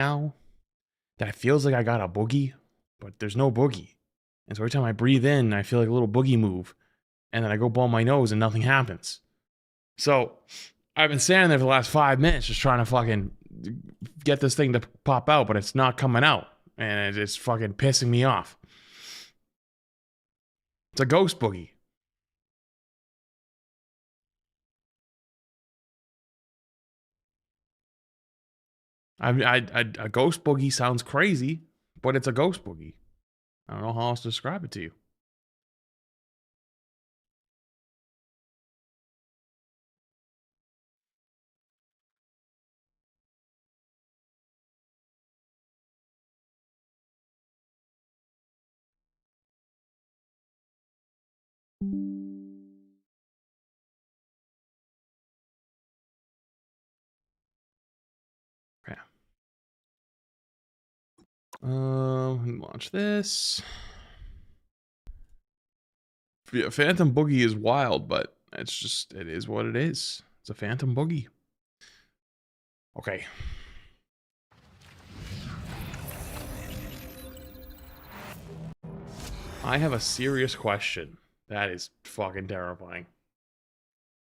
now that it feels like I got a boogie, but there's no boogie. And so every time I breathe in, I feel like a little boogie move. And then I go blow my nose and nothing happens. So I've been standing there for the last 5 minutes just trying to fucking get this thing to pop out, but it's not coming out. And it's fucking pissing me off. It's a ghost boogie. A ghost boogie sounds crazy, but it's a ghost boogie. I don't know how else to describe it to you. Okay. Launch this. Yeah, Phantom Boogie is wild, but it is what it is. It's a Phantom Boogie. Okay. I have a serious question. That is fucking terrifying.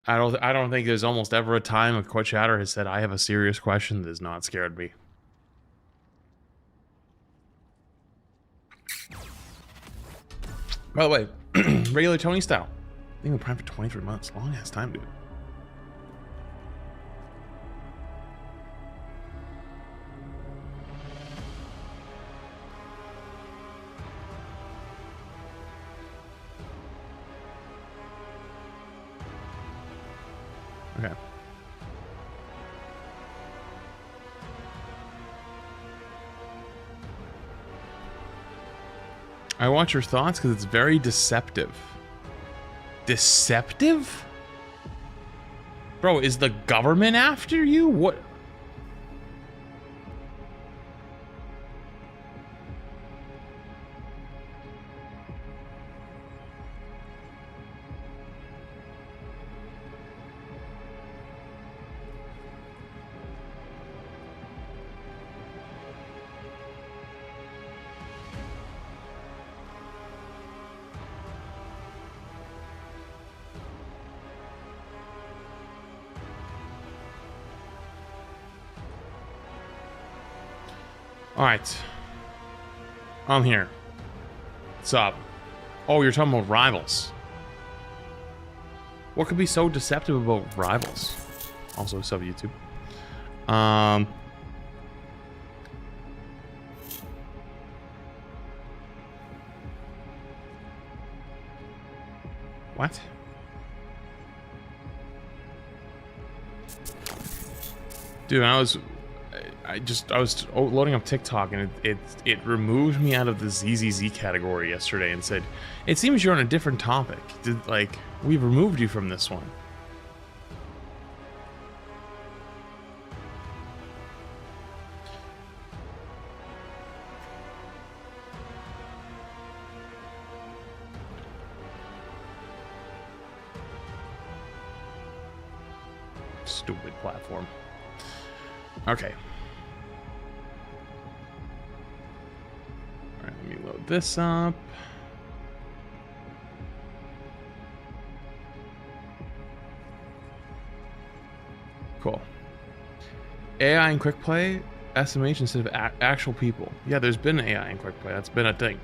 I don't think there's almost ever a time a Quit Chatter has said I have a serious question that has not scared me. By the way, regular Tony style. I think we're prime for 23 months. Long ass time, dude. Okay. I want your thoughts because it's very deceptive. Deceptive? Bro, is the government after you? What? Alright. I'm here. What's up? Oh, you're talking about rivals. What could be so deceptive about rivals? Also, sub YouTube. What? Dude, I was loading up TikTok and it removed me out of the ZZZ category yesterday and said, "It seems you're on a different topic. We've removed you from this one." Stupid platform. Okay. Alright, let me load this up. Cool. AI in quick play, estimation instead of actual people. Yeah, there's been AI in quick play. That's been a thing.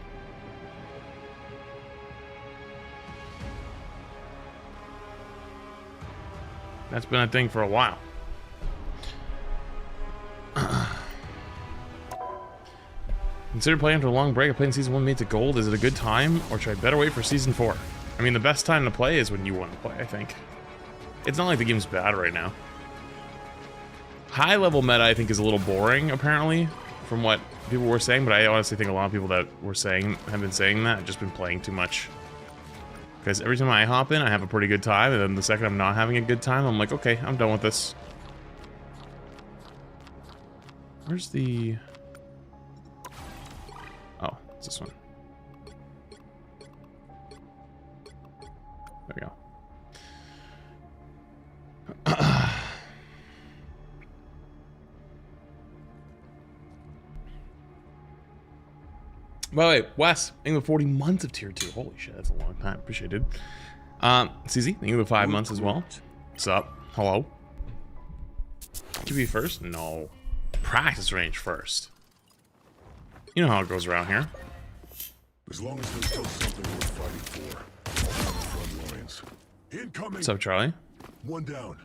That's been a thing for a while. Consider playing after a long break. I played in Season 1 made to gold. Is it a good time, or should I better wait for Season 4? I mean, the best time to play is when you want to play, I think. It's not like the game's bad right now. High level meta, I think, is a little boring, apparently, from what people were saying, but I honestly think a lot of people that have been saying that have just been playing too much. Because every time I hop in, I have a pretty good time, and then the second I'm not having a good time, I'm like, okay, I'm done with this. Where's the... Oh, it's this one. There we go. By the way, Wes, thank you for 40 months of tier 2. Holy shit, that's a long time. Appreciated. CZ, thank you for 5 months as well. What's up? Hello? QB first? No. Practice range first. You know how it goes around here. As long as there's still something worth fighting for. I'll have the front lines. Incoming. What's up, Charlie? One down.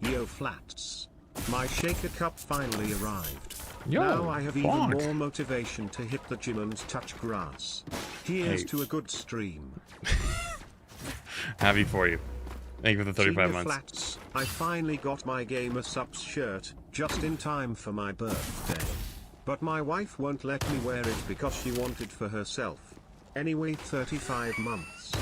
Yo, Flats. My shaker cup finally arrived. Yo, now I have even fuck. more motivation to hit the gym and touch grass. Here's to a good stream. Happy for you. Thank you for the 35 Yo, months. Flats. I finally got my gamersupps shirt, just in time for my birthday. But my wife won't let me wear it because she wanted for herself. Anyway, 35 months.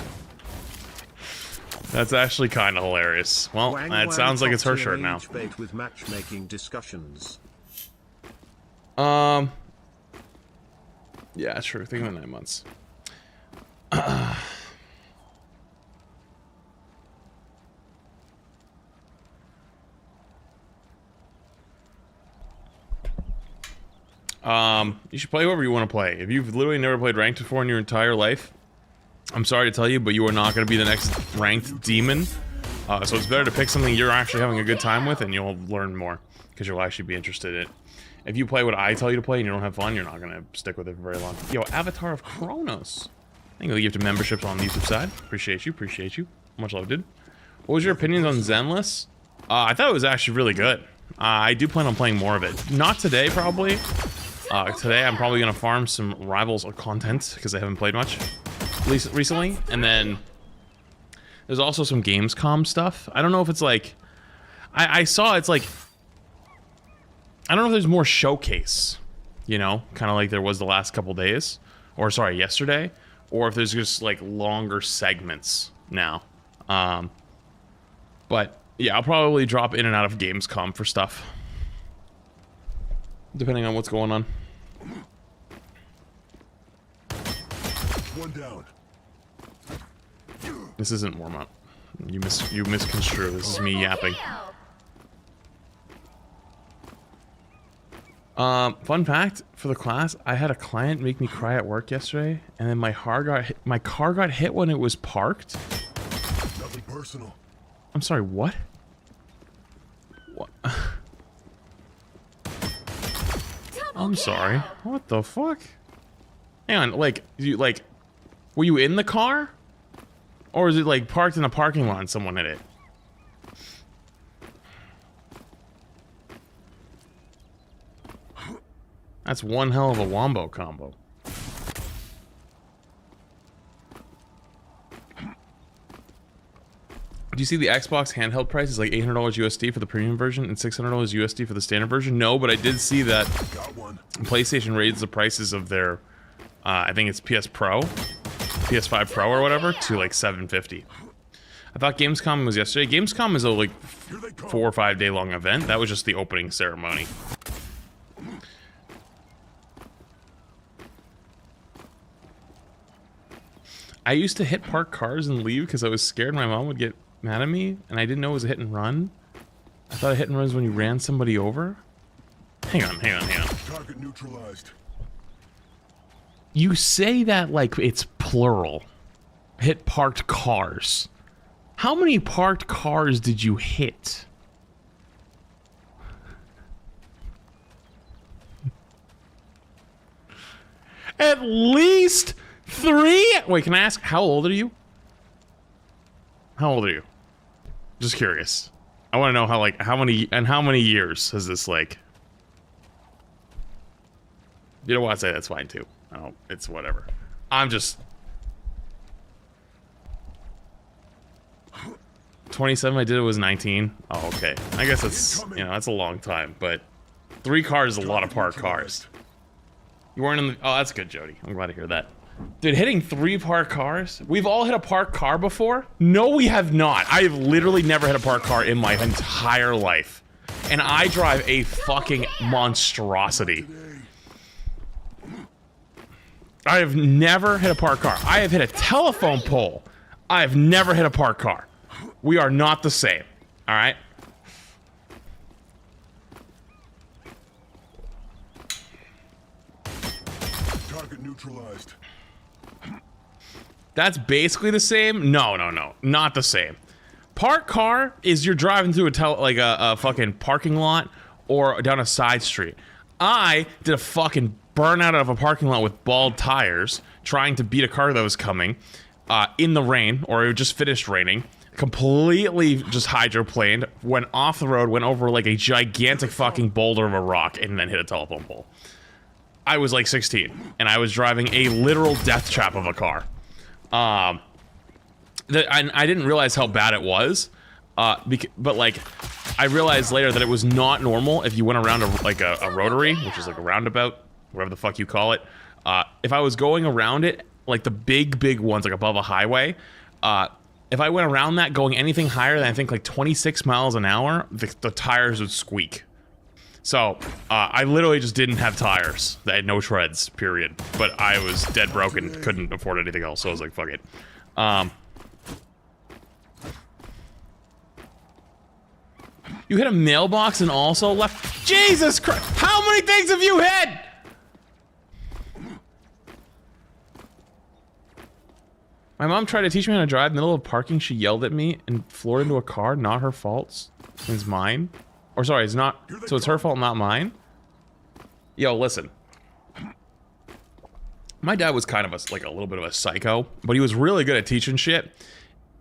That's actually kind of hilarious. Well, Wang it Wang sounds like it's her top shirt tier now. age bait with matchmaking discussions. Yeah, true. Think of 9 months. You should play whoever you want to play. If you've literally never played ranked before in your entire life, I'm sorry to tell you, but you are not going to be the next ranked demon. So it's better to pick something you're actually having a good time with, and you'll learn more, because you'll actually be interested in it. If you play what I tell you to play and you don't have fun, you're not going to stick with it for very long. Yo, Avatar of Kronos. Thank you for the gift of memberships on the YouTube side. Appreciate you, appreciate you. Much love, dude. What was your opinions on Zenless? I thought it was actually really good. I do plan on playing more of it. Not today, probably. Today I'm probably going to farm some Rivals content, because I haven't played much recently. And then there's also some Gamescom stuff. I don't know if it's like... I saw it's like... I don't know if there's more showcase, you know, kind of like there was the last couple days, or sorry, yesterday, or if there's just like longer segments now. But yeah, I'll probably drop in and out of Gamescom for stuff, depending on what's going on. One down. This isn't warm up. You misconstrue. This is me yapping. Fun fact for the class, I had a client make me cry at work yesterday, and then my car got hit when it was parked. Nothing personal. I'm sorry, what? What? I'm sorry. What the fuck? Hang on, like, were you in the car? Or is it like parked in a parking lot and someone hit it? That's one hell of a wombo combo. Do you see the Xbox handheld price is like $800 USD for the premium version and $600 USD for the standard version? No, but I did see that PlayStation raised the prices of their, I think it's PS5 Pro or whatever, to like $750. I thought Gamescom was yesterday. Gamescom is a like 4 or 5 day long event. That was just the opening ceremony. I used to hit parked cars and leave because I was scared my mom would get mad at me, and I didn't know it was a hit and run. I thought a hit and run was when you ran somebody over. Hang on. Target neutralized. You say that like it's plural. Hit parked cars. How many parked cars did you hit? At least 3? Wait, can I ask, how old are you? How old are you? Just curious. I want to know how many years has this like... You don't want to say that's fine too. Oh, it's whatever. I'm just... 27, I did it was 19. Oh, okay. I guess that's, you know, that's a long time, but 3 cars is a lot of parked cars. You weren't in the... Oh, that's good, Jody. I'm glad to hear that. Dude, hitting 3 parked cars? We've all hit a parked car before? No, we have not. I have literally never hit a parked car in my entire life. And I drive a fucking monstrosity. I have never hit a parked car. I have hit a telephone pole. I have never hit a parked car. We are not the same. All right? Target neutralized. That's basically the same. No, not the same. Park car is you're driving through a fucking parking lot or down a side street. I did a fucking burnout of a parking lot with bald tires, trying to beat a car that was coming in the rain, or it just finished raining. Completely just hydroplaned, went off the road, went over like a gigantic fucking boulder of a rock, and then hit a telephone pole. I was like 16, and I was driving a literal death trap of a car. I didn't realize how bad it was, but like, I realized later that it was not normal if you went around a rotary, which is like a roundabout, whatever the fuck you call it. If I was going around it, like the big ones, like above a highway, if I went around that going anything higher than I think like 26 miles an hour, the tires would squeak. So, I literally just didn't have tires. They had no treads, period. But I was dead broken, couldn't afford anything else, so I was like, fuck it. You hit a mailbox and also left. Jesus Christ! How many things have you hit? My mom tried to teach me how to drive. In the middle of parking, she yelled at me and floored into a car. Not her fault. It's mine. Or sorry, it's not. So it's her fault, not mine. Yo, listen. My dad was kind of a little bit of a psycho, but he was really good at teaching shit.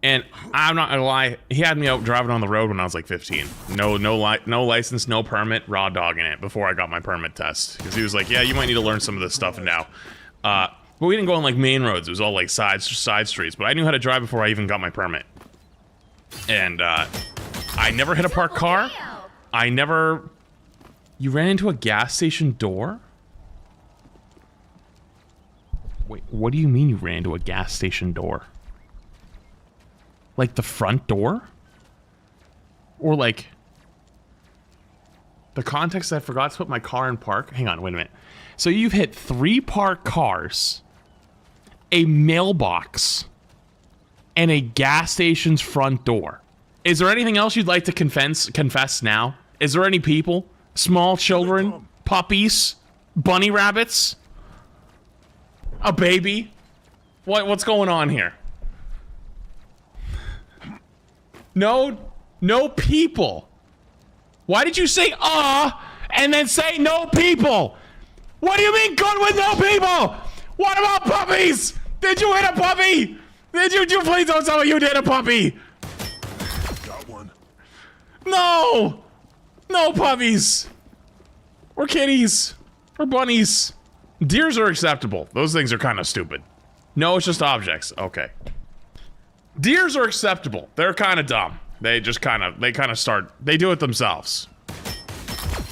And I'm not gonna lie, he had me out driving on the road when I was like 15. No license, no permit, raw dogging it before I got my permit test. Because he was like, yeah, you might need to learn some of this stuff now. But we didn't go on like main roads. It was all like side streets. But I knew how to drive before I even got my permit. And I never hit a parked car. I never... You ran into a gas station door? Wait, what do you mean you ran into a gas station door? Like the front door? Or like... The context I forgot to put my car in park? Hang on, wait a minute. So you've hit 3 parked cars, a mailbox, and a gas station's front door. Is there anything else you'd like to confess now? Is there any people? Small children? Puppies? Bunny rabbits? A baby? What's going on here? No people. Why did you say and then say no people? What do you mean good with no people? What about puppies? Did you hit a puppy? Did you please don't tell me you did a puppy? Got one. No! No puppies! Or kitties. Or bunnies. Deers are acceptable. Those things are kind of stupid. No, it's just objects. Okay. Deers are acceptable. They're kind of dumb. They just kind of they do it themselves.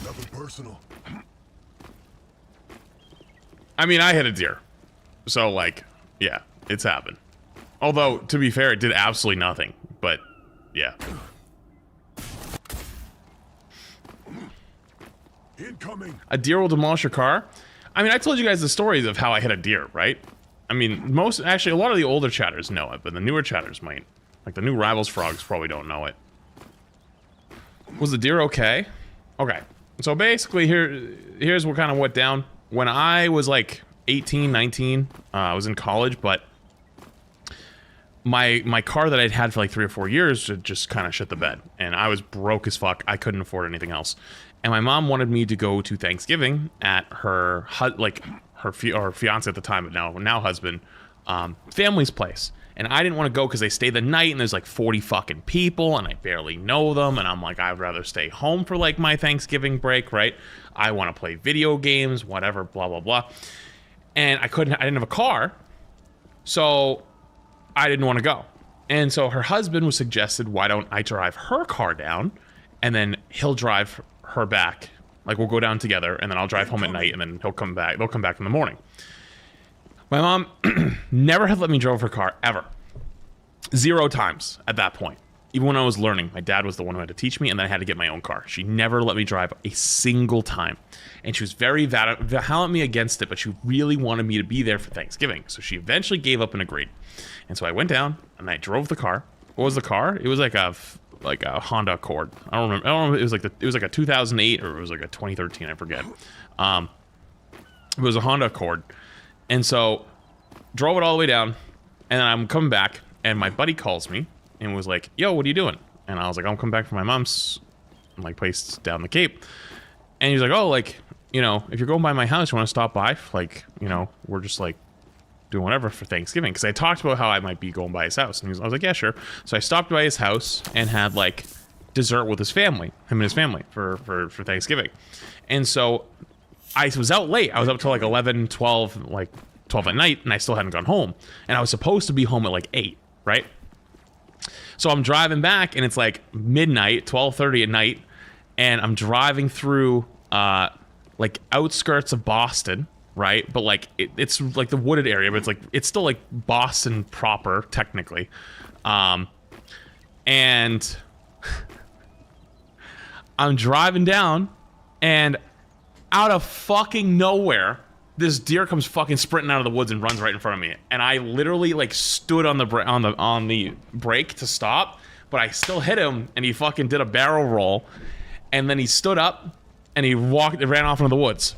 Nothing personal. I mean, I hit a deer. So, like, yeah, it's happened. Although, to be fair, it did absolutely nothing. But, yeah. Incoming. A deer will demolish your car? I mean, I told you guys the stories of how I hit a deer, right? I mean, actually, a lot of the older chatters know it, but the newer chatters might. Like, the new Rivals frogs probably don't know it. Was the deer okay? Okay. So, basically, here's what kind of went down. When I was, like, 18, 19, I was in college, but my car that I'd had for, like, 3 or 4 years just kind of shit the bed. And I was broke as fuck. I couldn't afford anything else. And my mom wanted me to go to Thanksgiving at her fiance at the time, but now husband, family's place. And I didn't want to go because they stay the night and there's like 40 fucking people and I barely know them. And I'm like, I'd rather stay home for like my Thanksgiving break, right? I want to play video games, whatever, blah, blah, blah. And I didn't have a car. So I didn't want to go. And so her husband was suggested, why don't I drive her car down and then he'll drive her back. Like we'll go down together and then I'll drive home at night and then he'll come back. They'll come back in the morning. My mom never had let me drive her car, ever. 0 times at that point. Even when I was learning, my dad was the one who had to teach me, and then I had to get my own car. She never let me drive a single time. And she was very vehement me against it, but she really wanted me to be there for Thanksgiving. So she eventually gave up and agreed. And so I went down, and I drove the car. What was the car? It was like a Honda Accord. I don't remember. It was like a 2008, or it was like a 2013, I forget. It was a Honda Accord. And so, drove it all the way down, and then I'm coming back, and my buddy calls me and was like, yo, what are you doing? And I was like, I'm coming back from my mom's like place down the Cape. And he's like, oh, like, you know, if you're going by my house, you want to stop by? Like, you know, we're just like doing whatever for Thanksgiving. Because I talked about how I might be going by his house. And I was like, yeah, sure. So I stopped by his house and had like dessert with his family, him and his family for Thanksgiving. And so I was out late. I was up till like 11, 12, like 12 at night, and I still hadn't gone home. And I was supposed to be home at like 8, right? So I'm driving back, and it's like midnight, 12:30 at night, and I'm driving through like outskirts of Boston, right? But like it's like the wooded area, but it's still like Boston proper technically. And I'm driving down, and out of fucking nowhere, this deer comes fucking sprinting out of the woods and runs right in front of me. And I literally like stood on the brake to stop, but I still hit him, and he fucking did a barrel roll, and then he stood up and he ran off into the woods.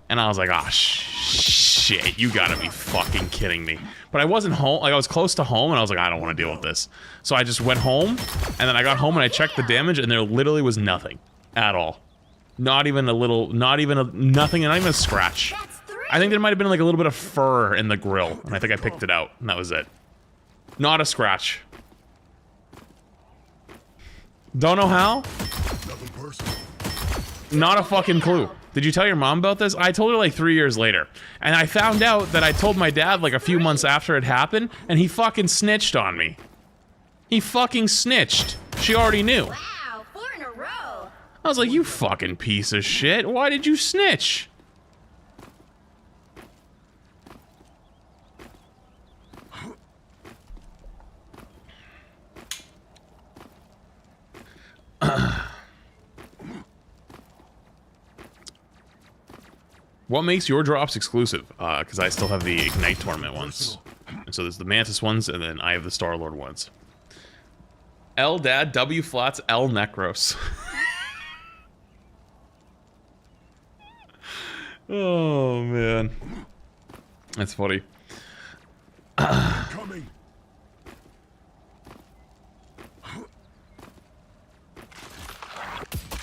And I was like, oh shit, you gotta be fucking kidding me. But I wasn't home, like I was close to home, and I was like, I don't want to deal with this. So I just went home, and then I got home and I checked the damage, and there literally was nothing at all. Not even a little, nothing, not even a scratch. I think there might have been like a little bit of fur in the grill, and I think I picked it out, and that was it. Not a scratch. Don't know how? Not a fucking clue. Did you tell your mom about this? I told her like 3 years later. And I found out that I told my dad like a few months after it happened, and he fucking snitched on me. He fucking snitched. She already knew. Wow, 4 in a row. I was like, you fucking piece of shit. Why did you snitch? What makes your drops exclusive? Because I still have the Ignite Tournament ones. And so there's the Mantis ones, and then I have the Star-Lord ones. L Dad, W Flats, L Necros. Oh, man. That's funny. Coming.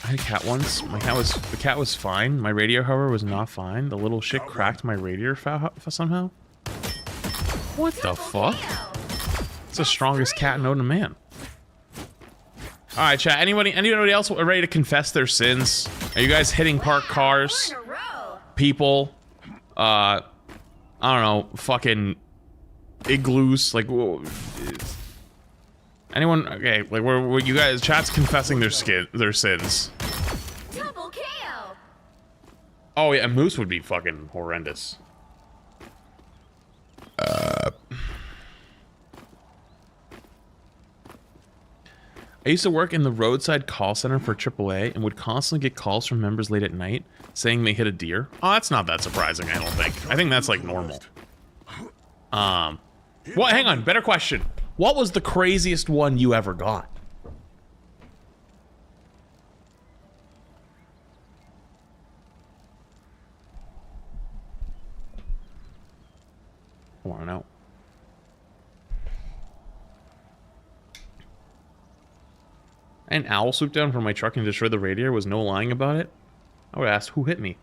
I had a cat once. The cat was fine. My radio, however, was not fine. The little shit cracked my radio somehow. What the fuck? It's the strongest cat known to man. All right, chat. Anybody else ready to confess their sins? Are you guys hitting parked cars? People? I don't know. Fucking igloos. Like, whoa. Anyone? Okay, like where you guys? Chat's confessing their sins. Double KO. Oh yeah, a moose would be fucking horrendous. I used to work in the roadside call center for AAA and would constantly get calls from members late at night saying they hit a deer. Oh, that's not that surprising, I don't think. I think that's like normal. What? Hang on, better question. What was the craziest one you ever got? I want to know. An owl swooped down from my truck and destroyed the radiator. Was no lying about it. I would ask, who hit me?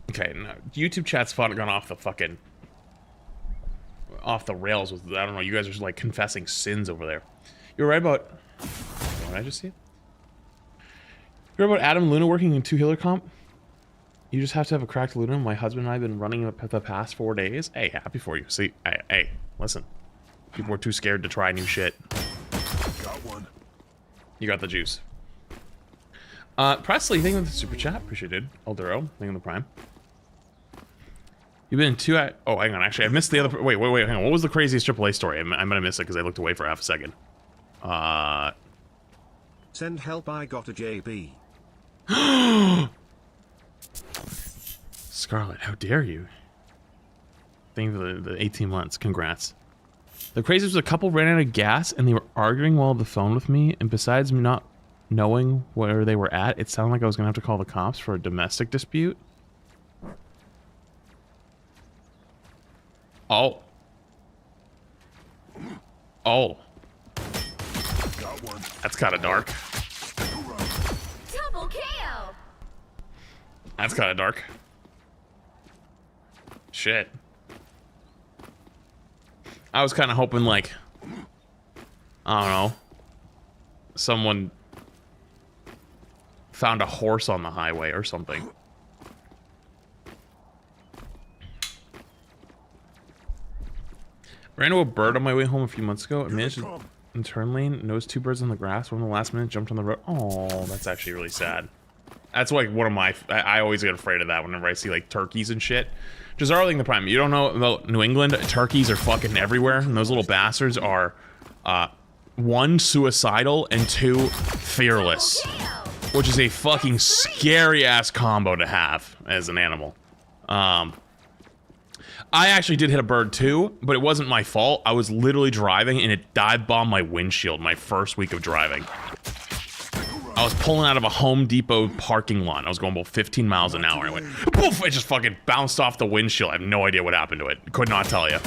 Okay, no, YouTube chat's gone off the rails with, I don't know, you guys are like confessing sins over there. You're right about, what did I just see? You're right about Adam and Luna working in 2 healer comp? You just have to have a cracked Luna. My husband and I have been running the past 4 days. Hey, happy for you. See, hey, listen. People are too scared to try new shit. Got one. You got the juice. Presley, thank you for the super chat. Appreciate it. Elduro, thank you for the prime. You've been in 2 oh, hang on. Actually, I missed the other. Wait. Hang on. What was the craziest AAA story? I might have missed it because I looked away for half a second. Send help, I got a JB. Scarlet, how dare you? Thank you for the 18 months. Congrats. The craziest was a couple ran out of gas and they were arguing while on the phone with me. And besides me not knowing where they were at, it sounded like I was gonna have to call the cops for a domestic dispute. Oh. Oh. Got one. That's kind of dark. Double KO. That's kind of dark. Shit. I was kind of hoping, like, I don't know, someone found a horse on the highway or something. Ran into a bird on my way home a few months ago and managed to in turn lane, noticed two birds on the grass. One in the last minute jumped on the road. Oh, that's actually really sad. That's like one of my... I always get afraid of that whenever I see like turkeys and shit. Just Arling the Prime. You don't know about New England? Turkeys are fucking everywhere, and those little bastards are, one, suicidal, and two, fearless. Which is a fucking scary-ass combo to have as an animal. I actually did hit a bird too, but it wasn't my fault. I was literally driving, and it dive bombed my windshield my first week of driving. I was pulling out of a Home Depot parking lot. I was going about 15 miles an hour. I went, poof! It just fucking bounced off the windshield. I have no idea what happened to it. Could not tell you.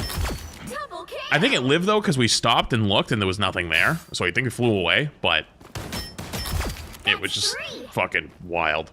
I think it lived, though, because we stopped and looked, and there was nothing there. So I think it flew away, but it was just fucking wild.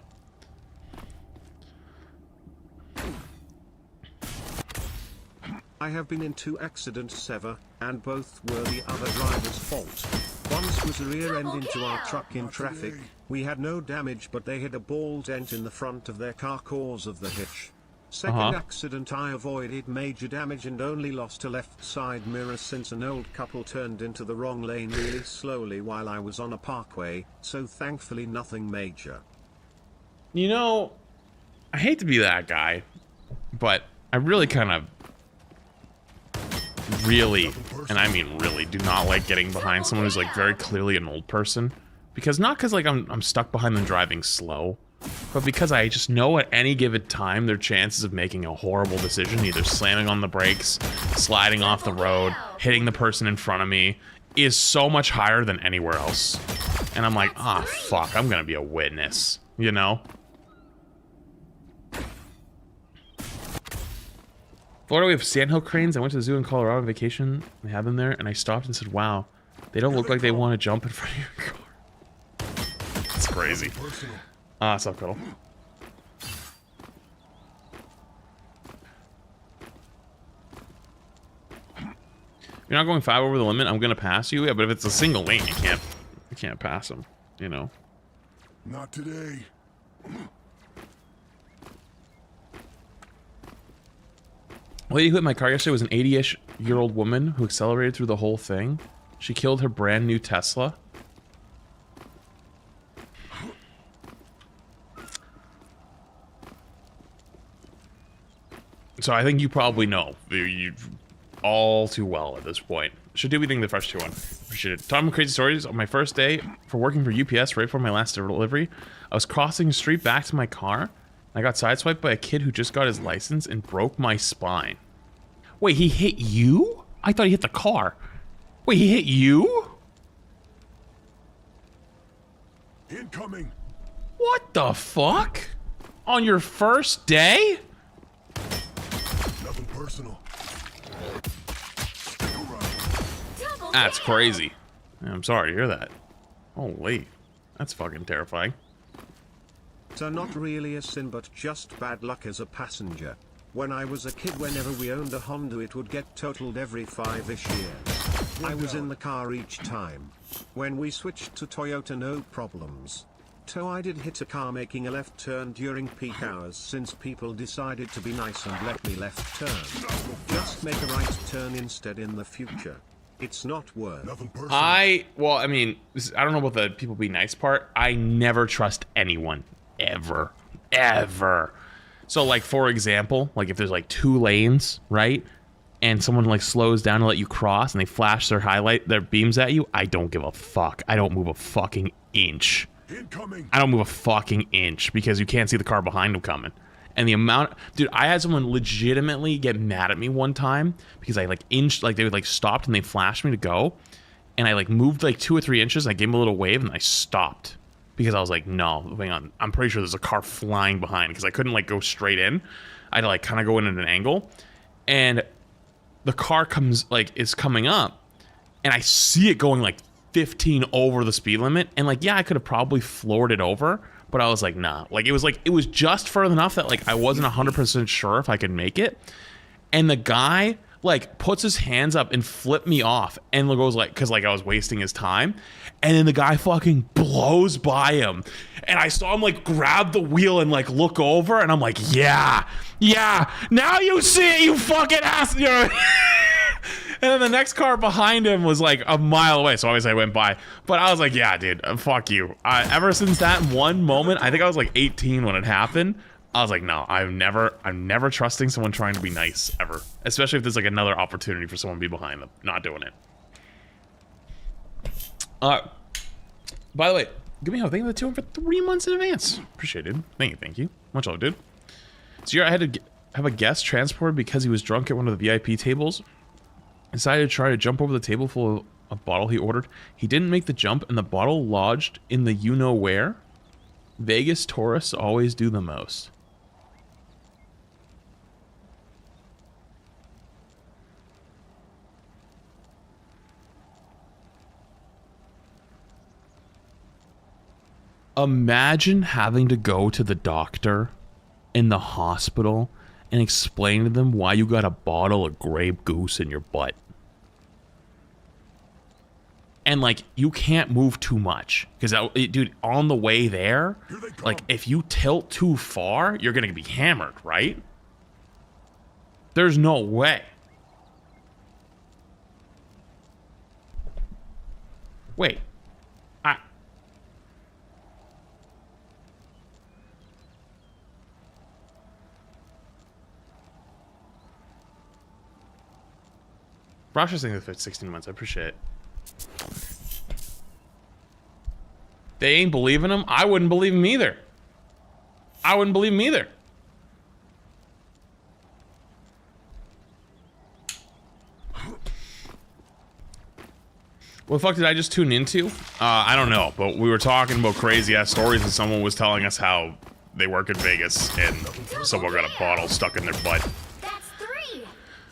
I have been in 2 accidents ever, and both were the other driver's fault. Once was a rear end into our truck in traffic. We had no damage, but they had a ball dent in the front of their car cause of the hitch. Second accident, I avoided major damage and only lost a left side mirror since an old couple turned into the wrong lane really slowly while I was on a parkway, so thankfully nothing major. You know, I hate to be that guy, but I really kind of really, and I mean really, do not like getting behind someone who's like very clearly an old person. Because not because like I'm stuck behind them driving slow, but because I just know at any given time their chances of making a horrible decision, either slamming on the brakes, sliding off the road, hitting the person in front of me, is so much higher than anywhere else. And I'm like, ah, fuck, I'm gonna be a witness, you know? Florida, we have sandhill cranes. I went to the zoo in Colorado on vacation. They have them there, and I stopped and said, wow, they don't look like they want to jump in front of your car. It's crazy. What's up, Cuddle? You're not going 5 over the limit, I'm gonna pass you. Yeah, but if it's a single lane, you can't pass them, you know. Not today. The lady who hit my car yesterday was an 80-ish-year-old woman who accelerated through the whole thing. She killed her brand new Tesla. So I think you probably know. You all too well at this point. Should do we think the fresh 2-1? Appreciate it. Tom crazy stories. On my first day for working for UPS, right before my last delivery, I was crossing the street back to my car. I got sideswiped by a kid who just got his license and broke my spine. Wait, he hit you? I thought he hit the car. Wait, he hit you? Incoming. What the fuck? On your first day? Nothing personal. That's crazy. I'm sorry to hear that. Holy, that's fucking terrifying. So not really a sin, but just bad luck as a passenger. When I was a kid, whenever we owned a Honda, it would get totaled every 5-ish years. I was in the car each time. When we switched to Toyota, no problems. So I did hit a car making a left turn during peak hours since people decided to be nice and let me left turn. Just make a right turn instead in the future. It's not worth. Well, I mean, I don't know about the people be nice part. I never trust anyone. Ever. So like, for example, like if there's like 2 lanes, right? And someone like slows down to let you cross and they flash their beams at you, I don't give a fuck. I don't move a fucking inch. Incoming. I don't move a fucking inch because you can't see the car behind them coming. And the amount, dude, I had someone legitimately get mad at me one time because I like they would like stopped and they flashed me to go. And I like moved like 2 or 3 inches. I gave them a little wave and I stopped. because I was like, no, hang on. I'm pretty sure there's a car flying behind because I couldn't like go straight in. I had to like kind of go in at an angle, and the car is coming up, and I see it going like 15 over the speed limit, and like, yeah, I could have probably floored it over, but I was like, nah. Like it was just further enough that like I wasn't 100% sure if I could make it, and the guy like puts his hands up and flipped me off and goes like, because like I was wasting his time, and then the guy fucking blows by him, and I saw him like grab the wheel and like look over, and I'm like, yeah, now you see it, you fucking ass, you know. And then the next car behind him was like a mile away, so obviously I went by. But I was like, yeah, dude, fuck you. Ever since that one moment, I think I was like 18 when it happened, I was like, no, I'm never trusting someone trying to be nice, ever. Especially if there's like another opportunity for someone to be behind them. Not doing it. By the way, give me a thank you for the 2 for 3 months in advance. Appreciate it. Thank you. Much love, dude. So yeah, I had to have a guest transported because he was drunk at one of the VIP tables. Decided to try to jump over the table full of a bottle he ordered. He didn't make the jump, and the bottle lodged in the you-know-where. Vegas tourists always do the most. Imagine having to go to the doctor in the hospital and explain to them why you got a bottle of Grey Goose in your butt. And like, you can't move too much. Because, dude, on the way there, like, if you tilt too far, you're going to be hammered, right? There's no way. Wait. Rosh saying that 16 months. I appreciate it. They ain't believing him. I wouldn't believe him either. What the fuck did I just tune into? I don't know, but we were talking about crazy ass stories, and someone was telling us how they work in Vegas and someone got a bottle stuck in their butt.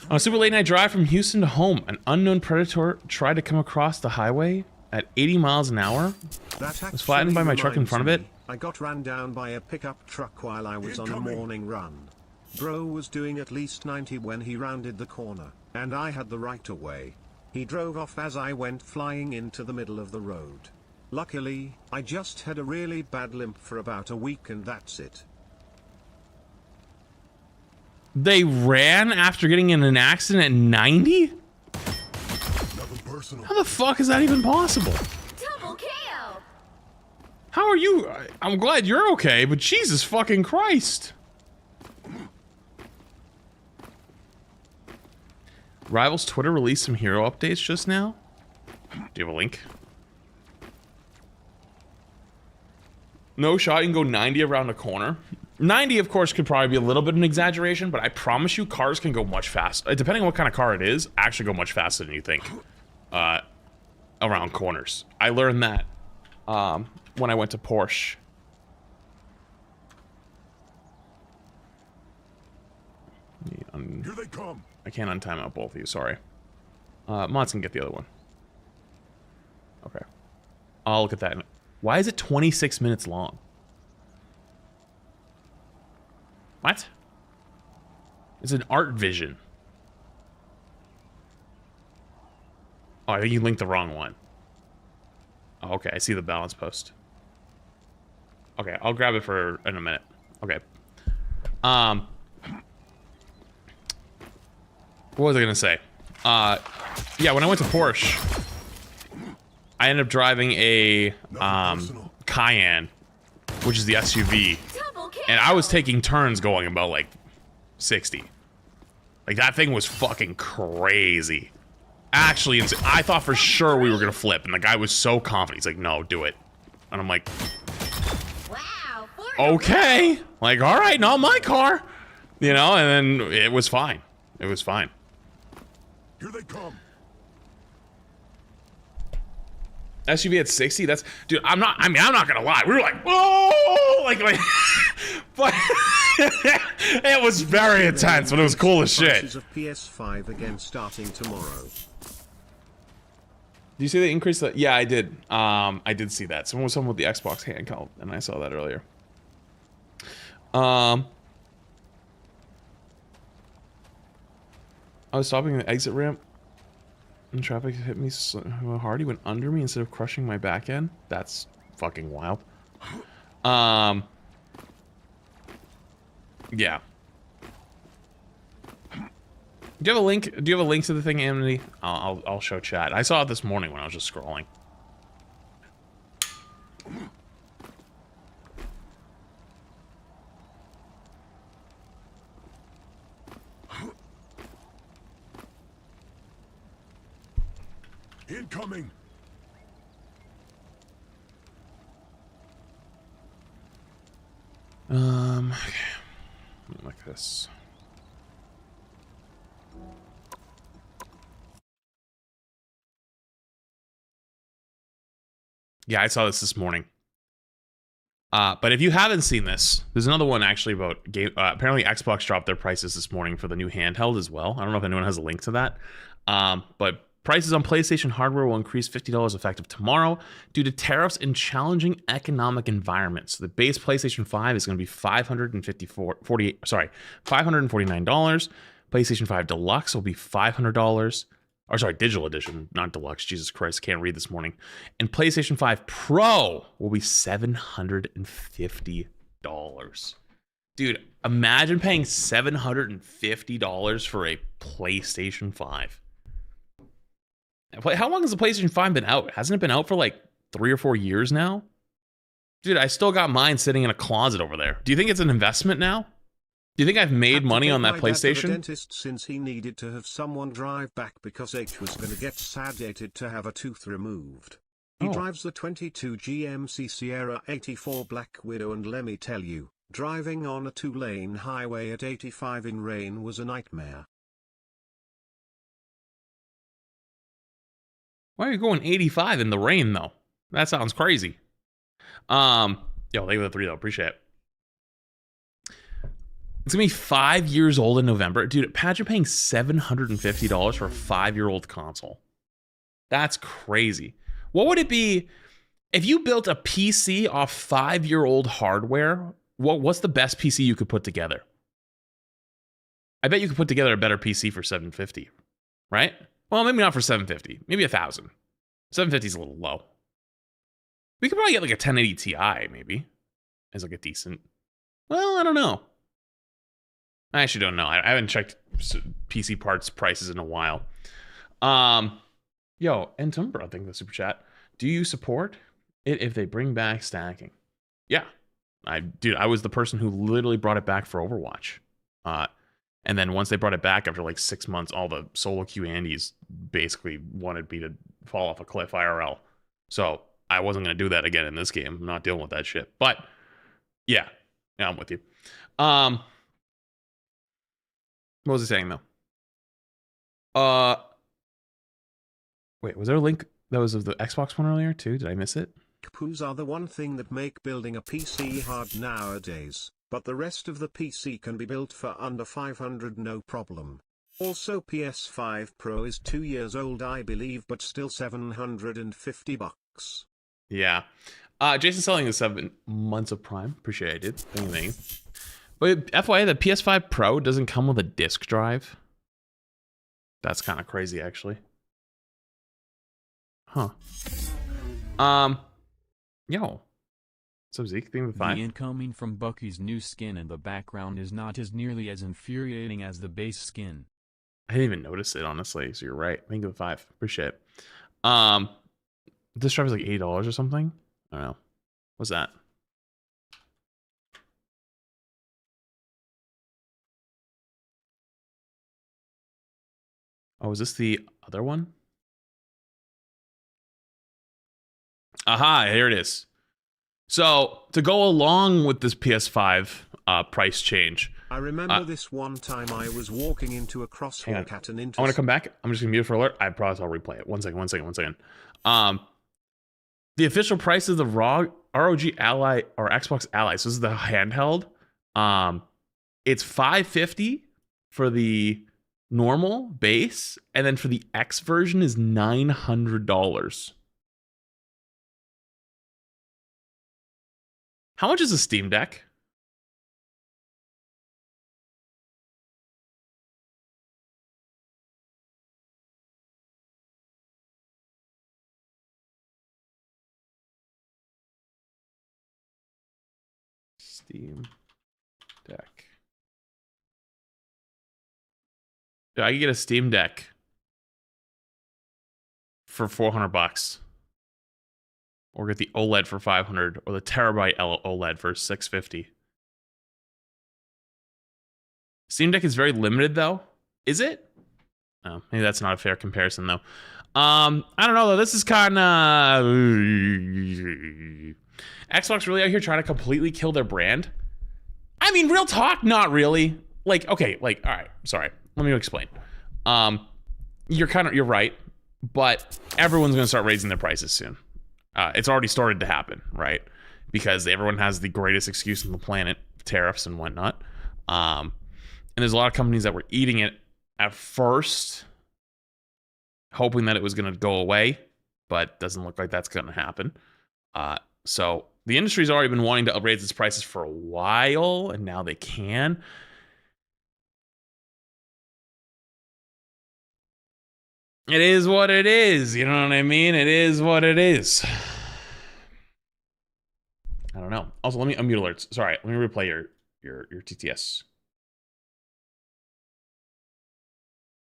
On a super late night drive from Houston to home, an unknown predator tried to come across the highway at 80 miles an hour. Was flattened by my truck in front of it. I got ran down by a pickup truck while I was on a morning run. Bro was doing at least 90 when he rounded the corner, and I had the right of way. He drove off as I went flying into the middle of the road. Luckily, I just had a really bad limp for about a week, and that's it. They ran after getting in an accident at 90? How the fuck is that even possible? Double KO. How are you? I'm glad you're okay, but Jesus fucking Christ. Rivals Twitter released some hero updates just now. Do you have a link? No shot, you can go 90 around the corner. 90, of course, could probably be a little bit of an exaggeration, but I promise you, cars can go much faster. Depending on what kind of car it is, actually go much faster than you think. Around corners. I learned that when I went to Porsche. Here they come. I can't untime out both of you, sorry. Mods can get the other one. Okay. I'll look at that. Why is it 26 minutes long? What? It's an art vision. Oh, I think you linked the wrong one. Oh, okay, I see the balance post. Okay, I'll grab it in a minute. Okay. What was I gonna say? Yeah, when I went to Porsche, I ended up driving a Cayenne, which is the SUV. And I was taking turns going about like 60. Like that thing was fucking crazy. Actually, I thought for sure we were gonna flip, and the guy was so confident. He's like, "No, do it," and I'm like, Wow. "Okay." Like, all right, not my car, you know. And then it was fine. It was fine. Here they come. SUV at 60. That's dude. I'm not gonna lie. We were like, whoa, like, but it was very intense, but it was cool as shit. Prices of PS5 again starting tomorrow. Do you see the increase? That yeah, I did. I did see that. Someone with the Xbox handheld, and I saw that earlier. I was stopping the exit ramp, and traffic hit me so hard he went under me instead of crushing my back end. That's fucking wild. Yeah. Do you have a link? Do you have a link to the thing, Amity? I'll show chat. I saw it this morning when I was just scrolling. Incoming. Okay. Like this. Yeah, I saw this morning. But if you haven't seen this, there's another one actually about game. Apparently, Xbox dropped their prices this morning for the new handheld as well. I don't know if anyone has a link to that. But prices on PlayStation hardware will increase $50 effective tomorrow due to tariffs and challenging economic environments. The base PlayStation 5 is going to be $549. PlayStation 5 Deluxe will be $500. Or sorry, digital edition, not deluxe. Jesus Christ, can't read this morning. And PlayStation 5 Pro will be $750. Dude, imagine paying $750 for a PlayStation 5. How long has the PlayStation 5 been out? Hasn't it been out for like 3 or 4 years now? Dude, I still got mine sitting in a closet over there. Do you think it's an investment now? Do you think I've made money on that PlayStation? Dentist since he needed to have someone drive back because H was going to get sedated to have a tooth removed. He drives the 22 GMC Sierra 84 Black Widow, and let me tell you, driving on a 2-lane highway at 85 in rain was a nightmare. Why are you going 85 in the rain though? That sounds crazy. Yo, thank you for the 3 though, appreciate it. It's gonna be 5 years old in November. Dude, imagine paying $750 for a 5-year-old console. That's crazy. What would it be if you built a PC off 5-year-old hardware? What's the best PC you could put together? I bet you could put together a better PC for $750, right? Well, maybe not for $750, maybe $1,000. $750 is a little low. We could probably get like a 1080 Ti, maybe, as like a decent. Well, I don't know. I actually don't know. I haven't checked PC parts prices in a while. Yo, and Tumber, I think the super chat. Do you support it if they bring back stacking? Yeah, I was the person who literally brought it back for Overwatch. And then once they brought it back after like 6 months, all the solo queue Andes basically wanted me to fall off a cliff IRL. So I wasn't going to do that again in this game. I'm not dealing with that shit. But yeah, I'm with you. What was he saying though? Wait, was there a link that was of the Xbox one earlier too? Did I miss it? Poos are the one thing that make building a PC hard nowadays, but the rest of the PC can be built for under 500 no problem. Also PS5 Pro is 2 years old I believe, but still $750. Yeah. Jason selling the 7 months of Prime. Appreciate it, dude. Thank you. But FYI, the PS5 Pro doesn't come with a disk drive. That's kind of crazy, actually. Huh. Yo. What's up, Zeke? Thing with 5. The incoming from Bucky's new skin in the background is not as nearly as infuriating as the base skin. I didn't even notice it, honestly, so you're right. Thank you for the 5. Appreciate it. This drive is like $80 or something? I don't know. What's that? Oh, is this the other one? Aha, here it is. So, to go along with this PS5 price change. I remember this one time I was walking into a crosswalk at an I want to come back. I'm just going to mute it for alert. I promise I'll replay it. One second. The official price of the ROG Ally or Xbox Ally. So this is the handheld. It's $550 for the normal base, and then for the X version is $900. How much is a Steam Deck? Steam Deck. Yeah, I can get a Steam Deck for $400, or get the OLED for $500, or the terabyte OLED for $650. Steam Deck is very limited, though. Is it? Oh, maybe that's not a fair comparison, though. I don't know, though. This is kind of... Xbox really out here trying to completely kill their brand? I mean, real talk, not really. Like, okay, like, all right, sorry. Let me explain. You're right, but everyone's going to start raising their prices soon. It's already started to happen, right? Because everyone has the greatest excuse on the planet, tariffs and whatnot. And there's a lot of companies that were eating it at first, hoping that it was going to go away, but doesn't look like that's going to happen. So the industry's already been wanting to raise its prices for a while, and now they can. It is what it is, you know what I mean? It is what it is. I don't know. Also, let me unmute alerts. Sorry, let me replay your TTS.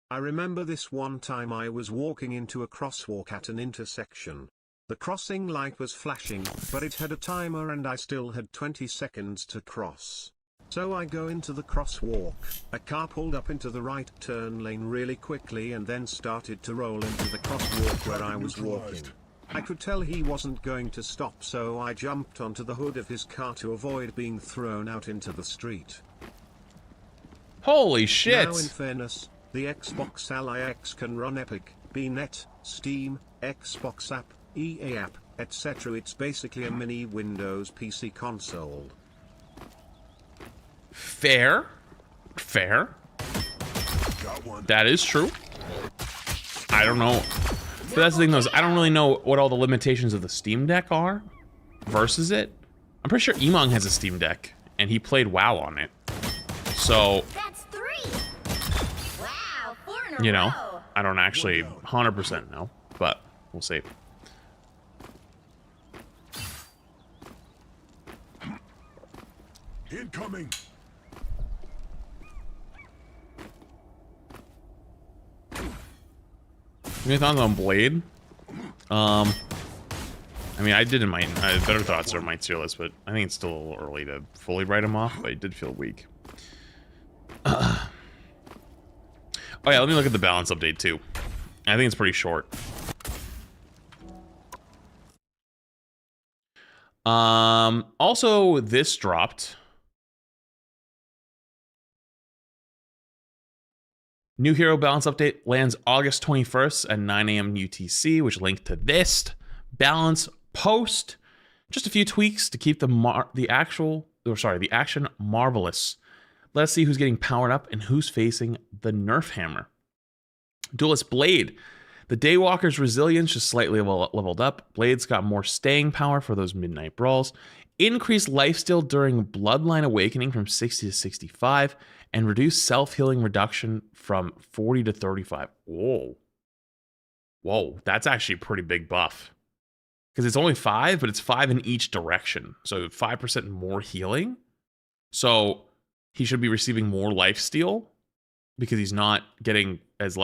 I remember this one time I was walking into a crosswalk at an intersection. The crossing light was flashing, but it had a timer and I still had 20 seconds to cross. So I go into the crosswalk. A car pulled up into the right turn lane really quickly and then started to roll into the crosswalk where I was walking. I could tell he wasn't going to stop, so I jumped onto the hood of his car to avoid being thrown out into the street. Holy shit! Now in fairness, the Xbox Ally X can run Epic, BNet, Steam, Xbox app, EA app, etc. It's basically a mini Windows PC console. Fair. That is true. I don't know. But that's the thing, though, is I don't really know what all the limitations of the Steam Deck are versus it. I'm pretty sure EOMM has a Steam Deck, and he played WoW on it. So, That's 3. Wow, 4 in a you know, row. I don't actually 100% know, but we'll see. Incoming. Any thoughts on Blade? I mean, I did in my better thoughts are my tier list, but I think it's still a little early to fully write him off. But he did feel weak. Oh yeah, let me look at the balance update too. I think it's pretty short. Also, this dropped. New hero balance update lands August 21st at 9 a.m. UTC, which linked to this balance post. Just a few tweaks to keep the action marvelous. Let's see who's getting powered up and who's facing the nerf hammer. Duelist Blade. The Daywalker's resilience just slightly leveled up. Blade's got more staying power for those midnight brawls. Increased lifesteal during Bloodline Awakening from 60 to 65. And reduced self-healing reduction from 40 to 35. Whoa. Whoa, that's actually a pretty big buff. Because it's only 5, but it's 5 in each direction. So 5% more healing. So he should be receiving more lifesteal because he's not getting as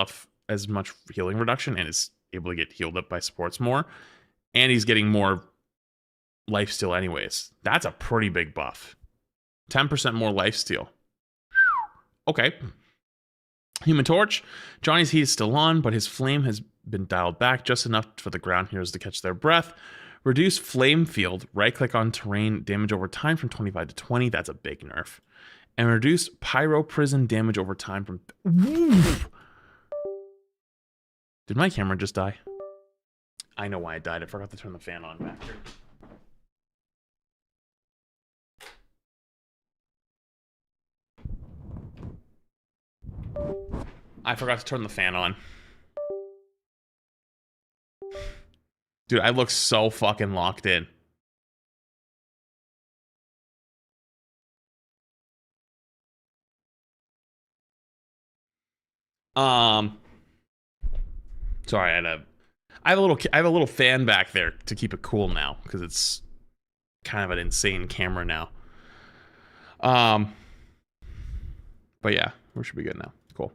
much healing reduction and is able to get healed up by supports more. And he's getting more lifesteal anyways. That's a pretty big buff. 10% more lifesteal. Okay. Human Torch. Johnny's heat is still on, but his flame has been dialed back just enough for the ground heroes to catch their breath. Reduce flame field. Right-click on terrain. Damage over time from 25 to 20. That's a big nerf. And reduce pyro prison damage over time from... Did my camera just die? I know why I died. I forgot to turn the fan on back here. I forgot to turn the fan on. Dude, I look so fucking locked in. Sorry, I have a little fan back there to keep it cool now because it's kind of an insane camera now. But yeah, we should be good now. Cool.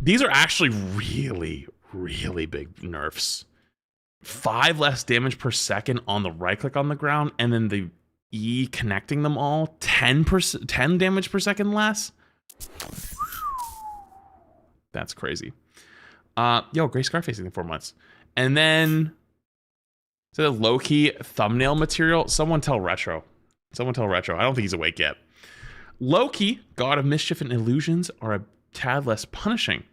These are actually really, really big nerfs. 5 less damage per second on the right click on the ground, and then the E connecting them all, 10 damage per second less. That's crazy. Yo, Gray Scarface in 4 months. And then the Loki thumbnail material. Someone tell Retro. Someone tell Retro. I don't think he's awake yet. Loki, god of mischief and illusions, are a tad less punishing,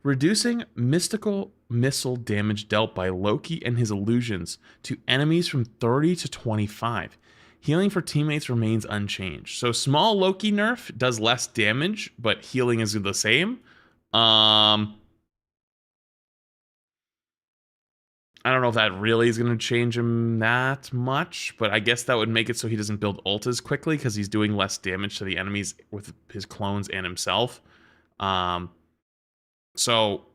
reducing mystical missile damage dealt by Loki and his illusions to enemies from 30 to 25. Healing for teammates remains unchanged. So small Loki nerf does less damage, but healing is the same. I don't know if that really is going to change him that much, but I guess that would make it so he doesn't build ult as quickly because he's doing less damage to the enemies with his clones and himself. So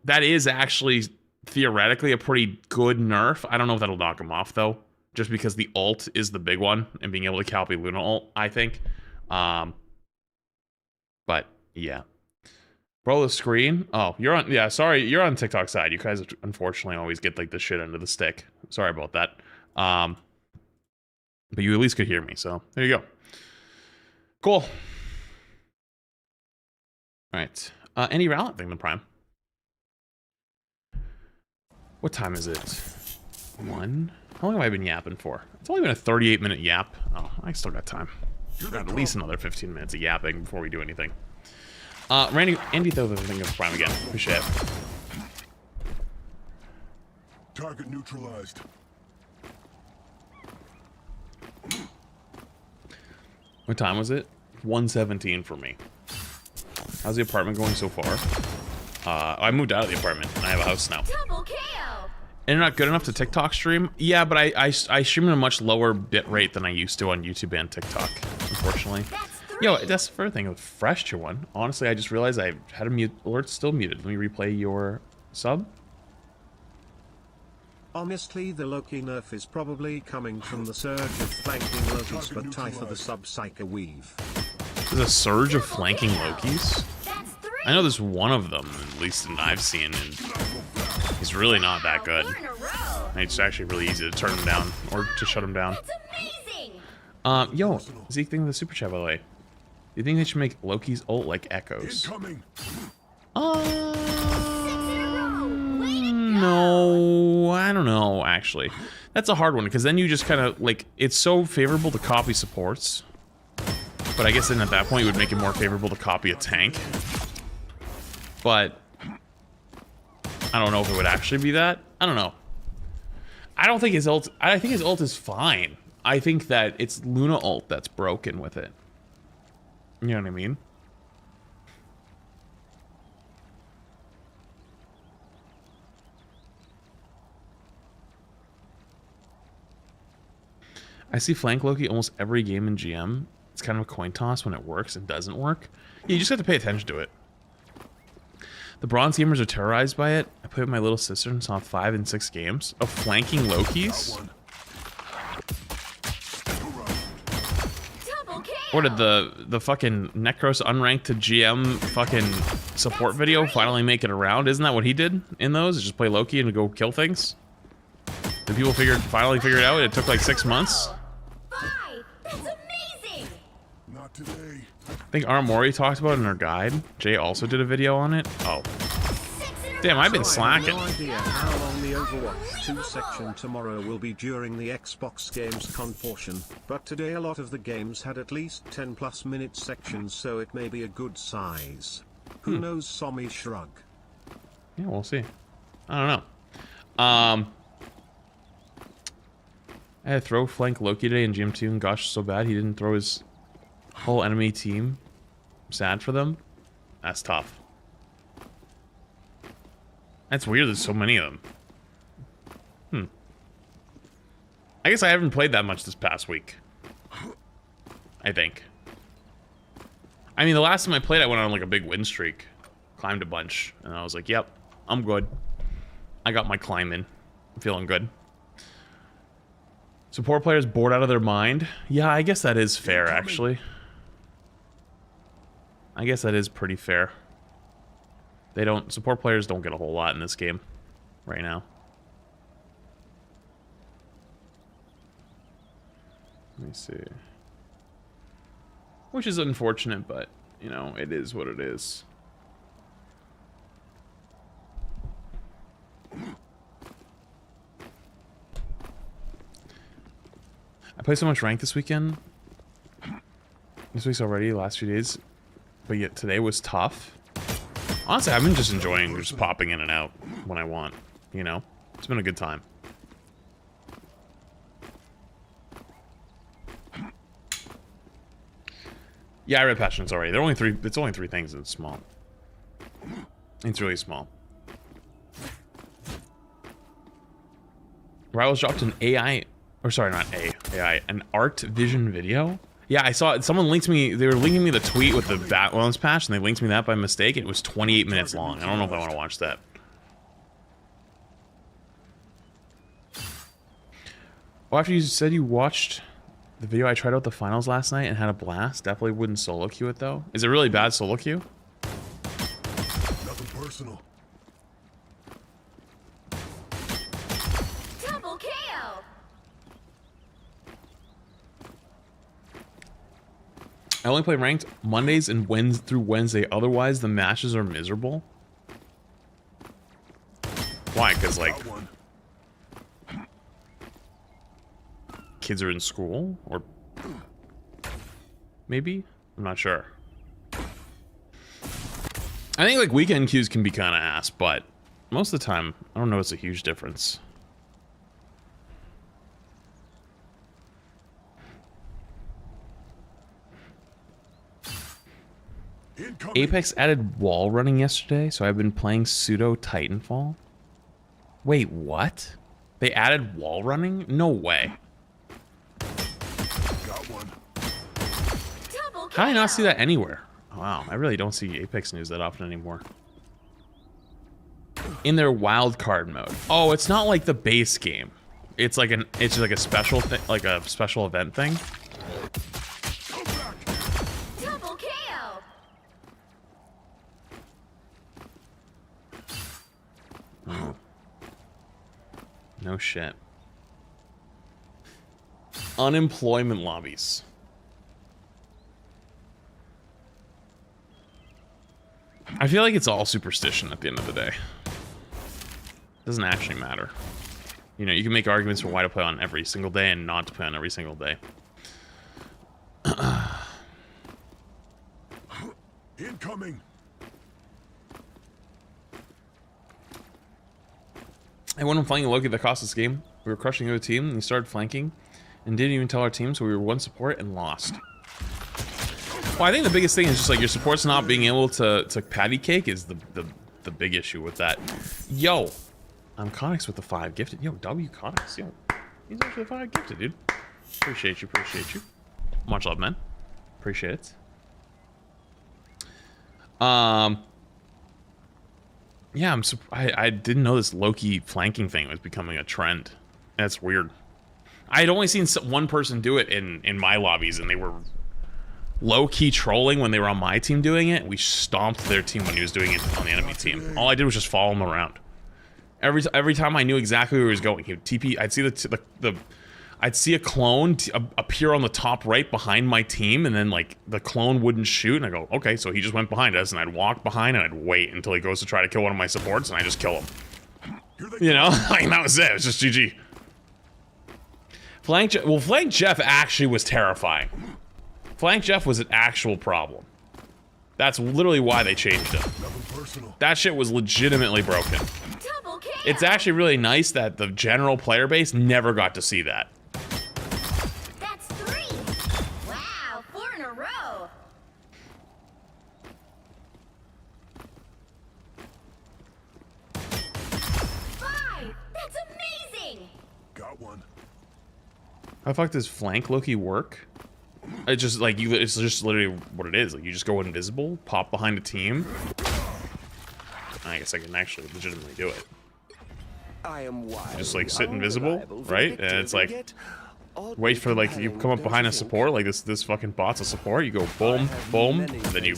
that is actually theoretically a pretty good nerf. I don't know if that'll knock him off though, just because the ult is the big one and being able to copy Luna ult, I think. But yeah. Roll the screen. Oh, you're on. Yeah, sorry, you're on TikTok side. You guys unfortunately always get like the shit under the stick. Sorry about that. But you at least could hear me, so there you go. Cool. All right. Any Rowlet thing, the Prime. What time is it? 1? How long have I been yapping for? It's only been a 38-minute yap. Oh, I still got time. Got at least another 15 minutes of yapping before we do anything. Andy throw the thing of Prime again. Appreciate it. Target neutralized. What time was it? 1:17 for me. How's the apartment going so far? I moved out of the apartment. I have a house now. Double KO. And not good enough to TikTok stream? Yeah, but I stream at a much lower bit rate than I used to on YouTube and TikTok, unfortunately. Yo, that's the first thing. A fresh tier 1. Honestly, I just realized I had a mute alert still muted. Let me replay your sub. Honestly, the Loki nerf is probably coming from the surge of flanking Lokis, but tie for the sub Psycho Weave. There's a surge of flanking Lokis? I know there's one of them, at least that I've seen, and he's really not that good. It's actually really easy to turn him down, or to shut him down. Yo, Zeke thing with the super chat, by the way. Do you think they should make Loki's ult like echoes? No, I don't know, actually. That's a hard one, because then you just kind of, like, it's so favorable to copy supports. But I guess then at that point, it would make it more favorable to copy a tank. But I don't know if it would actually be that. I don't know. I don't think his ult, I think his ult is fine. I think that it's Luna ult that's broken with it. You know what I mean? I see flank Loki almost every game in GM. It's kind of a coin toss when it works and doesn't work. Yeah, you just have to pay attention to it. The bronze gamers are terrorized by it. I played with my little sister and saw 5 and 6 games of flanking Lokis. Or did the fucking Necros unranked to GM fucking support video finally make it around? Isn't that what he did in those? Just play Loki and go kill things? Did people finally figure it out? It took like 6 months. That's amazing. Not today. I think Aramori talked about it in her guide. Jay also did a video on it. Oh. Damn, I've been slacking. I have no idea how long the Overwatch 2 section tomorrow will be during the Xbox Gamescom portion, but today a lot of the games had at least 10+ minute sections, so it may be a good size. Who knows, Somi shrug. Yeah, we'll see. I don't know. I had to throw flank Loki today in GM2, and gosh, so bad he didn't throw his whole enemy team. I'm sad for them. That's tough. That's weird, there's so many of them. I guess I haven't played that much this past week. I think. I mean, the last time I played, I went on like a big win streak. Climbed a bunch, and I was like, yep, I'm good. I got my climb in. I'm feeling good. Support players bored out of their mind. Yeah, I guess that is fair, actually. I guess that is pretty fair. Support players don't get a whole lot in this game right now. Let me see. Which is unfortunate, but, you know, it is what it is. I played so much ranked this weekend. This week's already, the last few days. But yet today was tough. Honestly, I've been just enjoying just popping in and out when I want, you know? It's been a good time. Yeah, I read Passions already. They're only three. It's only 3 things, and it's small. It's really small. Rivals dropped an AI, or sorry, not AI, an art vision video. Yeah, I saw it. Someone linked me. They were linking me the tweet with the balance patch, and they linked me that by mistake. And it was 28 minutes long. I don't know if I want to watch that. Well, after you said you watched the video, I tried out the finals last night and had a blast. Definitely wouldn't solo queue it though. Is it really bad solo queue? Nothing personal. Double KO. I only play ranked Mondays and through Wednesday. Otherwise, the matches are miserable. Why? Because like kids are in school, or maybe? I'm not sure. I think like weekend queues can be kind of ass, but most of the time, I don't know it's a huge difference. Incoming. Apex added wall running yesterday, so I've been playing pseudo Titanfall. Wait, what? They added wall running? No way. Got one. Double How did I not see KO. that anywhere? Wow, I really don't see Apex news that often anymore. In their wild card mode. Oh, it's not like the base game. It's like a special thing, like a special event thing. Come back. Double KO. Oh. No shit. Unemployment lobbies. I feel like it's all superstition at the end of the day. Doesn't actually matter. You know, you can make arguments for why to play on every single day and not to play on every single day. Incoming. And when I'm playing a Loki that cost us game, we were crushing the other team and he started flanking and didn't even tell our team, so we were one support and lost. Well, I think the biggest thing is just like your support's not being able to patty cake is the big issue with that. Yo, I'm Conix with the 5 gifted. Yo, W Conix. Yo, he's actually 5 gifted, dude. Appreciate you, appreciate you. Much love, man. Appreciate it. Yeah, I didn't know this Loki flanking thing was becoming a trend. That's weird. I had only seen one person do it in my lobbies, and they were low-key trolling when they were on my team doing it. We stomped their team when he was doing it on the enemy team. All I did was just follow him around. Every time I knew exactly where he was going, he would TP. I'd see I'd see a clone appear on the top right behind my team, and then like the clone wouldn't shoot, and I go, okay, so he just went behind us, and I'd walk behind and I'd wait until he goes to try to kill one of my supports, and I just kill him. You know, like that was it. It was just GG. Flank Jeff actually was terrifying. Flank Jeff was an actual problem. That's literally why they changed him. That shit was legitimately broken. Double KO. It's actually really nice that the general player base never got to see that. a row. Five! That's amazing! Got one. How the fuck does flank Loki work? It's just like it's just literally what it is. Like you just go invisible, pop behind a team. I guess I can actually legitimately do it. I am wild. Just like sit invisible, right? And it's like wait for like you come up behind a support, like this fucking bot's a support. You go boom, boom, and then you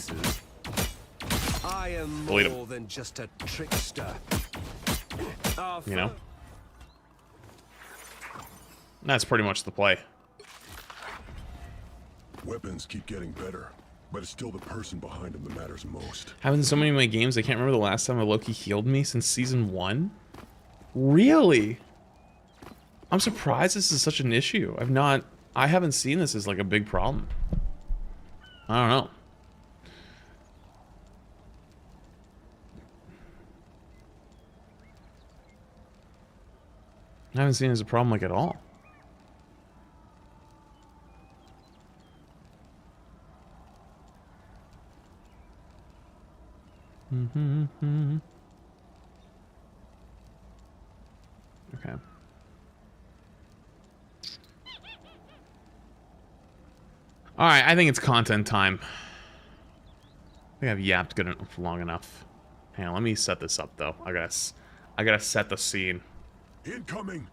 I am delete him. more than just a trickster. You know. That's pretty much the play. Weapons keep getting better, but it's still the person behind them that matters most. Having so many of my games, I can't remember the last time a Loki healed me since season 1. Really? I'm surprised this is such an issue. I haven't seen this as like a big problem. I don't know. I haven't seen it as a problem like at all. Okay. All right, I think it's content time. I think I've yapped good enough, long enough. Hang on, let me set this up though. I gotta set the scene. Incoming!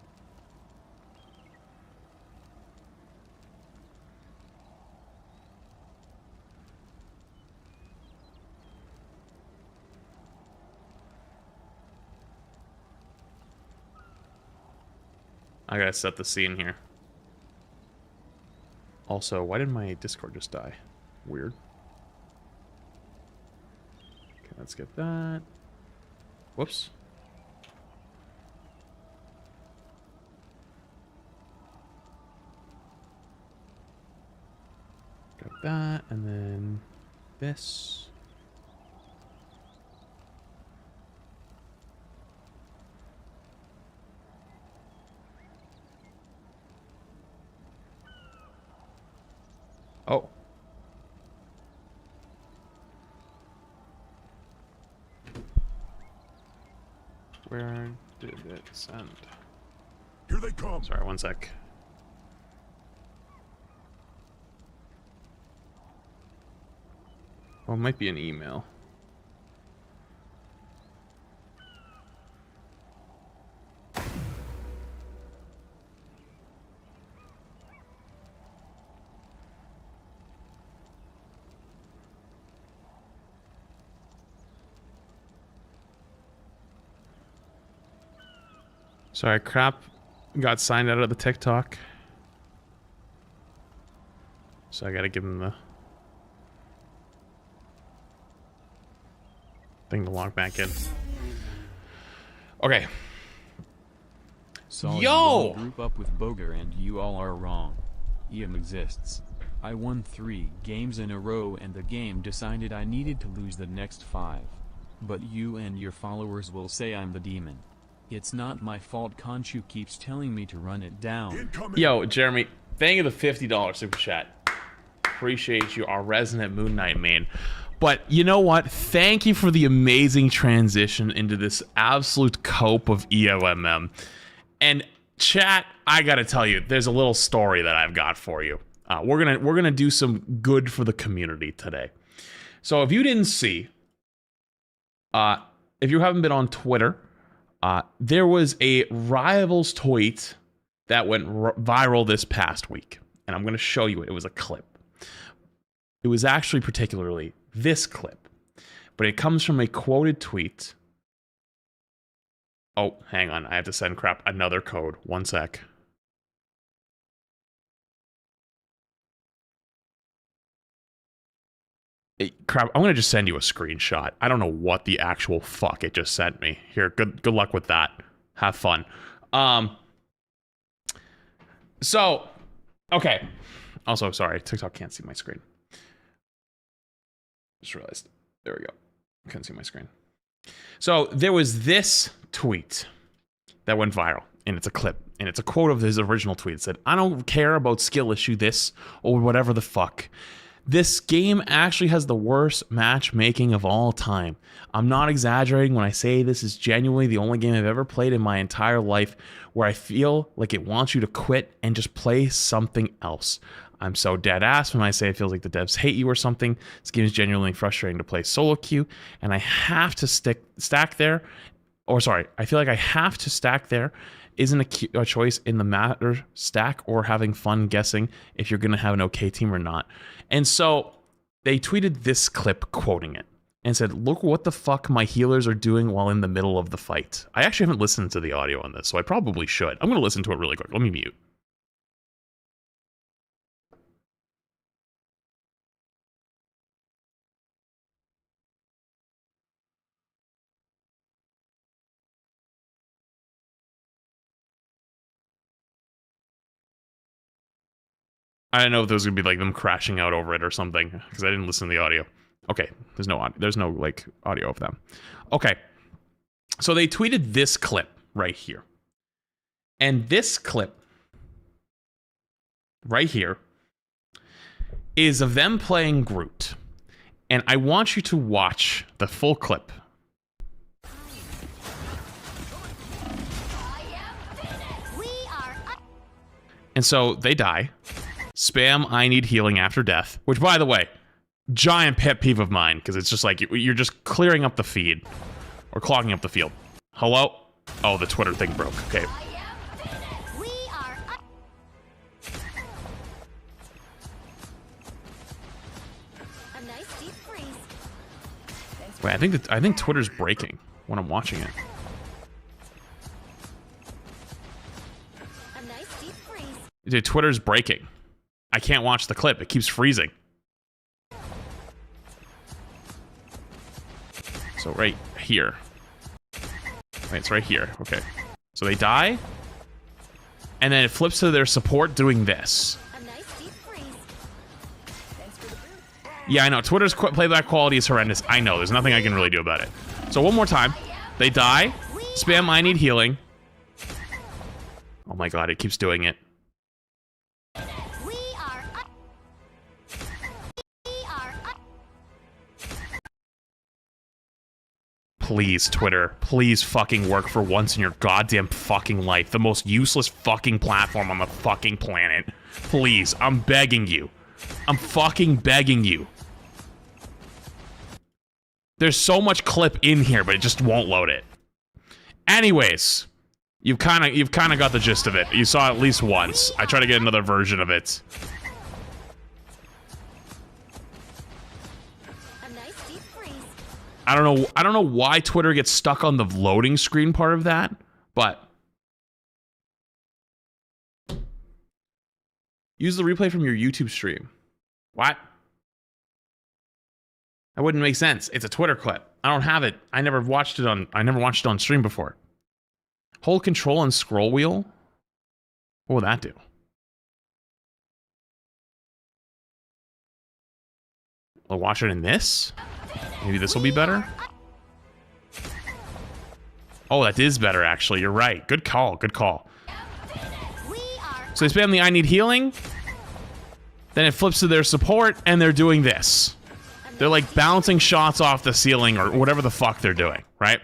I gotta set the scene here. Also, why did my Discord just die? Weird. Okay, let's get that. Whoops. Got that, and then this. Oh. Where did it send? Here they come! Sorry, one sec. Well, it might be an email. Sorry, crap got signed out of the TikTok. So I gotta give him the thing to log back in. Okay. Saw Yo! you all group up with Boger and you all are wrong. EOMM exists. I won 3 games in a row and the game decided I needed to lose the next 5. But you and your followers will say I'm the demon. It's not my fault. Conchu keeps telling me to run it down. Incoming! Yo, Jeremy, thank you for the $50 super chat. Appreciate you, our resident Moon Knight main. But you know what? Thank you for the amazing transition into this absolute cope of EOMM. And chat, I gotta tell you, there's a little story that I've got for you. We're gonna do some good for the community today. So if you didn't see, if you haven't been on Twitter, there was a Rivals tweet that went viral this past week, and I'm gonna show you it. It was a clip. It was actually particularly this clip, but it comes from a quoted tweet. Oh, hang on. I have to send crap another code. One sec. Hey, crap, I'm going to just send you a screenshot. I don't know what the actual fuck it just sent me. Here, good luck with that. Have fun. So, okay. Also, sorry, TikTok can't see my screen. Just realized. There we go. Couldn't see my screen. So there was this tweet that went viral, and it's a clip, and it's a quote of his original tweet. It said, "I don't care about skill issue this or whatever the fuck. This game actually has the worst matchmaking of all time. I'm not exaggerating when I say this is genuinely the only game I've ever played in my entire life where I feel like it wants you to quit and just play something else. I'm so dead ass when I say it feels like the devs hate you or something. This game is genuinely frustrating to play solo queue, and I have to stack there. Or sorry, I feel like I have to stack there isn't a choice in the matter stack or having fun guessing if you're going to have an okay team or not. And so they tweeted this clip quoting it and said, look what the fuck my healers are doing while in the middle of the fight. I actually haven't listened to the audio on this, so I probably should. I'm going to listen to it really quick. Let me mute. I don't know if there was gonna be like them crashing out over it or something because I didn't listen to the audio. Okay, there's no audio. There's no like audio of them. Okay, so they tweeted this clip right here, and this clip right here is of them playing Groot, and I want you to watch the full clip. And so they die. Spam I need healing after death, which by the way, giant pet peeve of mine because it's just like you're just clearing up the feed or clogging up the field. Hello? Oh, the Twitter thing broke. Okay. Wait, I think Twitter's breaking when I'm watching it. Dude, Twitter's breaking. I can't watch the clip. It keeps freezing. So right here. Wait, it's right here. Okay. So they die. And then it flips to their support doing this. Yeah, I know. Twitter's playback quality is horrendous. I know. There's nothing I can really do about it. So one more time. They die. Spam I need healing. Oh my god, it keeps doing it. Please, Twitter, please fucking work for once in your goddamn fucking life. The most useless fucking platform on the fucking planet. Please, I'm begging you. I'm fucking begging you. There's so much clip in here, but it just won't load it. Anyways, you've kind of got the gist of it. You saw it at least once. I try to get another version of it. I don't know why Twitter gets stuck on the loading screen part of that, but use the replay from your YouTube stream. What? That wouldn't make sense. It's a Twitter clip. I don't have it. I never watched it on stream before. Hold control and scroll wheel. What will that do? I'll watch it in this. Maybe this will be better. Oh, that is better, actually. You're right. Good call. Good call. So they spam the I need healing. Then it flips to their support, and they're doing this. They're like bouncing shots off the ceiling or whatever the fuck they're doing, right?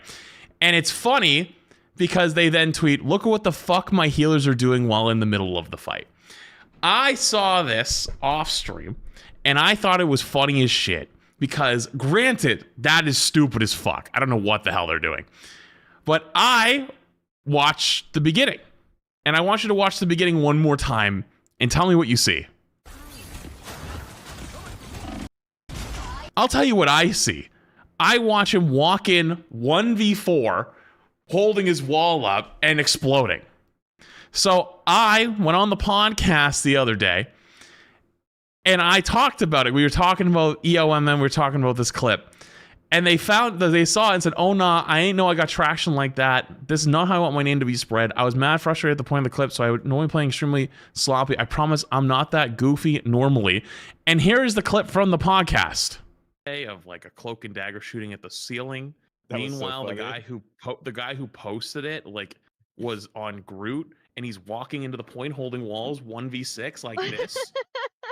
And it's funny because they then tweet, look at what the fuck my healers are doing while in the middle of the fight. I saw this off stream, and I thought it was funny as shit. Because, granted, that is stupid as fuck. I don't know what the hell they're doing. But I watched the beginning. And I want you to watch the beginning one more time and tell me what you see. I'll tell you what I see. I watch him walk in 1v4, holding his wall up and exploding. So I went on the podcast the other day. And I talked about it. We were talking about EOMM. We were talking about this clip. And they found that they saw it and said, oh, nah, I ain't know I got traction like that. This is not how I want my name to be spread. I was mad frustrated at the point of the clip, so I would normally playing extremely sloppy. I promise I'm not that goofy normally. And here is the clip from the podcast. Of like a cloak and dagger shooting at the ceiling. Meanwhile, the guy who posted it like was on Groot, and he's walking into the point holding walls 1v6 like this.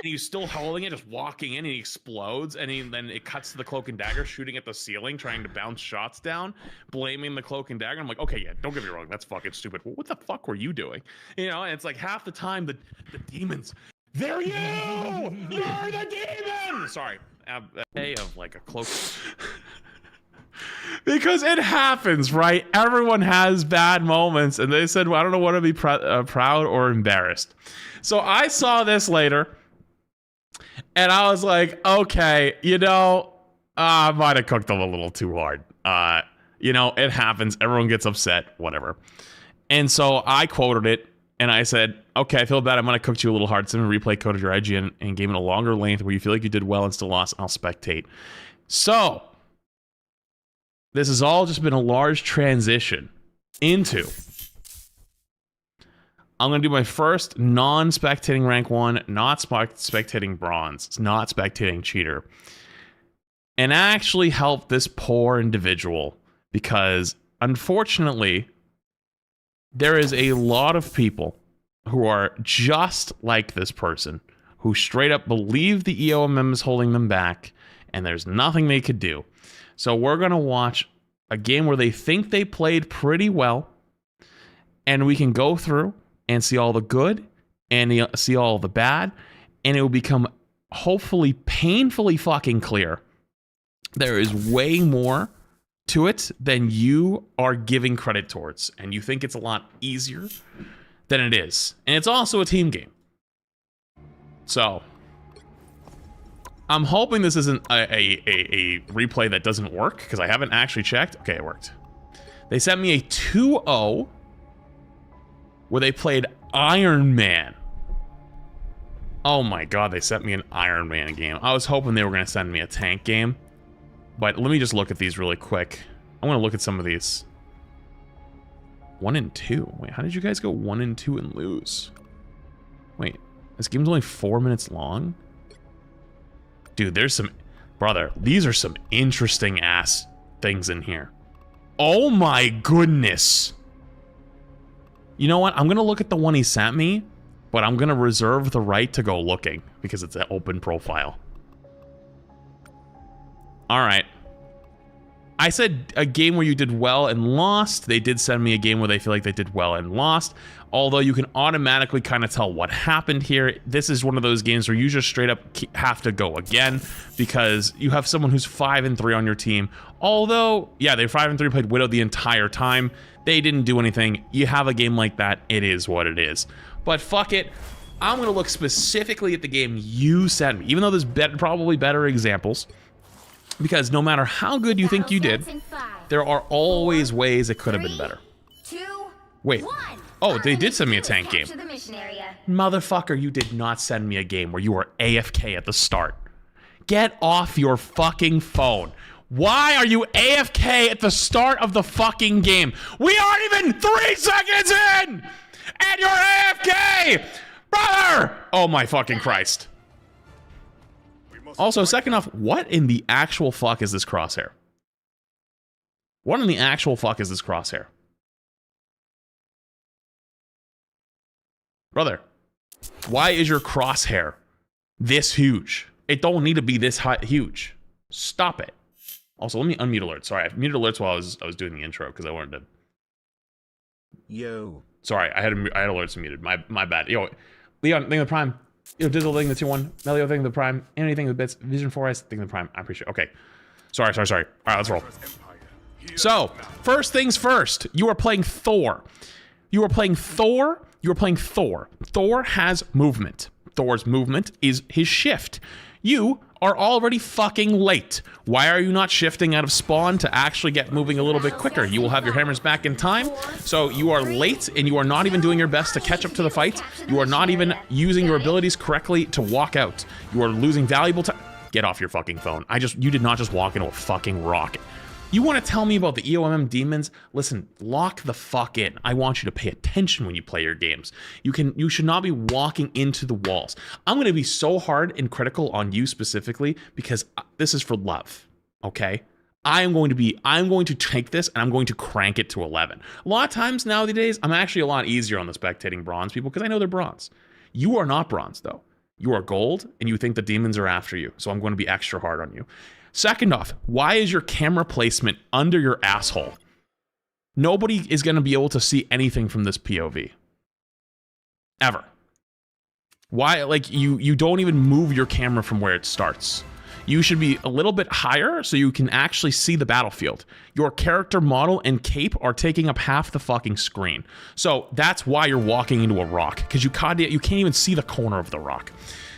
he's still holding it, just walking in, and he explodes, and then it cuts to the cloak and dagger shooting at the ceiling, trying to bounce shots down, blaming the cloak and dagger. I'm like, okay, yeah, don't get me wrong, that's fucking stupid. Well, what the fuck were you doing? You know, and it's like half the time the demons, they're you! You're the demon! Sorry, of like a cloak. Because it happens, right? Everyone has bad moments, and they said, well, I don't know what to be proud or embarrassed. So I saw this later, and I was like, okay, you know, I might have cooked them a little too hard. You know, it happens. Everyone gets upset, whatever. And so I quoted it, and I said, okay, I feel bad. I might have cooked you a little hard. Send a replay code of your IGN and gave it a longer length where you feel like you did well and still lost. I'll spectate. So this has all just been a large transition into, I'm going to do my first non-spectating rank 1, not spectating bronze, not spectating cheater, and actually help this poor individual, because unfortunately, there is a lot of people who are just like this person, who straight up believe the EOMM is holding them back, and there's nothing they could do. So we're going to watch a game where they think they played pretty well, and we can go through and see all the good and see all the bad, and it will become hopefully painfully fucking clear there is way more to it than you are giving credit towards, and you think it's a lot easier than it is. And it's also a team game. So I'm hoping this isn't a replay that doesn't work, because I haven't actually checked. Okay, it worked. They sent me a 2-0 where they played Iron Man. Oh my god, they sent me an Iron Man game. I was hoping they were going to send me a tank game. But let me just look at these really quick. I want to look at some of these. 1 and 2. Wait, how did you guys go 1 and 2 and lose? Wait, this game's only 4 minutes long? Dude, there's some... Brother, these are some interesting ass things in here. Oh my goodness. You know what? I'm going to look at the one he sent me, but I'm going to reserve the right to go looking because it's an open profile. All right. I said a game where you did well and lost. They did send me a game where they feel like they did well and lost. Although you can automatically kind of tell what happened here. This is one of those games where you just straight up have to go again because you have someone who's 5 and 3 on your team. Although, yeah, they're 5 and 3, played Widow the entire time. They didn't do anything. You have a game like that, it is what it is. But fuck it. I'm going to look specifically at the game you sent me, even though there's probably better examples. Because no matter how good you think you did, there are always ways it could have been better. 2, Wait. 1. Oh, they did send me a tank game. Motherfucker, you did not send me a game where you were AFK at the start. Get off your fucking phone. Why are you AFK at the start of the fucking game? We aren't even 3 seconds in! And you're AFK! Brother! Oh my fucking Christ. Also, second off, what in the actual fuck is this crosshair? What in the actual fuck is this crosshair? Brother, why is your crosshair this huge? It don't need to be this huge. Stop it. Also, let me unmute alerts. Sorry, I muted alerts while I was doing the intro because I wanted to. Yo. Sorry, I had alerts muted. My bad. Yo, Leon, thank you for the Prime. Yo, Dizzle, thank you for the 2-1. Melio, thank you for the Prime. Anything with bits. Vision 4S, thank you for the Prime. I appreciate it. Okay. Sorry. All right, let's roll. So, first things first. You are playing Thor. You are playing Thor. Thor has movement. Thor's movement is his shift. You are already fucking late. Why are you not shifting out of spawn to actually get moving a little bit quicker? You will have your hammers back in time. So you are late and you are not even doing your best to catch up to the fight. You are not even using your abilities correctly to walk out. You are losing valuable time. Get off your fucking phone. You did not just walk into a fucking rock. You want to tell me about the EOMM demons? Listen, lock the fuck in. I want you to pay attention when you play your games. You should not be walking into the walls. I'm going to be so hard and critical on you specifically because this is for love, okay? I'm going to take this and I'm going to crank it to 11. A lot of times nowadays, I'm actually a lot easier on the spectating bronze people because I know they're bronze. You are not bronze though. You are gold, and you think the demons are after you, so I'm going to be extra hard on you. Second off, why is your camera placement under your asshole? Nobody is going to be able to see anything from this POV. Ever. Why, like, you don't even move your camera from where it starts. You should be a little bit higher so you can actually see the battlefield. Your character model and cape are taking up half the fucking screen. So that's why you're walking into a rock, because you can't even see the corner of the rock.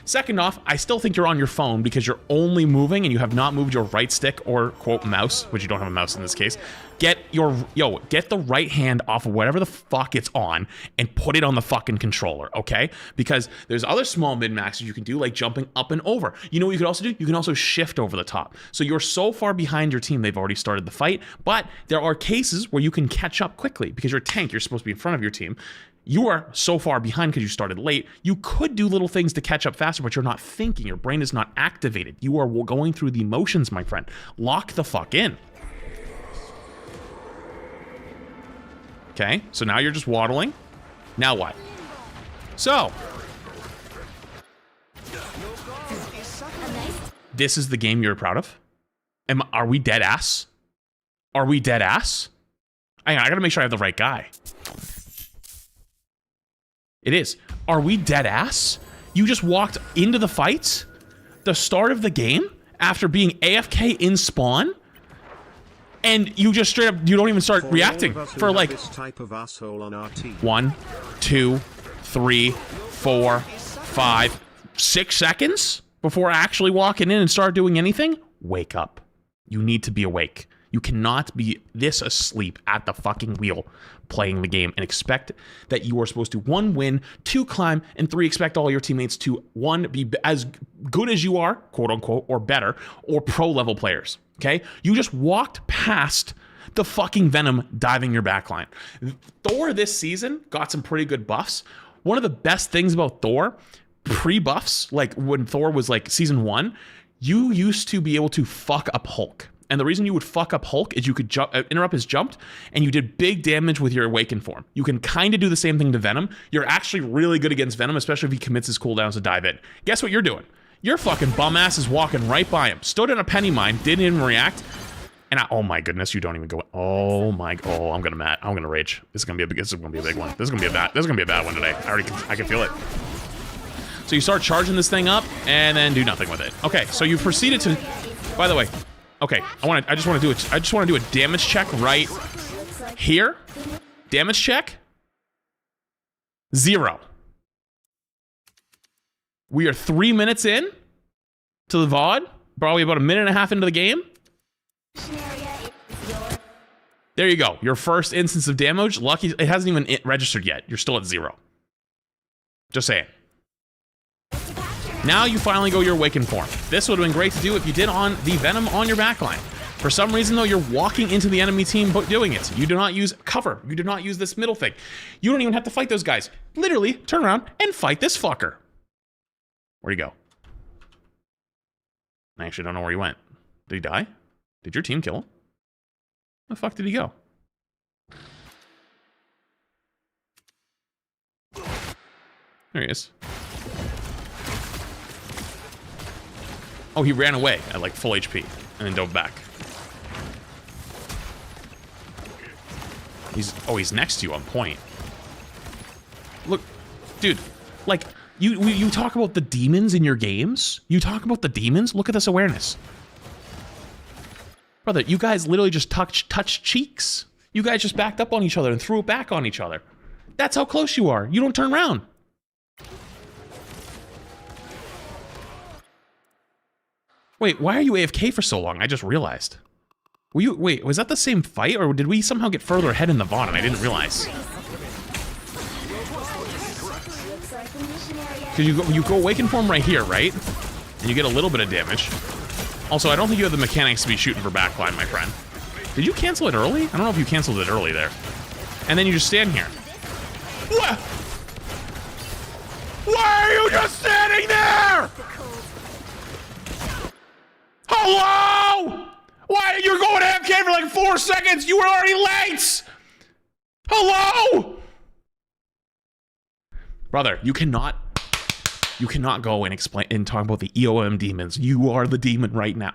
Second off, I still think you're on your phone because you're only moving and you have not moved your right stick or, quote, mouse, which you don't have a mouse in this case. Get the right hand off of whatever the fuck it's on and put it on the fucking controller, okay? Because there's other small min-maxes you can do, like jumping up and over. You know what you could also do? You can also shift over the top. So you're so far behind your team, they've already started the fight, but there are cases where you can catch up quickly because you're a tank, you're supposed to be in front of your team. You are so far behind because you started late. You could do little things to catch up faster, but you're not thinking. Your brain is not activated. You are going through the motions, my friend. Lock the fuck in. Okay, so now you're just waddling. Now what? So. This is the game you're proud of? Are we dead ass? Are we dead ass? I gotta make sure I have the right guy. It is. Are we dead ass? You just walked into the fights? The start of the game? After being AFK in spawn? And you just straight up, you don't even start reacting for like this type of asshole on our team. 1, 2, 3, 4, 5, 6 seconds before actually walking in and start doing anything? Wake up. You need to be awake. You cannot be this asleep at the fucking wheel playing the game and expect that you are supposed to 1, win, 2, climb, and 3, expect all your teammates to 1, be as good as you are, quote unquote, or better, or pro level players. Okay? You just walked past the fucking Venom diving your backline. Thor this season got some pretty good buffs. One of the best things about Thor, pre-buffs, like when Thor was like season 1, you used to be able to fuck up Hulk. And the reason you would fuck up Hulk is you could interrupt his jump, and you did big damage with your awaken form. You can kind of do the same thing to Venom. You're actually really good against Venom, especially if he commits his cooldowns to dive in. Guess what you're doing? Your fucking bum ass is walking right by him. Stood in a penny mine, didn't even react. And oh my goodness, you don't even go. Oh I'm gonna rage. This is gonna be a big one. This is gonna be a bad one today. I can feel it. So you start charging this thing up and then do nothing with it. Okay, so you proceeded to. By the way. Okay, I just want to do a damage check right here. Damage check. 0. We are 3 minutes in to the VOD. Probably about a minute and a half into the game. There you go. Your first instance of damage. Lucky it hasn't even registered yet. You're still at 0. Just saying. Now you finally go your awaken form. This would have been great to do if you did on the Venom on your backline. For some reason though, you're walking into the enemy team doing it. You do not use cover. You do not use this middle thing. You don't even have to fight those guys. Literally turn around and fight this fucker. Where'd he go? I actually don't know where he went. Did he die? Did your team kill him? Where the fuck did he go? There he is. Oh, he ran away at like full HP and then dove back. He's next to you on point. Look, dude, like you talk about the demons in your games. You talk about the demons. Look at this awareness, brother. You guys literally just touched cheeks. You guys just backed up on each other and threw it back on each other. That's how close you are. You don't turn around. Wait, why are you AFK for so long? I just realized. Wait, was that the same fight, or did we somehow get further ahead in the VOD and I didn't realize? Because you go awaken form right here, right? And you get a little bit of damage. Also, I don't think you have the mechanics to be shooting for backline, my friend. Did you cancel it early? I don't know if you canceled it early there. And then you just stand here. What? Why are you just standing there? Hello? Why you're going AFK for like 4 seconds? You were already late. Hello? Brother, you cannot. You cannot go and explain and talk about the EOM demons. You are the demon right now.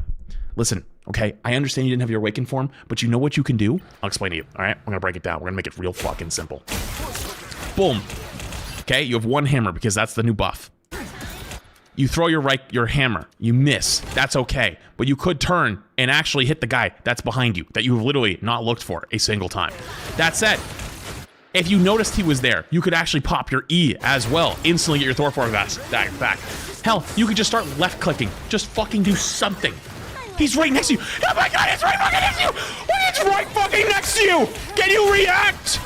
Listen, okay? I understand you didn't have your awakened form, but you know what you can do? I'll explain to you, all right? We're gonna break it down. We're gonna make it real fucking simple. Boom. Okay, you have one hammer because that's the new buff. You throw your hammer, you miss, that's okay. But you could turn and actually hit the guy that's behind you, that you've literally not looked for a single time. That said, if you noticed he was there, you could actually pop your E as well, instantly get your Thor form back. Hell, you could just start left clicking, just fucking do something. He's right next to you. Oh my god, it's right fucking next to you! What is right fucking next to you? Can you react?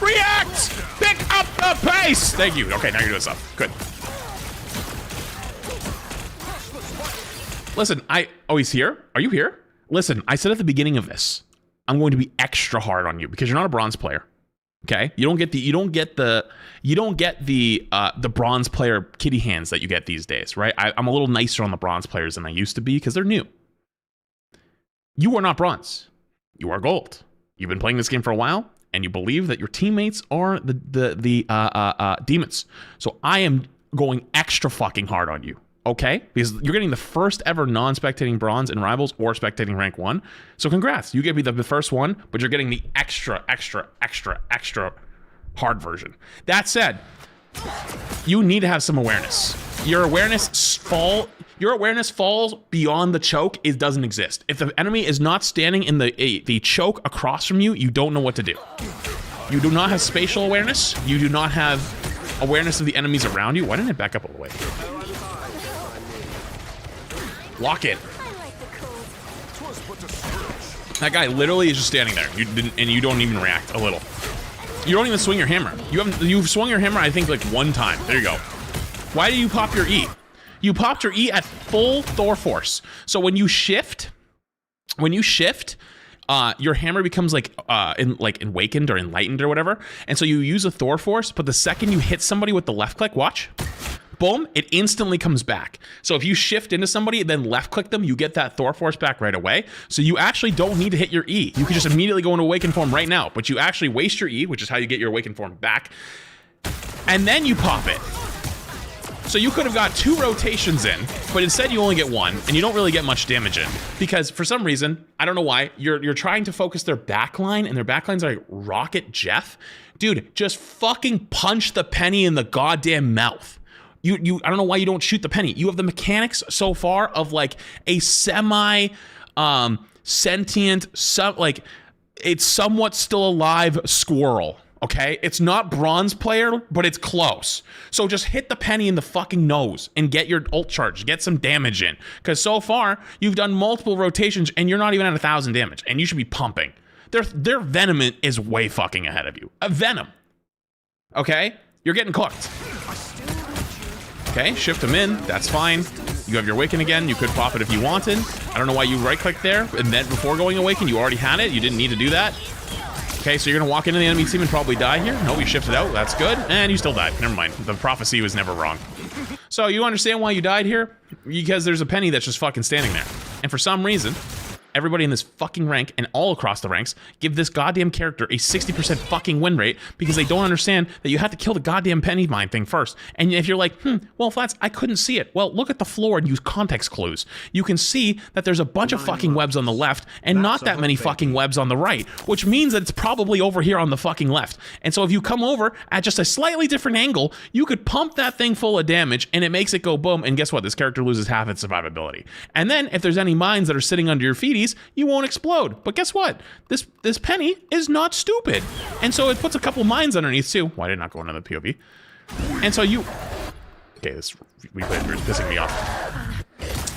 React! Pick up the pace! Thank you. Okay, now you're doing stuff. Good. Listen, oh, he's here? Are you here? Listen, I said at the beginning of this, I'm going to be extra hard on you because you're not a bronze player. Okay? You don't get the bronze player kitty hands that you get these days, right? I'm a little nicer on the bronze players than I used to be because they're new. You are not bronze. You are gold. You've been playing this game for a while, and you believe that your teammates are the demons. So I am going extra fucking hard on you, okay? Because you're getting the first ever non-spectating bronze in Rivals or spectating rank 1. So congrats, you get me the first one, but you're getting the extra hard version. That said, you need to have some awareness. Your awareness falls beyond the choke. It doesn't exist. If the enemy is not standing in the choke across from you, you don't know what to do. You do not have spatial awareness. You do not have awareness of the enemies around you. Why didn't it back up all the way? Lock in. That guy literally is just standing there. You don't even react a little. You don't even swing your hammer. You've swung your hammer, I think, like one time. There you go. Why do you pop your E? You popped your E at full Thor force. So when you shift, your hammer becomes like awakened or enlightened or whatever. And so you use a Thor force, but the second you hit somebody with the left click, watch, boom, it instantly comes back. So if you shift into somebody and then left click them, you get that Thor force back right away. So you actually don't need to hit your E. You can just immediately go into awakened form right now, but you actually waste your E, which is how you get your awakened form back. And then you pop it. So you could have got 2 rotations in, but instead you only get 1, and you don't really get much damage in. Because for some reason, I don't know why, you're trying to focus their backline, and their backlines are like Rocket Jeff. Dude, just fucking punch the penny in the goddamn mouth. I don't know why you don't shoot the penny. You have the mechanics so far of like a semi sentient, it's somewhat still alive squirrel. Okay, it's not bronze player, but it's close. So just hit the penny in the fucking nose and get your ult charge, get some damage in. Because so far, you've done multiple rotations and you're not even at 1,000 damage, and you should be pumping. Their venom is way fucking ahead of you. A venom. Okay, you're getting cooked. Okay, shift them in, that's fine. You have your awaken again, you could pop it if you wanted. I don't know why you right click there, and then before going awaken, you already had it, you didn't need to do that. Okay, so you're gonna walk into the enemy team and probably die here. No, you shifted out, that's good. And you still died, never mind. The prophecy was never wrong. So you understand why you died here? Because there's a penny that's just fucking standing there. And for some reason, everybody in this fucking rank and all across the ranks give this goddamn character a 60% fucking win rate because they don't understand that you have to kill the goddamn penny mine thing first. And if you're like, well, Flats, I couldn't see it. Well, look at the floor and use context clues. You can see that there's a bunch of fucking webs on the left and not that many fucking webs on the right, which means that it's probably over here on the fucking left. And so if you come over at just a slightly different angle, you could pump that thing full of damage and it makes it go boom. And guess what? This character loses half its survivability. And then if there's any mines that are sitting under your feeties, you won't explode. But guess what? This penny is not stupid. And so it puts a couple mines underneath too. Why did it not go into the POV? And so you... Okay, this replay is pissing me off.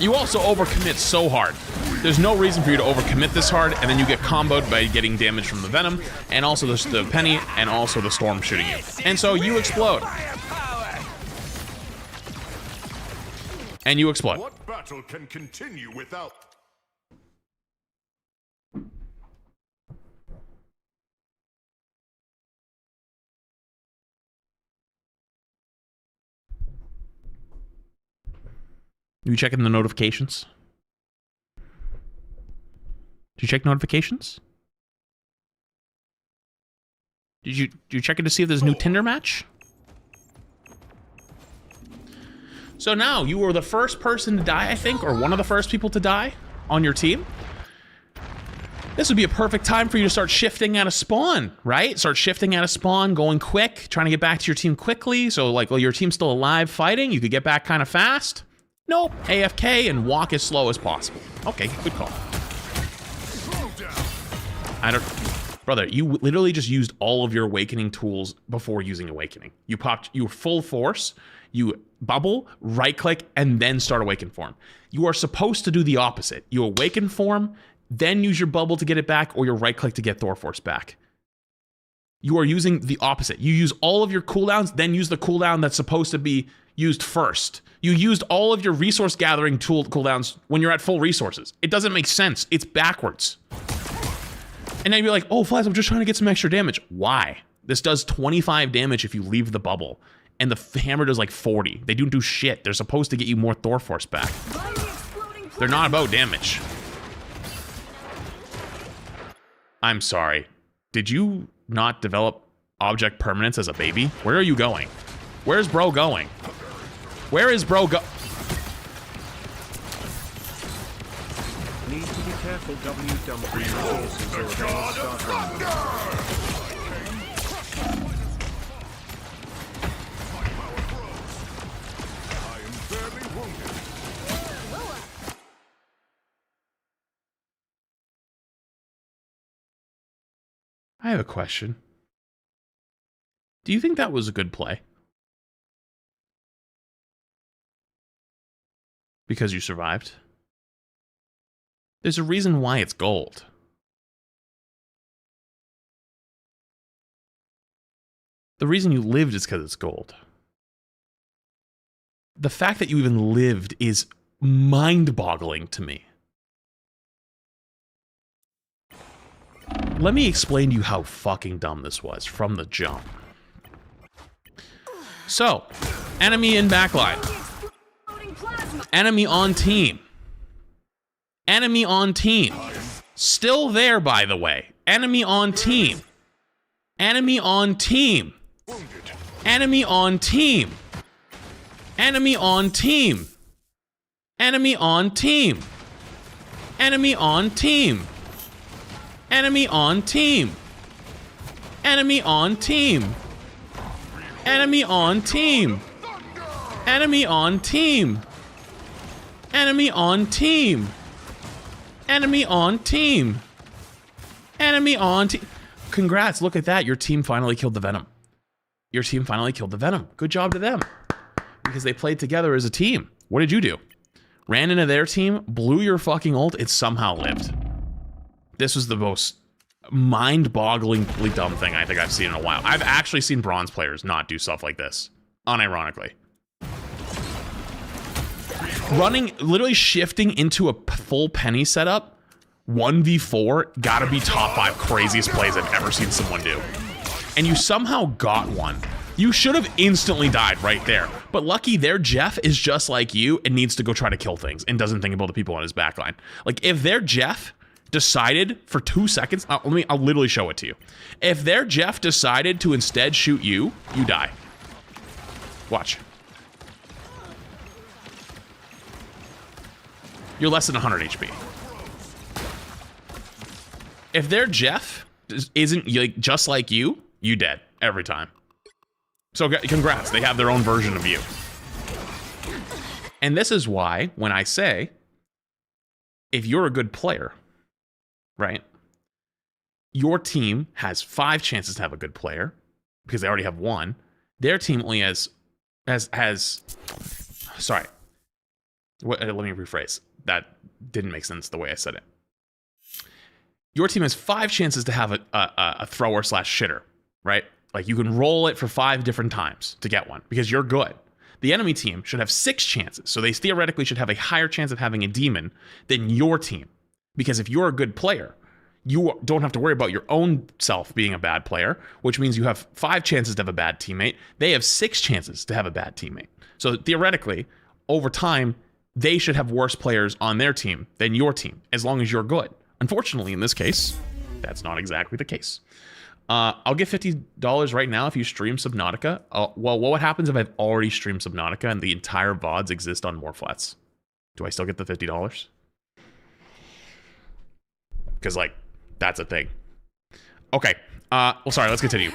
You also overcommit so hard. There's no reason for you to overcommit this hard, and then you get comboed by getting damage from the venom, and also the penny, and also the storm shooting you. And so you explode. And you explode. What battle can continue without... You checking the notifications? Did you check notifications? Did you check in to see if there's a new Tinder match? So now you were the first person to die, I think, or one of the first people to die on your team. This would be a perfect time for you to start shifting out of spawn, right? Start shifting out of spawn, going quick, trying to get back to your team quickly. So like, while your team's still alive fighting, you could get back kind of fast. Nope, AFK and walk as slow as possible. Okay, good call. Brother, you literally just used all of your awakening tools before using awakening. You were full force, you bubble, right click, and then start awaken form. You are supposed to do the opposite. You awaken form, then use your bubble to get it back, or your right click to get Thor Force back. You are using the opposite. You use all of your cooldowns, then use the cooldown that's supposed to be used first. You used all of your resource gathering cooldowns when you're at full resources. It doesn't make sense. It's backwards. And then you're like, oh, Flies, I'm just trying to get some extra damage. Why? This does 25 damage if you leave the bubble, and the hammer does like 40. They don't do shit. They're supposed to get you more Thor Force back. They're not about damage. I'm sorry. Did you not develop object permanence as a baby? Where are you going? Where's bro going? Where is bro go? Need to be careful, Dumplings resources or they'll start running. I have a question. Do you think that was a good play? Because you survived? There's a reason why it's gold. The reason you lived is because it's gold. The fact that you even lived is mind-boggling to me. Let me explain to you how fucking dumb this was from the jump. So, enemy in backline. Enemy on team. Enemy on team. Still there, by the way. Enemy on team. Enemy on team. Enemy on team. Enemy on team. Enemy on team. Enemy on team. Enemy on team. Enemy on team. Enemy on team. Enemy on team. Enemy on team. Enemy on team. Enemy on team. Congrats, look at that. Your team finally killed the Venom. Your team finally killed the Venom. Good job to them. Because they played together as a team. What did you do? Ran into their team, blew your fucking ult, it somehow lived. This was the most mind-bogglingly dumb thing I think I've seen in a while. I've actually seen bronze players not do stuff like this. Unironically. Running, literally shifting into a full penny setup, 1v4, gotta be top 5 craziest plays I've ever seen someone do. And you somehow got one. You should have instantly died right there. But lucky their Jeff is just like you and needs to go try to kill things and doesn't think about the people on his backline. Like, if their Jeff decided for 2 seconds, I'll literally show it to you. If their Jeff decided to instead shoot you, you die. Watch. You're less than 100 HP. If their Jeff isn't like just like you dead every time. So congrats, they have their own version of you. And this is why when I say, if you're a good player, right? Your team has 5 chances to have a good player because they already have 1. Their team only has sorry. Let me rephrase. That didn't make sense the way I said it. Your team has 5 chances to have a thrower / shitter, right? Like you can roll it for 5 different times to get one because you're good. The enemy team should have 6 chances. So they theoretically should have a higher chance of having a demon than your team. Because if you're a good player, you don't have to worry about your own self being a bad player, which means you have 5 chances to have a bad teammate. They have 6 chances to have a bad teammate. So theoretically, over time, they should have worse players on their team than your team, as long as you're good. Unfortunately, in this case, that's not exactly the case. I'll get $50 right now if you stream Subnautica. Well, what happens if I've already streamed Subnautica and the entire VODs exist on Moreflats? Do I still get the $50? Because, like, that's a thing. Okay. Well, sorry, let's continue.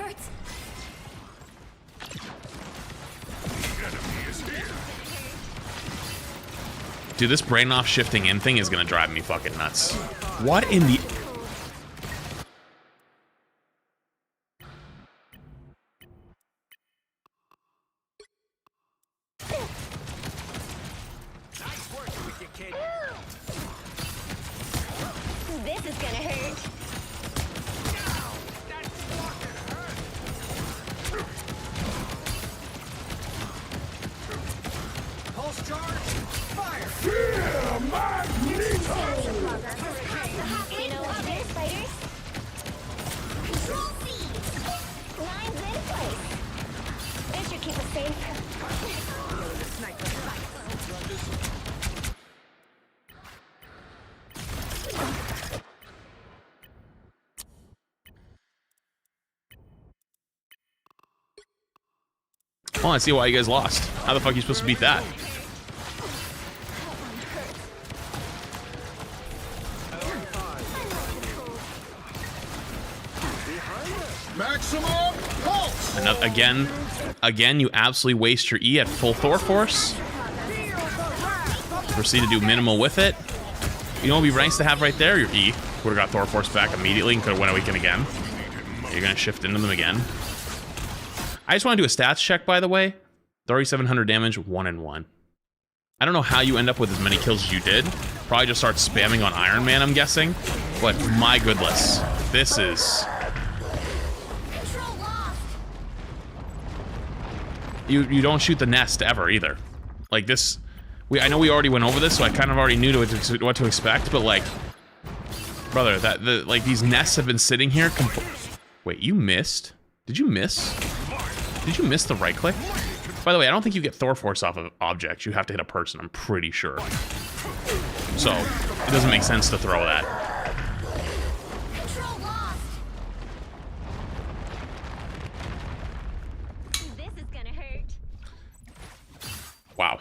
Dude, this brain off shifting in thing is gonna drive me fucking nuts. What in the... This is gonna hurt. Pulse charge. Fire. You know what this, fighters? Control C. Lines in place. This should keep us safe. Oh, I see why you guys lost. How the fuck are you supposed to beat that? Maximum pulse! Again, you absolutely waste your E at full Thor force. Proceed to do minimal with it. You know what would be nice to have right there? Your E. Would have got Thor force back immediately and could have went a weekend again. You're gonna shift into them again. I just want to do a stats check, by the way. 3,700 damage, 1-1. I don't know how you end up with as many kills as you did. Probably just start spamming on Iron Man, I'm guessing. But my goodness, this is... You don't shoot the nest ever either. Like this, I know we already went over this, so I kind of already knew what to expect. But like, brother, like these nests have been sitting here. Wait, you missed? Did you miss? Did you miss the right click? By the way, I don't think you get Thor Force off of objects. You have to hit a person, I'm pretty sure. So, it doesn't make sense to throw that. Control lost. This is gonna hurt. Wow.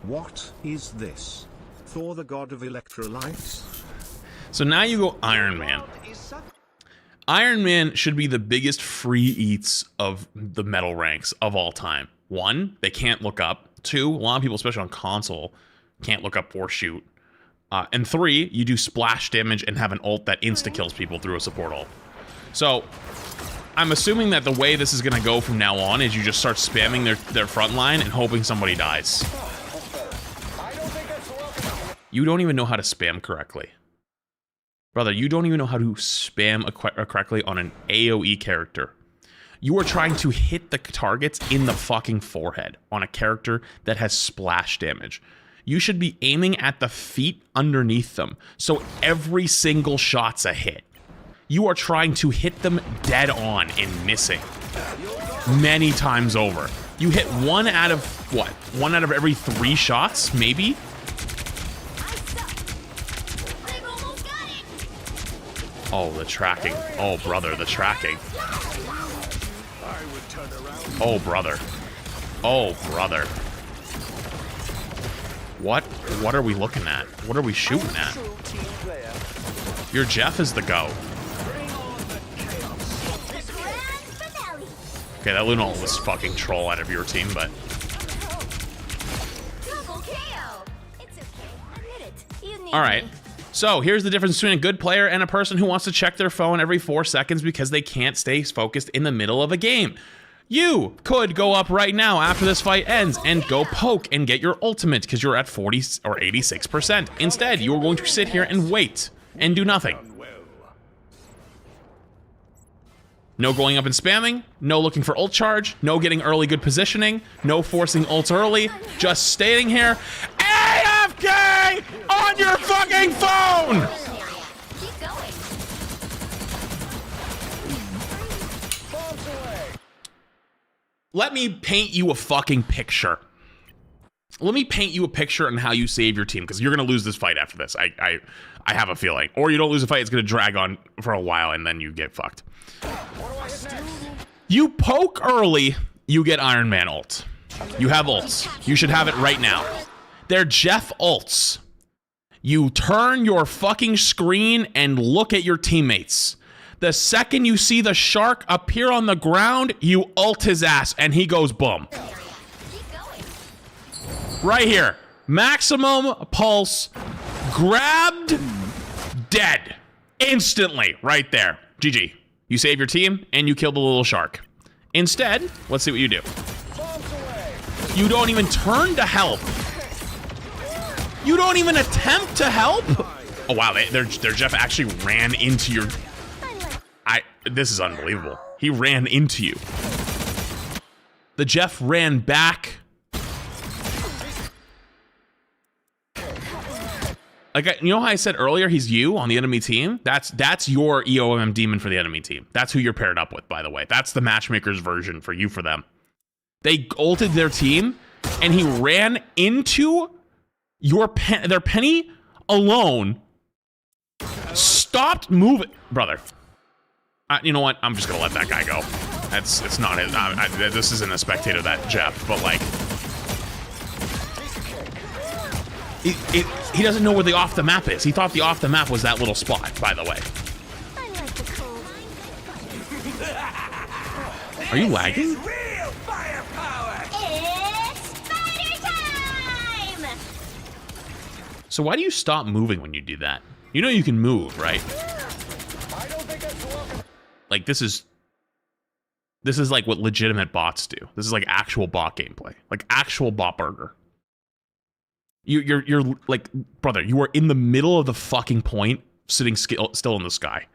What is this? Thor, the god of electrolytes? So now you go Iron Man. Iron Man should be the biggest free eats of the metal ranks of all time. 1, they can't look up. 2, a lot of people, especially on console, can't look up or shoot. And 3, you do splash damage and have an ult that insta-kills people through a support ult. So, I'm assuming that the way this is going to go from now on is you just start spamming their front line and hoping somebody dies. You don't even know how to spam correctly. Brother, you don't even know how to spam correctly on an AoE character. You are trying to hit the targets in the fucking forehead on a character that has splash damage. You should be aiming at the feet underneath them, so every single shot's a hit. You are trying to hit them dead on and missing. Many times over. You hit 1 out of, what? 1 out of every 3 shots, maybe? Oh, the tracking. Oh, brother, the tracking. Oh, brother. Oh, brother. What are we looking at? What are we shooting at? Your Jeff is the go. Okay, that Luna was fucking troll out of your team, but... Alright. So, here's the difference between a good player and a person who wants to check their phone every 4 seconds because they can't stay focused in the middle of a game. You could go up right now after this fight ends and go poke and get your ultimate because you're at 40 or 86%. Instead, you are going to sit here and wait and do nothing. No going up and spamming, no looking for ult charge, no getting early good positioning, no forcing ults early, just staying here AFK on your fucking phone! Keep going. Let me paint you a fucking picture. Let me paint you a picture on how you save your team, because you're going to lose this fight after this. I have a feeling. Or you don't lose a fight, it's going to drag on for a while, and then you get fucked. You poke early, you get Iron Man ult. You have ults. You should have it right now. They're Jeff ults. You turn your fucking screen and look at your teammates. The second you see the shark appear on the ground, you ult his ass, and he goes boom. Right here. Maximum pulse. Grabbed. Dead. Instantly. Right there. GG. You save your team, and you kill the little shark. Instead, let's see what you do. You don't even turn to help. You don't even attempt to help. Oh wow, their Jeff actually ran into your... This is unbelievable. He ran into you. The Jeff ran back. Like, you know how I said earlier he's you on the enemy team? That's your EOMM demon for the enemy team. That's who you're paired up with, by the way. That's the matchmaker's version for you for them. They ulted their team, and he ran into their penny alone. Stopped moving. Brother. You know what? I'm just going to let that guy go. It's not his. This isn't a spectator, that Jeff, but like... He doesn't know where the off the map is. He thought the off the map was that little spot, by the way. Are you lagging? So why do you stop moving when you do that? You know you can move, right? Like this is like what legitimate bots do. This is like actual bot gameplay. Like actual bot burger. You're like, brother, you are in the middle of the fucking point, sitting still in the sky.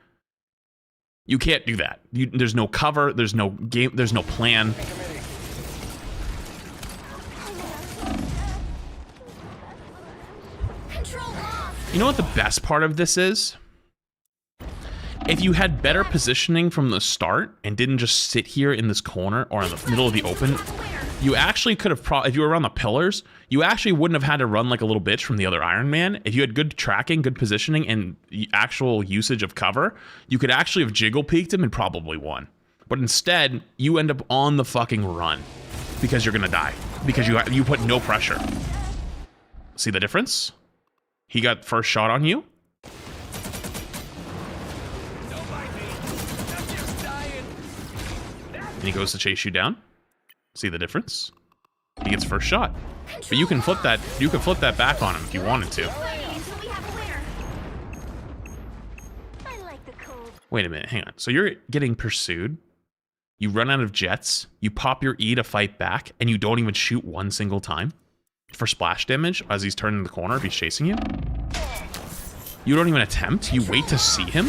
You can't do that. There's no cover, there's no game, there's no plan. You know what the best part of this is? If you had better positioning from the start and didn't just sit here in this corner or in the middle of the open, you actually could have, if you were around the pillars, you actually wouldn't have had to run like a little bitch from the other Iron Man. If you had good tracking, good positioning, and actual usage of cover, you could actually have jiggle peeked him and probably won. But instead, you end up on the fucking run because you're gonna die because you put no pressure. See the difference? He got first shot on you. And he goes to chase you down. See the difference? He gets first shot. But you can flip that. You can flip that back on him if you wanted to. Wait a minute, hang on. So you're getting pursued. You run out of jets. You pop your E to fight back, and you don't even shoot one single time for splash damage as he's turning the corner if he's chasing you. You don't even attempt. You wait to see him.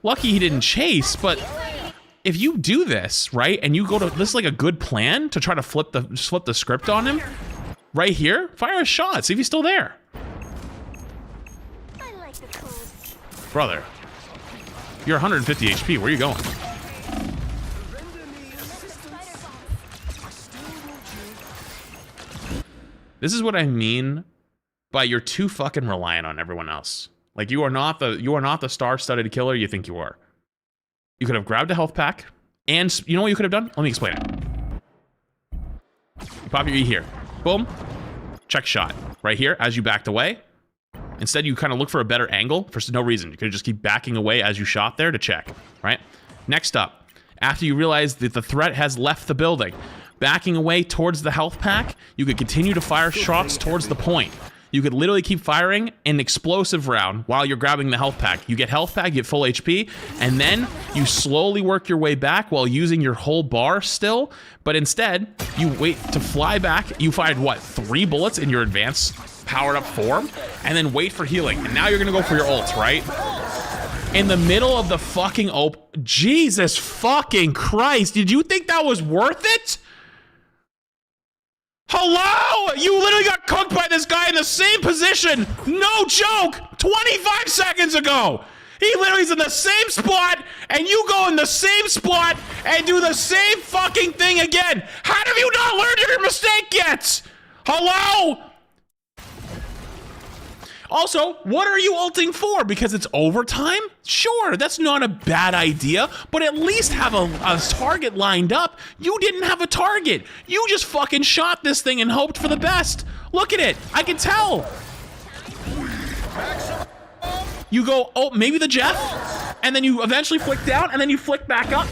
Lucky he didn't chase, but if you do this, right, and you go to, this is like a good plan to try to flip the script on him, right here, fire a shot, see if he's still there. Brother, you're 150 HP, where are you going? This is what I mean by you're too fucking reliant on everyone else. Like you are not the star-studded killer you think you are. You could have grabbed a health pack, and you know what you could have done? Let me explain it. You pop your E here. Boom. Check shot. Right here, as you backed away. Instead, you kind of look for a better angle for no reason. You could just keep backing away as you shot there to check, right? Next up, after you realize that the threat has left the building, backing away towards the health pack, you could continue to fire shots towards the point. You could literally keep firing an explosive round while you're grabbing the health pack. You get health pack, you get full HP, and then you slowly work your way back while using your whole bar still, but instead, you wait to fly back. You fired, what, 3 bullets in your advanced powered up form, and then wait for healing. And now you're gonna go for your ult, right? In the middle of the fucking Jesus fucking Christ, did you think that was worth it? Hello? You literally got cooked by this guy in the same position. No joke. 25 seconds ago. He literally is in the same spot, and you go in the same spot and do the same fucking thing again. How have you not learned your mistake yet? Hello? Also, what are you ulting for? Because it's overtime? Sure, that's not a bad idea, but at least have a target lined up. You didn't have a target. You just fucking shot this thing and hoped for the best. Look at it. I can tell. You go, oh, maybe the Jeff, and then you eventually flick down, and then you flick back up,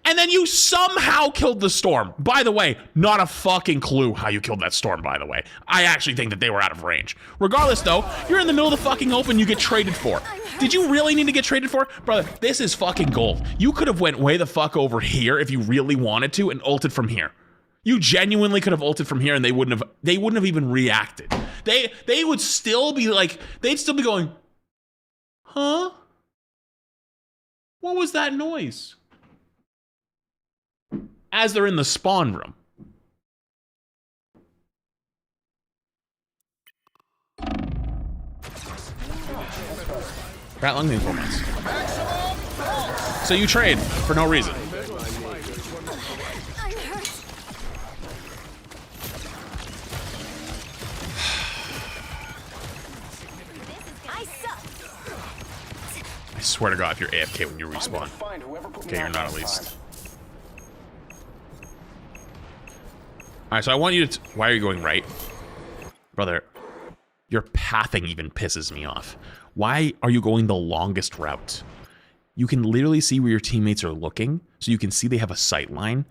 and then you somehow killed the storm. By the way, not a fucking clue how you killed that storm, by the way. I actually think that they were out of range. Regardless, though, you're in the middle of the fucking open, you get traded for. Did you really need to get traded for? Brother, this is fucking gold. You could have went way the fuck over here if you really wanted to and ulted from here. You genuinely could have ulted from here and they wouldn't have even reacted. They would still be like, they'd still be going, huh? What was that noise? As they're in the spawn room. Rat lung in 4 months. So you trade for no reason. I swear to God, if you're AFK when you respawn. Okay, you're not at least. Alright, so I want you to... Why are you going right? Brother, your pathing even pisses me off. Why are you going the longest route? You can literally see where your teammates are looking, so you can see they have a sight line.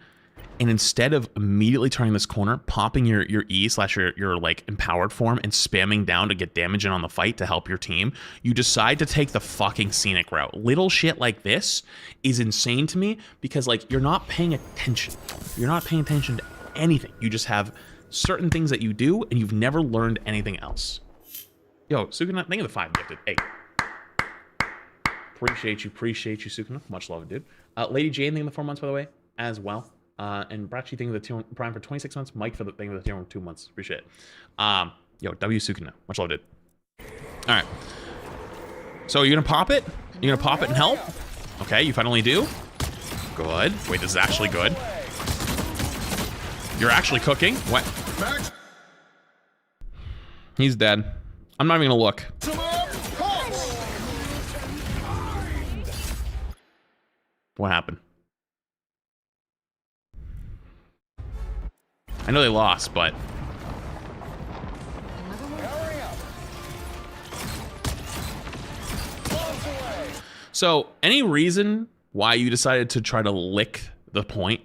And instead of immediately turning this corner, popping your E slash your like empowered form and spamming down to get damage in on the fight to help your team, you decide to take the fucking scenic route. Little shit like this is insane to me because like you're not paying attention. You're not paying attention to anything. You just have certain things that you do and you've never learned anything else. Yo, Sukuna, think of the 5 gifted. Hey. Appreciate you, Sukuna. Much love, dude. Lady Jane, thank you for the 4 months, by the way, as well. And Brachi, thank you for the Prime for 26 months. Mike for the thing for the 2 months. Appreciate it. Yo, W Sukuna. Much love, dude. All right. So you're gonna pop it? You're gonna pop it and help? Okay, you finally do. Good. Wait, this is actually good. You're actually cooking. What? He's dead. I'm not even gonna look. What happened? I know they lost, but... So, any reason why you decided to try to lick the point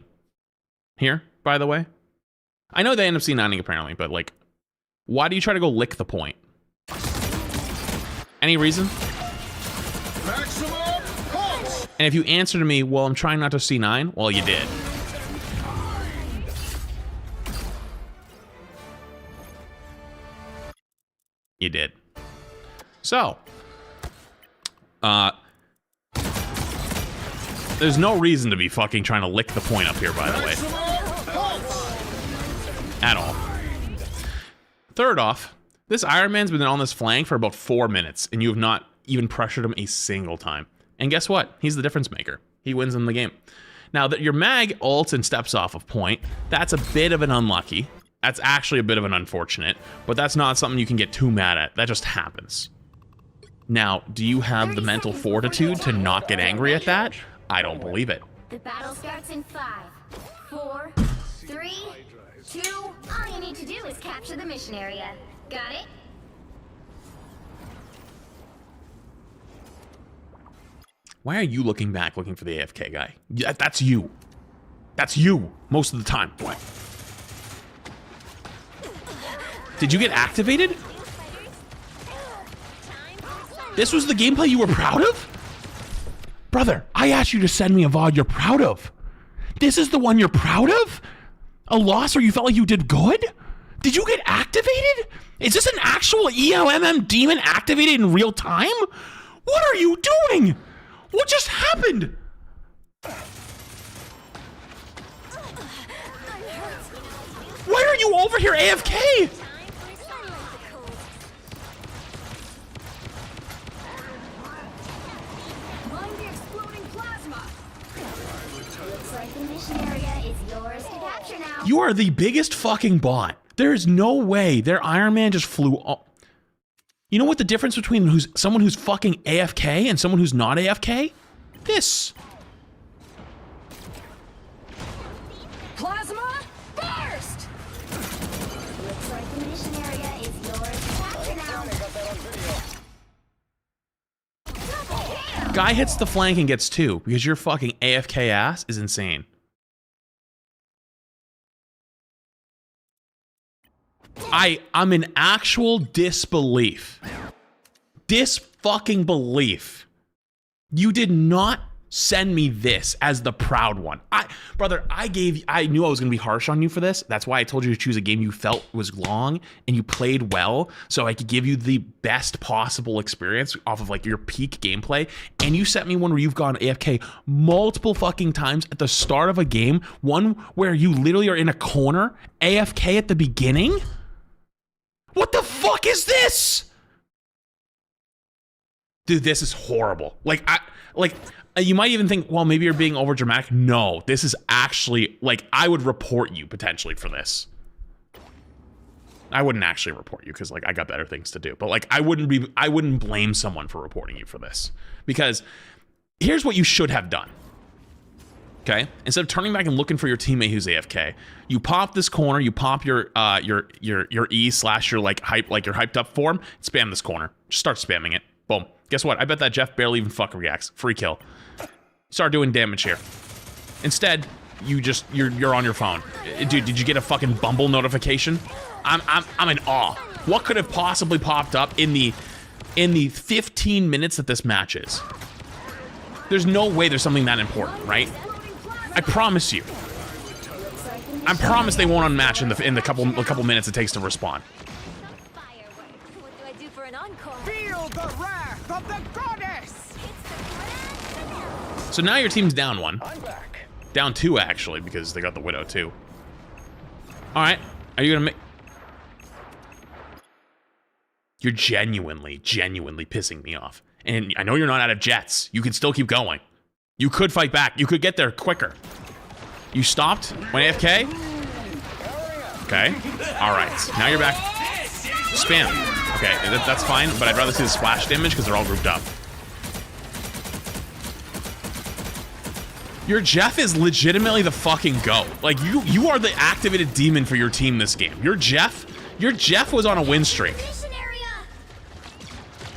here, by the way? I know they end up C9ing apparently, but like, why do you try to go lick the point? Any reason? And if you answer to me, well, I'm trying not to C9, well, you did. You did. So, there's no reason to be fucking trying to lick the point up here, by the way. At all. Third off, this Iron Man's been on this flank for about 4 minutes, and you have not even pressured him a single time. And guess what? He's the difference maker. He wins in the game. Now, that your mag ults and steps off of point, that's a bit of an unlucky. That's actually a bit of an unfortunate, but that's not something you can get too mad at. That just happens. Now, do you have the mental fortitude to not get angry at that? I don't believe it. The battle starts in 5, 4, 3, 2. All you need to do is capture the mission area. Got it? Why are you looking back looking for the AFK guy? Yeah, that's you. That's you most of the time. Why? Did you get activated? This was the gameplay you were proud of? Brother, I asked you to send me a VOD you're proud of. This is the one you're proud of? A loss where you felt like you did good? Did you get activated? Is this an actual EOMM demon activated in real time? What are you doing? What just happened? Why are you over here AFK? You are the biggest fucking bot. There's no way their Iron Man just flew up. You know what the difference between someone who's fucking AFK and someone who's not AFK? This. Plasma burst! Looks like the mission area is yours after now. Guy hits the flank and gets 2 because your fucking AFK ass is insane. I'm in actual disbelief. Fucking belief. You did not send me this as the proud one. Brother, I knew I was gonna be harsh on you for this. That's why I told you to choose a game you felt was long and you played well, so I could give you the best possible experience off of like your peak gameplay. And you sent me one where you've gone AFK multiple fucking times at the start of a game, one where you literally are in a corner, AFK at the beginning. What the fuck is this? Dude, this is horrible. You might even think, well, maybe you're being over dramatic. No, this is actually, like, I would report you potentially for this. I wouldn't actually report you because, like, I got better things to do. But, like, I wouldn't blame someone for reporting you for this. Because here's what you should have done. Okay? Instead of turning back and looking for your teammate who's AFK, you pop this corner, you pop your E / your like hype, like your hyped up form, spam this corner. Just start spamming it. Boom. Guess what? I bet that Jeff barely even fucking reacts. Free kill. Start doing damage here. Instead, you're on your phone. Dude, did you get a fucking Bumble notification? I'm in awe. What could have possibly popped up in the 15 minutes that this match is? There's no way there's something that important, right? I promise you. I promise they won't unmatch in the couple minutes it takes to respawn. What do I do for an encore? Feel the wrath of the goddess! So now your team's down 1. I'm back. Down 2, actually, because they got the Widow, too. Alright. Are you gonna make... You're genuinely pissing me off. And I know you're not out of jets. You can still keep going. You could fight back. You could get there quicker. You stopped when AFK? Okay. Alright. Now you're back. Spam. Okay, that's fine, but I'd rather see the splash damage because they're all grouped up. Your Jeff is legitimately the fucking GOAT. Like, you are the activated demon for your team this game. Your Jeff was on a win streak.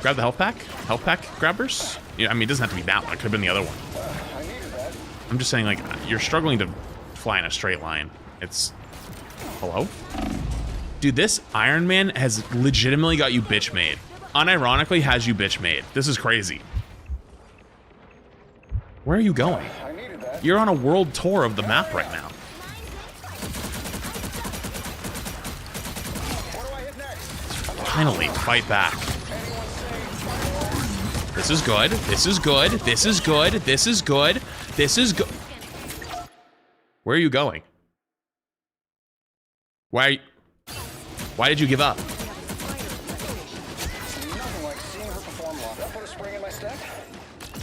Grab the health pack? Health pack grabbers? Yeah, I mean, it doesn't have to be that one. It could have been the other one. I'm just saying, like, you're struggling to fly in a straight line. It's... Hello? Dude, this Iron Man has legitimately got you bitch made. Unironically has you bitch made. This is crazy. Where are you going? You're on a world tour of the map right now. Finally, fight back. This is good. This is good. This is good. This is good. This is good. Where are you going? Why did you give up?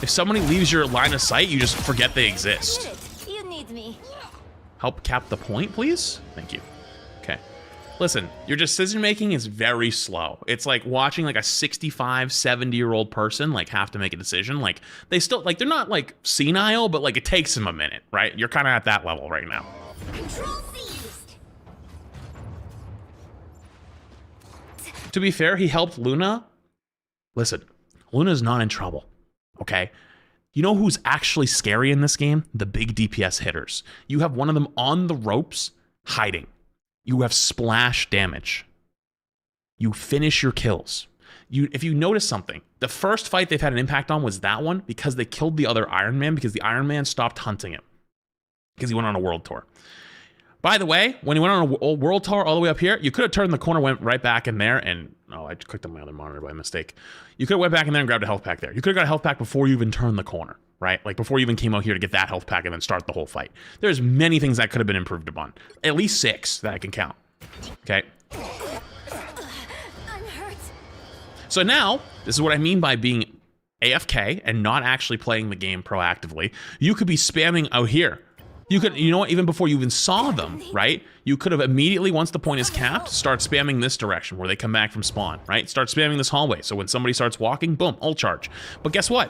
If somebody leaves your line of sight, you just forget they exist. You need me. Help cap the point, please? Thank you. Okay. Listen, your decision making is very slow. It's like watching like a 65, 70-year-old person like have to make a decision. Like they still like they're not like senile, but like it takes them a minute, right? You're kind of at that level right now. Control seized. To be fair, he helped Luna. Listen, Luna's not in trouble. Okay? You know who's actually scary in this game? The big DPS hitters. You have one of them on the ropes hiding. You have splash damage. You finish your kills. If you notice something, the first fight they've had an impact on was that one because they killed the other Iron Man because the Iron Man stopped hunting him because he went on a world tour. By the way, when he went on a world tour all the way up here, you could have turned the corner, went right back in there, and oh, I clicked on my other monitor by mistake. You could have went back in there and grabbed a health pack there. You could have got a health pack before you even turned the corner, right? Like before you even came out here to get that health pack and then start the whole fight. There's many things that could have been improved upon. At least 6 that I can count. Okay. I'm hurt. So now, this is what I mean by being AFK and not actually playing the game proactively. You could be spamming out here. You could, you know what, even before you even saw them, right? You could have immediately, once the point is capped, start spamming this direction where they come back from spawn, right? Start spamming this hallway. So when somebody starts walking, boom, ult charge. But guess what?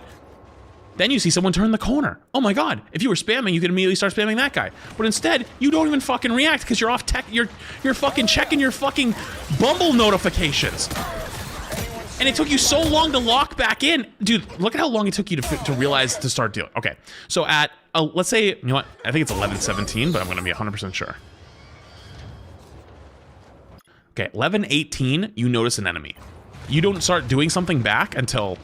Then you see someone turn the corner. Oh my God, if you were spamming, you could immediately start spamming that guy. But instead, you don't even fucking react because you're off tech, you're fucking checking your fucking Bumble notifications. And it took you so long to lock back in. Dude, look at how long it took you to realize to start dealing. Okay, so at, let's say, you know what? I think it's 11:17, but I'm gonna be 100% sure. Okay, 11:18, you notice an enemy. You don't start doing something back until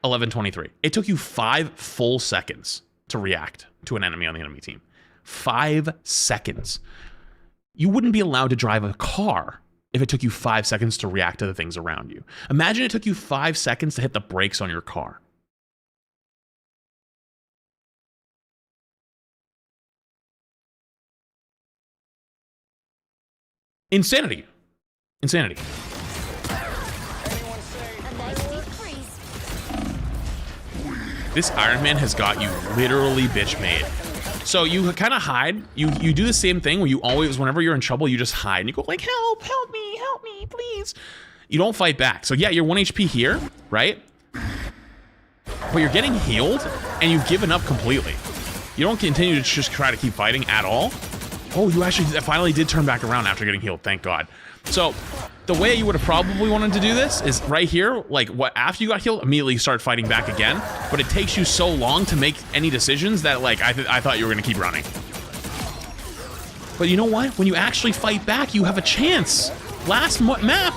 11:23. It took you 5 full seconds to react to an enemy on the enemy team. 5 seconds. You wouldn't be allowed to drive a car if it took you 5 seconds to react to the things around you. Imagine it took you 5 seconds to hit the brakes on your car. Insanity. Insanity. This Iron Man has got you literally bitch made. So you kind of hide. You do the same thing where you always, whenever you're in trouble, you just hide and you go like, help me, please. You don't fight back. So yeah, you're 1 HP here, right? But you're getting healed and you've given up completely. You don't continue to just try to keep fighting at all. Oh, you actually finally did turn back around after getting healed, thank God. So the way you would have probably wanted to do this is right here, like what, after you got healed, immediately start fighting back again. But it takes you so long to make any decisions that like I thought you were gonna keep running. But you know what? When you actually fight back, you have a chance. Last map.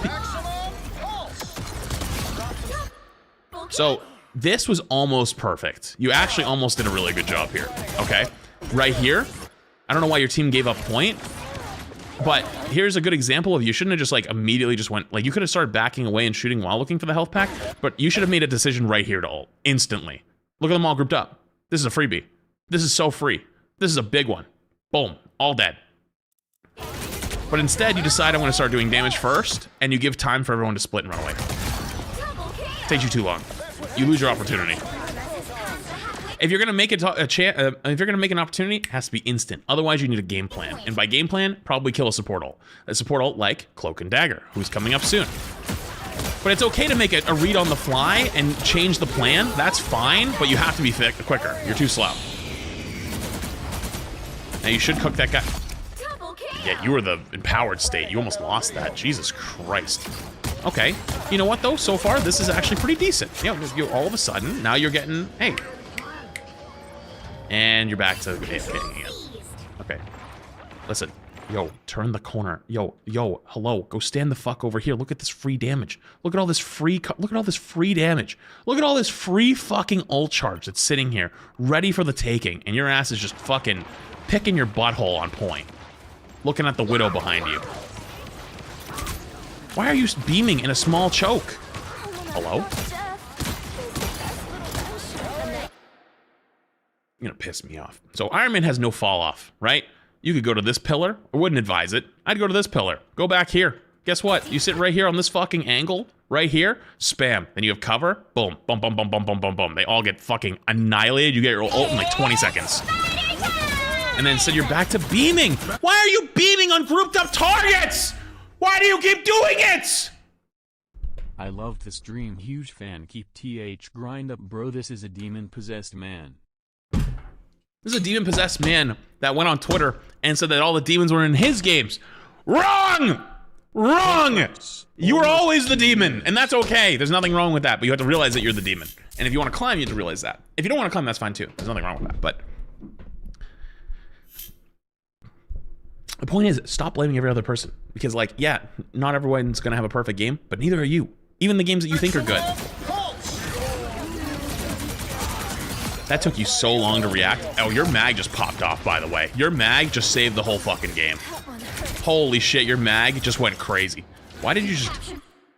So this was almost perfect. You actually almost did a really good job here, okay? Right here, I don't know why your team gave up point, but here's a good example of you shouldn't have just like immediately just went, like you could have started backing away and shooting while looking for the health pack, but you should have made a decision right here to ult, instantly. Look at them all grouped up. This is a freebie. This is so free. This is a big one. Boom, all dead. But instead you decide I'm gonna start doing damage first, and you give time for everyone to split and run away. It takes you too long. You lose your opportunity. If you're gonna make if you're gonna make an opportunity, it has to be instant. Otherwise, you need a game plan. And by game plan, probably kill a support ult. A support ult like Cloak and Dagger, who's coming up soon. But it's okay to make a read on the fly and change the plan. That's fine, but you have to be quicker. You're too slow. Now you should cook that guy. Yeah, you were the empowered state. You almost lost that. Jesus Christ. Okay, you know what though? So far, this is actually pretty decent. You know, all of a sudden, now you're getting, hey. And you're back to AFKing again. Okay. Listen. Yo, turn the corner. Yo, hello. Go stand the fuck over here. Look at this free damage. Look at all this free damage. Look at all this free fucking ult charge that's sitting here, ready for the taking. And your ass is just fucking picking your butthole on point. Looking at the Widow behind you. Why are you beaming in a small choke? Hello? You're gonna piss me off. So Iron Man has no fall off, right? You could go to this pillar. I wouldn't advise it. I'd go to this pillar. Go back here. Guess what? You sit right here on this fucking angle, right here, spam. Then you have cover, boom, boom, boom, boom, boom, boom, boom, boom. They all get fucking annihilated. You get your ult in like 20 seconds. And then instead you're back to beaming. Why are you beaming on grouped up targets? Why do you keep doing it? I loved the stream. Huge fan. Keep TH grind up, bro. This is a demon-possessed man. This is a demon-possessed man that went on Twitter and said that all the demons were in his games. Wrong! Wrong! You were always the demon, and that's okay. There's nothing wrong with that, but you have to realize that you're the demon. And if you want to climb, you have to realize that. If you don't want to climb, that's fine too. There's nothing wrong with that, but... The point is, stop blaming every other person. Because, like, yeah, not everyone's gonna have a perfect game, but neither are you. Even the games that you think are good. That took you so long to react. Oh, your mag just popped off, by the way. Your mag just saved the whole fucking game. Holy shit, your mag just went crazy. Why did you just...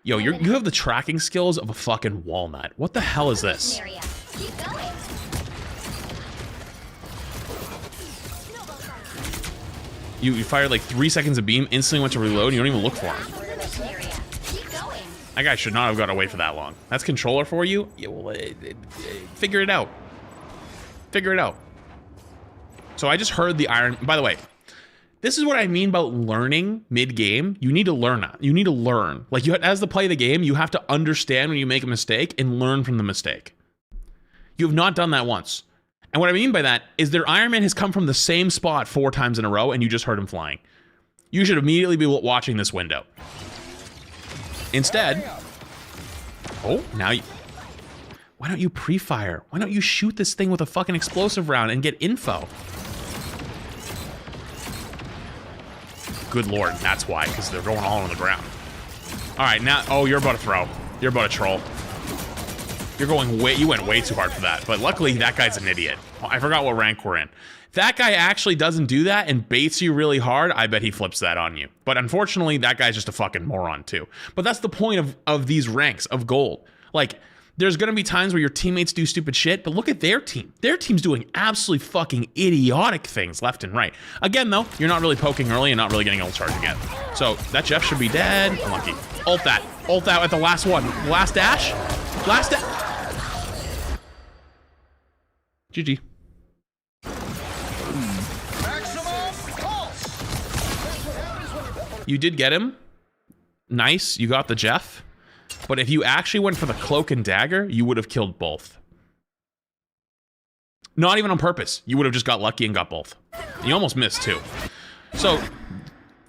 Yo, you have the tracking skills of a fucking walnut. What the hell is this? You fired like 3 seconds of beam, instantly went to reload, and you don't even look for him. That guy should not have got away for that long. That's controller for you? Yeah, well, figure it out. Figure it out. So I just heard the iron... By the way, this is what I mean about learning mid-game. You need to learn that. You need to learn. Like, as the play of the game, you have to understand when you make a mistake and learn from the mistake. You have not done that once. And what I mean by that is their Iron Man has come from the same spot 4 times in a row, and you just heard him flying. You should immediately be watching this window. Instead... Oh, now you... Why don't you pre-fire? Why don't you shoot this thing with a fucking explosive round and get info? Good lord, that's why, because they're going all on the ground. Alright, now... Oh, you're about to throw. You're about to troll. You're going way... You went way too hard for that. But luckily, that guy's an idiot. Oh, I forgot what rank we're in. If that guy actually doesn't do that and baits you really hard, I bet he flips that on you. But unfortunately, that guy's just a fucking moron too. But that's the point of these ranks of gold. Like, there's gonna be times where your teammates do stupid shit, but look at their team. Their team's doing absolutely fucking idiotic things left and right. Again, though, you're not really poking early and not really getting ult charge again. So that Jeff should be dead. Unlucky. Ult that. Ult that at the last one. Last dash. Last dash. GG. You did get him. Nice, you got the Jeff. But if you actually went for the cloak and dagger, you would have killed both. Not even on purpose. You would have just got lucky and got both. You almost missed too. So,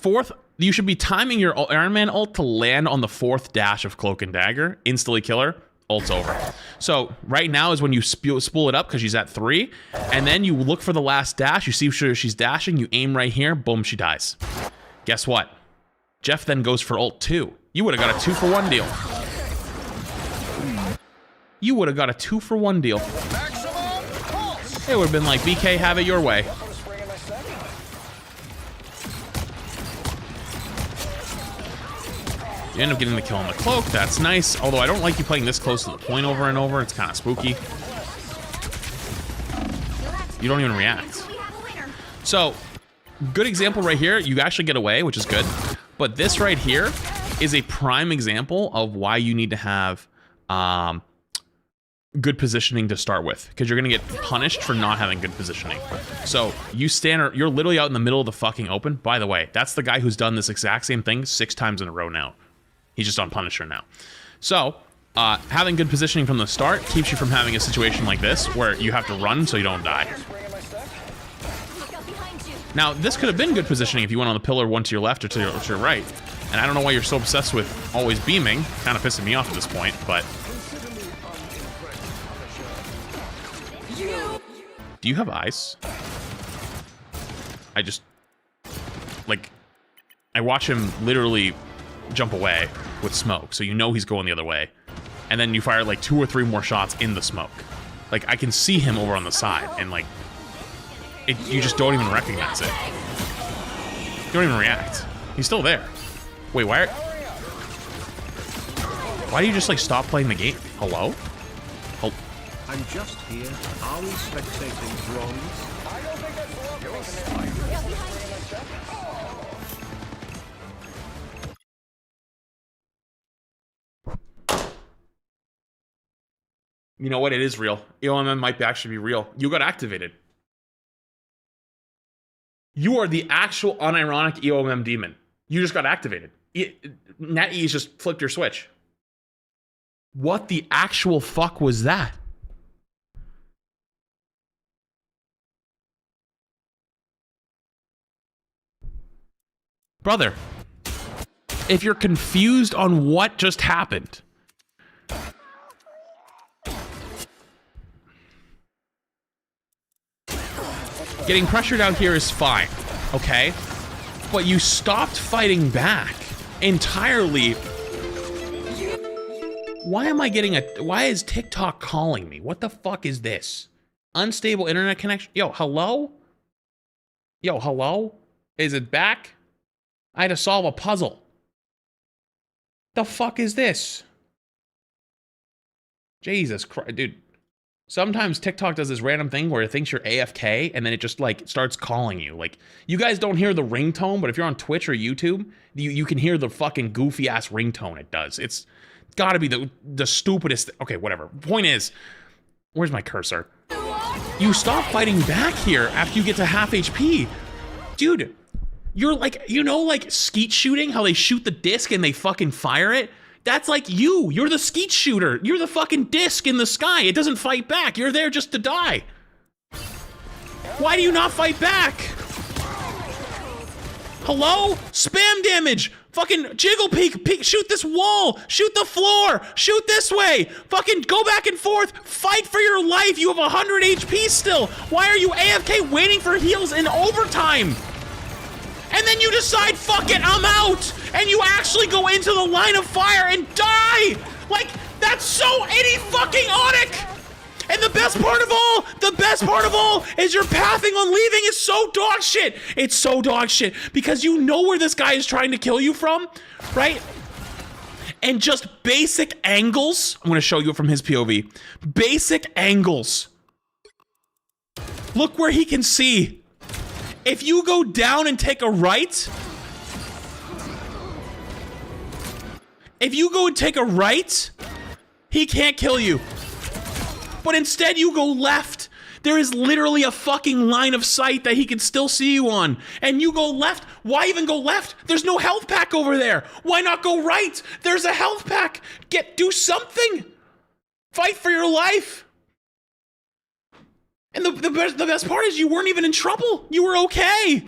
4th, you should be timing your Iron Man ult to land on the 4th dash of cloak and dagger. Instantly kill her. Ult's over. So right now is when you spool it up because she's at 3, and then you look for the last dash. You see she's dashing. You aim right here. Boom, she dies. Guess what? Jeff then goes for ult 2. You would have got a 2-for-1 deal. You would have got a 2-for-1 deal. It would have been like, BK, have it your way. You end up getting the kill on the cloak. That's nice. Although I don't like you playing this close to the point over and over. It's kind of spooky. You don't even react. So, good example right here. You actually get away, which is good. But this right here is a prime example of why you need to have good positioning to start with, because you're gonna get punished for not having good positioning. So you're literally out in the middle of the fucking open. By the way, that's the guy who's done this exact same thing 6 times in a row now. He's just on Punisher now. So having good positioning from the start keeps you from having a situation like this where you have to run so you don't die. Now, this could have been good positioning if you went on the pillar, one to your left or to your right. And I don't know why you're so obsessed with always beaming. Kind of pissing me off at this point, but... Do you have ice? I just... Like... I watch him literally jump away with smoke, so you know he's going the other way. And then you fire like 2 or 3 more shots in the smoke. Like, I can see him over on the side, and like... you just don't even recognize it. You don't even react. He's still there. Wait, why do you just like stop playing the game? Hello? Oh. I'm just here. Are we spectating bronze? You know what? It is real. EOMM might actually be real. You got activated. You are the actual unironic EOMM demon. You just got activated. NetEase just flipped your switch. What the actual fuck was that? Brother, if you're confused on what just happened, getting pressured out here is fine, okay? But you stopped fighting back entirely. Why am I getting why is TikTok calling me? What the fuck is this? Unstable internet connection? Yo, hello? Yo, hello? Is it back? I had to solve a puzzle. The fuck is this? Jesus Christ, dude. Sometimes TikTok does this random thing where it thinks you're AFK and then it just like starts calling you. Like, you guys don't hear the ringtone, but if you're on Twitch or YouTube, you can hear the fucking goofy ass ringtone it does. gotta be the stupidest. Okay, whatever. Point is, where's my cursor? You stop fighting back here after you get to half HP. Dude, you're like, you know, like skeet shooting, how they shoot the disc and they fucking fire it? That's like you. You're the skeet shooter. You're the fucking disc in the sky. It doesn't fight back. You're there just to die. Why do you not fight back? Hello? Spam damage. Fucking jiggle peek, shoot this wall, shoot the floor, shoot this way, fucking go back and forth, fight for your life. You have 100 HP still. Why are you AFK waiting for heals in overtime? And then you decide, fuck it, I'm out. And you actually go into the line of fire and die. Like, that's so fucking-otic. And the best part of all, is your pathing on leaving is so dog shit. It's so dog shit because you know where this guy is trying to kill you from, right? And just basic angles. I'm gonna show you it from his POV. Basic angles. Look where he can see. If you go down and take a right, he can't kill you. But instead you go left. There is literally a fucking line of sight that he can still see you on. And you go left. Why even go left? There's no health pack over there. Why not go right? There's a health pack. Do something. Fight for your life. And the best part is you weren't even in trouble. You were okay.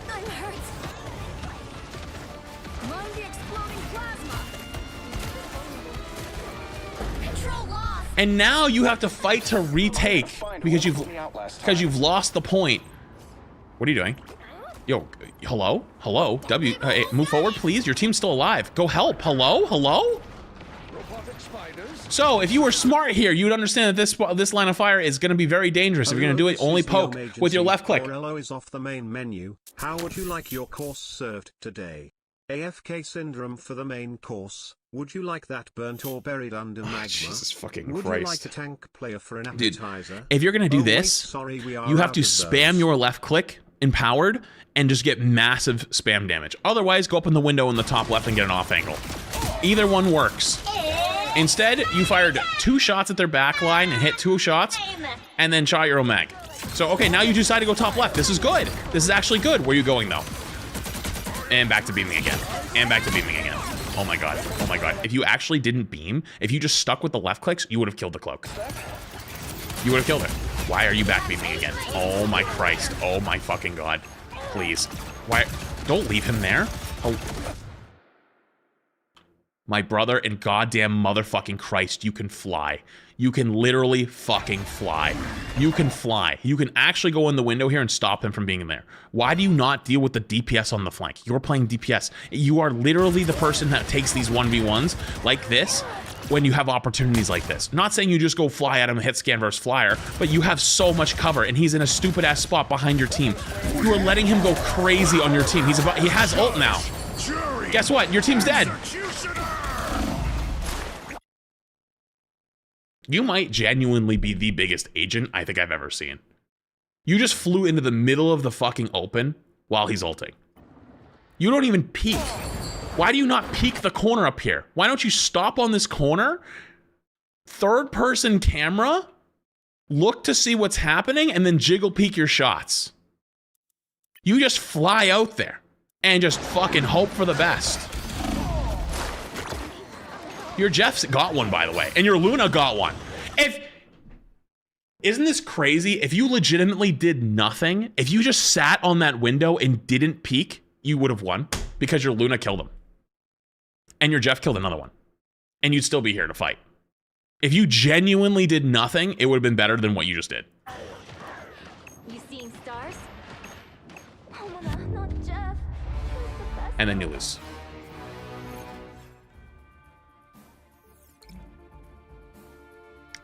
I'm hurt. Among the exploding plasma. Control lost. And now you have to fight to retake because you've lost the point. What are you doing? Yo, hello? Hey, move forward, please. Your team's still alive. Go help. Hello? So, if you were smart here, you would understand that this line of fire is going to be very dangerous. If you're going to do it, only poke with your left click. Morello is off the main menu. How would you like your course served today? AFK syndrome for the main course. Would you like that burnt or buried under magma? Jesus fucking Would Christ. you like a tank player for an appetizer? Dude, if you're going to do this, you have to spam your left click, empowered, and just get massive spam damage. Otherwise, go up in the window in the top left and get an off angle. Either one works. Instead, you fired 2 shots at their back line and hit 2 shots, and then shot your own mag. So, okay, now you decide to go top left. This is good. This is actually good. Where are you going, though? And back to beaming again. Oh my god. If you actually didn't beam, if you just stuck with the left clicks, you would have killed the cloak. You would have killed it. Why are you back beaming again? Oh my Christ. Oh my fucking god. Please. Why? Don't leave him there. Oh. My brother and goddamn motherfucking Christ, you can fly. You can literally fucking fly. You can fly. You can actually go in the window here and stop him from being in there. Why do you not deal with the DPS on the flank? You're playing DPS. You are literally the person that takes these 1v1s like this when you have opportunities like this. Not saying you just go fly at him and hit scan versus flyer, but you have so much cover and he's in a stupid ass spot behind your team. You are letting him go crazy on your team. He has ult now. Guess what? Your team's dead. You might genuinely be the biggest agent I think I've ever seen. You just flew into the middle of the fucking open while he's ulting. You don't even peek. Why do you not peek the corner up here? Why don't you stop on this corner, third person camera, look to see what's happening, and then jiggle peek your shots? You just fly out there and just fucking hope for the best. Your Jeff's got one, by the way, and your Luna got one. Isn't this crazy? If you legitimately did nothing, if you just sat on that window and didn't peek, you would have won because your Luna killed him. And your Jeff killed another one. And you'd still be here to fight. If you genuinely did nothing, it would have been better than what you just did. You seeing stars? Oh no, not Jeff. And then you lose.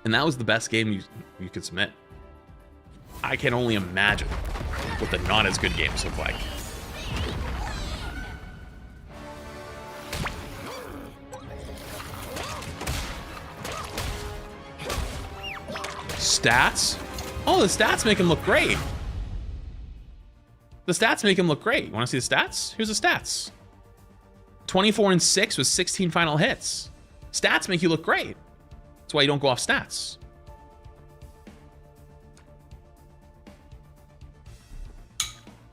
And that was the best game you could submit. I can only imagine what the not as good games look like. Stats? Oh, the stats make him look great. The stats make him look great. You want to see the stats? Here's the stats. 24 and 6 with 16 final hits. Stats make you look great. That's why you don't go off stats.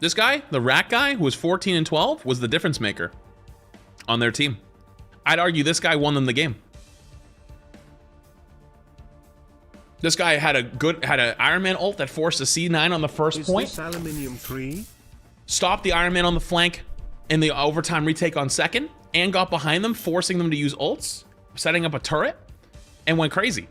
This guy, the rat guy, who was 14 and 12, was the difference maker on their team. I'd argue this guy won them the game. This guy had an Iron Man ult that forced a C9 on the first point. Is this aluminium free? Stopped the Iron Man on the flank in the overtime retake on second, and got behind them, forcing them to use ults, setting up a turret, and went crazy.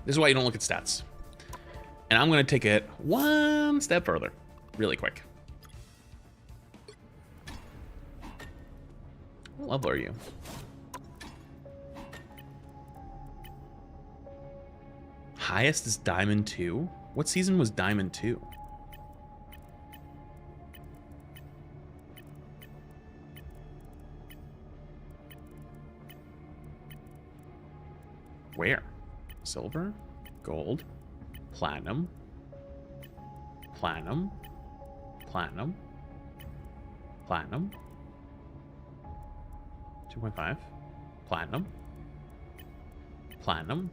This is why you don't look at stats. And I'm gonna take it one step further, really quick. What level are you? Highest is Diamond 2? What season was Diamond 2? Where? Silver, gold, platinum, platinum, platinum, platinum, 2.5, platinum, platinum.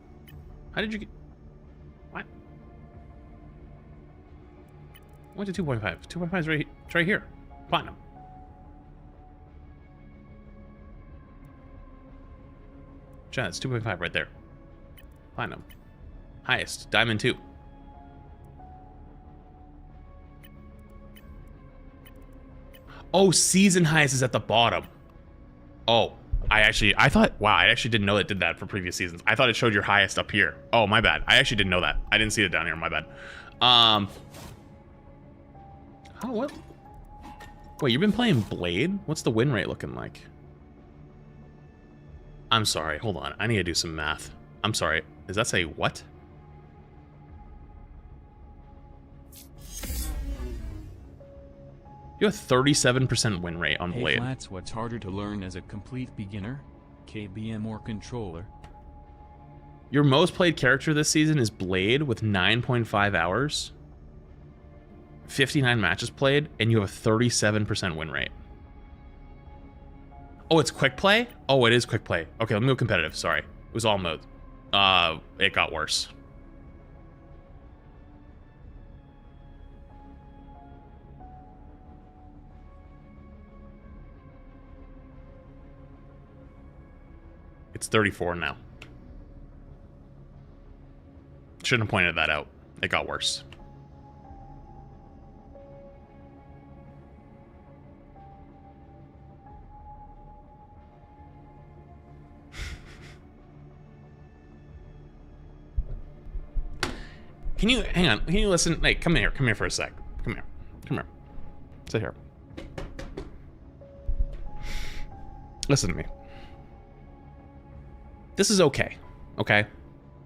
How did you get, what? I went to 2.5. 2.5 is right here. Platinum. Chad, it's 2.5 right there. Platinum. Highest. Diamond 2. Oh, season highest is at the bottom. Oh, I thought, wow, I actually didn't know it did that for previous seasons. I thought it showed your highest up here. Oh, my bad. I actually didn't know that. I didn't see it down here. My bad. Oh, what? Wait, you've been playing Blade? What's the win rate looking like? I'm sorry. Hold on. I need to do some math. I'm sorry. Does that say what? You have a 37% win rate on Blade. Hey Flats, what's harder to learn as a complete beginner? KBM or controller? Your most played character this season is Blade with 9.5 hours. 59 matches played, and you have a 37% win rate. Oh, it's quick play? Oh, it is quick play. Okay, let me go competitive. Sorry. It was all mode. It got worse. It's 34 now. Shouldn't have pointed that out. It got worse. Can you, hang on, can you listen? Hey, come here for a sec. Come here. Sit here. Listen to me. This is okay, okay?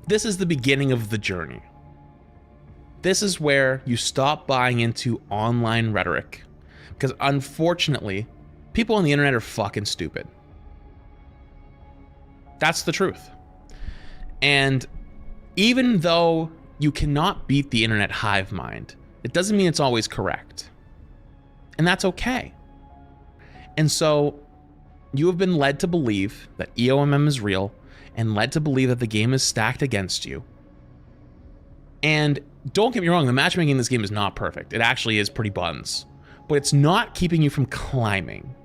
This is the beginning of the journey. This is where you stop buying into online rhetoric. Because unfortunately, people on the internet are fucking stupid. That's the truth. And even though you cannot beat the internet hive mind, it doesn't mean it's always correct. And that's okay. And so you have been led to believe that EOMM is real and led to believe that the game is stacked against you. And don't get me wrong, the matchmaking in this game is not perfect. It actually is pretty buns. But it's not keeping you from climbing.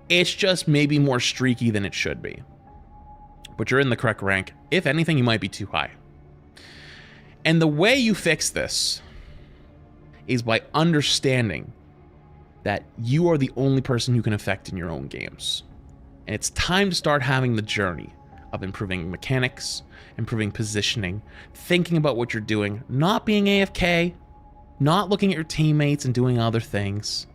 It's just maybe more streaky than it should be. But you're in the correct rank. If anything, you might be too high. And the way you fix this is by understanding that you are the only person you can affect in your own games. And it's time to start having the journey of improving mechanics, improving positioning, thinking about what you're doing, not being AFK, not looking at your teammates and doing other things,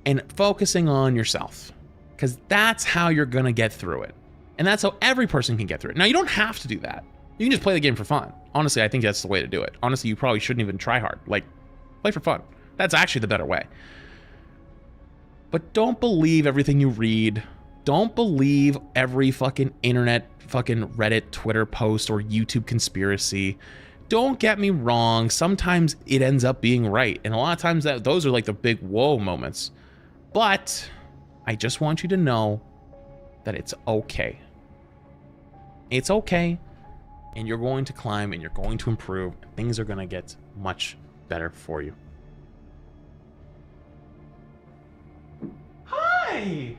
and focusing on yourself. Because that's how you're gonna get through it. And that's how every person can get through it. Now, you don't have to do that. You can just play the game for fun. Honestly, I think that's the way to do it. Honestly, you probably shouldn't even try hard. Like, play for fun. That's actually the better way. But don't believe everything you read. Don't believe every fucking internet, fucking Reddit, Twitter post, or YouTube conspiracy. Don't get me wrong, sometimes it ends up being right. And a lot of times those are like the big whoa moments. But I just want you to know that it's okay. It's okay. And you're going to climb and you're going to improve. Things are going to get much better for you. Hi!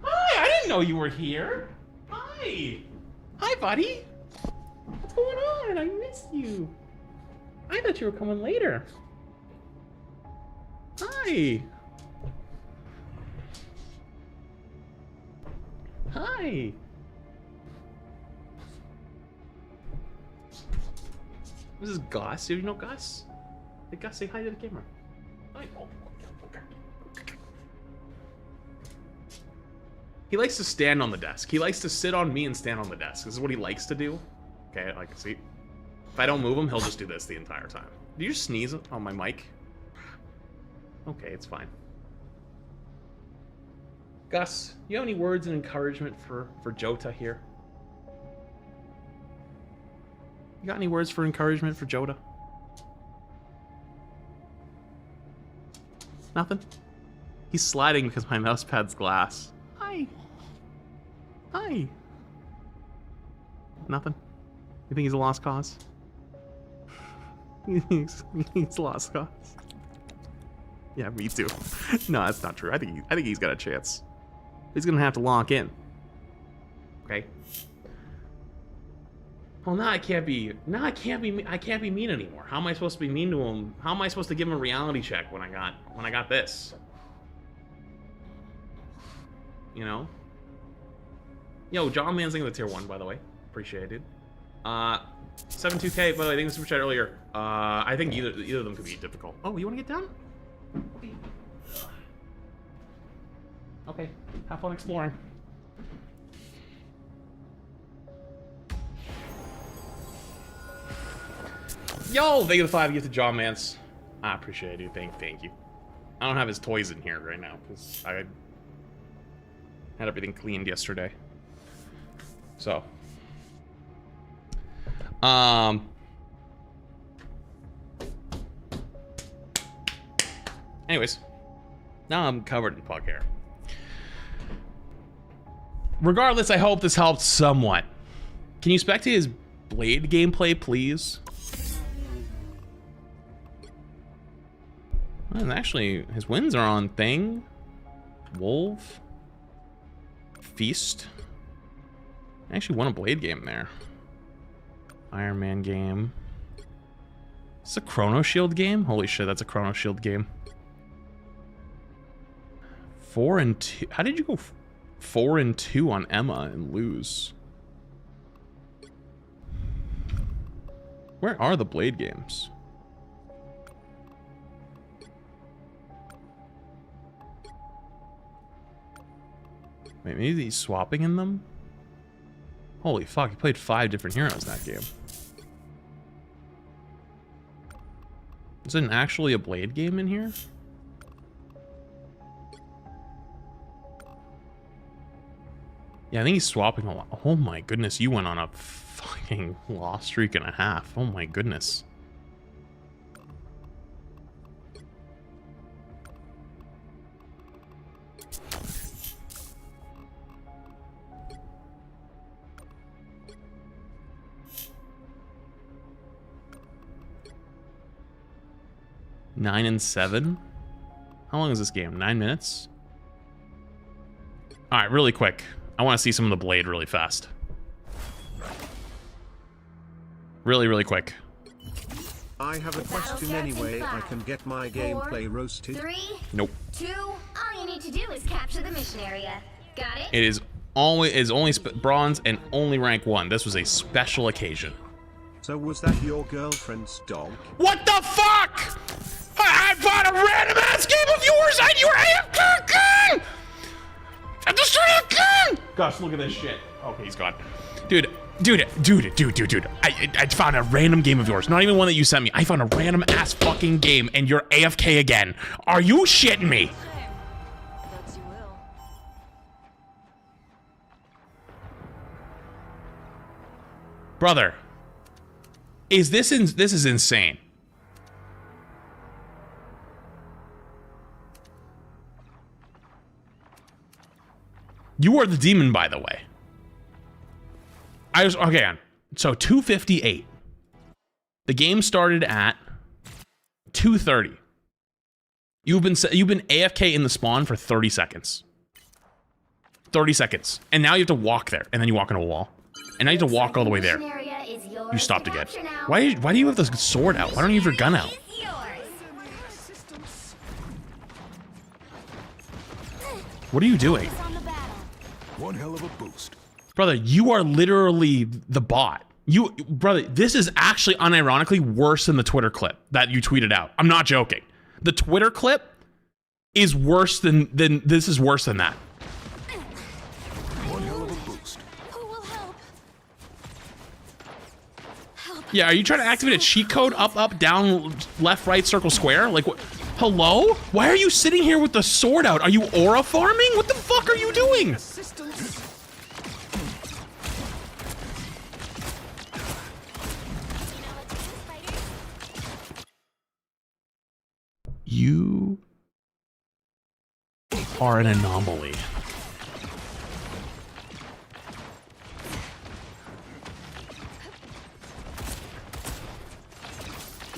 Hi, I didn't know you were here. Hi! Hi, buddy. What's going on? I missed you. I thought you were coming later. Hi! Hi! This is Gus. Do you know Gus? Hey, Gus, say hi to the camera. Hi. Oh, okay. He likes to stand on the desk. He likes to sit on me and stand on the desk. This is what he likes to do. Okay, I can see. If I don't move him, he'll just do this the entire time. Did you just sneeze on my mic? Okay, it's fine. Gus, you have any words of encouragement for Jota here? You got any words for encouragement for Jota? Nothing? He's sliding because my mouse pad's glass. Hi. Hi. Nothing? You think he's a lost cause? he's a lost cause. Yeah, me too. No, that's not true. I think he's got a chance. He's gonna have to lock in. Okay. Well, now I can't be mean anymore. How am I supposed to be mean to him? How am I supposed to give him a reality check when I got this? You know? Yo, John Man's thinking of the tier 1, by the way. Appreciate it, dude. 72K, by the way, I think the super chat earlier. I think either of them could be difficult. Oh, you wanna get down? Okay, have fun exploring. Yo, thank you for the 5 gift to John Mance. I appreciate it, dude. Thank you. I don't have his toys in here right now because I had everything cleaned yesterday. So, anyways, now I'm covered in pug hair. Regardless, I hope this helped somewhat. Can you spectate his Blade gameplay, please? And actually, his wins are on Thing, Wolf, Feast. I actually won a Blade game there. Iron Man game. It's a Chrono Shield game? Holy shit, that's a Chrono Shield game. 4-2. How did you go 4-2 on Emma and lose? Where are the Blade games? Wait, maybe he's swapping in them? Holy fuck, he played 5 different heroes that game. Is it actually a Blade game in here? Yeah, I think he's swapping a lot. Oh my goodness, you went on a fucking loss streak and a half. Oh my goodness. Nine and 7? How long is this game? 9 minutes? Alright, really quick. I want to see some of the Blade really fast. Really quick. I have a question anyway. I can get my gameplay roasted. 3, Nope. 2, all you need to do is capture the mission area. Got it? It is only bronze and only rank 1. This was a special occasion. So was that your girlfriend's dog? What the fuck? I found a random ass game of yours and you're AFK again! At the start again! Gosh, look at this shit. Okay, he's gone. Dude. I found a random game of yours. Not even one that you sent me. I found a random ass fucking game and you're AFK again. Are you shitting me? Brother. This is insane. You are the demon, by the way. Okay, so 2:58. The game started at 2:30. You've been AFK in the spawn for 30 seconds. 30 seconds. And now you have to walk there, and then you walk into a wall. And now you have to walk all the way there. You stopped again. Why do you have the sword out? Why don't you have your gun out? What are you doing? One hell of a boost. Brother, you are literally the bot. Brother, this is actually unironically worse than the Twitter clip that you tweeted out. I'm not joking. The Twitter clip is worse than this is worse than that. One hell of a boost. Who will help? Yeah, are you trying to activate a cheat code? Up, down, left, right, circle, square? Like, what? Hello? Why are you sitting here with the sword out? Are you aura farming? What the fuck are you doing? You are an anomaly.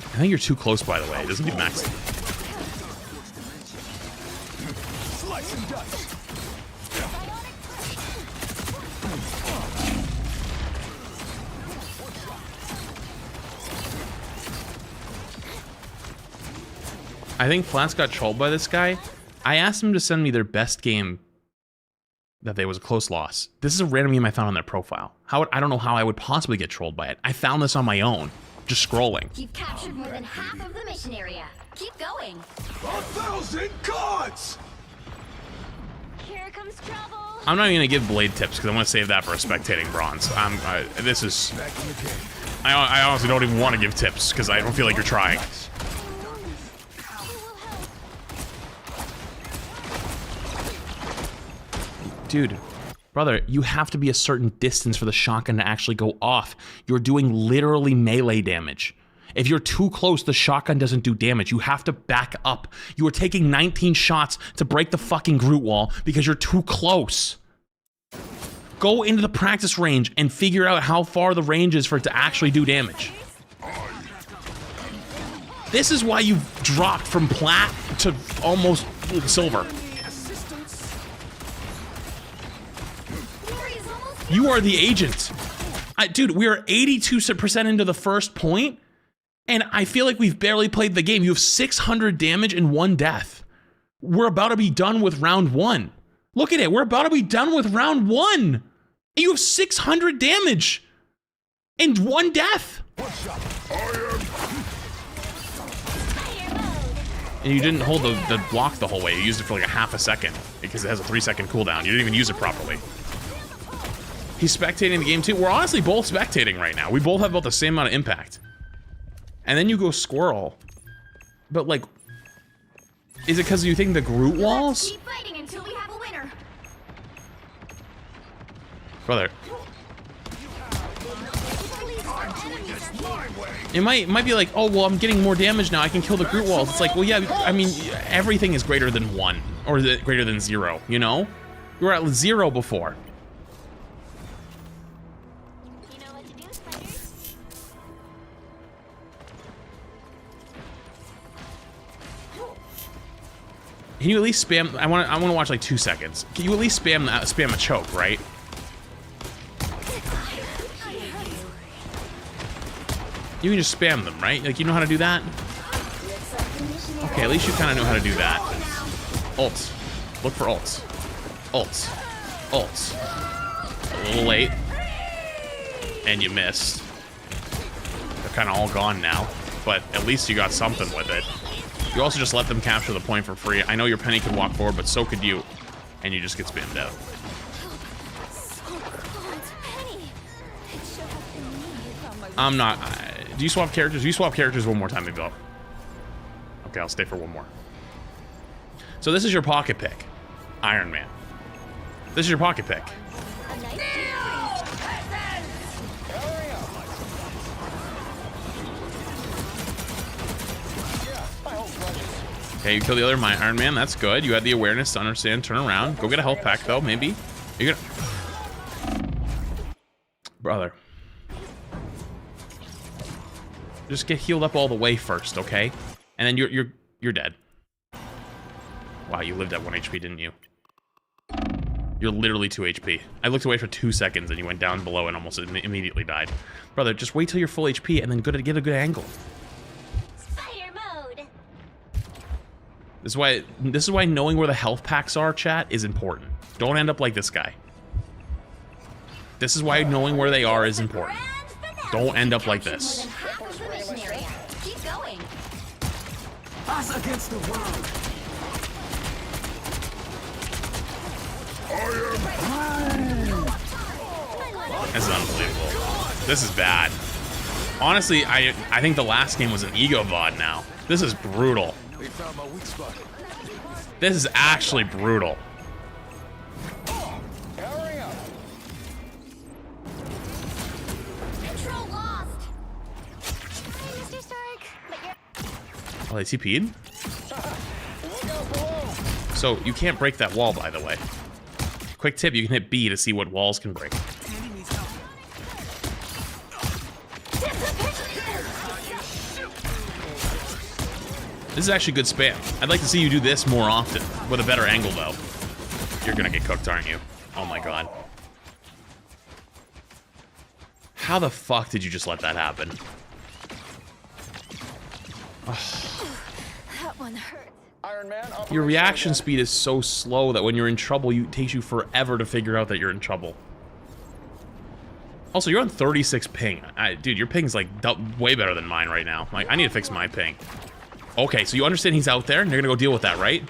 I think you're too close, by the way. It doesn't do max. Slice and dice. I think Flats got trolled by this guy. I asked him to send me their best game that they was a close loss. This is a random game I found on their profile. I don't know how I would possibly get trolled by it. I found this on my own, just scrolling. You've captured more than half of the mission area. Keep going. 1,000 gods! Here comes trouble. I'm not even gonna give blade tips because I want to save that for a spectating bronze. This is. Back in the game. I honestly don't even want to give tips because I don't feel like you're trying. Dude, brother, you have to be a certain distance for the shotgun to actually go off. You're doing literally melee damage. If you're too close, the shotgun doesn't do damage. You have to back up. You are taking 19 shots to break the fucking Groot wall because you're too close. Go into the practice range and figure out how far the range is for it to actually do damage. This is why you've dropped from plat to almost silver. You are the agent. Dude, we are 82% into the first point, and I feel like we've barely played the game. You have 600 damage and 1 death. We're about to be done with round 1. Look at it. We're about to be done with round 1. And you have 600 damage and 1 death. And you didn't hold the block the whole way. You used it for like a half a second because it has a 3-second cooldown. You didn't even use it properly. He's spectating the game too. We're honestly both spectating right now. We both have about the same amount of impact. And then you go squirrel. But like, is it because you think the Groot walls? Keep fighting until we have a winner. Brother. It might be like, oh, well, I'm getting more damage now. I can kill the Groot walls. It's like, well, yeah, I mean, everything is greater than 1 or greater than 0, you know? You were at 0 before. Can you at least spam? I want to watch like 2 seconds. Can you at least spam a choke, right? You can just spam them, right? Like you know how to do that? Okay, at least you kind of know how to do that. Ult. Look for ults. Ult. Ult. A little late. And you missed. They're kind of all gone now, but at least you got something with it. You also just let them capture the point for free. I know your penny could walk forward, but so could you. And you just get spammed out. I'm not... do you swap characters? You swap characters one more time, maybe. Okay, I'll stay for one more. So this is your pocket pick. Iron Man. This is your pocket pick. Okay, you kill the other Iron Man. That's good. You had the awareness to understand. Turn around. Go get a health pack, though, maybe. You're gonna... Brother. Just get healed up all the way first, okay? And then you're dead. Wow, you lived at 1 HP, didn't you? You're literally 2 HP. I looked away for 2 seconds and you went down below and almost immediately died. Brother, just wait till you're full HP and then get a good angle. Spider mode. This is why knowing where the health packs are, chat, is important. Don't end up like this guy. This is why knowing where they are is important. Don't end up like this. Keep going. Us against the world. This is unbelievable. This is bad. Honestly, I think the last game was an ego VOD now. This is brutal. This is actually brutal. Control lost. Hey, Mr. Stark. But you're... Oh, they TP'd? So, you can't break that wall, by the way. Quick tip, you can hit B to see what walls can break. This is actually good spam. I'd like to see you do this more often, with a better angle, though. You're gonna get cooked, aren't you? Oh my god. How the fuck did you just let that happen? That one hurt. Your reaction speed is so slow that when you're in trouble, it takes you forever to figure out that you're in trouble. Also, you're on 36 ping. Dude, your ping's like way better than mine right now. Like, I need to fix my ping. Okay, so you understand he's out there, and you're gonna go deal with that, right?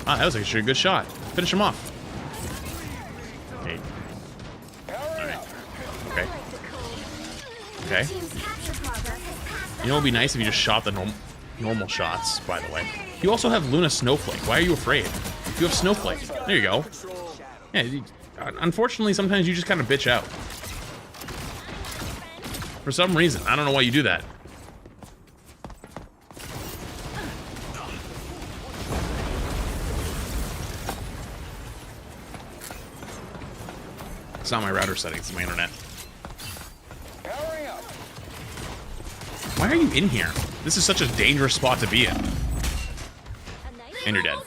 Ah, that was actually a good shot. Finish him off. Okay. Alright. Okay. Okay. You know what would be nice if you just shot the normal shots, by the way. You also have Luna Snowflake. Why are you afraid? You have Snowflake. There you go. Yeah, unfortunately, sometimes you just kind of bitch out. For some reason. I don't know why you do that. It's not my router settings, it's my internet. Why are you in here? This is such a dangerous spot to be in. And you're dead.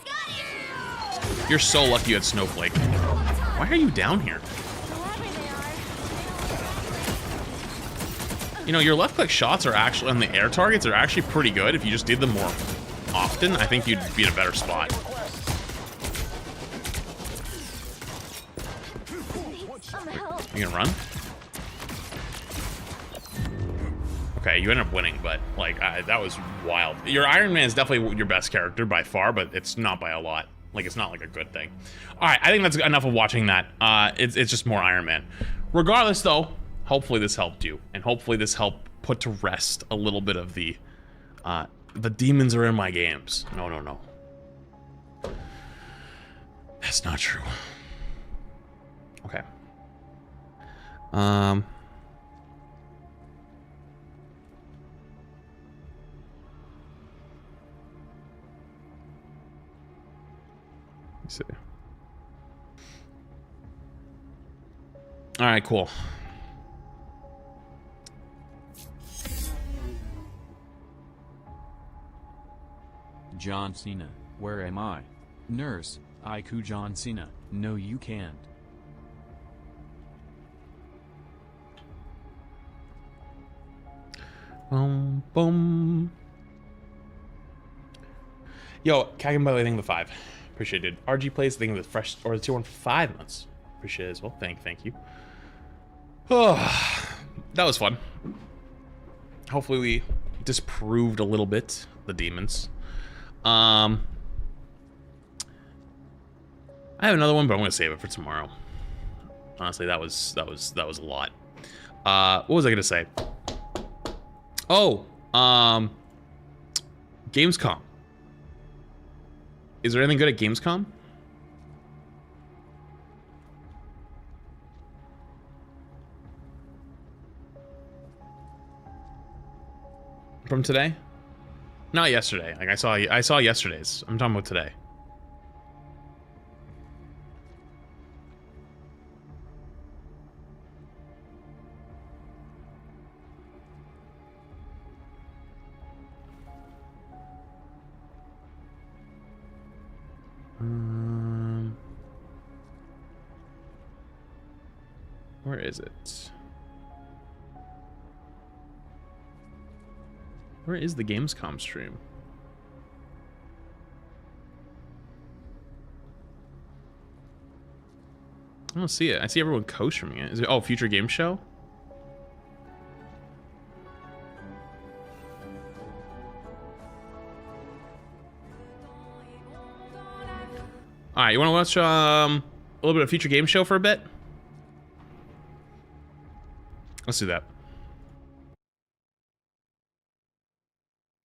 You're so lucky you had Snowflake. Why are you down here? You know, your left click shots are actually, on the air targets, are actually pretty good. If you just did them more often, I think you'd be in a better spot. You gonna run? Okay, you ended up winning, but like that was wild. Your Iron Man is definitely your best character by far, but it's not by a lot. Like, it's not like a good thing. All right, I think that's enough of watching that. It's just more Iron Man. Regardless, though, hopefully this helped you, and hopefully this helped put to rest a little bit of the demons are in my games. No. That's not true. Okay. Let's see. All right, cool. John Cena, where am I? Nurse, Aiku John Cena, no you can't. Boom. Yo, Kagan, by the way, thank you for the 5. Appreciate it. RG plays, thank you for the fresh, or the tier 1 for 5 months. Appreciate it as well. Thank you. Oh, that was fun. Hopefully we disproved a little bit the demons. I have another one, but I'm gonna save it for tomorrow. Honestly, that was a lot. What was I gonna say? Oh, Gamescom. Is there anything good at Gamescom? From today? Not yesterday. Like I saw yesterday's. I'm talking about today. Where is it? Where is the Gamescom stream? I don't see it. I see everyone co-streaming it. Is it? Oh, Future Game Show? All right, you want to watch a little bit of Future Game Show for a bit? Let's do that.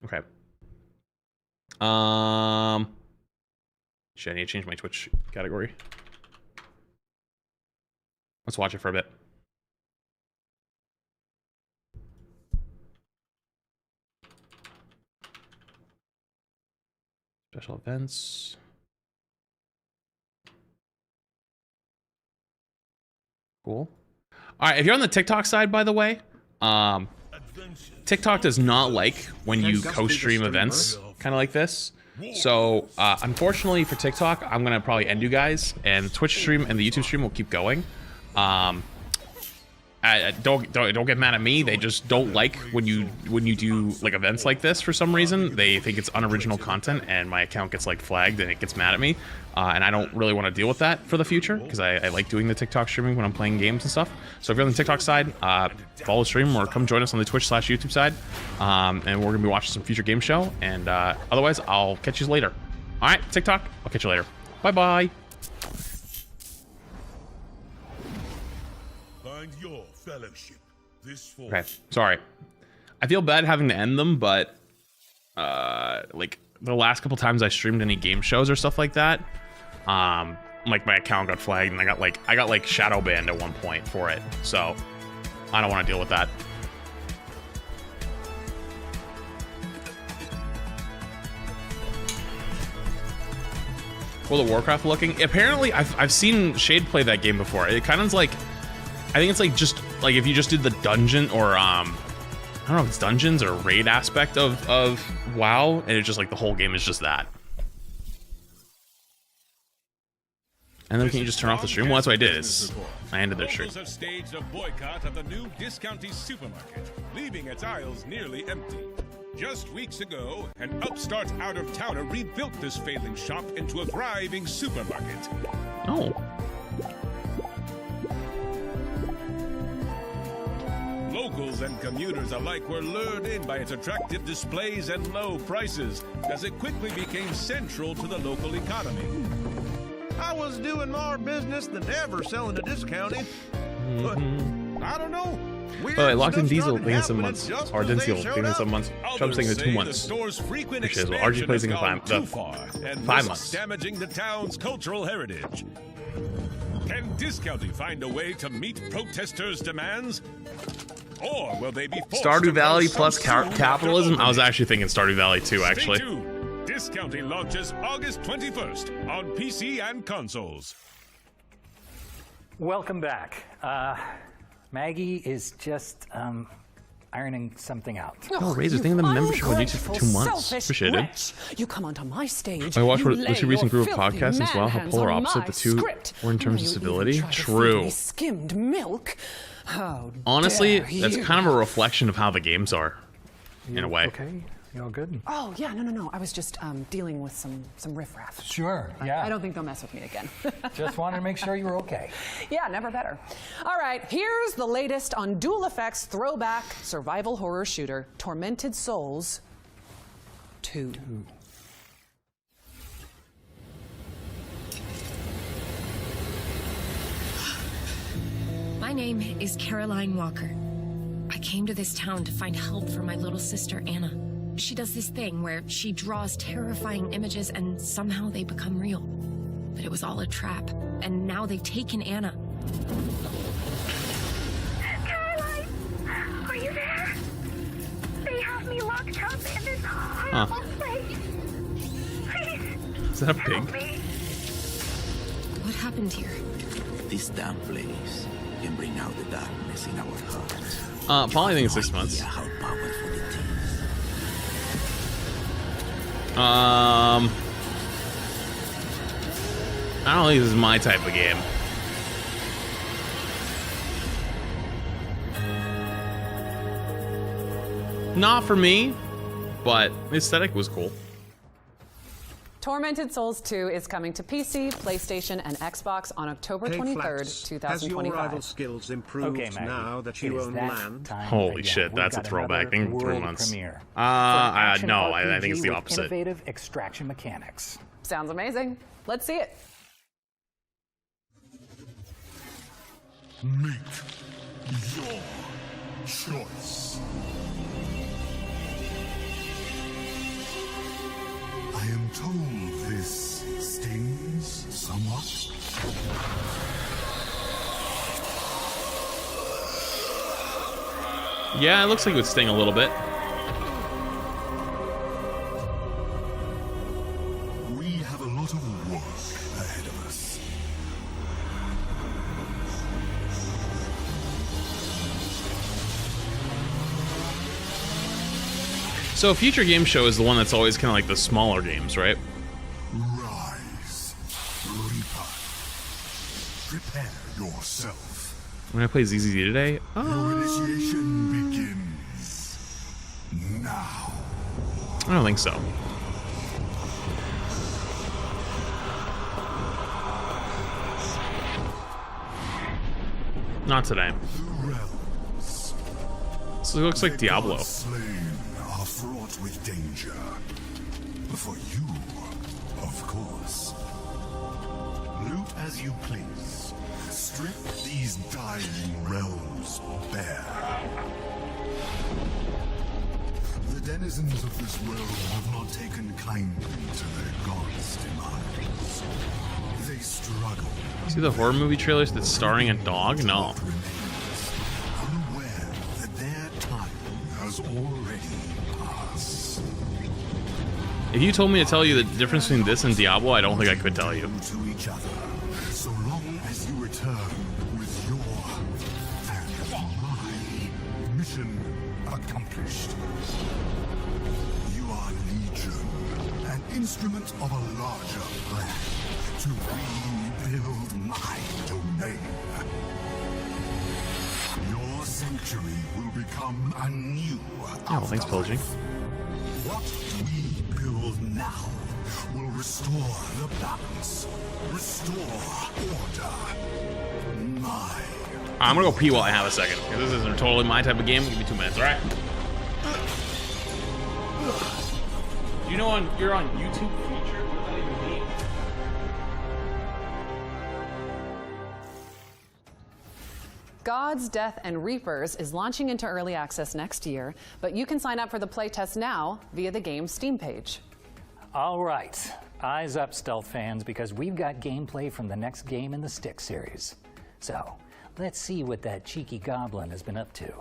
Okay. Shit, I need to change my Twitch category. Let's watch it for a bit. Special events. Cool. All right, if you're on the TikTok side, by the way, TikTok does not like when you co-stream events kind of like this. So, unfortunately for TikTok, I'm gonna probably end you guys, and the Twitch stream and the YouTube stream will keep going. Don't get mad at me. They just don't like when you do like events like this for some reason. They think it's unoriginal content, and my account gets like flagged, and it gets mad at me. And I don't really want to deal with that for the future because I like doing the TikTok streaming when I'm playing games and stuff. So if you're on the TikTok side, follow the stream or come join us on the Twitch/YouTube side, and we're gonna be watching some Future Game Show. And otherwise, I'll catch you later. All right, TikTok. I'll catch you later. Bye bye. Your fellowship. This okay, sorry. I feel bad having to end them, but like the last couple times I streamed any game shows or stuff like that, like my account got flagged and I got like shadow banned at one point for it. So I don't want to deal with that. World of Warcraft looking. Apparently, I've seen Shade play that game before. It kind of like, I think it's like just like if you just did the dungeon or I don't know if it's dungeons or raid aspect of WoW, and it's just like the whole game is just that. And then can you just turn off the stream? Well, that's what I did. I ended their stream. Locals have staged a boycott of the new Discounty supermarket, leaving its aisles nearly empty. Just weeks ago, an upstart out-of-towner rebuilt this failing shop into a thriving supermarket. Oh. Locals and commuters alike were lured in by its attractive displays and low prices, as it quickly became central to the local economy. I was doing more business than ever selling a discounting. But I don't know. Well, I locked in Diesel thinking in 7 months. Or Denzel thinking in 7 months. Chubb's thinking in 2 months. Which is well, RG plays in 5 months. Damaging the town's cultural heritage. Can Discounty find a way to meet protesters' demands? Or will they be forced Stardew to Valley go plus some capitalism? I was actually thinking Stardew Valley too, actually. Stay tuned. Discounty launches August 21st on PC and consoles. Welcome back. Maggie is just ironing something out. Oh, Razor, thank you for the membership on YouTube for 2 months. Appreciate it. You come onto my stage. I watched your recent group of podcasts as well. How polar opposite the two were in terms of stability. True. Skimmed milk. How honestly, dare that's you. kind of a reflection of how the games are, in a way. Okay, you all good? Oh yeah, no. I was just dealing with some riffraff. Sure. Yeah. I don't think they'll mess with me again. Just wanted to make sure you were okay. Yeah, never better. All right, here's the latest on Dual Effects throwback survival horror shooter, Tormented Souls 2. My name is Caroline Walker. I came to this town to find help for my little sister, Anna. She does this thing where she draws terrifying images and somehow they become real. But it was all a trap, and now they've taken Anna. Caroline, are you there? They have me locked up in this Huh. Is that a pig? What happened here? This damn place can bring out the darkness in our hearts. Probably think it's 6 months. How powerful it is. I don't think this is my type of game. Not for me, but the aesthetic was cool. Tormented Souls 2 is coming to PC, PlayStation, and Xbox on October 23rd, Has your 2025. rival skills improved Okay, Maggie, now that it you is own that land? time Holy again. shit, We've that's a got throwback. another In 3 world months. premiere. I Action no, I RPG think it's the with opposite. Innovative extraction mechanics. Sounds amazing. Let's see it. Make your choice. I am told this stings somewhat. Yeah, it looks like it would sting a little bit. We have a lot of work ahead of us. So a future game show is the one that's always kind of like the smaller games, right? Rise, Reaper. Prepare yourself. When I play ZZZ today, Your initiation begins now. I don't think so. Not today. The realms. So it looks like Diablo. The slain are fraught with danger. For you, of course. Loot as you please. Strip these dying realms bare. The denizens of this world have not taken kindly to their gods' demands. They struggle. See the horror movie trailers that's starring a dog? No. Remains, unaware that their time has already passed. If you told me to tell you the difference between this and Diablo, I don't think I could tell you. To each other, so long as you return with your and my mission accomplished. You are Legion, an instrument of a larger plan to rebuild my domain. Your sanctuary will become a new. Oh, thanks, Pillaging. What we build now will restore the balance, restore order. My. I'm gonna go pee while I have a second. This isn't totally my type of game. Give me 2 minutes, all right? You know, you're on YouTube feature. What does that even mean? Gods, Death, and Reapers is launching into early access next year, but you can sign up for the playtest now via the game's Steam page. All right, eyes up, stealth fans, because we've got gameplay from the next game in the Stick series. So, let's see what that cheeky goblin has been up to.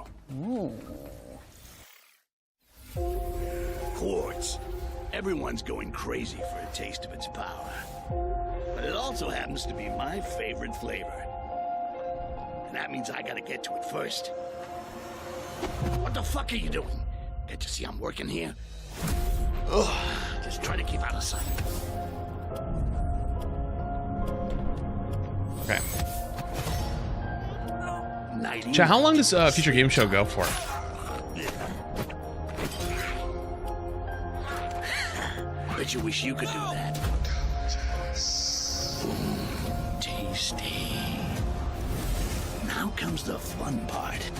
Quartz. Everyone's going crazy for a taste of its power. But it also happens to be my favorite flavor. And that means I gotta get to it first. What the fuck are you doing? Can't you see I'm working here? Ugh, just try to keep out of sight. Okay. Nighty. Chat, how long does future game show go for? Bet you wish you could do that. Tasty. Now comes the fun part.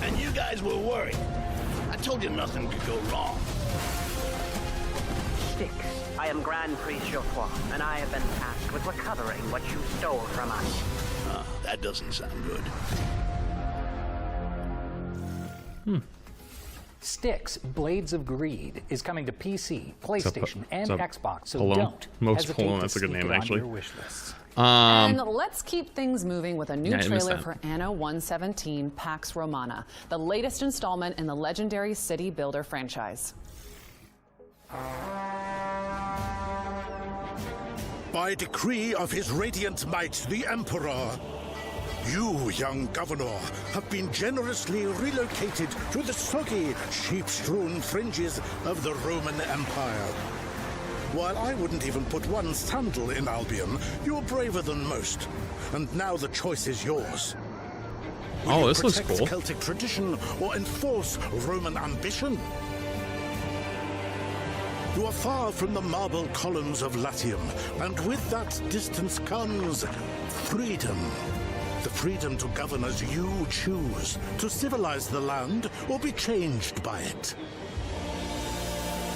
And you guys were worried. I told you nothing could go wrong. Stick, I am Grand Priest Geoffroy, and I have been tasked with recovering what you stole from us. That doesn't sound good. Styx Blades of Greed is coming to PC, PlayStation, and Xbox, so Cologne. don't Most hesitate Cologne, to that's a good sneak name, it actually. on your wish list. And let's keep things moving with a new Yeah, I missed trailer that. for Anno 117 Pax Romana, the latest installment in the legendary city builder franchise. By decree of his radiant might, the Emperor, you, young governor, have been generously relocated to the soggy, sheep-strewn fringes of the Roman Empire. While I wouldn't even put one sandal in Albion, you're braver than most. And now the choice is yours. Will you this looks protect cool. Celtic tradition or enforce Roman ambition? You are far from the marble columns of Latium, and with that distance comes freedom. The freedom to govern as you choose, to civilize the land or be changed by it.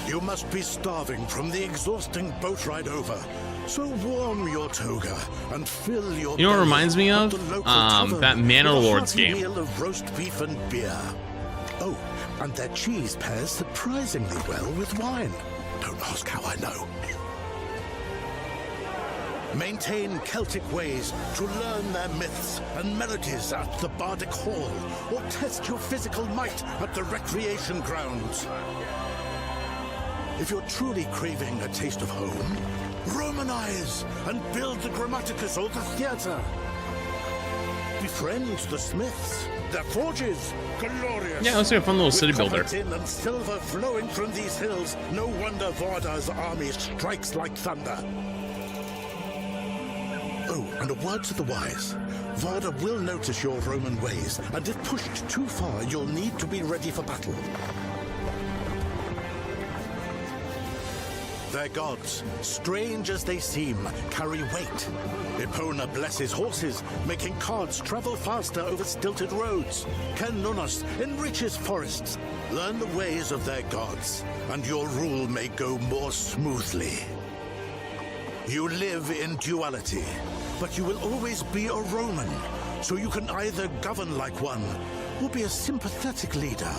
You must be starving from the exhausting boat ride over, so warm your toga and fill your You know what it belly reminds me at of? the local tavern That Manor with a Lords hearty game. meal of roast beef and beer. Oh, and their cheese pairs surprisingly well with wine. Don't ask how I know. Maintain Celtic ways to learn their myths and melodies at the Bardic Hall, or test your physical might at the recreation grounds. If you're truly craving a taste of home, Romanize and build the Grammaticus or the theatre. Befriend the Smiths, their forges, glorious. Yeah, it looks like a fun little city builder. With tin and silver flowing from these hills, no wonder Varda's army strikes like thunder. Oh, and a word to the wise. Varda will notice your Roman ways, and if pushed too far, you'll need to be ready for battle. Their gods, strange as they seem, carry weight. Epona blesses horses, making carts travel faster over stilted roads. Ken Nunos enriches forests. Learn the ways of their gods, and your rule may go more smoothly. You live in duality, but you will always be a Roman, so you can either govern like one, or be a sympathetic leader.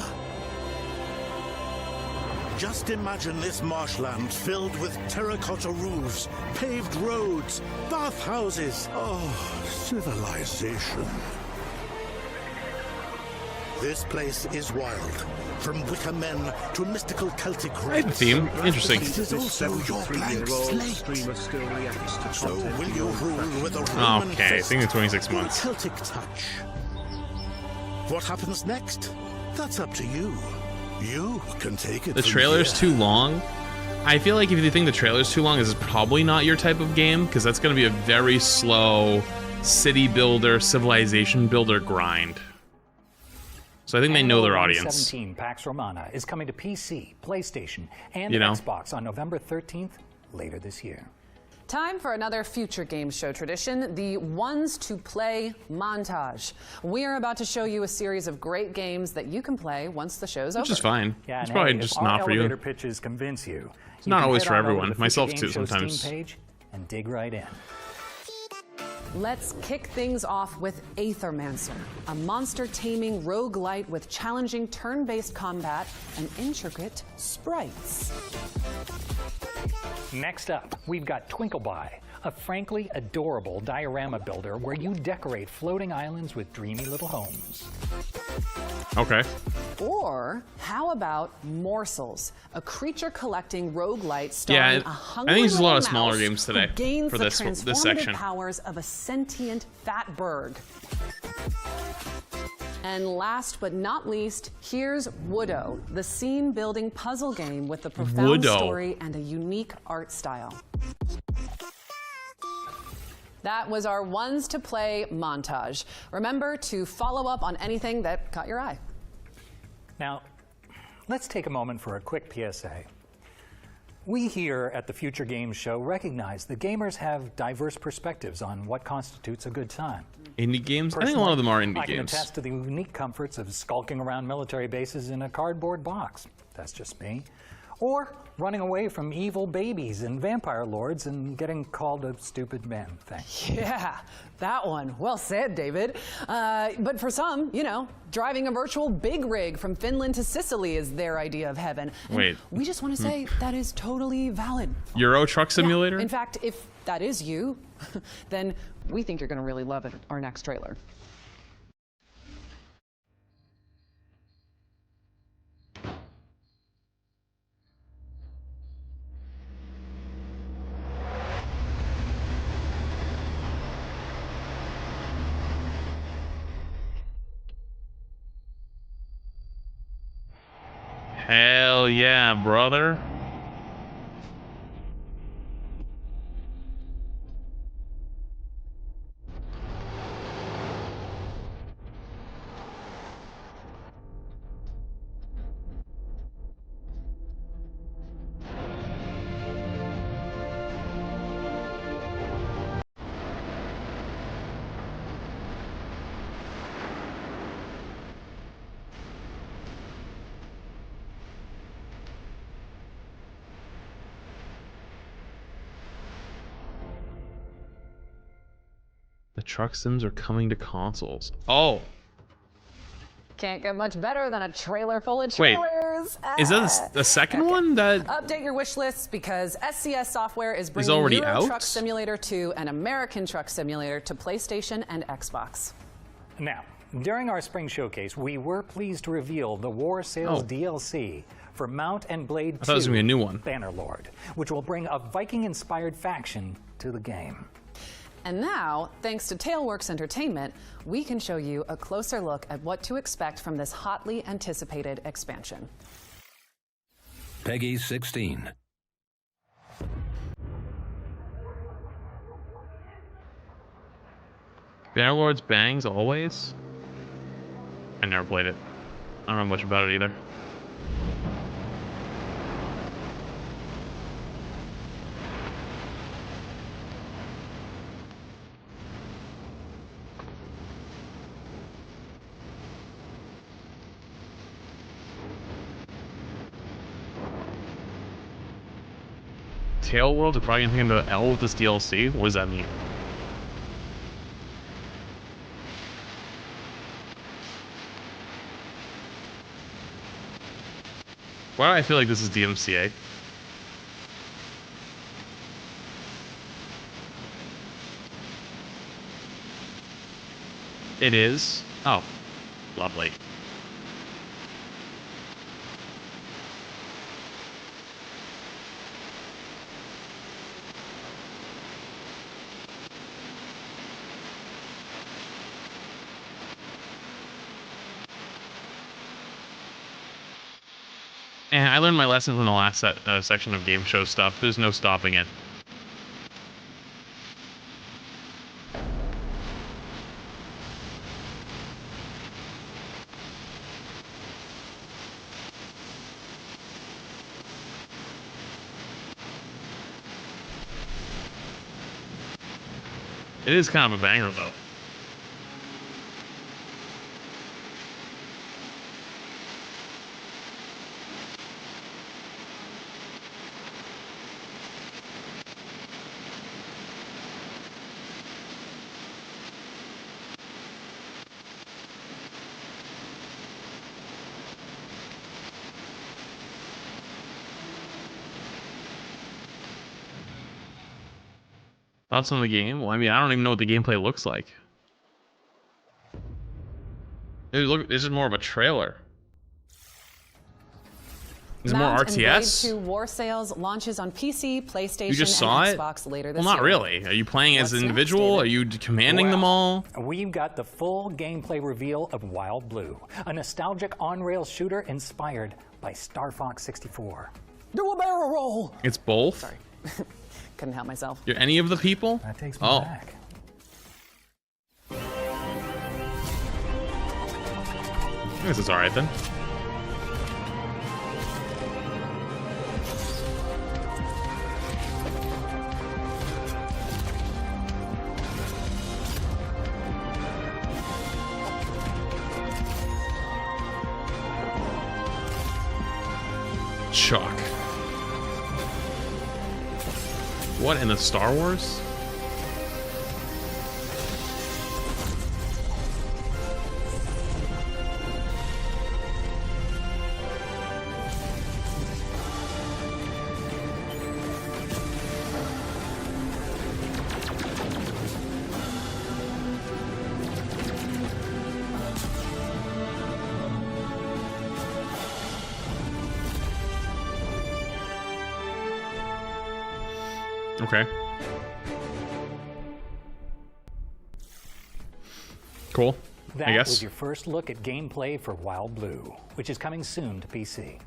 Just imagine this marshland filled with terracotta roofs, paved roads, bathhouses. Oh, civilization. This place is wild, from wicker men to mystical Celtic Right, theme. Interesting. It is also your blank slate. So will you rule with a Roman Okay, I fist think in 26 or a months. Celtic touch? What happens next? That's up to you. You can take it. The from trailer's here. too long. I feel like if you think the trailer's too long, this is probably not your type of game, because that's going to be a very slow city builder, civilization builder grind. So I think they know their audience. 17 Pax Romana is coming to PC, PlayStation, and You know? Xbox on November 13th, later this year. Time for another future games show tradition, the Ones to Play montage. We are about to show you a series of great games that you can play once the show's over. Which is fine. Yeah, It's and probably hey, just if our not for you. elevator pitches convince you. It's not can always head for on over everyone. to the Myself Future too, Game Show sometimes. Steam page and dig right in. Let's kick things off with Aethermancer, a monster-taming roguelite with challenging turn-based combat and intricate sprites. Next up, we've got Twinkleby, a frankly adorable diorama builder where you decorate floating islands with dreamy little homes. Okay. Or how about Morsels, a creature-collecting roguelite Yeah, starring a I hungry think there's a lot of little smaller mouse games today who gains for the this transformative section. powers of a sentient fat bird. And last but not least, here's Woodo, the scene-building puzzle game with a profound Woodo. story and a unique art style. That was our Ones to Play montage. Remember to follow up on anything that caught your eye. Now, let's take a moment for a quick PSA. We here at the Future Games Show recognize that gamers have diverse perspectives on what constitutes a good time. Indie games? I think a lot of them are indie I can games. attest to the unique comforts of skulking around military bases in a cardboard box. That's just me. Or running away from evil babies and vampire lords and getting called a stupid man thing. Yeah, that one. Well said, David. But for some, you know, driving a virtual big rig from Finland to Sicily is their idea of heaven. And wait. We just want to say that is totally valid. Euro Truck Simulator? Yeah. In fact, if that is you, then we think you're going to really love it, our next trailer. Hell yeah, brother. The truck sims are coming to consoles. Oh. Can't get much better than a trailer full of Wait, trailers. is that the second one that Update your wish lists because SCS Software is bringing already Euro out? Truck Simulator 2 and American Truck Simulator to PlayStation and Xbox. Now, during our spring showcase, we were pleased to reveal the War Sales DLC for Mount and Blade 2 I thought it was gonna be a new one. Bannerlord, which will bring a Viking-inspired faction to the game. And now, thanks to Tailworks Entertainment, we can show you a closer look at what to expect from this hotly anticipated expansion. Peggy 16. Bannerlord's bangs always? I never played it. I don't know much about it either. Tail Worlds are probably gonna think of the L with this DLC? What does that mean? Why do I feel like this is DMCA? It is? Oh, lovely. And I learned my lessons in the last section of game show stuff. There's no stopping it. It is kind of a banger, though. Thoughts on the game? Well, I mean, I don't even know what the gameplay looks like. This is more of a trailer. Is it more Mount and Blade RTS? 2 War Sales launches on PC, PlayStation, You just saw and it? Xbox later this Well, not year. really. Are you playing as What's an next, individual? Are you commanding them all? We've got the full gameplay reveal of Wild Blue, a nostalgic on-rail shooter inspired by Star Fox 64. Do a barrel roll! It's both? Sorry. Couldn't help myself. You're any of the people? That takes me back. I guess it's alright then. Chuck. What, in the Star Wars? Okay. Cool. That I guess. was your first look at gameplay for Wild Blue, which is coming soon to PC.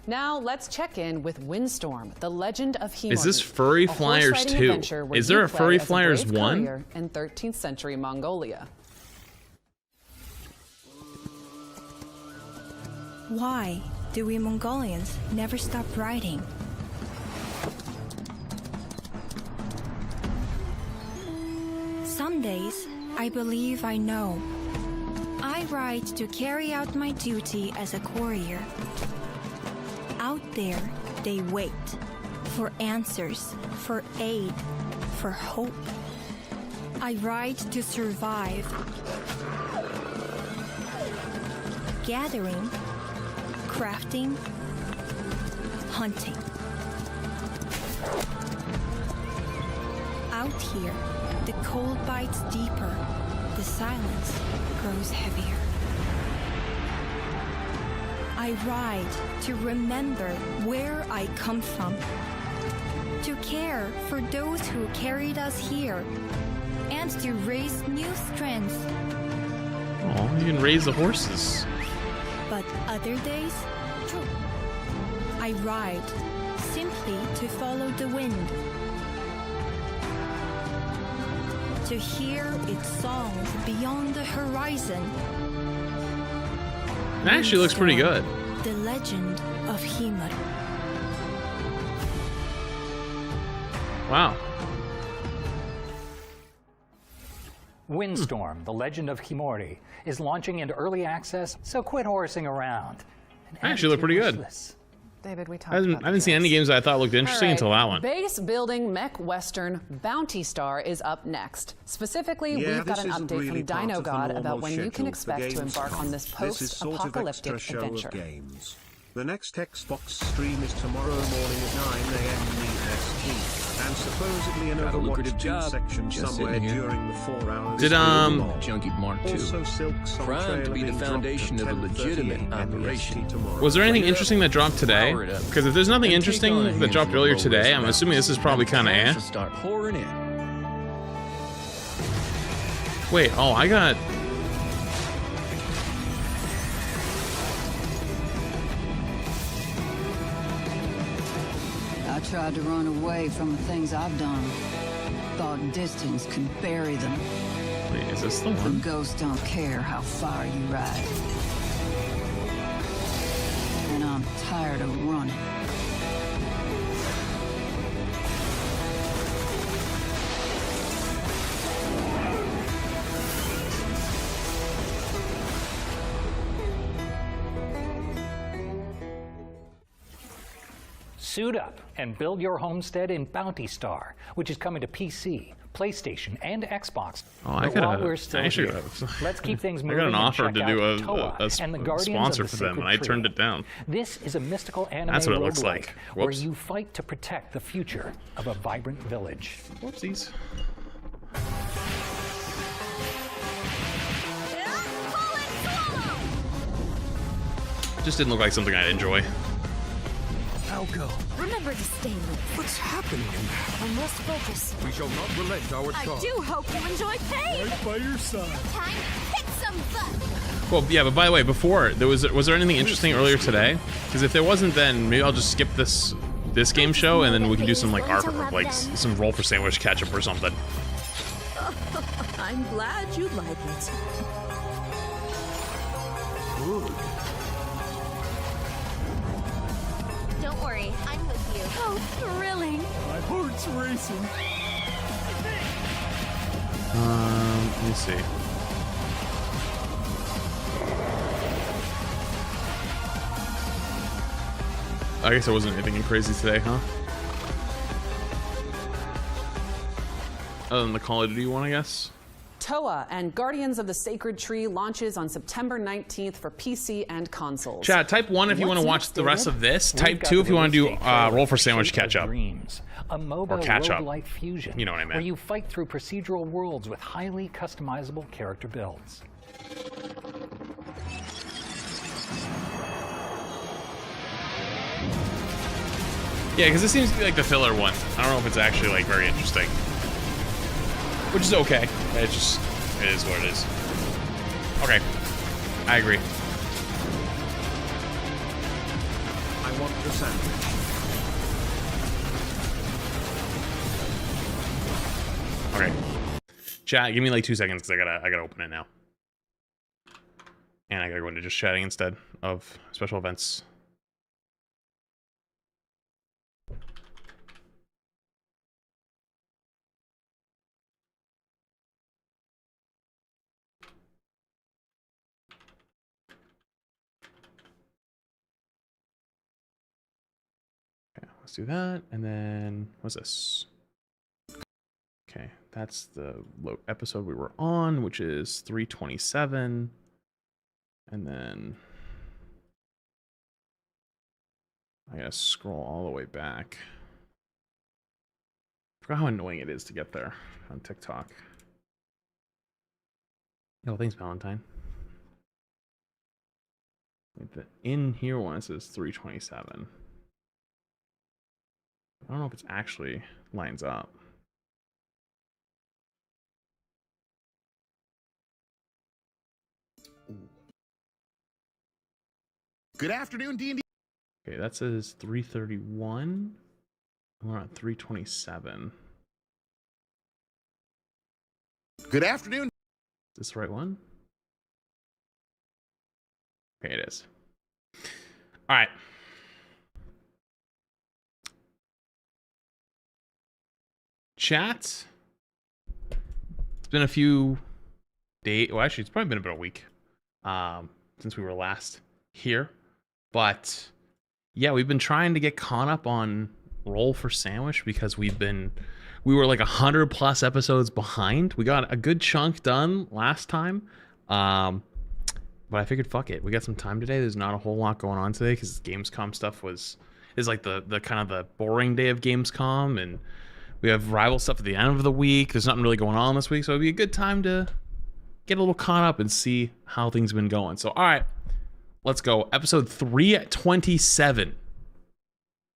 Now let's check in with Windstorm, the Legend of Himori. Is this Furry Flyers 2? Is there a Furry Flyers 1? In 13th century Mongolia. Why do we Mongolians never stop writing? Some days, I believe I know. I write to carry out my duty as a courier. Out there, they wait for answers, for aid, for hope. I write to survive. Gathering, crafting, hunting. Out here, the cold bites deeper, the silence grows heavier. I ride to remember where I come from, to care for those who carried us here, and to raise new strength. Oh, you can raise the horses. But other days, I ride simply to follow the wind, to hear its songs beyond the horizon. It actually looks pretty good. The Legend of Himori. Wow. Windstorm, the Legend of Himori, is launching into early access, so quit horsing around. Actually look pretty good. David, we talked I haven't seen any games that I thought looked interesting until that one. Base building mech western Bounty Star is up next. Specifically, we've got an update from Dino God about when you can expect to embark on this post-apocalyptic adventure. The next Xbox stream is tomorrow morning at 9 AM EST, and supposedly an Overwatch 2 section somewhere during the 4 hours. Did Junkie Mark II, also Silk's primed to be the foundation of a legitimate operation. Was there anything interesting that dropped today? Because if there's nothing interesting that dropped earlier today, I'm assuming this is probably kind of eh. Start pouring in. Wait, oh, I got... I tried to run away from the things I've done. Thought distance could bury them. Wait, is this the one? Ghosts don't care how far you ride. And I'm tired of running. Suit up and build your homestead in Bounty Star, which is coming to PC, PlayStation, and Xbox. Oh, I But while could we're still here, let's keep things I moving. got an and offer check to out do Toa a and the Guardians sponsor of the for them, Sacred and I turned Tree. it down. This is a mystical anime That's what it looks roguelike like. where Whoops. you fight to protect the future of a vibrant village. Whoopsies. Just didn't look like something I'd enjoy. I'll go. Remember to stay lit. What's happening in there? I must focus. We shall not relent our I cause. do hope you enjoy pain. Right by your side. Time to kick some butt. Well, yeah, but by the way, before was there anything interesting earlier today? Because if there wasn't, then maybe I'll just skip this game show, and then we can do some like some roll for sandwich ketchup or something. I'm glad you like it. Good. Don't worry, I'm with you. Oh, thrilling. My heart's racing. Let me see. I guess there wasn't anything crazy today, huh? Other than the Call of Duty one, I guess. Toa and Guardians of the Sacred Tree launches on September 19th for PC and consoles. Chat, type 1 if you want to watch the rest of this. Type 2 if you want to do Roll for Sandwich catch up. A MOBA Or catch up. roguelike fusion, You know what I meant. where you fight through procedural worlds with highly customizable character builds. Yeah, because it seems to be like the filler one. I don't know if it's actually like very interesting. Which is okay. It is what it is. Okay. I agree. I want the sandwich. Okay. Chat, give me like 2 seconds because I gotta open it now. And I gotta go into just chatting instead of special events. Okay, let's do that. And then what's this? Okay, that's the episode we were on, which is 327. And then I gotta scroll all the way back. I forgot how annoying it is to get there on TikTok. Oh, thanks, Valentine. Wait, the in here one says 327. I don't know if it's actually lines up. Good afternoon, D&D. Okay, that says 331. We're on 327. Good afternoon. Is this the right one? Okay, it is. All right. Chat. It's been a few days. Well, actually, it's probably been about a week since we were last here. But yeah, we've been trying to get caught up on Roll for Sandwich because we were like 100+ episodes behind. We got a good chunk done last time. But I figured, fuck it. We got some time today. There's not a whole lot going on today because Gamescom stuff is like the kind of the boring day of Gamescom, and we have rival stuff at the end of the week. There's nothing really going on this week, so it'd be a good time to get a little caught up and see how things have been going. So, all right, let's go. Episode 327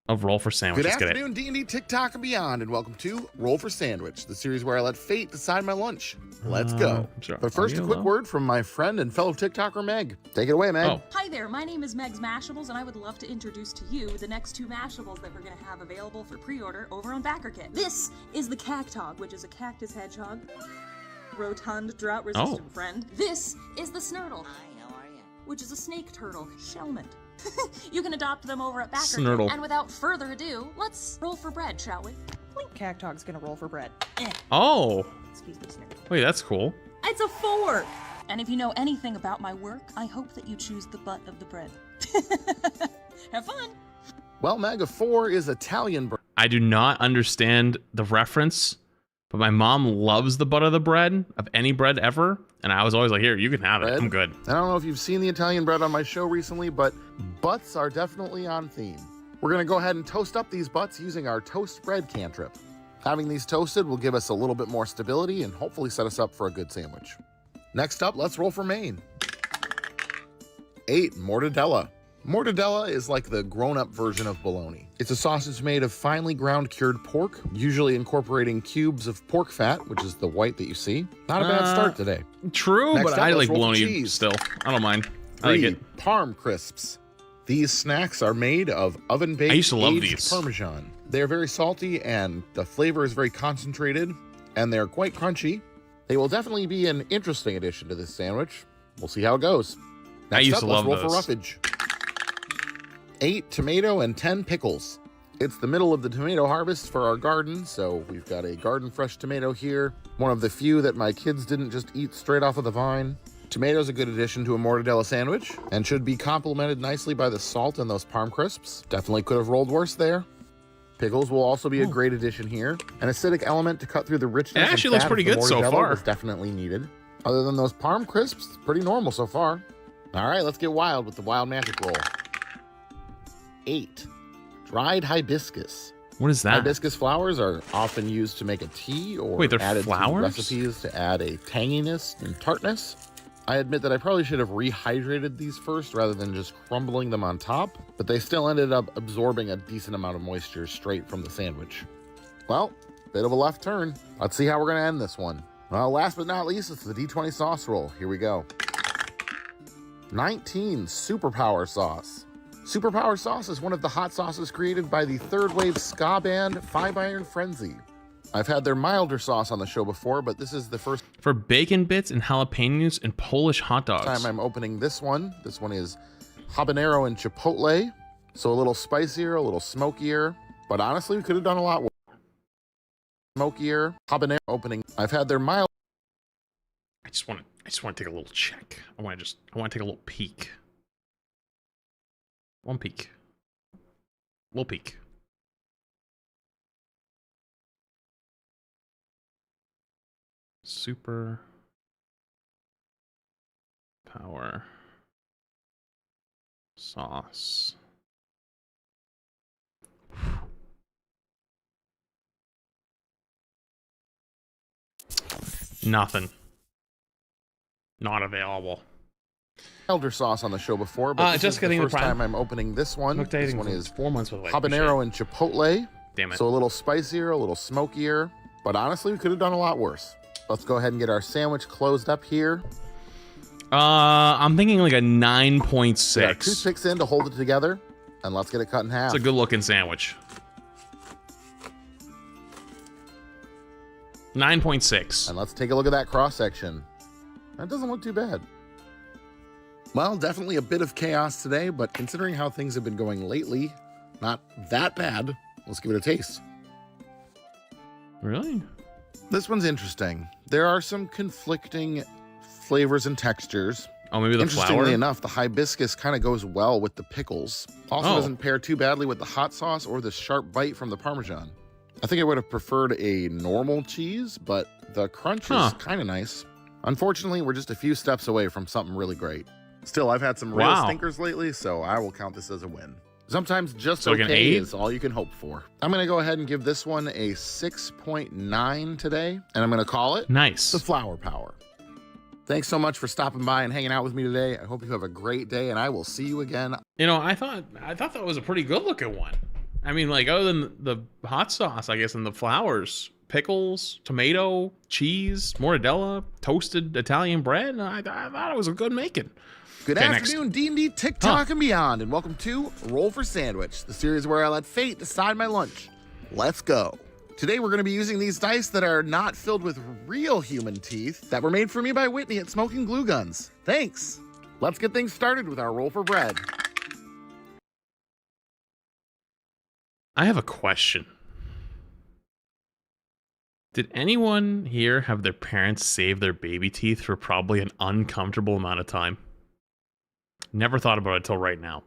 of Roll for Sandwich. Good Let's get it. afternoon, D&D, TikTok, and beyond, and welcome to Roll for Sandwich, the series where I let fate decide my lunch. Let's go. Sure. But first, a quick word from my friend and fellow TikToker, Meg. Take it away, Meg. Oh. Hi there, my name is Meg's Mashables, and I would love to introduce to you the next 2 Mashables that we're going to have available for pre-order over on BackerKit. This is the Cactog, which is a cactus hedgehog. Rotund, drought-resistant friend. This is the Snurtle. Hi, how are you? Which is a snake turtle, shellment. You can adopt them over at BackerKit. Snurtle. And without further ado, let's roll for bread, shall we? Cactog's gonna roll for bread. Oh. Excuse me, Snurtle. Wait, that's cool. It's a 4! And if you know anything about my work, I hope that you choose the butt of the bread. Have fun! Well, Meg, a 4 is Italian bread. I do not understand the reference, but my mom loves the butt of the bread, of any bread ever, and I was always like, here, you can have it. I'm good. I don't know if you've seen the Italian bread on my show recently, but butts are definitely on theme. We're going to go ahead and toast up these butts using our toast bread cantrip. Having these toasted will give us a little bit more stability and hopefully set us up for a good sandwich. Next up, let's roll for Maine. 8, Mortadella. Mortadella is like the grown-up version of bologna. It's a sausage made of finely ground cured pork, usually incorporating cubes of pork fat, which is the white that you see. Not a bad start today. True, Next but up, I let's like roll for bologna cheese. still. I don't mind. I 3, like it. Parm crisps. These snacks are made of oven-baked I used to love aged these. Parmesan. They're very salty and the flavor is very concentrated, and they're quite crunchy. They will definitely be an interesting addition to this sandwich. We'll see how it goes. Next I used up, to let's love roll those. for roughage. 8 tomato and 10 pickles. It's the middle of the tomato harvest for our garden, so we've got a garden fresh tomato here. One of the few that my kids didn't just eat straight off of the vine. Tomato's a good addition to a mortadella sandwich and should be complemented nicely by the salt and those parm crisps. Definitely could have rolled worse there. Pickles will also be a great addition here. An acidic element to cut through the richness. It actually looks pretty good so far. Was definitely needed. Other than those parm crisps, it's pretty normal so far. All right, let's get wild with the wild magic roll. 8. Dried hibiscus. What is that? Hibiscus flowers are often used to make a tea or Wait, they're added flowers? to recipes to add a tanginess and tartness. I admit that I probably should have rehydrated these first rather than just crumbling them on top, but they still ended up absorbing a decent amount of moisture straight from the sandwich. Well, bit of a left turn. Let's see how we're gonna end this one. Well, last but not least, it's the D20 sauce roll. Here we go. 19, Superpower Sauce. Superpower Sauce is one of the hot sauces created by the third wave ska band 5 Iron Frenzy. I've had their milder sauce on the show before, but this is the first For bacon bits and jalapenos and Polish hot dogs. time I'm opening this one. This one is habanero and chipotle. So a little spicier, a little smokier, but honestly, we could have done a lot more. Smokier, habanero opening. I've had their mild. I just want to take a little check. I want to take a little peek. One peek. Little peek. Super power sauce. Nothing. Not available. Elder sauce on the show before, but this just is the getting the first Prime. time I'm opening this one. This one is 4 months away. habanero and chipotle. Damn it. So a little spicier, a little smokier, but honestly, we could have done a lot worse. Let's go ahead and get our sandwich closed up here. I'm thinking like a 9.6. Get our toothpicks in to hold it together, and let's get it cut in half. It's a good looking sandwich. 9.6. And let's take a look at that cross section. That doesn't look too bad. Well, definitely a bit of chaos today, but considering how things have been going lately, not that bad. Let's give it a taste. Really? This one's interesting. There are some conflicting flavors and textures. Oh, maybe the Interestingly flour? enough, the hibiscus kind of goes well with the pickles. Also doesn't pair too badly with the hot sauce or the sharp bite from the Parmesan. I think I would have preferred a normal cheese, but the crunch is kind of nice. Unfortunately, we're just a few steps away from something really great. Still, I've had some real stinkers lately, so I will count this as a win. Sometimes just like an okay 8? is all you can hope for. I'm going to go ahead and give this one a 6.9 today, and I'm going to call it Nice. the Flower Power. Thanks so much for stopping by and hanging out with me today. I hope you have a great day, and I will see you again. You know, I thought that was a pretty good looking one. I mean, like, other than the hot sauce, I guess, and the flowers, pickles, tomato, cheese, mortadella, toasted Italian bread, I thought it was a good making. Good afternoon, D&D, TikTok, and beyond, and welcome to Roll for Sandwich, the series where I let fate decide my lunch. Let's go. Today we're going to be using these dice that are not filled with real human teeth that were made for me by Whitney at Smoking Glue Guns. Thanks. Let's get things started with our roll for bread. I have a question. Did anyone here have their parents save their baby teeth for probably an uncomfortable amount of time? Never thought about it until right now.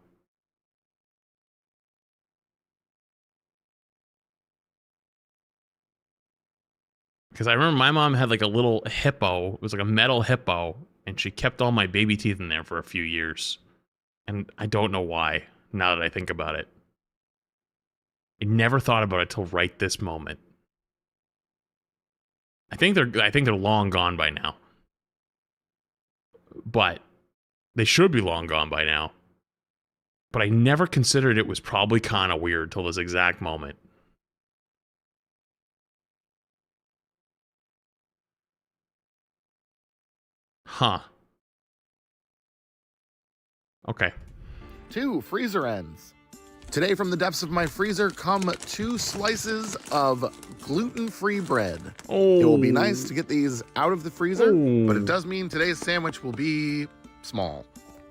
Because I remember my mom had like a little hippo. It was like a metal hippo. And she kept all my baby teeth in there for a few years. And I don't know why, now that I think about it. I never thought about it till right this moment. I think they're long gone by now. But they should be long gone by now. But I never considered it was probably kind of weird till this exact moment. Huh. Okay. 2 freezer ends. Today from the depths of my freezer come 2 slices of gluten-free bread. Oh. It will be nice to get these out of the freezer, but it does mean today's sandwich will be small.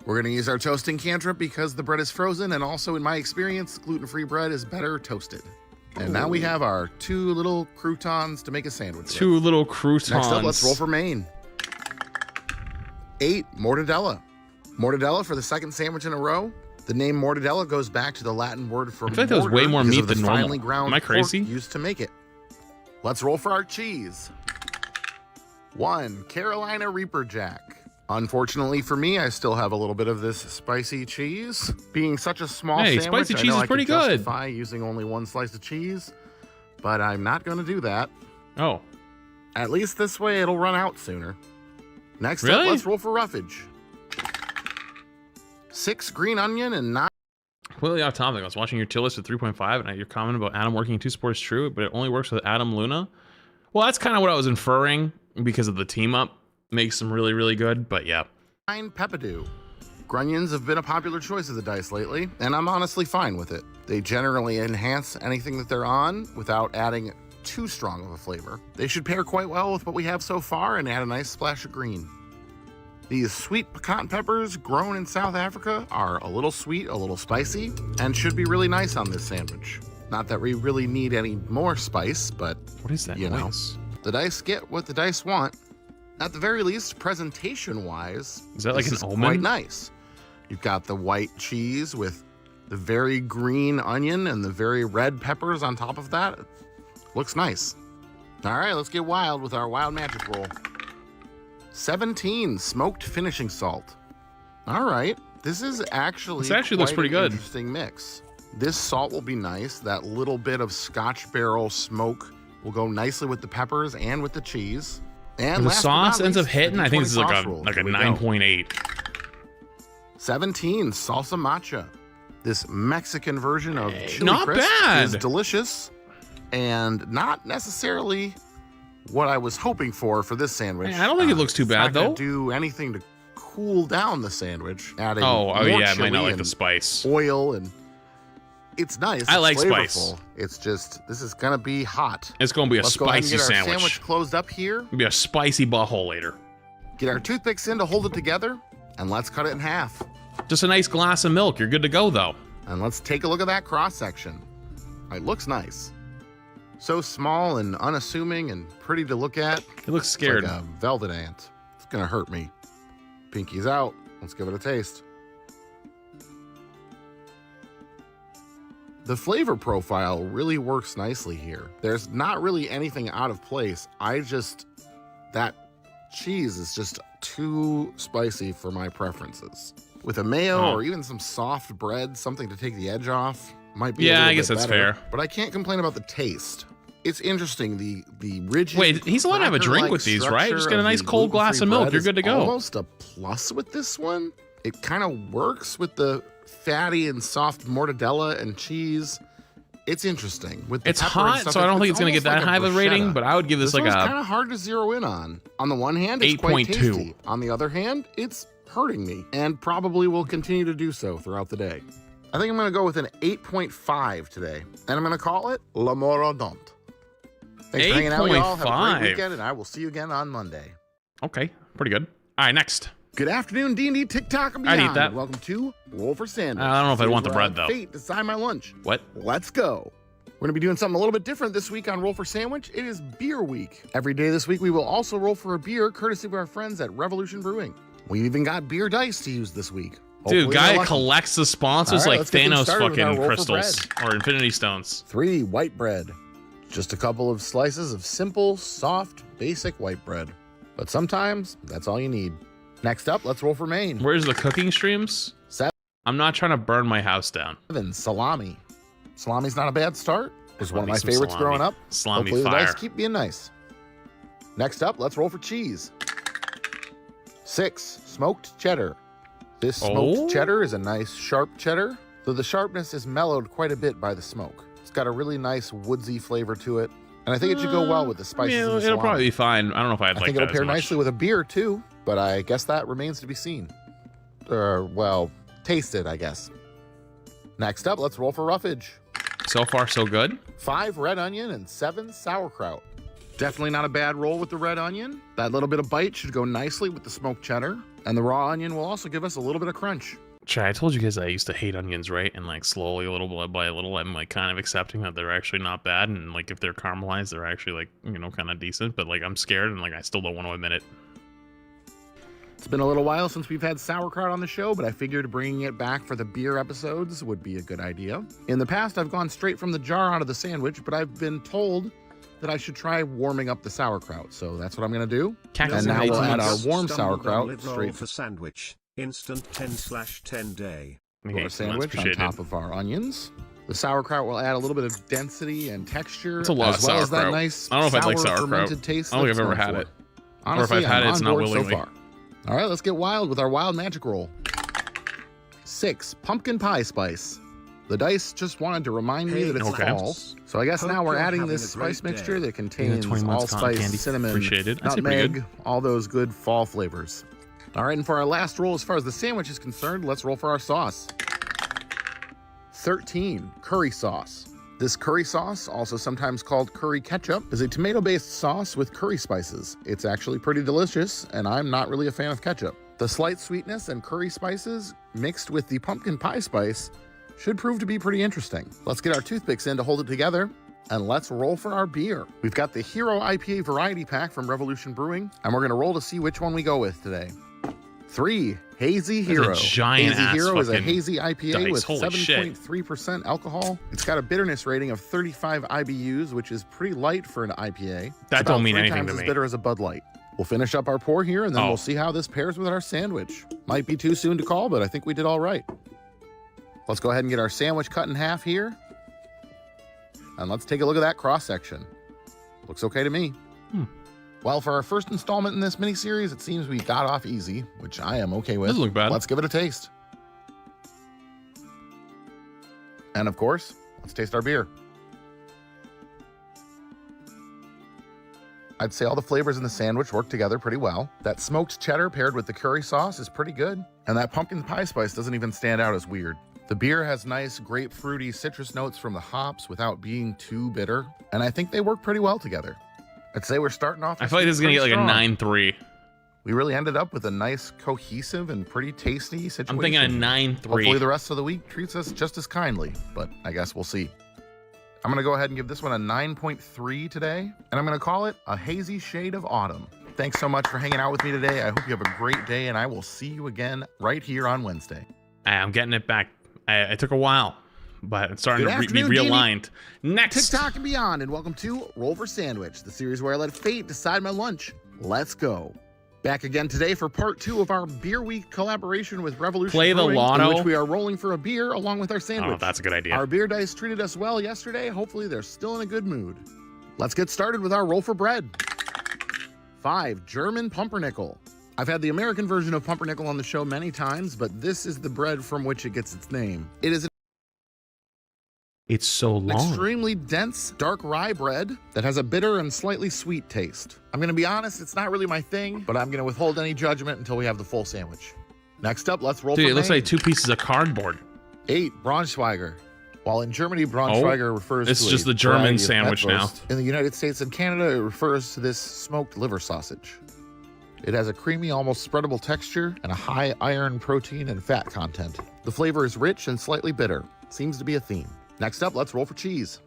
We're going to use our toasting cantrip because the bread is frozen, and also in my experience, gluten-free bread is better toasted. And now we have our 2 little croutons to make a sandwich with. 2 little croutons. Next up, let's roll for main. 8 mortadella. Mortadella for the second sandwich in a row. The name Mortadella goes back to the Latin word for I feel like that was way more meat than normal. finely ground Am I crazy? pork used to make it. Let's roll for our cheese. 1 Carolina Reaper Jack. Unfortunately for me, I still have a little bit of this spicy cheese. Being such a small Hey, sandwich, spicy I cheese know is I pretty could good. justify using only 1 slice of cheese, but I'm not going to do that. Oh. At least this way it'll run out sooner. Next Really? up, let's roll for roughage. 6 green onion and 9. Completely off topic. I was watching your tier list at 3.5, and your comment about Adam working in 2 sports is true, but it only works with Adam Luna. Well, that's kind of what I was inferring because of the team up. Makes them really, really good, but yeah. 9 Peppadew. Grunions have been a popular choice of the dice lately, and I'm honestly fine with it. They generally enhance anything that they're on without adding too strong of a flavor. They should pair quite well with what we have so far and add a nice splash of green. These sweet pecan peppers grown in South Africa are a little sweet, a little spicy, and should be really nice on this sandwich. Not that we really need any more spice, but what is that noise? The dice get what the dice want. At the very least, presentation-wise, is that like this an is omen? Quite nice. You've got the white cheese with the very green onion and the very red peppers on top of that. Looks nice. All right, let's get wild with our wild magic roll. 17 smoked finishing salt. All right, this is actually looks pretty good. Interesting mix. This salt will be nice. That little bit of Scotch barrel smoke will go nicely with the peppers and with the cheese. And when the last but not sauce ends up least, hitting, the I think this is like sauce a roll. like a Here we go. 9.8. 17 salsa matcha. This Mexican version of chili not crisp bad. is delicious and not necessarily what I was hoping for this sandwich. I don't think it looks too bad, It's not gonna though. do anything to cool down the sandwich. Adding Oh more yeah, I might not chili like the and spice. oil, and it's nice. I it's like flavorful. spice. It's just this is gonna be hot. It's gonna be a Let's go ahead and spicy get our sandwich. sandwich closed up here. It'll be a spicy butthole later. Get our toothpicks in to hold it together, and let's cut it in half. Just a nice glass of milk. You're good to go, though. And let's take a look at that cross section. It looks nice. So small and unassuming and pretty to look at. It looks scared. It's like a velvet ant. It's gonna hurt me. Pinky's out. Let's give it a taste. The flavor profile really works nicely here. There's not really anything out of place. That cheese is just too spicy for my preferences. With a mayo or even some soft bread, something to take the edge off, might be a little I guess bit that's better, fair. But I can't complain about the taste. It's interesting, the rigid. Wait, he's allowed to have a drink cracker-like with these, right? Just structure get a of nice the cold glass of gluten-free milk. bread You're is good to go. Almost a plus with this one. It kind of works with the fatty and soft mortadella and cheese. It's interesting. With the It's pepper and hot, stuff, so I don't think it's gonna get almost that like high of a rating, bruschetta. but I would give this like one's a kind of hard to zero in on. On the one hand, it's quite 8.2. tasty. On the other hand, it's hurting me, and probably will continue to do so throughout the day. I think I'm going to go with an 8.5 today, and I'm going to call it La Moradont. Thanks for hanging out, y'all. Have a 8.5. great weekend, and I will see you again on Monday. Okay, pretty good. All right, next. Good afternoon, D&D, TikTok, and I'd beyond. eat that. Welcome to Roll for Sandwich. I don't know if I'd Here's want the where I bread, though. Fate decide my lunch. What? Let's go. We're going to be doing something a little bit different this week on Roll for Sandwich. It is Beer Week. Every day this week, we will also roll for a beer, courtesy of our friends at Revolution Brewing. We even got beer dice to use this week. Dude, Hopefully guy they're lucky. collects the sponsors All right, like let's get things Thanos started with our fucking roll for crystals or Infinity Stones. 3 white bread. Just a couple of slices of simple, soft, basic white bread. But sometimes, that's all you need. Next up, let's roll for Maine. Where's the cooking streams? 7 I'm not trying to burn my house down. salami. Salami's not a bad start. It was one of Love me my some favorites salami. growing up. Salami Hopefully the fire. dice keep being nice. Next up, let's roll for cheese. 6 smoked cheddar. This smoked cheddar is a nice sharp cheddar, though the sharpness is mellowed quite a bit by the smoke. It's got a really nice woodsy flavor to it, and I think it should go well with the spices. and the It'll salami. probably be fine. I don't know if I'd I like think that it'll pair as much. nicely with a beer too, but I guess that remains to be seen. Well, tasted, I guess. Next up, let's roll for roughage. So far, so good. 5 red onion and 7 sauerkraut. Definitely not a bad roll with the red onion. That little bit of bite should go nicely with the smoked cheddar, and the raw onion will also give us a little bit of crunch. Chad, I told you guys I used to hate onions, right? And like slowly, a little bit by a little, I'm like kind of accepting that they're actually not bad, and like if they're caramelized, they're actually like, you know, kind of decent. But like I'm scared, and like I still don't want to admit it. It's been a little while since we've had sauerkraut on the show, but I figured bringing it back for the beer episodes would be a good idea. In the past, I've gone straight from the jar onto the sandwich, but I've been told that I should try warming up the sauerkraut, so that's what I'm going to do. And now we'll add our warm sauerkraut straight for sandwich. Instant 10/10 day. to our sandwich on top of our onions. The sauerkraut will add a little bit of density and texture, It's a lot as of well as that sauerkraut. nice I don't know if I'd like sour, sauerkraut. fermented taste I don't think that I've ever it's known had for. it. Honestly, Or if I've had I'm it, it's on not board willingly. so far. All right, let's get wild with our wild magic roll. 6, pumpkin pie spice. The dice just wanted to remind me that it's fall, so I guess Hope now we're you're adding having this a great spice mixture day. that contains 20 months cotton allspice, candy. cinnamon, Appreciated. I'd say pretty nutmeg, good. all those good fall flavors. All right, and for our last roll, as far as the sandwich is concerned, let's roll for our sauce. 13, curry sauce. This curry sauce, also sometimes called curry ketchup, is a tomato-based sauce with curry spices. It's actually pretty delicious, and I'm not really a fan of ketchup. The slight sweetness and curry spices mixed with the pumpkin pie spice should prove to be pretty interesting. Let's get our toothpicks in to hold it together, and let's roll for our beer. We've got the Hero IPA Variety Pack from Revolution Brewing, and we're gonna roll to see which one we go with today. 3, Hazy Hero. That's a giant Hazy ass Hero is a fucking hazy IPA dice. with Holy shit. 7.3% alcohol. It's got a bitterness rating of 35 IBUs, which is pretty light for an IPA. It's That about don't mean 3 anything times to as me. bitter as a Bud Light. We'll finish up our pour here, and then we'll see how this pairs with our sandwich. Might be too soon to call, but I think we did all right. Let's go ahead and get our sandwich cut in half here. And let's take a look at that cross-section. Looks okay to me. Well, for our first installment in this miniseries, it seems we got off easy, which I am okay with. Doesn't look bad. Let's give it a taste. And of course, let's taste our beer. I'd say all the flavors in the sandwich work together pretty well. That smoked cheddar paired with the curry sauce is pretty good. And that pumpkin pie spice doesn't even stand out as weird. The beer has nice grapefruity citrus notes from the hops without being too bitter. And I think they work pretty well together. I'd say we're starting off. I feel like this is gonna get like a strong. 9-3. We really ended up with a nice, cohesive, and pretty tasty situation. I'm thinking a 9-3. Hopefully the rest of the week treats us just as kindly, but I guess we'll see. I'm going to go ahead and give this one a 9.3 today, and I'm going to call it a hazy shade of autumn. Thanks so much for hanging out with me today. I hope you have a great day, and I will see you again right here on Wednesday. I'm getting it back. It took a while, but it's starting Good to be afternoon, realigned. Next. TikTok and beyond, and welcome to Roll for Sandwich, the series where I let fate decide my lunch. Let's go. Back again today for part 2 of our Beer Week collaboration with Revolution Play the Brewing, lotto. in which we are rolling for a beer along with our sandwich. Oh, that's a good idea. Our beer dice treated us well yesterday. Hopefully they're still in a good mood. Let's get started with our roll for bread. 5, German Pumpernickel. I've had the American version of Pumpernickel on the show many times, but this is the bread from which it gets its name. It is It's so an long. extremely dense, dark rye bread that has a bitter and slightly sweet taste. I'm going to be honest, it's not really my thing, but I'm going to withhold any judgment until we have the full sandwich. Next up, let's roll Dude, for it looks Maine. like 2 pieces of cardboard. 8, Braunschweiger. While in Germany, Braunschweiger refers it's to just a the German variety of sandwich now. Mettwurst. In the United States and Canada, it refers to this smoked liver sausage. It has a creamy, almost spreadable texture and a high iron, protein, and fat content. The flavor is rich and slightly bitter. Seems to be a theme. Next up, let's roll for cheese.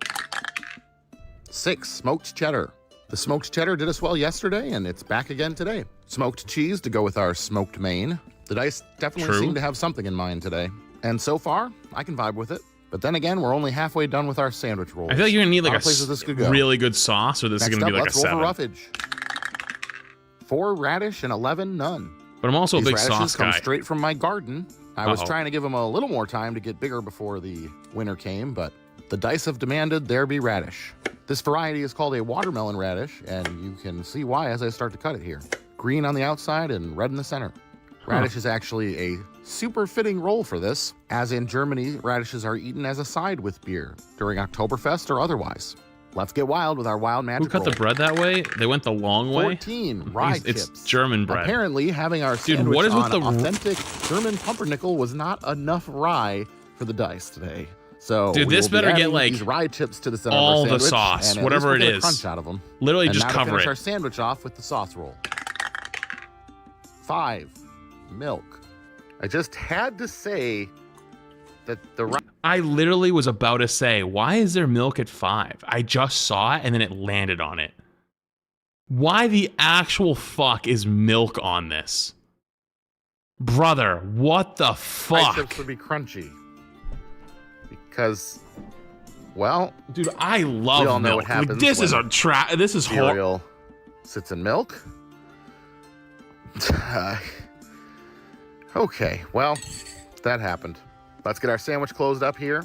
6, smoked cheddar. The smoked cheddar did us well yesterday, and it's back again today. Smoked cheese to go with our smoked Maine. The dice definitely True. seem to have something in mind today. And so far, I can vibe with it. But then again, we're only halfway done with our sandwich rolls. I feel like you're gonna need like lot of places this could go. really good sauce, or this Next is gonna be up, like a let's roll 7. for roughage. 4, radish, and 11, none. But I'm also a These big radishes sauce come guy. straight from my garden. I was Uh-oh. trying to give them a little more time to get bigger before the winter came, but the dice have demanded there be radish. This variety is called a watermelon radish, and you can see why as I start to cut it here. Green on the outside and red in the center. Radish is actually a super fitting roll for this, as in Germany, radishes are eaten as a side with beer during Oktoberfest or otherwise. Let's get wild with our wild magic Who cut the roll. bread that way? They went the long way? 14 rye It's chips. German bread. Apparently, having our Dude, sandwich what is with on the authentic German pumpernickel was not enough rye for the dice today. So Dude, we this will be better get, adding like, these rye chips to the center all of our the sandwich, sauce, and at whatever least we'll it get a is. crunch out of them. Literally And just now to cover finish it. our sandwich off with the sauce roll. 5, milk. I just had to say that the rye I literally was about to say, why is there milk at 5? I just saw it and then it landed on it. Why the actual fuck is milk on this? Brother, what the fuck? Chips would be crunchy. Because, well, dude, I love we all know milk. what happens. Like, this is a trap. This is cereal sits in milk. Okay, well, that happened. Let's get our sandwich closed up here.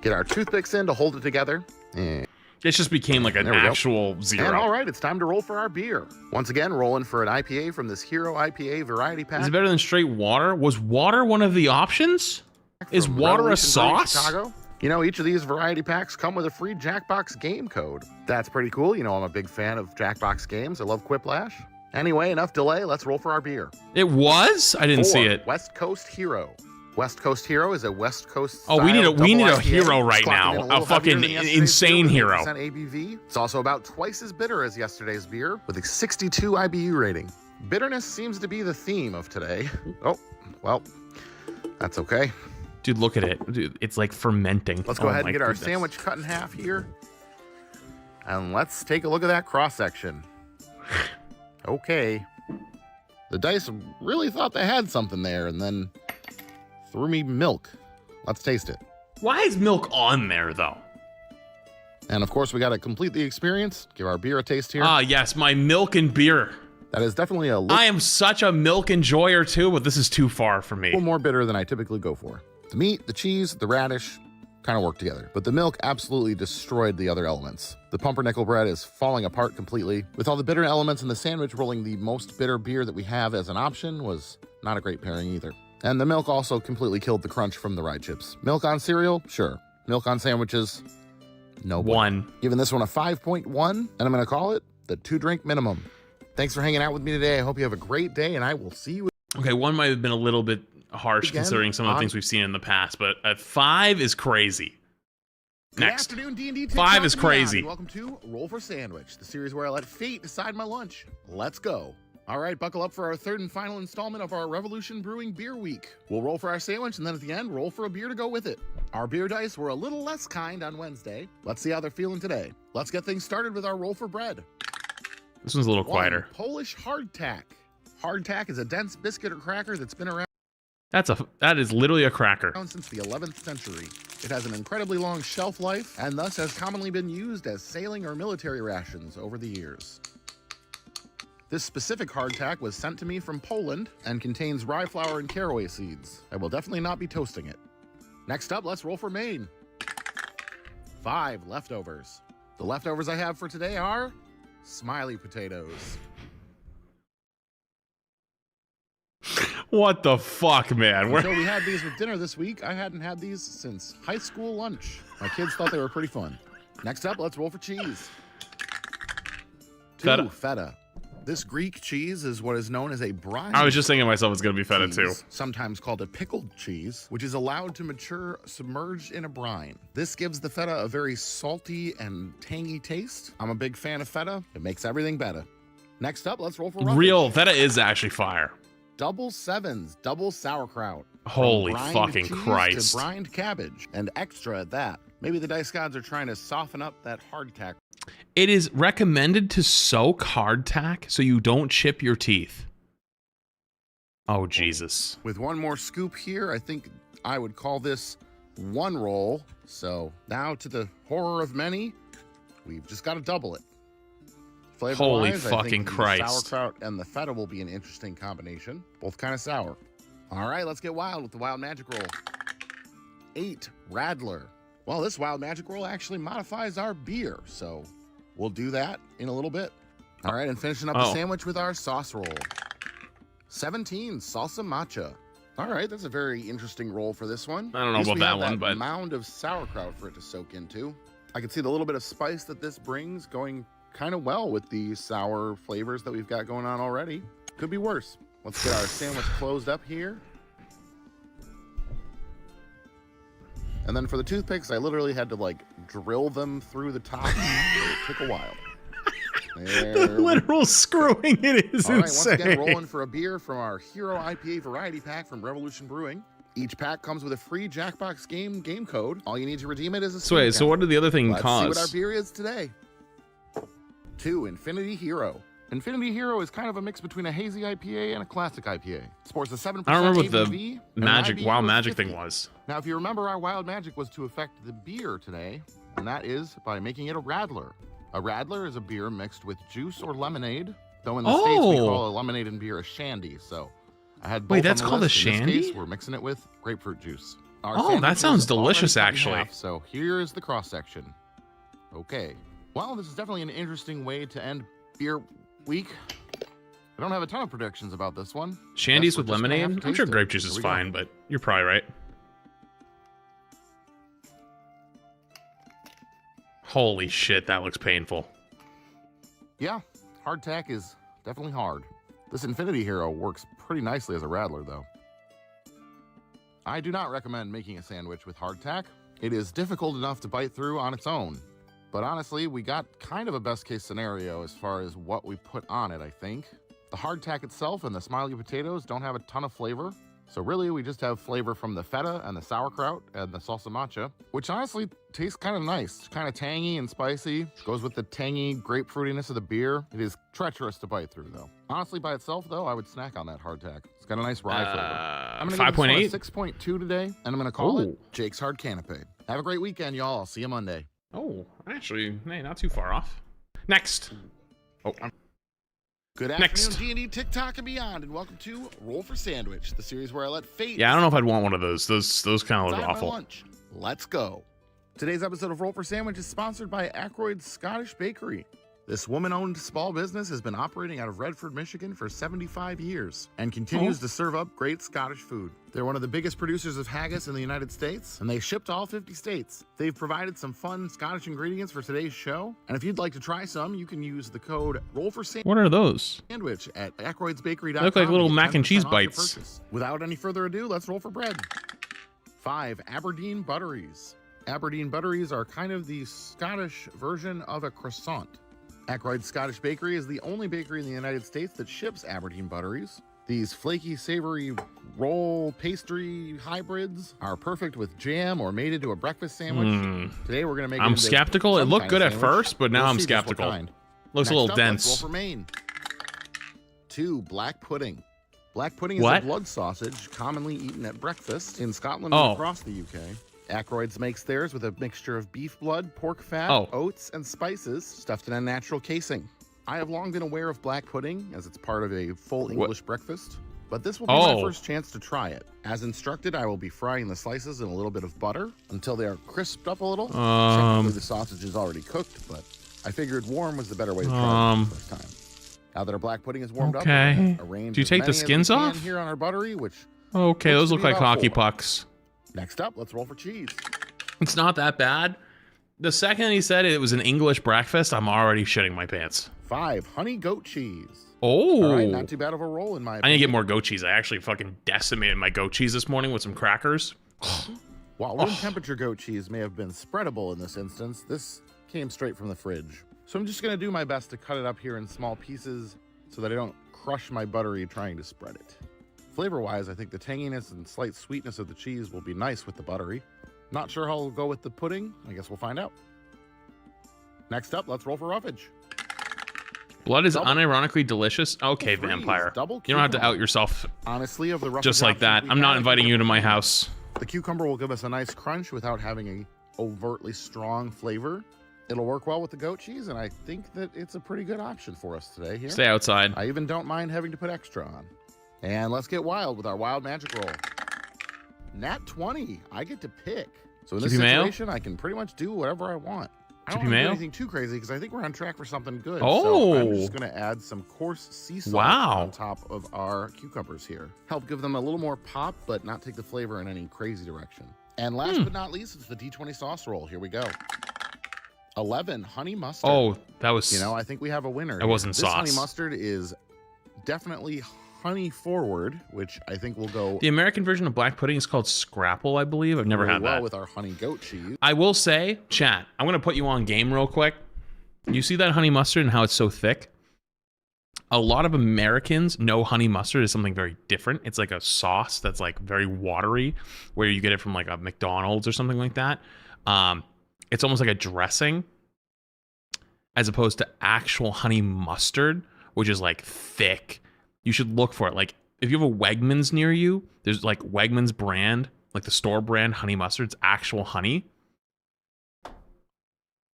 Get our toothpicks in to hold it together. It just became like an actual zero. And all right, it's time to roll for our beer. Once again, rolling for an IPA from this Hero IPA variety pack. Is it better than straight water? Was water one of the options? Is water a sauce? Chicago. You know, each of these variety packs come with a free Jackbox game code. That's pretty cool. You know, I'm a big fan of Jackbox games. I love Quiplash. Anyway, enough delay. Let's roll for our beer. It was? I didn't see it. West Coast Hero. West Coast Hero is a West Coast. Oh, we need a hero right now. A fucking insane hero. ABV. It's also about twice as bitter as yesterday's beer with a 62 IBU rating. Bitterness seems to be the theme of today. Oh, well, that's okay. Dude, look at it. Dude, it's like fermenting. Let's go ahead and get our sandwich cut in half here. And let's take a look at that cross section. Okay. The dice really thought they had something there and then threw me milk. Let's taste it. Why is milk on there, though? And of course, we got to complete the experience. Give our beer a taste here. Ah, yes, my milk and beer. That is definitely a I am such a milk enjoyer, too, but this is too far for me. A little more bitter than I typically go for. The meat, the cheese, the radish kind of work together, but the milk absolutely destroyed the other elements. The pumpernickel bread is falling apart completely. With all the bitter elements in the sandwich, rolling the most bitter beer that we have as an option was not a great pairing either. And the milk also completely killed the crunch from the rye chips. Milk on cereal? Sure. Milk on sandwiches? No. 1. Giving this one a 5.1, and I'm going to call it the 2-drink minimum. Thanks for hanging out with me today. I hope you have a great day, and I will see you. Okay, 1 might have been a little bit harsh considering some of the things we've seen in the past, but a 5 is crazy. Next. Good afternoon, D&D. 5 is crazy. Welcome to Roll for Sandwich, the series where I let fate decide my lunch. Let's go. All right, buckle up for our third and final installment of our Revolution Brewing Beer Week. We'll roll for our sandwich, and then at the end, roll for a beer to go with it. Our beer dice were a little less kind on Wednesday. Let's see how they're feeling today. Let's get things started with our roll for bread. This one's a little quieter. Polish hardtack. Hardtack is a dense biscuit or cracker that's been around. That is literally a cracker. Since the 11th century. It has an incredibly long shelf life and thus has commonly been used as sailing or military rations over the years. This specific hardtack was sent to me from Poland and contains rye flour and caraway seeds. I will definitely not be toasting it. Next up, let's roll for Maine. 5 leftovers. The leftovers I have for today are smiley potatoes. What the fuck, man? Until we had these with dinner this week, I hadn't had these since high school lunch. My kids thought they were pretty fun. Next up, let's roll for cheese. 2, feta. This Greek cheese is what is known as a brine. I was just thinking to myself it's going to be feta too. Sometimes called a pickled cheese, which is allowed to mature submerged in a brine. This gives the feta a very salty and tangy taste. I'm a big fan of feta. It makes everything better. Next up, let's roll for roughage. Real feta is actually fire. Double sevens, double sauerkraut. Holy fucking Christ. To brined cabbage, and extra at that. Maybe the dice gods are trying to soften up that hardtack. It is recommended to soak hardtack so you don't chip your teeth. Oh, Jesus. With one more scoop here, I think I would call this 1 roll. So now to the horror of many, we've just got to double it. Holy fucking Christ. The sauerkraut and the feta will be an interesting combination. Both kind of sour. All right, let's get wild with the wild magic roll. 8 Radler. Well, this wild magic roll actually modifies our beer, so we'll do that in a little bit. All right, and finishing up the sandwich with our sauce roll. 17 Salsa Matcha. All right, that's a very interesting roll for this one. I don't know about that one, but mound of sauerkraut for it to soak into. I can see the little bit of spice that this brings going kind of well with the sour flavors that we've got going on already. Could be worse. Let's get our sandwich closed up here. And then for the toothpicks, I literally had to like drill them through the top. It took a while. The literal screwing it is all right, insane. Once again, rolling for a beer from our Hero IPA variety pack from Revolution Brewing. Each pack comes with a free Jackbox game code. All you need to redeem it is a so what did the other thing Let's cost? see what our beer is today. 2 Infinity Hero. Infinity Hero is kind of a mix between a hazy IPA and a classic IPA. Sports a 7% I don't remember what ABV, the magic, IBU wild is magic 50. thing was. Now, if you remember, our wild magic was to affect the beer today, and that is by making it a radler. A radler is a beer mixed with juice or lemonade, though in the States we call a lemonade and beer a shandy, so I had both. Wait, that's on the called a list. In shandy? this case, we're mixing it with grapefruit juice. Our Oh, sandwich that sounds is already delicious, cut in actually. half, so here is the cross section. Okay. Well, this is definitely an interesting way to end beer week. I don't have a ton of predictions about this one. Shandies Guess with we're just gonna have lemonade? to I'm sure taste it. grape juice Here is we go. fine, but you're probably right. Holy shit, that looks painful. Yeah, hardtack is definitely hard. This Infinity Hero works pretty nicely as a radler, though. I do not recommend making a sandwich with hardtack. It is difficult enough to bite through on its own. But honestly, we got kind of a best case scenario as far as what we put on it, I think. The hardtack itself and the smiley potatoes don't have a ton of flavor. So really, we just have flavor from the feta and the sauerkraut and the salsa matcha, which honestly tastes kind of nice. Kind of tangy and spicy. Goes with the tangy grapefruitiness of the beer. It is treacherous to bite through, though. Honestly, by itself, though, I would snack on that hardtack. It's got a nice rye flavor. I'm going to give this one a 6.2 today, and I'm going to call it Jake's Hard Canapé. Have a great weekend, y'all. I'll see you Monday. Oh, actually, hey, not too far off. Next. Oh, Good Next. afternoon, D&D, TikTok, and beyond, and welcome to Roll for Sandwich, the series where I let fate... yeah, I don't know if I'd want one of those. Those kind of look decide my awful. lunch. Let's go. Today's episode of Roll for Sandwich is sponsored by Ackroyd's Scottish Bakery. This woman-owned small business has been operating out of Redford, Michigan for 75 years and continues to serve up great Scottish food. They're one of the biggest producers of haggis in the United States, and they ship to all 50 states. They've provided some fun Scottish ingredients for today's show, and if you'd like to try some, you can use the code ROLLFORSANDWICH What are those? at ackroydsbakery.com. They look like little to get mac and 10% cheese off your bites. purchase. Without any further ado, let's roll for bread. 5 Aberdeen Butteries. Aberdeen Butteries are kind of the Scottish version of a croissant. Ackroyd's Scottish Bakery is the only bakery in the United States that ships Aberdeen Butteries. These flaky, savory roll pastry hybrids are perfect with jam or made into a breakfast sandwich. Today we're going to make I'm skeptical. It looked good at first, but now I'm see just what skeptical. kind. Looks a Next little up, dense. Let's roll for Maine. 2 Black Pudding. Black pudding is What? a blood sausage commonly eaten at breakfast in Scotland Oh. and across the UK. Ackroyd's makes theirs with a mixture of beef blood, pork fat, Oh. oats, and spices stuffed in a natural casing. I have long been aware of black pudding as it's part of a full English breakfast, but this will be my first chance to try it. As instructed, I will be frying the slices in a little bit of butter until they are crisped up a little. Technically, the sausage is already cooked, but I figured warm was the better way to try it the first time. Now that our black pudding is warmed up, we're Okay. gonna arrange Do you as take the many as we skins can off? here on our buttery, which Okay, looks those to look be like about hockey 4. pucks. Next up, let's roll for cheese. It's not that bad. The second he said it was an English breakfast, I'm already shitting my pants. 5 honey goat cheese. Oh. All right, not too bad of a roll in my I opinion. need to get more goat cheese. I actually fucking decimated my goat cheese this morning with some crackers. While room temperature goat cheese may have been spreadable in this instance, this came straight from the fridge. So I'm just gonna do my best to cut it up here in small pieces so that I don't crush my buttery trying to spread it. Flavor-wise, I think the tanginess and slight sweetness of the cheese will be nice with the buttery. Not sure how it'll go with the pudding. I guess we'll find out. Next up, let's roll for roughage. Blood is unironically delicious. Okay, Freeze, vampire. double You don't have to cucumber. out yourself Honestly, of the roughage just like that. options we I'm not have, inviting you to my house. the cucumber will give us a nice crunch without having a overtly strong flavor. It'll work well with the goat cheese, and I think that it's a pretty good option for us today here. Stay outside. I even don't mind having to put extra on. And let's get wild with our wild magic roll. Nat 20, I get to pick. So in this Chippy mayo? situation, I can pretty much do whatever I want. I don't Chippy want to do mayo? anything too crazy because I think we're on track for something good. Oh. So I'm just going to add some coarse sea salt Wow. on top of our cucumbers here. Help give them a little more pop, but not take the flavor in any crazy direction. And last but not least, it's the D20 sauce roll. Here we go. 11, honey mustard. Oh, that was... You know, I think we have a winner. That here. wasn't This honey sauce. mustard is definitely honey forward, which I think will go The American version of black pudding is called scrapple, I believe. I've never really had well that. with our honey goat cheese. I will say, chat, I'm going to put you on game real quick. You see that honey mustard and how it's so thick? A lot of Americans know honey mustard is something very different. It's like a sauce that's like very watery, where you get it from like a McDonald's or something like that. It's almost like a dressing as opposed to actual honey mustard, which is like thick. You should look for it. Like if you have a Wegmans near you, there's like Wegmans brand, like the store brand honey mustard. It's actual honey.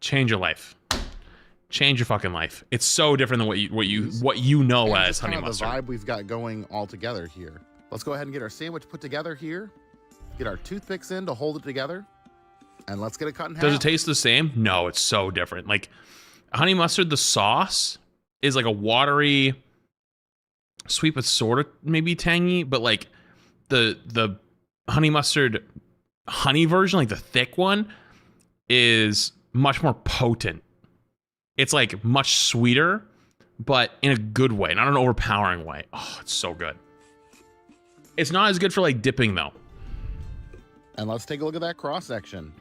Change your life. Change your fucking life. It's so different than what you know as honey mustard. The vibe we've got going all together here. Let's go ahead and get our sandwich put together here. Get our toothpicks in to hold it together. And let's get it cut in half. Does it taste the same? No, it's so different. Like honey mustard, the sauce is like a watery, sweet but sort of maybe tangy. But like the honey mustard honey version, like the thick one, is much more potent. It's like much sweeter, but in a good way, not an overpowering way. Oh, it's so good. It's not as good for like dipping though. And let's take a look at that cross section.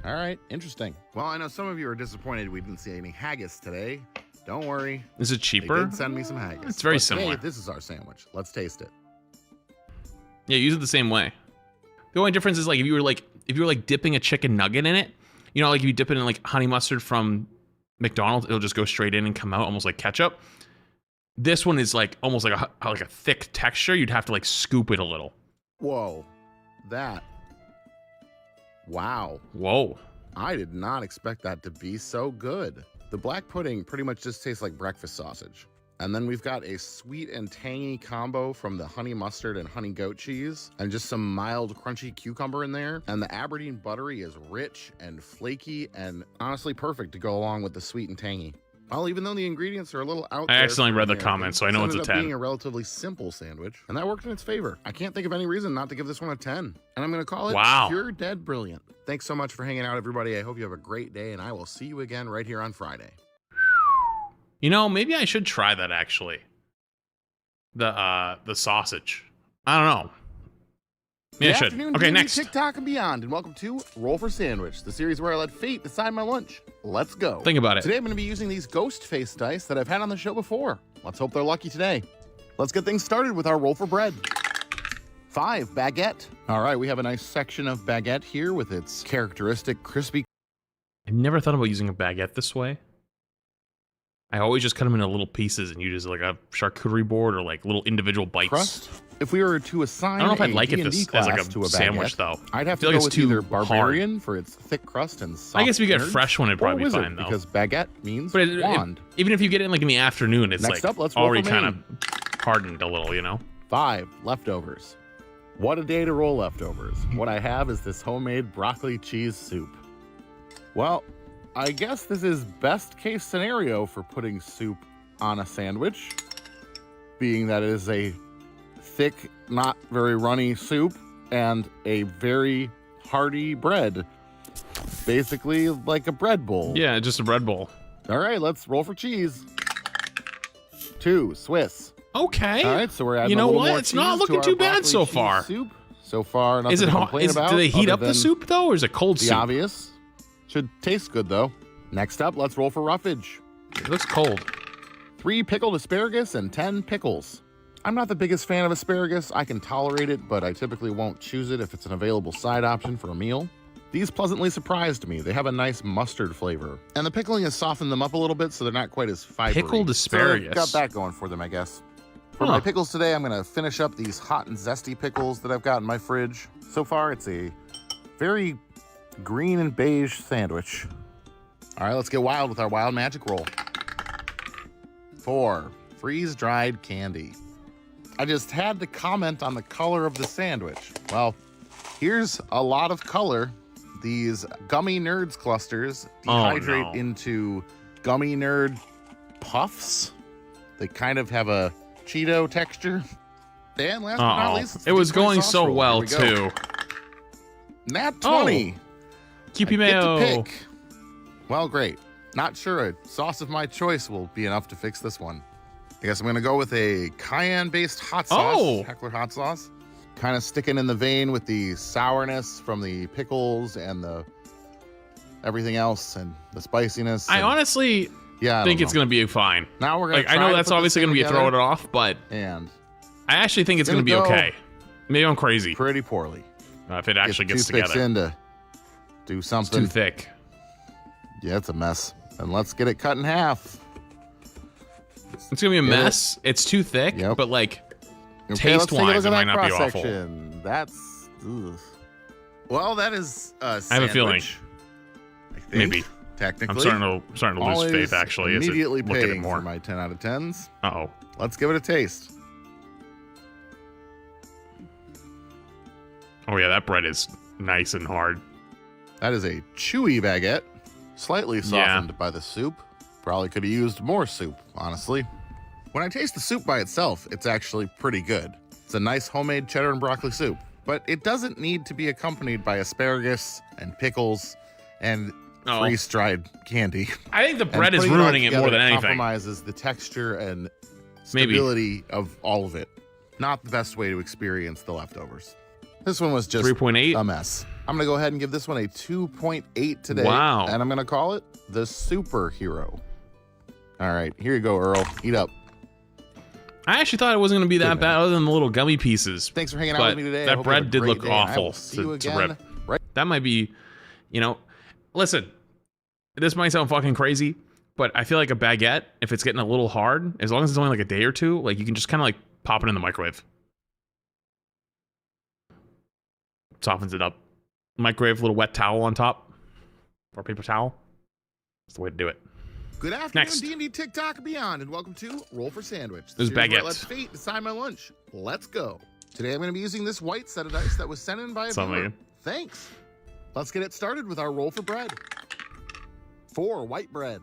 All right, interesting. Well, I know some of you are disappointed we didn't see any haggis today. Don't worry. Is it cheaper? They did send me some haggis. It's very similar. Hey, this is our sandwich. Let's taste it. Yeah, use it the same way. The only difference is like if you were like dipping a chicken nugget in it, you know, like if you dip it in like honey mustard from McDonald's, it'll just go straight in and come out almost like ketchup. This one is like almost like a thick texture. You'd have to like scoop it a little. Whoa, wow. Whoa. I did not expect that to be so good. The black pudding pretty much just tastes like breakfast sausage. And then we've got a sweet and tangy combo from the honey mustard and honey goat cheese, and just some mild crunchy cucumber in there. And the Aberdeen buttery is rich and flaky and honestly perfect to go along with the sweet and tangy. Well, even though the ingredients are a little out there. I accidentally read the comments, so I know it's a 10. It ended up being a relatively simple sandwich, and that worked in its favor. I can't think of any reason not to give this one a 10. And I'm going to call it pure dead brilliant. Thanks so much for hanging out, everybody. I hope you have a great day, and I will see you again right here on Friday. You know, maybe I should try that actually. The sausage. I don't know. Yeah, I should. Okay, next. TikTok and beyond, and welcome to Roll for Sandwich, the series where I let fate decide my lunch. Let's go. Think about it. Today I'm going to be using these ghost face dice that I've had on the show before. Let's hope they're lucky today. Let's get things started with our roll for bread. 5, baguette. All right, we have a nice section of baguette here with its characteristic crispy. I've never thought about using a baguette this way. I always just cut them into little pieces and use like a charcuterie board or like little individual bites. Crust? If we were to assign I don't know if I'd like it D&D as like to a sandwich though. I'd have I feel to like go it's with too either barbarian hard. for its thick crust and soft I guess if you get innards, fresh one, it'd probably be wizard, fine though. Because baguette means but wand. Even if you get it in, like in the afternoon, it's Next like up, let's roll already for kind of main. hardened a little, you know? 5, leftovers. What a day to roll leftovers. What I have is this homemade broccoli cheese soup. Well, I guess this is best case scenario for putting soup on a sandwich, being that it is a thick, not very runny soup and a very hearty bread. Basically like a bread bowl. Yeah, just a bread bowl. All right, let's roll for cheese. 2, Swiss. Okay. All right, so we're adding you know a little what? more It's not cheese looking to too our bad broccoli so cheese far. Soup. So far, nothing Is it to hot? complain about. Do they heat other up the than soup though, or is it cold the soup? obvious. Should taste good though. Next up, let's roll for roughage. It looks cold. 3 pickled asparagus and 10 pickles. I'm not the biggest fan of asparagus. I can tolerate it, but I typically won't choose it if it's an available side option for a meal. These pleasantly surprised me. They have a nice mustard flavor. And the pickling has softened them up a little bit so they're not quite as fibery. Pickled asparagus. So got that going for them, I guess. For my pickles today, I'm going to finish up these hot and zesty pickles that I've got in my fridge. So far, it's a very green and beige sandwich. All right, let's get wild with our wild magic roll. 4, freeze-dried candy. I just had to comment on the color of the sandwich. Well, here's a lot of color. These gummy nerds clusters dehydrate into gummy nerd puffs. They kind of have a Cheeto texture. And last but not least, it was going so roll. well Here we go. too. Nat 20. QP I mayo. get to pick. Well, great. Not sure a sauce of my choice will be enough to fix this one. I guess I'm going to go with a cayenne-based hot sauce, Heckler hot sauce. Kind of sticking in the vein with the sourness from the pickles and the everything else and the spiciness. I honestly think it's going to be fine. Now we're going to I know that's obviously going to be throwing it off, but I actually think it's going to be okay. Maybe I'm crazy. Pretty poorly. If it actually gets toothpicks together. in to do something. It's too thick. Yeah, it's a mess. And let's get it cut in half. It's gonna be a mess. It's too thick, but like taste-wise, it might not be awful. That's well, that is a sandwich, I have a feeling. I think, Maybe. Technically, I'm starting to lose faith. Actually, immediately as I look at it paying more. for my 10 out of 10s. Uh-oh. Let's give it a taste. Oh yeah, that bread is nice and hard. That is a chewy baguette, slightly softened by the soup. Probably could have used more soup, honestly. When I taste the soup by itself, it's actually pretty good. It's a nice homemade cheddar and broccoli soup, but it doesn't need to be accompanied by asparagus and pickles and freeze-dried candy. I think the bread is ruining it more than anything. Compromises the texture and stability of all of it. Not the best way to experience the leftovers. This one was just 3.8. a mess. I'm gonna go ahead and give this one a 2.8 today. Wow. And I'm gonna call it the superhero. All right, here you go, Earl. Eat up. I actually thought it wasn't going to be that bad other than the little gummy pieces. Thanks for hanging out with me today. That bread did look awful to rip. That might be, you know, listen, this might sound fucking crazy, but I feel like a baguette, if it's getting a little hard, as long as it's only like a day or two, like you can just kind of like pop it in the microwave. Softens it up. Microwave, little wet towel on top. Or paper towel. That's the way to do it. Good afternoon, D&D TikTok and beyond, and welcome to Roll for Sandwich. There's baguettes. Let's fate decide my lunch. Let's go. Today I'm going to be using this white set of dice that was sent in by a viewer. Thanks. Let's get it started with our roll for bread. 4 white bread.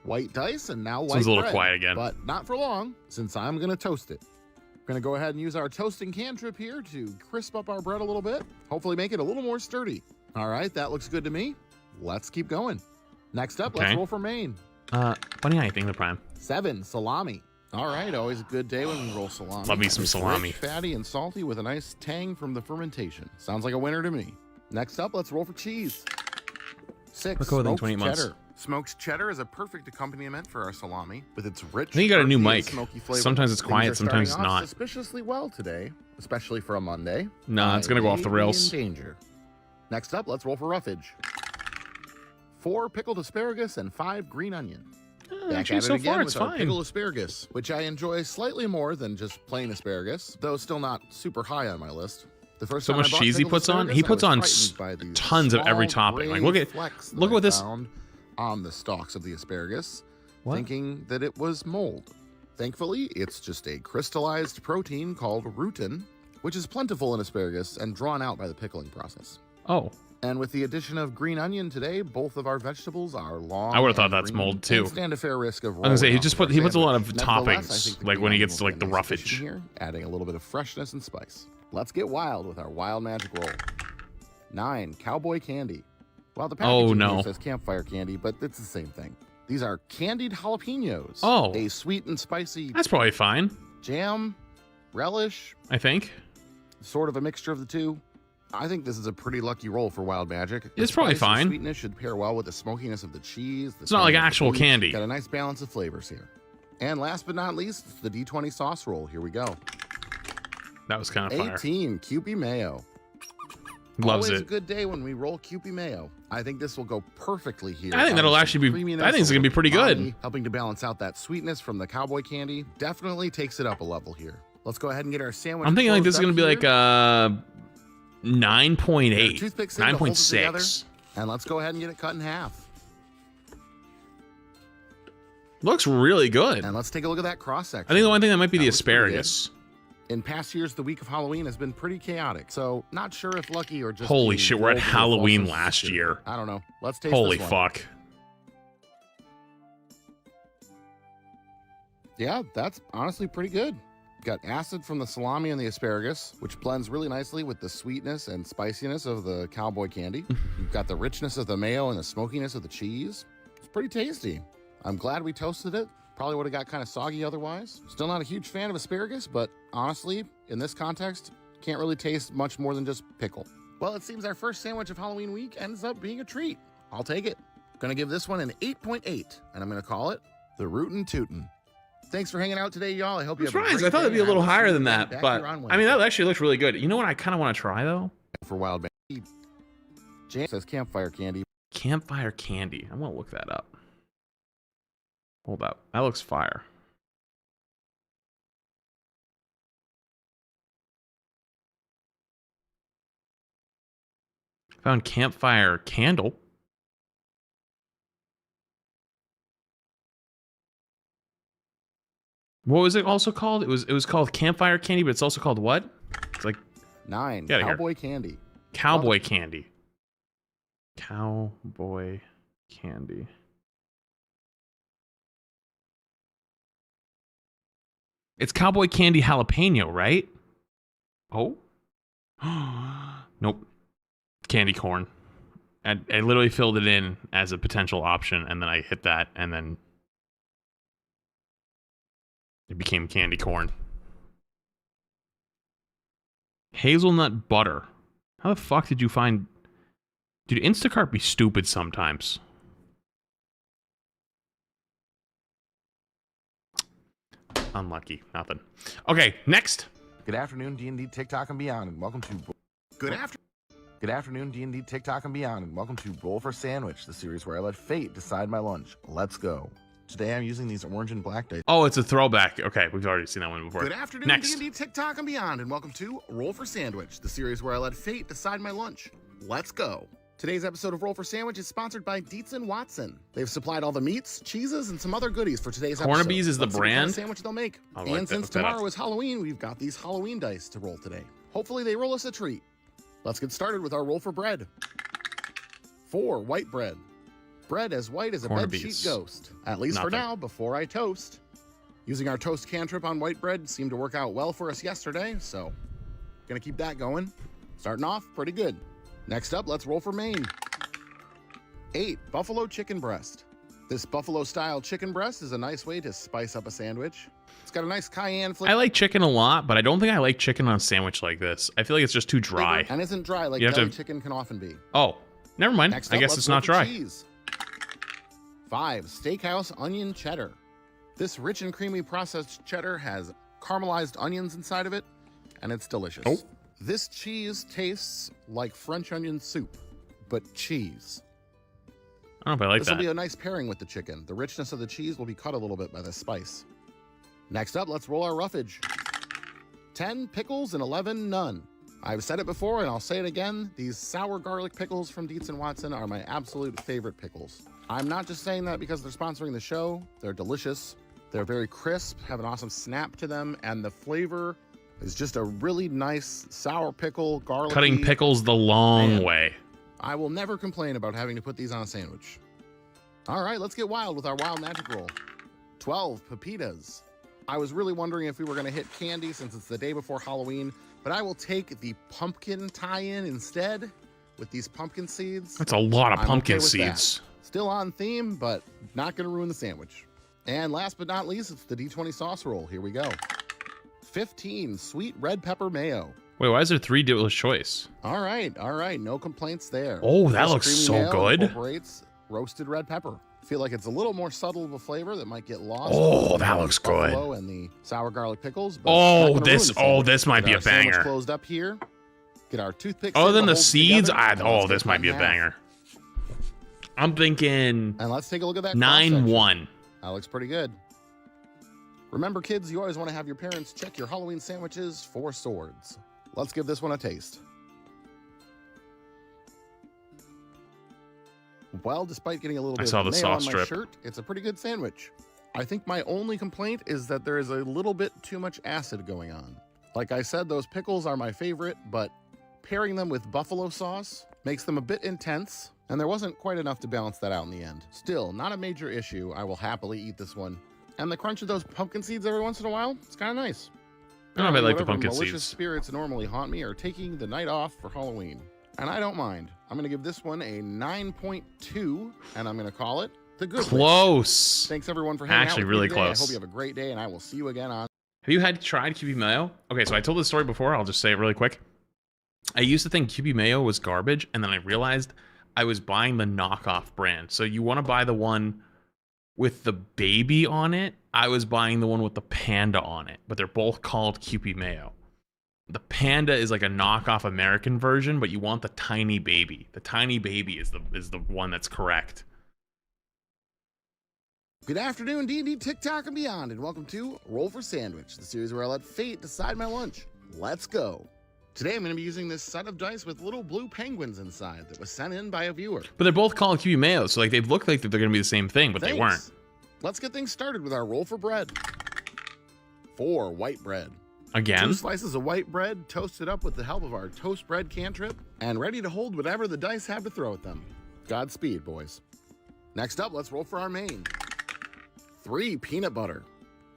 White dice and now white bread. Sounds a little quiet again. But not for long, since I'm going to toast it. We're going to go ahead and use our toasting cantrip here to crisp up our bread a little bit. Hopefully make it a little more sturdy. All right, that looks good to me. Let's keep going. Next up, let's roll for main. Funny anything, the prime. 7 salami. All right, always a good day when we roll salami. Love me some salami. Rich, fatty, and salty with a nice tang from the fermentation. Sounds like a winner to me. Next up, let's roll for cheese. 6 within smoked 28 months. cheddar. Smoked cheddar is a perfect accompaniment for our salami with its rich, I think you got a new earthy, mic. smoky flavor. Sometimes it's quiet, Things are sometimes starting it's off not. Suspiciously well today, especially for a Monday. Nah, it's gonna go off the may be rails. in danger. Next up, let's roll for roughage. 4 pickled asparagus and 5 green onion. Back Actually, at it so again far it's with our fine. pickled asparagus, which I enjoy slightly more than just plain asparagus, though still not super high on my list. The first So time I much bought cheese he pickled puts on. asparagus, He I puts was on frightened by these tons of every small topping. Like gray look flecks at that what I this. found on the stalks of the asparagus, What? thinking that it was mold. Thankfully, it's just a crystallized protein called rutin, which is plentiful in asparagus and drawn out by the pickling process. Oh. And with the addition of green onion today, both of our vegetables are long. I would have thought and that's green mold and too. stand a fair risk of I was gonna say rolling he just off he our puts a lot of sandwich. Nevertheless, I toppings, think the like green when he onion gets will to like be the a nice addition roughage. here, adding a little bit of freshness and spice. Let's get wild with our wild magic roll. 9 cowboy candy. Well, the packaging here says campfire candy, but it's the same thing. These are candied jalapenos. Oh. A sweet and spicy. That's probably fine. Jam, relish. I think. Sort of a mixture of the two. I think this is a pretty lucky roll for wild magic. It's probably spice and fine. Sweetness should pair well with the smokiness of the cheese. It's not like actual candy. Got a nice balance of flavors here. And last but not least, it's the D20 sauce roll. Here we go. That was kind of fire. 18 Kewpie mayo. Loves Always it. a good day when we roll Kewpie mayo. I think this will go perfectly here. I think that'll actually be. I think it's gonna be pretty good. Helping to balance out that sweetness from the cowboy candy. Definitely takes it up a level here. Let's go ahead and get our sandwich. I'm thinking like this is closed gonna up be here. like 9.8, Toothpicks in to hold it together, 9.6. and let's go ahead and get it cut in half. Looks really good. And let's take a look at that cross section. I think the one thing that might be the looks pretty good. asparagus. In past years, the week of Halloween has been pretty chaotic, so not sure if lucky or just. Holy being shit, we're at rolled with a Halloween false last sense of year. I don't know. Let's taste Holy this one. fuck. Yeah, that's honestly pretty good. Got acid from the salami and the asparagus, which blends really nicely with the sweetness and spiciness of the cowboy candy. You've got the richness of the mayo and the smokiness of the cheese. It's pretty tasty. I'm glad we toasted it. Probably would have got kind of soggy otherwise. Still not a huge fan of asparagus, but honestly, in this context, can't really taste much more than just pickle. Well, it seems our first sandwich of Halloween week ends up being a treat. I'll take it. Gonna give this one an 8.8, and I'm gonna call it the Rootin' Tootin'. Thanks for hanging out today, y'all. I hope you have a Surprised. great I thought it'd day, be a and little will see higher you than again that, back but here on I mean Wednesday. that actually looks really good. You know what I kind of want to try though? For wild magic. Jam says campfire candy. Campfire candy. I want to look that up. Hold up. That looks fire. Found campfire candle. What was it also called? It was called campfire candy, but it's also called what? It's like 9. Get outta here. Cowboy candy. Cowboy candy. Cowboy candy. It's cowboy candy jalapeno, right? Oh. Nope. Candy corn. I literally filled it in as a potential option, and then I hit that, and then it became candy corn. Hazelnut butter. How the fuck did you find... Dude, Instacart be stupid sometimes. Unlucky. Nothing. Okay, next. Good afternoon, D&D TikTok and beyond, and welcome to... Good afternoon, D&D TikTok and beyond, and welcome to Roll for Sandwich, the series where I let fate decide my lunch. Let's go. Today I'm using these orange and black dice. Oh, it's a throwback. Okay, we've already seen that one before. Good afternoon, Next. D&D TikTok and beyond, and welcome to Roll for Sandwich, the series where I let fate decide my lunch. Let's go. Today's episode of Roll for Sandwich is sponsored by Dietz & Watson. They've supplied all the meats, cheeses, and some other goodies for today's episode. Cornabees is the Let's see what kind of brand? sandwich they'll make. I'll And look since that up. tomorrow is Halloween, we've got these Halloween dice to roll today. Hopefully they roll us a treat. Let's get started with our roll for bread. 4 white bread. Bread as white as a Cornabees. bedsheet ghost. At least for Nothing. now, before I toast. Using our toast cantrip on white bread seemed to work out well for us yesterday, so gonna keep that going. Starting off pretty good. Next up, let's roll for Maine. 8 buffalo chicken breast. This buffalo style chicken breast is a nice way to spice up a sandwich. It's got a nice cayenne flavor. I like chicken a lot, but I don't think I like chicken on a sandwich like this. I feel like it's just too dry. And isn't dry like You have deli to- chicken can often be. Oh, never mind. Next I up, guess let's it's roll not for dry. cheese. 5 steakhouse onion cheddar. This rich and creamy processed cheddar has caramelized onions inside of it, and it's delicious. Oh. This cheese tastes like French onion soup, but cheese. I don't know if I like This will that. be a nice pairing with the chicken. The richness of the cheese will be cut a little bit by the spice. Next up, let's roll our roughage. 10 pickles and 11 none. I've said it before and I'll say it again. These sour garlic pickles from Dietz & Watson are my absolute favorite pickles. I'm not just saying that because they're sponsoring the show. They're delicious. They're very crisp, have an awesome snap to them, and the flavor is just a really nice sour pickle, garlic. Cutting pickles the long way. I will never complain about having to put these on a sandwich. All right, let's get wild with our wild magic roll. 12 pepitas. I was really wondering if we were going to hit candy since it's the day before Halloween, but I will take the pumpkin tie-in instead with these pumpkin seeds. That's a lot of I'm pumpkin okay with seeds. that. Still on theme, but not going to ruin the sandwich. And last but not least, it's the D20 sauce roll. Here we go. 15 sweet red pepper mayo. Wait, why is there 3 dealer's choice? All right. No complaints there. Oh, that Fresh looks creamy so mayo good. Incorporates roasted red pepper. Feel like it's a little more subtle of a flavor that might get lost. Oh, that in looks the good. buffalo and the sour garlic pickles. But Oh, not gonna this- ruin the sandwich. this might Get be a our sandwich banger. Closed up here. Get our toothpicks. Other in than to the hold seeds, together, and let's get this might be a cut in half. banger. I'm thinking And let's take a look at that. 9-1. That looks pretty good. Remember, kids, you always want to have your parents check your Halloween sandwiches for swords. Let's give this one a taste. Well, despite getting a little bit saw of the mayo sauce on my strip. shirt, it's a pretty good sandwich. I think my only complaint is that there is a little bit too much acid going on. Like I said, those pickles are my favorite, but pairing them with buffalo sauce makes them a bit intense, and there wasn't quite enough to balance that out in the end. Still, not a major issue. I will happily eat this one. And the crunch of those pumpkin seeds every once in a while, it's kind of nice. I don't know if I like the Whatever pumpkin malicious seeds. spirits normally haunt me are taking the night off for Halloween. And I don't mind. I'm going to give this one a 9.2, and I'm going to call it the good Witch. Close. Thanks everyone for hanging Actually, out with really me today. I close. hope you have a great day, and I will see you again on... Have you tried QB Mayo? Okay, so I told this story before. I'll just say it really quick. I used to think QB Mayo was garbage, and then I realized I was buying the knockoff brand. So you want to buy the one with the baby on it. I was buying the one with the panda on it, but they're both called QB Mayo. The panda is like a knockoff American version, but you want the tiny baby. The tiny baby is the one that's correct. Good afternoon, D&D, TikTok, and beyond, and welcome to Roll for Sandwich, the series where I let fate decide my lunch. Let's go. Today I'm going to be using this set of dice with little blue penguins inside that was sent in by a viewer. But they're both called QB Mayo, so like they look like they're going to be the same thing, but Thanks. they weren't. Let's get things started with our roll for bread. 4 white bread. Again? 2 slices of white bread toasted up with the help of our toast bread cantrip and ready to hold whatever the dice have to throw at them. Godspeed, boys. Next up, let's roll for our main. 3 peanut butter.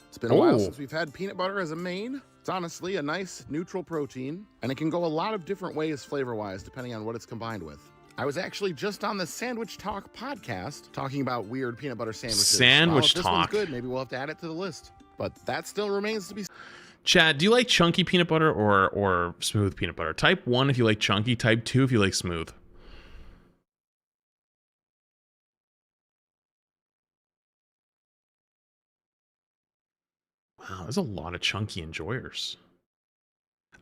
It's been a while since we've had peanut butter as a main. It's honestly a nice neutral protein, and it can go a lot of different ways flavor-wise depending on what it's combined with. I was actually just on the Sandwich Talk podcast talking about weird peanut butter sandwiches. Sandwich if this Talk. one's good, maybe we'll have to add it to the list. But that still remains to be. Chad, do you like chunky peanut butter or smooth peanut butter? Type 1 if you like chunky, type 2 if you like smooth. Wow, there's a lot of chunky enjoyers.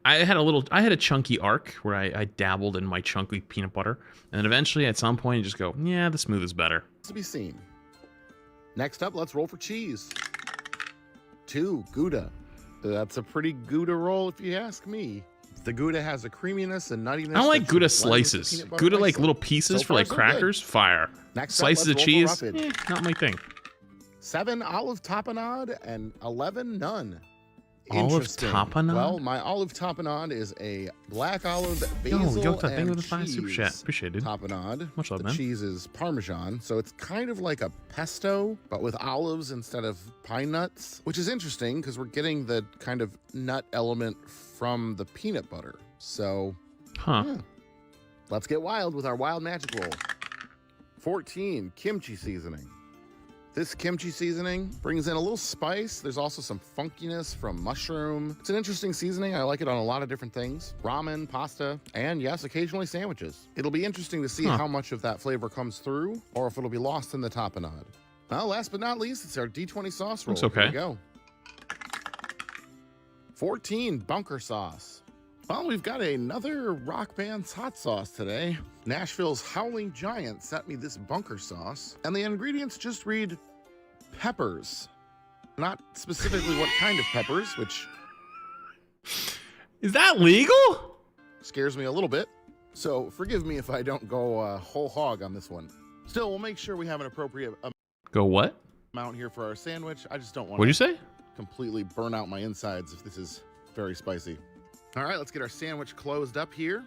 I had a chunky arc where I dabbled in my chunky peanut butter, and then eventually at some point you just go, yeah, the smooth is better. To be seen. Next up, let's roll for cheese. 2 Gouda. That's a pretty Gouda roll if you ask me. The Gouda has a creaminess and nuttiness. I don't like Gouda slices. Gouda like little pieces for like crackers, fire. Next Slices up, of cheese, not my thing. 7 olive tapenade and 11 none. Olive Interesting. tapenade? Well, my olive tapenade is a black olive, basil, yo, thank you and for the 5 super cheese chat. Appreciate it. tapenade. Much love, the man. cheese is Parmesan, so it's kind of like a pesto, but with olives instead of pine nuts, which is interesting because we're getting the kind of nut element from the peanut butter. So, yeah. Let's get wild with our wild magic roll. 14 kimchi seasoning. This kimchi seasoning brings in a little spice. There's also some funkiness from mushroom. It's an interesting seasoning. I like it on a lot of different things. Ramen, pasta, and yes, occasionally sandwiches. It'll be interesting to see how much of that flavor comes through or if it'll be lost in the tapenade. Well, last but not least, it's our D20 sauce roll. Looks okay. Here we go. 14 bunker sauce. Well, we've got another Rock Band's hot sauce today. Nashville's Howling Giant sent me this bunker sauce, and the ingredients just read peppers. Not specifically what kind of peppers, which... Is that legal? Scares me a little bit. So forgive me if I don't go whole hog on this one. Still, we'll make sure we have an appropriate Go what? amount here for our sandwich. I just don't want What'd you say? completely burn out my insides if this is very spicy. All right, let's get our sandwich closed up here.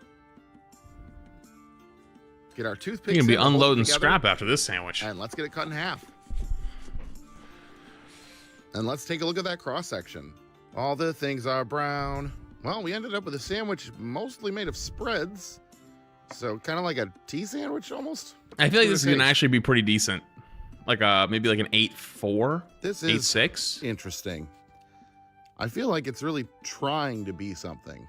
Get our toothpicks. You're gonna be in, hold it unloading together, scrap after this sandwich. and let's get it cut in half. And let's take a look at that cross section. All the things are brown. Well, we ended up with a sandwich mostly made of spreads, so kind of like a tea sandwich almost. I feel like this is gonna actually be pretty decent. Like maybe like an 8-4. This is 8-6. Interesting. I feel like it's really trying to be something.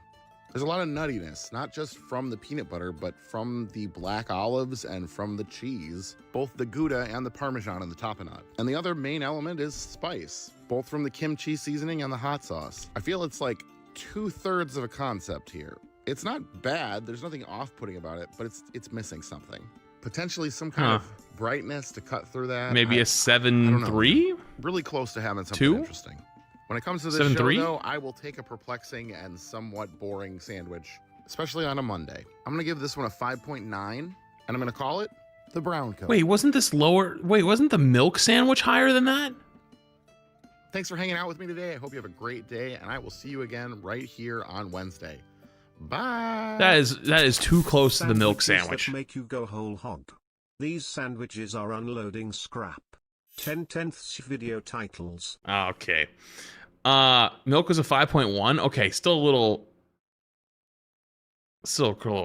There's a lot of nuttiness, not just from the peanut butter, but from the black olives and from the cheese, both the Gouda and the Parmesan and the tapenade. And the other main element is spice, both from the kimchi seasoning and the hot sauce. I feel it's like 2/3 of a concept here. It's not bad, there's nothing off-putting about it, but it's missing something. Potentially some kind of brightness to cut through that. Maybe a 7-3? Really close to having something 2? interesting. When it comes to this 7-3? show, though, I will take a perplexing and somewhat boring sandwich, especially on a Monday. I'm going to give this one a 5.9, and I'm going to call it the brown coat. Wait, wasn't this lower? Wait, wasn't the milk sandwich higher than that? Thanks for hanging out with me today. I hope you have a great day, and I will see you again right here on Wednesday. Bye. That is too close to the milk Sandwiches sandwich. that make you go whole hog. These sandwiches are unloading scrap. 10/10ths video titles. Okay. Milk was a 5.1. Okay, still a little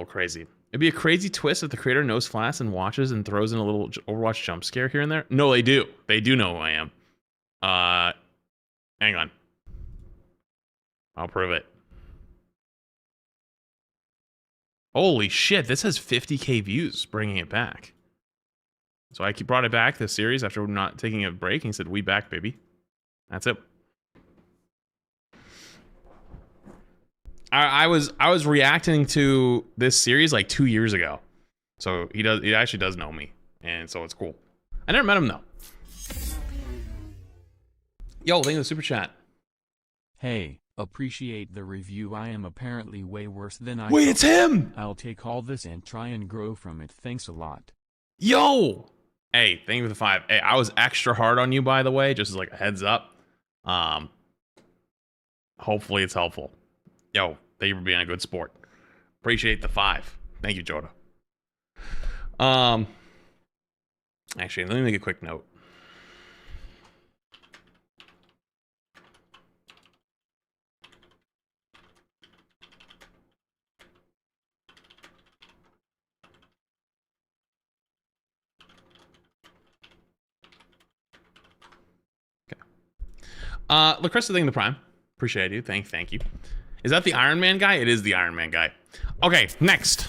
crazy. It'd be a crazy twist if the creator knows Flash and watches and throws in a little Overwatch jump scare here and there. No, they do. They do know who I am. Hang on. I'll prove it. Holy shit, this has 50k views, bringing it back. So I brought it back, this series, after not taking a break, and he said, "We back, baby." That's it. I was reacting to this series like 2 years ago. So he actually does know me. And so it's cool. I never met him though. Yo, thank you for the super chat. Hey, Appreciate the review. I am apparently way worse than I Wait, thought. it's him! I'll take all this and try and grow from it. Thanks a lot. Yo! Hey, thank you for the 5. Hey, I was extra hard on you, by the way, just as like a heads up. Hopefully it's helpful. Yo, thank you for being a good sport. Appreciate the 5. Thank you, Joda. Actually, let me make a quick note. Lacresta, thank you the Prime. Appreciate you. Thank you. Is that the Iron Man guy? It is the Iron Man guy. Okay, next.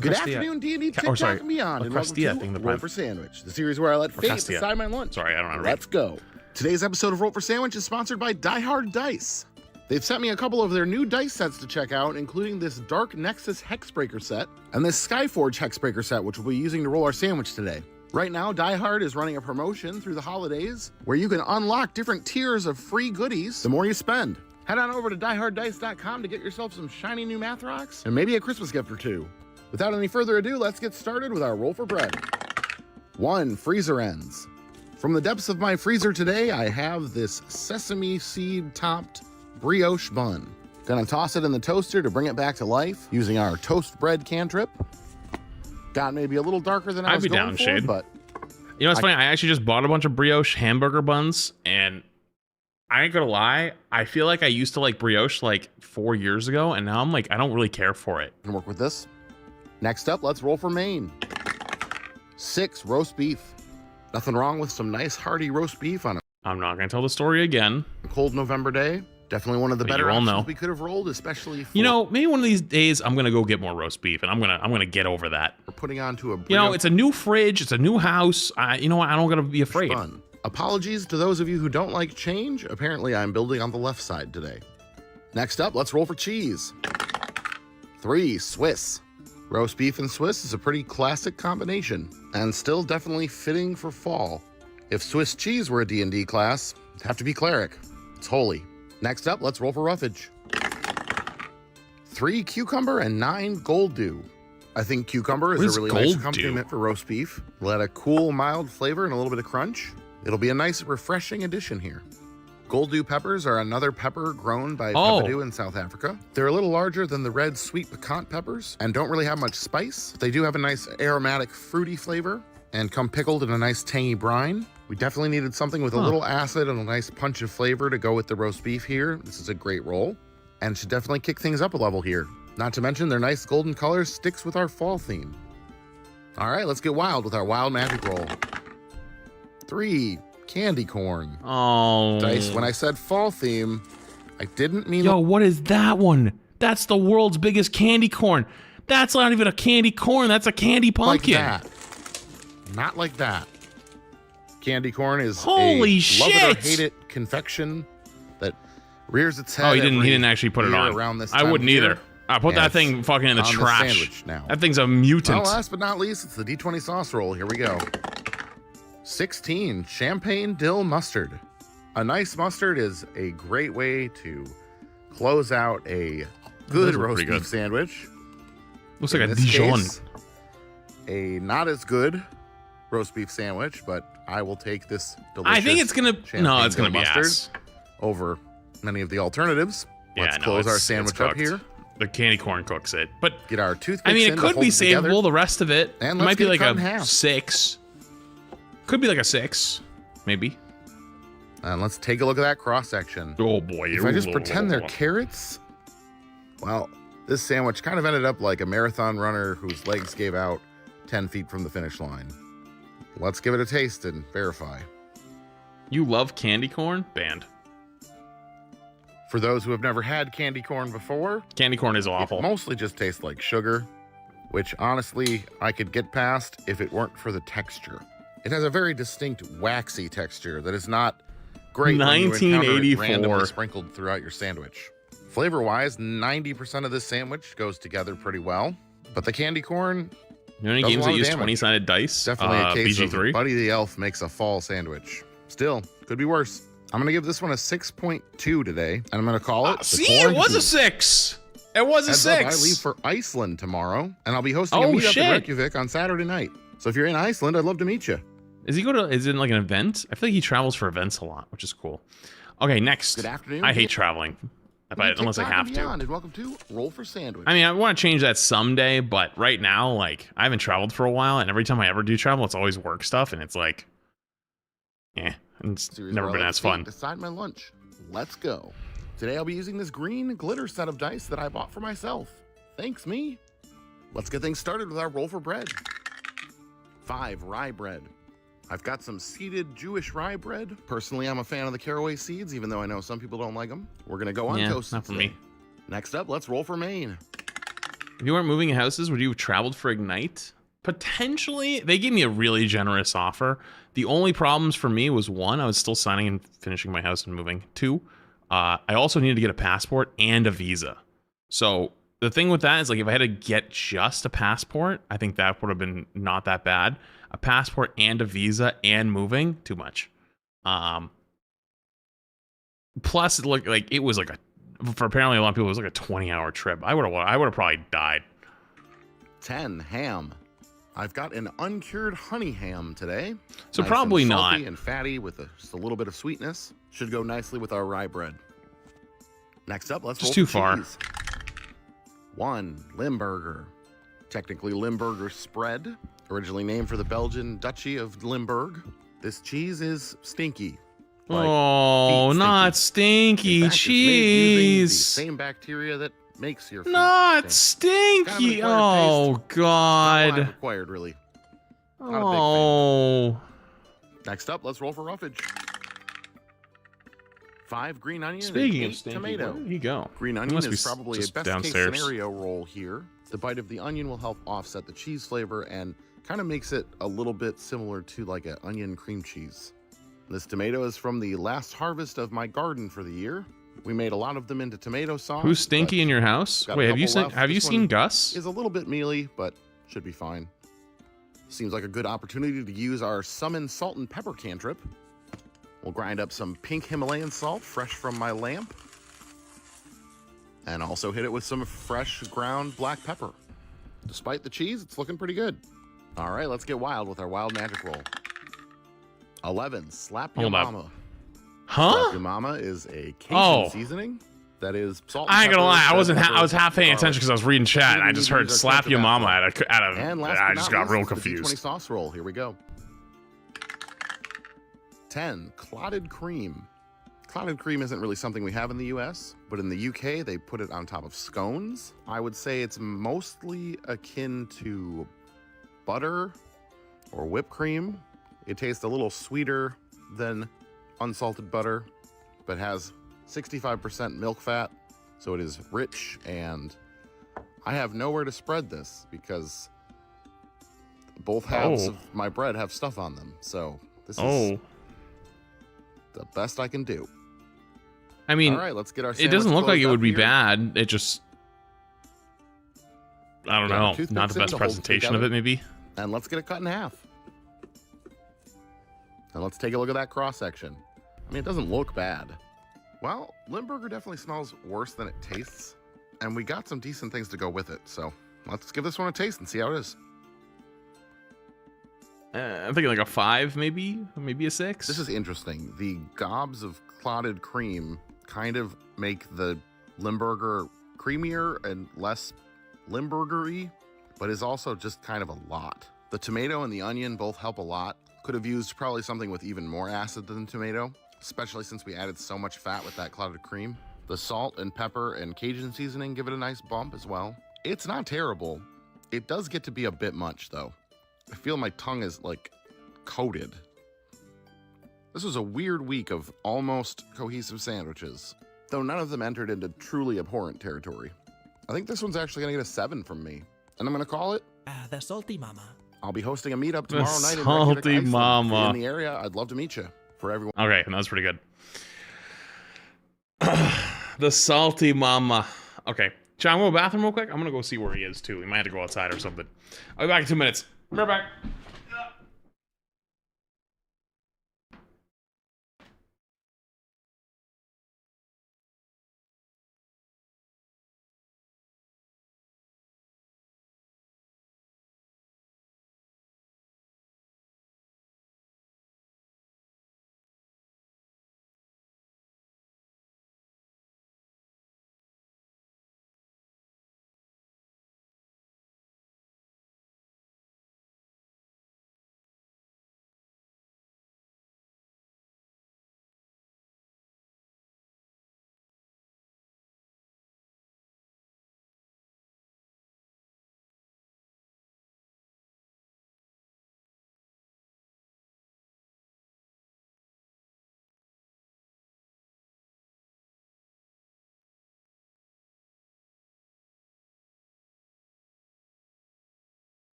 Good afternoon, D&D, TikTok, and beyond, and welcome to Roll for Sandwich, the series where I let fate decide my lunch. Sorry, I don't know. Let's go. Today's episode of Roll for Sandwich is sponsored by Die Hard Dice. They've sent me a couple of their new dice sets to check out, including this Dark Nexus Hexbreaker set and this Skyforge Hexbreaker set, which we'll be using to roll our sandwich today. Right now, Die Hard is running a promotion through the holidays where you can unlock different tiers of free goodies the more you spend. Head on over to dieharddice.com to get yourself some shiny new math rocks and maybe a Christmas gift or two. Without any further ado, let's get started with our roll for bread. 1. Freezer ends. From the depths of my freezer today, I have this sesame seed topped brioche bun. Gonna toss it in the toaster to bring it back to life using our toast bread cantrip. Got maybe a little darker than I was going for, but you know what's funny? I actually just bought a bunch of brioche hamburger buns, and I ain't gonna lie, I feel like I used to like brioche like 4 years ago, and now I'm like, I don't really care for it. Can work with this. Next up, let's roll for Maine. 6. Roast beef. Nothing wrong with some nice hearty roast beef on a I'm not gonna tell the story again. Cold November day. Definitely one of the better options we could have rolled, especially for, you know, maybe one of these days I'm gonna go get more roast beef, and I'm gonna get over that. We're putting on to a you know, it's a new fridge, it's a new house. You know what? I don't gotta be afraid. Fun. Apologies to those of you who don't like change. Apparently, I'm building on the left side today. Next up, let's roll for cheese. 3. Swiss. Roast beef and Swiss is a pretty classic combination, and still definitely fitting for fall. If Swiss cheese were a D&D class, it'd have to be cleric. It's holy. Next up, let's roll for roughage. 3 cucumber and 9 gold dew. I think cucumber is a really nice accompaniment for roast beef. We'll add a cool, mild flavor and a little bit of crunch. It'll be a nice, refreshing addition here. Gold dew peppers are another pepper grown by Peppadew in South Africa. They're a little larger than the red sweet piquant peppers and don't really have much spice. They do have a nice aromatic, fruity flavor and come pickled in a nice tangy brine. We definitely needed something with a little acid and a nice punch of flavor to go with the roast beef here. This is a great roll and should definitely kick things up a level here. Not to mention their nice golden color sticks with our fall theme. All right, let's get wild with our wild magic roll. 3, candy corn. Oh. Dice, when I said fall theme, I didn't mean... Yo, what is that one? That's the world's biggest candy corn. That's not even a candy corn, that's a candy pumpkin. Like that. Not like that. Candy corn is holy a shit! Love it or hate it confection that rears its head. Oh, he didn't actually put it on. Around this I wouldn't either. I put that thing fucking in the trash. Now. That thing's a mutant. Well, last but not least, it's the D20 sauce roll. Here we go. 16, champagne dill mustard. A nice mustard is a great way to close out a good roast beef sandwich. Looks like a Dijon. A not as good roast beef sandwich, but I will take this delicious I think it's gonna it's gonna be ass over many of the alternatives. Let's close our sandwich up here. The candy corn cooks it, but get our toothpicks. I mean, it could be savable. The rest of it, and it might be like a 6. Could be like a 6, maybe. And let's take a look at that cross section. Oh boy! If I just pretend they're carrots, well, this sandwich kind of ended up like a marathon runner whose legs gave out 10 feet from the finish line. Let's give it a taste and verify. You love candy corn? Banned. For those who have never had candy corn before, candy corn is awful. It mostly just tastes like sugar, which honestly I could get past if it weren't for the texture. It has a very distinct waxy texture that is not great when you encounter it randomly sprinkled throughout your sandwich. Flavor-wise, 90% of this sandwich goes together pretty well, but the candy corn... You know any games that use 20-sided dice? Definitely a case BG3? of Buddy the Elf makes a fall sandwich. Still, could be worse. I'm going to give this one a 6.2 today, and I'm going to call it... See, it was a 6. It was a Heads 6. Up, I leave for Iceland tomorrow, and I'll be hosting a meetup in Reykjavik on Saturday night. So if you're in Iceland, I'd love to meet you. Is it like an event? I feel like he travels for events a lot, which is cool. Okay, next. Good afternoon. I hate traveling, unless I have to. And welcome to Roll for Sandwich. I mean, I want to change that someday, but right now, like, I haven't traveled for a while, and every time I ever do travel, it's always work stuff, and it's like, it's never been as fun. Decide my lunch. Let's go. Today I'll be using this green glitter set of dice that I bought for myself. Thanks, me. Let's get things started with our roll for bread. 5 rye bread. I've got some seeded Jewish rye bread. Personally, I'm a fan of the caraway seeds, even though I know some people don't like them. We're gonna go on toast. Not for me. Next up, let's roll for Maine. If you weren't moving houses, would you have traveled for Ignite? Potentially. They gave me a really generous offer. The only problems for me was 1, I was still signing and finishing my house and moving. 2, I also needed to get a passport and a visa. So the thing with that is, like, if I had to get just a passport, I think that would have been not that bad. A passport and a visa and moving, too much. Plus, it looked like it was like for apparently a lot of people, it was like a 20-hour trip. I would have probably died. 10 ham. I've got an uncured honey ham today. So nice probably and not. salty and fatty with just a little bit of sweetness. Should go nicely with our rye bread. Next up, let's roll too for far. cheese. 1 Limburger. Technically Limburger spread, originally named for the Belgian Duchy of Limburg. This cheese is stinky. Oh, not stinky In fact, it's made cheese. using the same bacteria that makes your food Not stink. stinky. Kind of an acquired Oh, taste. God. Not required, really. Not a big fan. Oh. Next up, let's roll for roughage. 5 green onion Speaking and of 8 stinky, tomato. where did he go? Green He onion must be is probably a just best downstairs. case scenario roll here. The bite of the onion will help offset the cheese flavor and kind of makes it a little bit similar to like an onion cream cheese. This tomato is from the last harvest of my garden for the year. We made a lot of them into tomato sauce. Who's stinky in your house? got a Wait, have you couple seen left. have you This seen one Gus? Is a little bit mealy, but should be fine. Seems like a good opportunity to use our summon salt and pepper cantrip. We'll grind up some pink Himalayan salt fresh from my lamp. And also hit it with some fresh ground black pepper. Despite the cheese, it's looking pretty good. All right, let's get wild with our wild magic roll. 11, Slap Your Hold up. Mama. Huh? Slap Your Mama is a Cajun seasoning that is salt and I ain't gonna pepper, lie, I wasn't. red I was pepper, half paying garlic. attention because I was reading chat. And I just heard These are "slap ketchup your mama" after. out of. And last I but just not got real least, the D20 confused. sauce roll. Here we go. 10, Clotted cream. Clotted cream isn't really something we have in the US, but in the UK, they put it on top of scones. I would say it's mostly akin to butter or whipped cream. It tastes a little sweeter than unsalted butter, but has 65% milk fat, so it is rich, and I have nowhere to spread this because both halves of my bread have stuff on them, so this is the best I can do. I mean, all right, let's get our it doesn't look like sandwich it would be closed up bad. It just, I don't know, toothpicks not the in best to hold presentation of together. it, maybe. And let's get it cut in half. And let's take a look at that cross section. I mean, it doesn't look bad. Well, Limburger definitely smells worse than it tastes, and we got some decent things to go with it. So let's give this one a taste and see how it is. I'm thinking like a 5, maybe a 6. This is interesting. The gobs of clotted cream kind of make the Limburger creamier and less Limburger-y, but is also just kind of a lot. The tomato and the onion both help a lot. Could have used probably something with even more acid than tomato, especially since we added so much fat with that clotted cream. The salt and pepper and Cajun seasoning give it a nice bump as well. It's not terrible. It does get to be a bit much though. I feel my tongue is like coated. This was a weird week of almost cohesive sandwiches, though none of them entered into truly abhorrent territory. I think this one's actually gonna get a 7 from me, and I'm gonna call it the Salty Mama. I'll be hosting a meetup tomorrow night in Salty Reykjavik, Iceland. Mama. If you're in the area, I'd love to meet you. For everyone. Okay, that was pretty good. The Salty Mama. Okay, John, I'm going to the bathroom real quick. I'm gonna go see where he is too. He might have to go outside or something. I'll be back in 2 minutes. Be right back.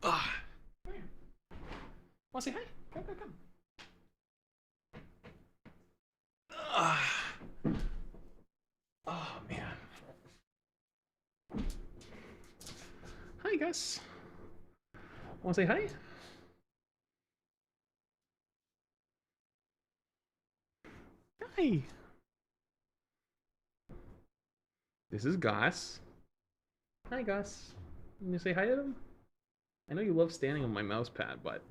Want to say hi? Come. Oh, man. Hi, Gus. Want to say hi? Hi. This is Gus. Hi, Gus. Can you say hi to them? I know you love standing on my mouse pad, but...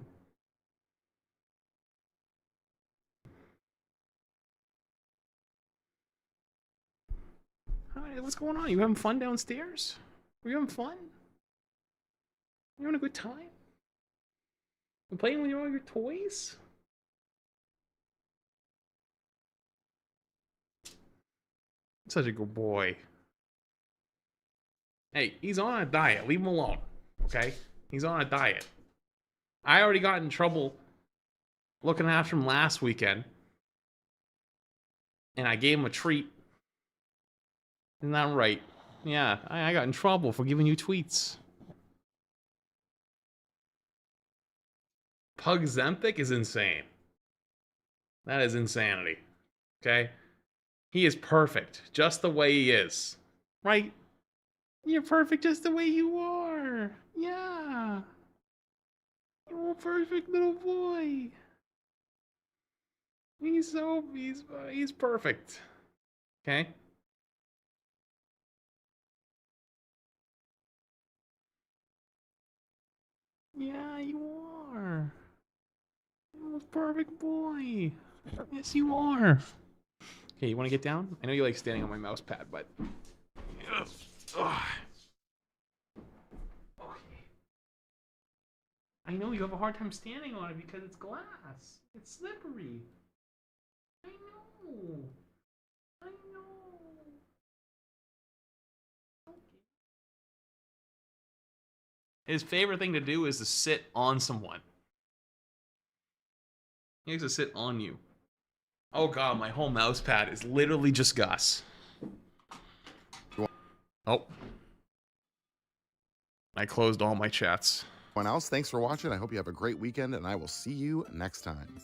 Hi, what's going on? You having fun downstairs? Are you having fun? You having a good time? You playing with all your toys? Such a good boy. Hey, he's on a diet. Leave him alone, okay? He's on a diet. I already got in trouble looking after him last weekend. And I gave him a treat. Isn't that right? Yeah, I got in trouble for giving you tweets. Pug Zempic is insane. That is insanity. Okay? He is perfect, just the way he is. Right? You're perfect just the way you are. Yeah. You're a perfect little boy. He's perfect. Okay? Yeah, you are. You're a perfect boy. Yes, you are. Okay, you want to get down? I know you like standing on my mouse pad, but... Ugh. Okay. I know you have a hard time standing on it because it's glass. It's slippery. I know. I know. Okay. His favorite thing to do is to sit on someone. He likes to sit on you. Oh god, my whole mouse pad is literally just Gus. Oh. I closed all my chats. Everyone else, thanks for watching. I hope you have a great weekend, and I will see you next time.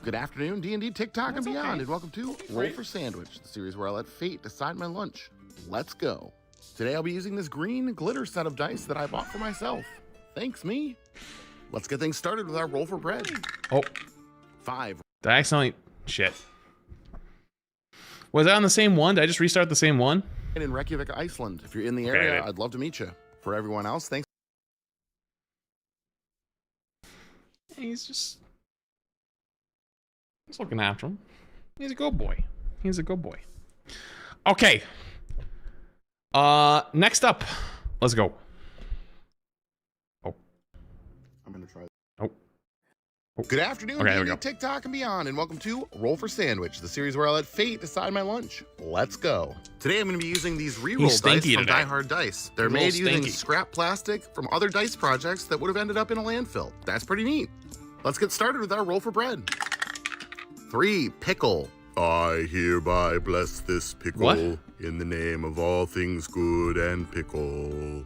Good afternoon, D&D, TikTok, and beyond, and welcome to Roll for Sandwich, the series where I let fate decide my lunch. Let's go. Today I'll be using this green glitter set of dice that I bought for myself. Thanks, me. Let's get things started with our roll for bread. Oh. 5. Did I accidentally... Shit. Was that on the same one? Did I just restart the same one? In Reykjavik, Iceland. If you're in the area, I'd love to meet you. For everyone else, thanks. He's just looking after him. He's a good boy. He's a good boy. Okay. Next up. Let's go. Oh. I'm gonna try. Oh. Good afternoon, D&D, TikTok, and beyond, and welcome to Roll for Sandwich, the series where I let fate decide my lunch. Let's go. Today I'm going to be using these re-roll dice from Die Hard Dice. They're made using scrap plastic from other dice projects that would have ended up in a landfill. That's pretty neat. Let's get started with our roll for bread. 3, Pickle. I hereby bless this pickle in the name of all things good and pickle.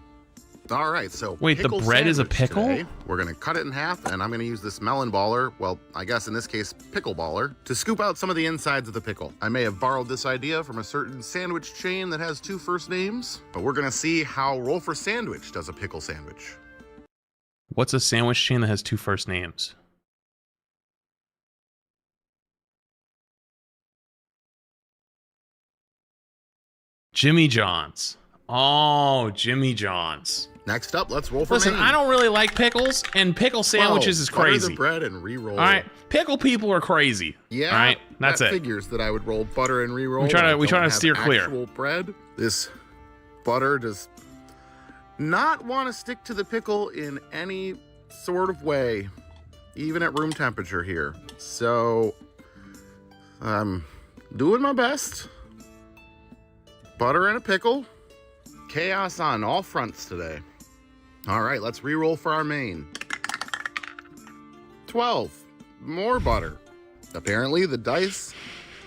All right, so wait, the bread is a pickle? Today. We're gonna cut it in half, and I'm gonna use this melon baller, well, I guess in this case, pickle baller, to scoop out some of the insides of the pickle. I may have borrowed this idea from a certain sandwich chain that has 2 first names, but we're gonna see how Roll for Sandwich does a pickle sandwich. What's a sandwich chain that has 2 first names? Jimmy John's. Oh, Jimmy John's. Next up, let's roll for Listen, main. I don't really like pickles, and pickle sandwiches is crazy. Butter the bread and re-roll. All right, pickle people are crazy. Yeah. All right, that's that it. Figures that I would roll butter and re-roll. We try to steer clear. Actual bread. This butter does not want to stick to the pickle in any sort of way, even at room temperature here. So I'm doing my best. Butter and a pickle. Chaos on all fronts today. All right, let's re-roll for our main. 12. More butter. Apparently the dice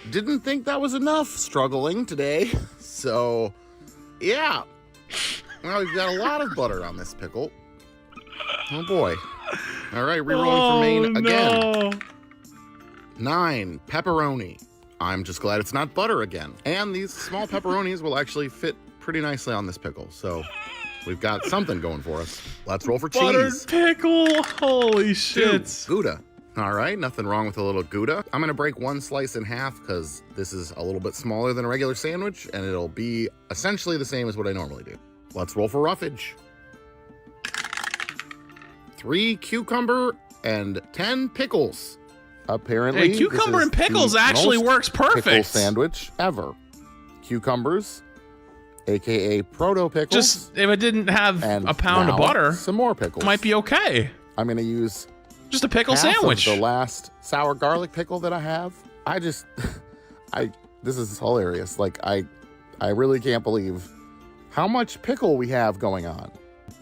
didn't think that was enough struggling today. So, yeah. Well, we've got a lot of butter on this pickle. Oh boy. All right, rerolling for main again. 9, pepperoni. I'm just glad it's not butter again. And these small pepperonis will actually fit pretty nicely on this pickle. So we've got something going for us. Let's roll for cheese. Buttered pickle. Holy shit. 2, Gouda. All right, nothing wrong with a little Gouda. I'm gonna break one slice in half because this is a little bit smaller than a regular sandwich and it'll be essentially the same as what I normally do. Let's roll for roughage. 3 cucumber and 10 pickles. Apparently, hey, cucumber and pickles actually works perfect. Pickle sandwich ever. Cucumbers, aka proto pickles. Just if it didn't have a pound of butter, some more pickles might be okay. I'm gonna use just a pickle half sandwich. Of the last sour garlic pickle that I have. This is hilarious. Like I really can't believe how much pickle we have going on.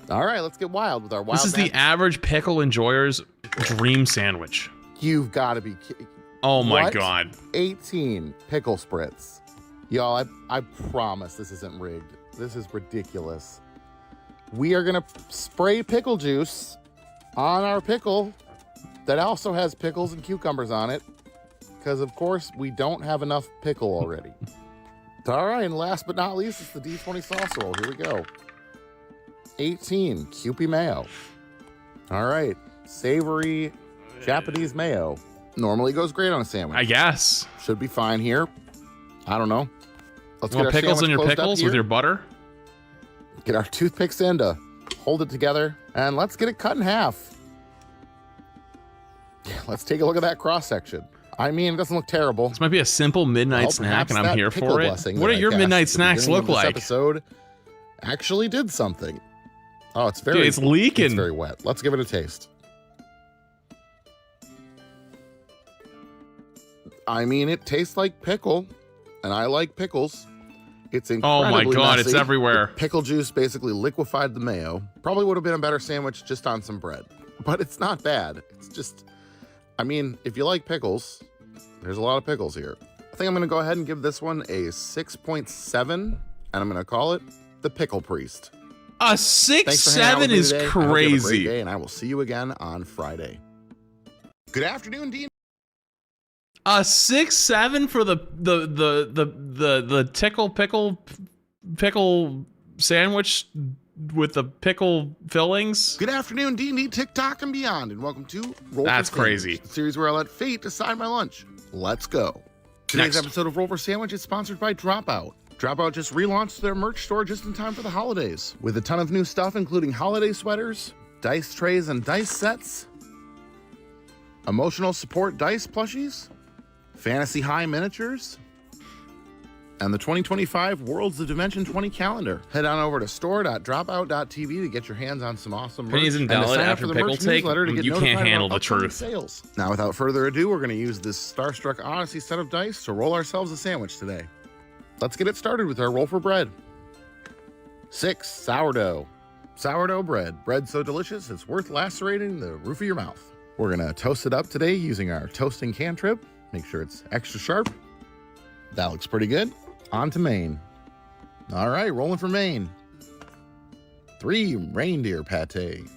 All right, let's get wild with our wild. This is the average pickle enjoyer's dream sandwich. You've got to be kidding. Oh my God. 18 pickle spritz. Y'all, I promise this isn't rigged. This is ridiculous. We are gonna spray pickle juice on our pickle that also has pickles and cucumbers on it, because of course we don't have enough pickle already. All right, and last but not least, it's the D20 sauce roll. Here we go. 18 Kewpie mayo. All right, savory Japanese mayo. Normally goes great on a sandwich. I guess. Should be fine here. I don't know. Let's get our pickles in your closed up pickles here. with your butter. Get our toothpicks in to hold it together, and let's get it cut in half. Let's take a look at that cross section. I mean, it doesn't look terrible. This might be a simple midnight snack, and I'm here for it. What do your midnight snacks look like? This episode actually did something. Oh, it's very. Dude, it's leaking. It's very wet. Let's give it a taste. I mean, it tastes like pickle, and I like pickles. It's incredibly Oh my God, messy. it's everywhere. The pickle juice basically liquefied the mayo. Probably would have been a better sandwich just on some bread, but it's not bad. It's just, I mean, if you like pickles, there's a lot of pickles here. I think I'm going to go ahead and give this one a 6.7, and I'm going to call it the Pickle Priest. A 6.7 is today. crazy. I hope you have a great day, and I will see you again on Friday. Good afternoon, Dean. A 6.7 for the pickle sandwich with the pickle fillings. Good afternoon, D&D, TikTok, and beyond, and welcome to Roll That's for Sandwich, crazy. the series where I let fate decide my lunch. Let's go. Today's episode of Roll for Sandwich is sponsored by Dropout. Dropout just relaunched their merch store just in time for the holidays, with a ton of new stuff, including holiday sweaters, dice trays and dice sets, emotional support dice plushies, Fantasy High miniatures, and the 2025 Worlds of Dimension 20 calendar. Head on over to store.dropout.tv to get your hands on some awesome merch. Pennies and to Dallet sign up after for the Pickle merch Take, newsletter to get you notified can't about handle the upcoming truth. Sales. Now, without further ado, we're going to use this Starstruck Odyssey set of dice to roll ourselves a sandwich today. Let's get it started with our roll for bread. 6, sourdough. Sourdough bread. Bread so delicious, it's worth lacerating the roof of your mouth. We're going to toast it up today using our toasting cantrip. Make sure it's extra sharp. That looks pretty good. On to Maine. All right, rolling for Maine. 3, reindeer pate.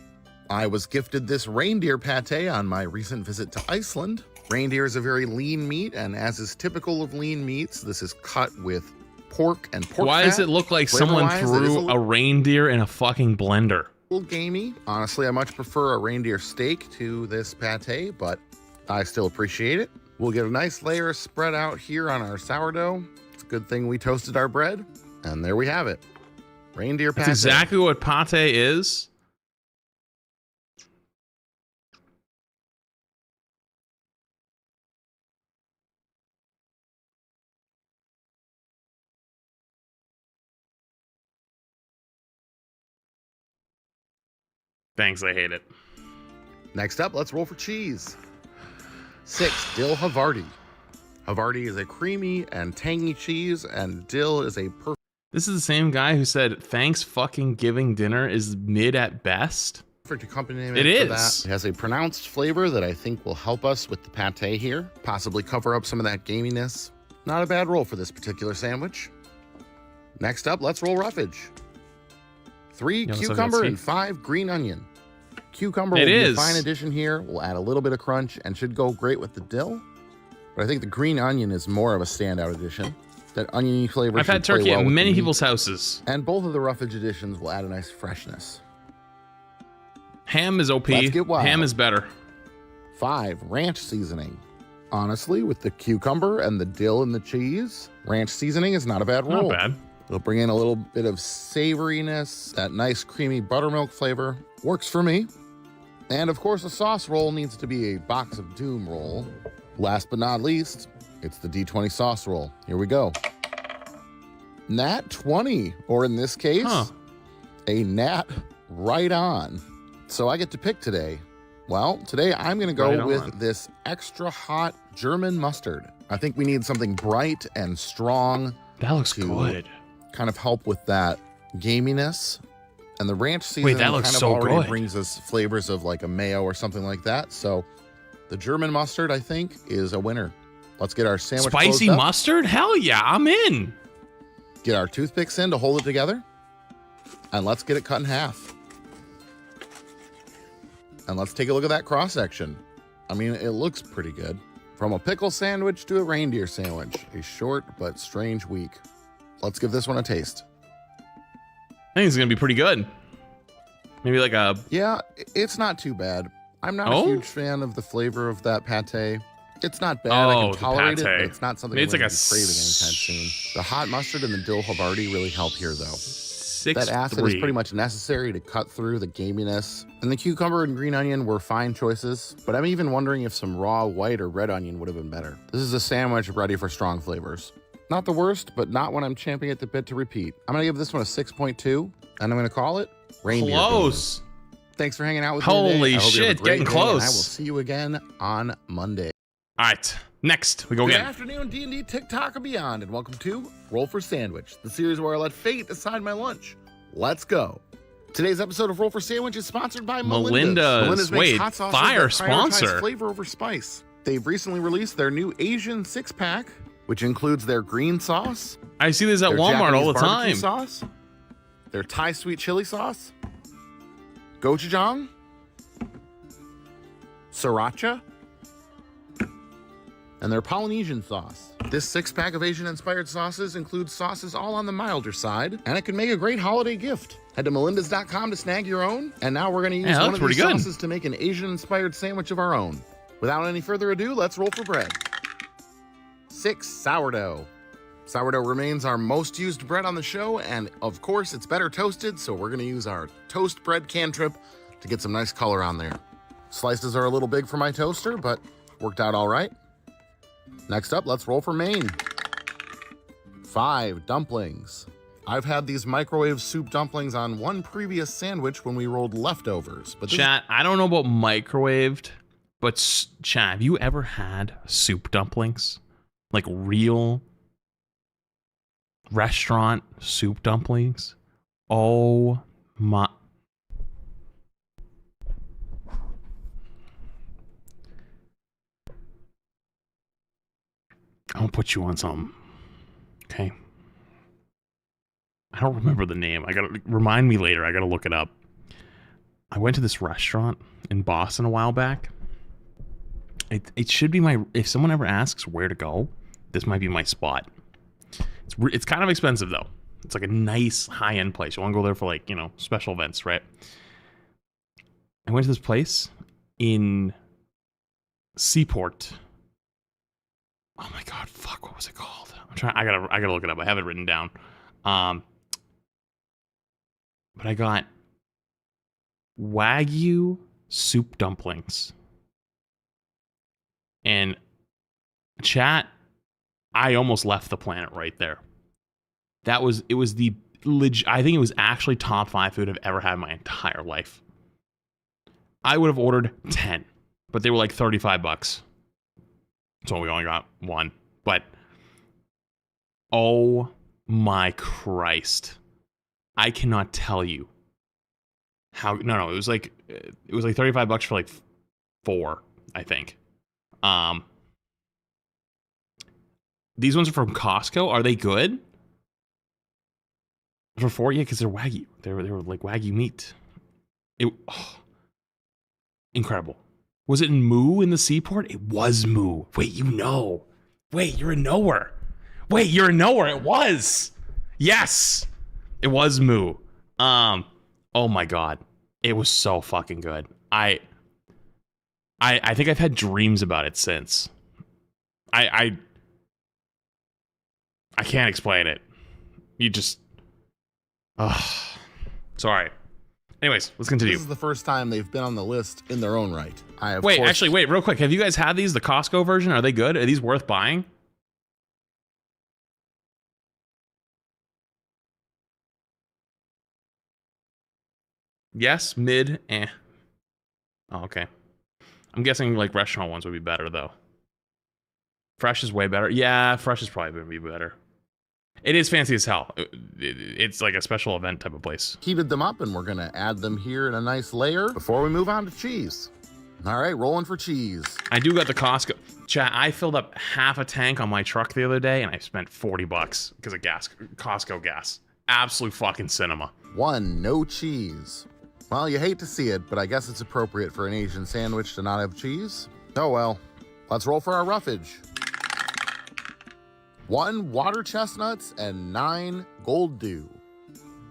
I was gifted this reindeer pate on my recent visit to Iceland. Reindeer is a very lean meat, and as is typical of lean meats, this is cut with pork and pork Why fat. does it look like someone Flavor-wise, threw a reindeer in a fucking blender? A little gamey. Honestly, I much prefer a reindeer steak to this pate, but I still appreciate it. We'll get a nice layer spread out here on our sourdough. It's a good thing we toasted our bread, and there we have it. Reindeer pate. That's exactly what pate is. Thanks, I hate it. Next up, let's roll for cheese. 6, dill Havarti. Havarti is a creamy and tangy cheese, and dill is a perfect. This is the same guy who said, thanks fucking giving dinner is mid at best. Accompaniment It for is. that. It has a pronounced flavor that I think will help us with the pate here, possibly cover up some of that gaminess. Not a bad roll for this particular sandwich. Next up, let's roll roughage. 3, You also cucumber got and 5, green onion. Cucumber will be a fine addition here. We'll add a little bit of crunch and should go great with the dill. But I think the green onion is more of a standout addition. That oniony flavor. I've had turkey at many people's houses. And both of the roughage additions will add a nice freshness. Ham is OP. Let's get wild. Ham is better. 5, ranch seasoning. Honestly, with the cucumber and the dill and the cheese, ranch seasoning is not a bad roll. Not bad. It'll bring in a little bit of savoriness, that nice creamy buttermilk flavor. Works for me. And of course, a sauce roll needs to be a Box of Doom roll. Last but not least, it's the D20 sauce roll. Here we go. Nat 20, or in this case, a nat right on. So I get to pick today. Well, today I'm going to go with this extra hot German mustard. I think we need something bright and strong. That looks good. Kind of help with that gaminess. And the ranch seasoning kind of already brings us flavors of like a mayo or something like that. So the German mustard, I think, is a winner. Let's get our sandwich Spicy mustard? Hell yeah, I'm in. Get our toothpicks in to hold it together. And let's get it cut in half. And let's take a look at that cross section. I mean, it looks pretty good. From a pickle sandwich to a reindeer sandwich, a short but strange week. Let's give this one a taste. I think it's gonna be pretty good. Maybe like a... Yeah, it's not too bad. I'm not a huge fan of the flavor of that pate. It's not bad. I can tolerate it, but it's not something I'm it's like be craving anytime soon. The hot mustard and the dill have already really helped here, though. That acid is pretty much necessary to cut through the gaminess. And the cucumber and green onion were fine choices, but I'm even wondering if some raw white or red onion would have been better. This is a sandwich ready for strong flavors. Not the worst, but not one I'm champing at the bit to repeat. I'm gonna give this one a 6.2, and I'm gonna call it Reindeer. Close. Thanks for hanging out with me today. Holy shit, getting close. I will see you again on Monday. All right, next we go again. Good afternoon, D&D, TikTok, and beyond, and welcome to Roll for Sandwich, the series where I let fate decide my lunch. Let's go. Today's episode of Roll for Sandwich is sponsored by Melinda's. Wait, hot sauces fire that prioritize sponsor. Flavor over spice. They've recently released their new Asian 6-pack, which includes their green sauce. I see this at Walmart all the time. Sauce, their Thai sweet chili sauce, gochujang, sriracha, and their Polynesian sauce. This 6-pack of Asian-inspired sauces includes sauces all on the milder side, and it can make a great holiday gift. Head to melindas.com to snag your own, and now we're going to use one of these sauces to make an Asian-inspired sandwich of our own. Without any further ado, let's roll for bread. 6, sourdough. Sourdough remains our most used bread on the show, and of course it's better toasted, so we're going to use our toast bread cantrip to get some nice color on there. Slices are a little big for my toaster, but worked out all right. Next up, let's roll for Maine. 5, dumplings. I've had these microwave soup dumplings on one previous sandwich when we rolled leftovers. But Chat, I don't know about microwaved, but chat, have you ever had soup dumplings? Like real restaurant soup dumplings? Oh my... I'll put you on some. Okay. I don't remember the name. I gotta remind me later. I gotta look it up. I went to this restaurant in Boston a while back. It should be my... If someone ever asks where to go, this might be my spot. It's kind of expensive though. It's like a nice high-end place. You want to go there for like, you know, special events, right? I went to this place in Seaport. Oh my god, fuck, what was it called? I gotta look it up. I have it written down. But I got Wagyu soup dumplings. And chat, I almost left the planet right there. I think it was actually top 5 food I've ever had in my entire life. I would have ordered 10, but they were like $35. So we only got one. But oh my Christ. I cannot tell you how... No, it was like $35 for like 4, I think. These ones are from Costco. Are they good? For 4? Yeah, because they're Wagyu. They were like Wagyu meat. incredible. Was it in Moo in the seaport? It was Moo. Wait, you know. Wait, you're in nowhere. Wait, you're in nowhere. It was. Yes. It was Moo. Oh my God. It was so fucking good. I think I've had dreams about it since. I can't explain it. You just... Sorry. Anyways, let's continue. This is the first time they've been on the list in their own right. Actually, real quick. Have you guys had these, the Costco version? Are they good? Are these worth buying? Yes, mid, eh. Oh, okay. I'm guessing like restaurant ones would be better though. Fresh is way better. Yeah, fresh is probably going to be better. It is fancy as hell. It's like a special event type of place. Heated them up and we're going to add them here in a nice layer before we move on to cheese. All right, rolling for cheese. I do got the Costco. Chat, I filled up half a tank on my truck the other day and I spent $40 because of gas, Costco gas. Absolute fucking cinema. 1, no cheese. Well, you hate to see it, but I guess it's appropriate for an Asian sandwich to not have cheese. Oh well, let's roll for our roughage. 1 water chestnuts and 9 gold dew.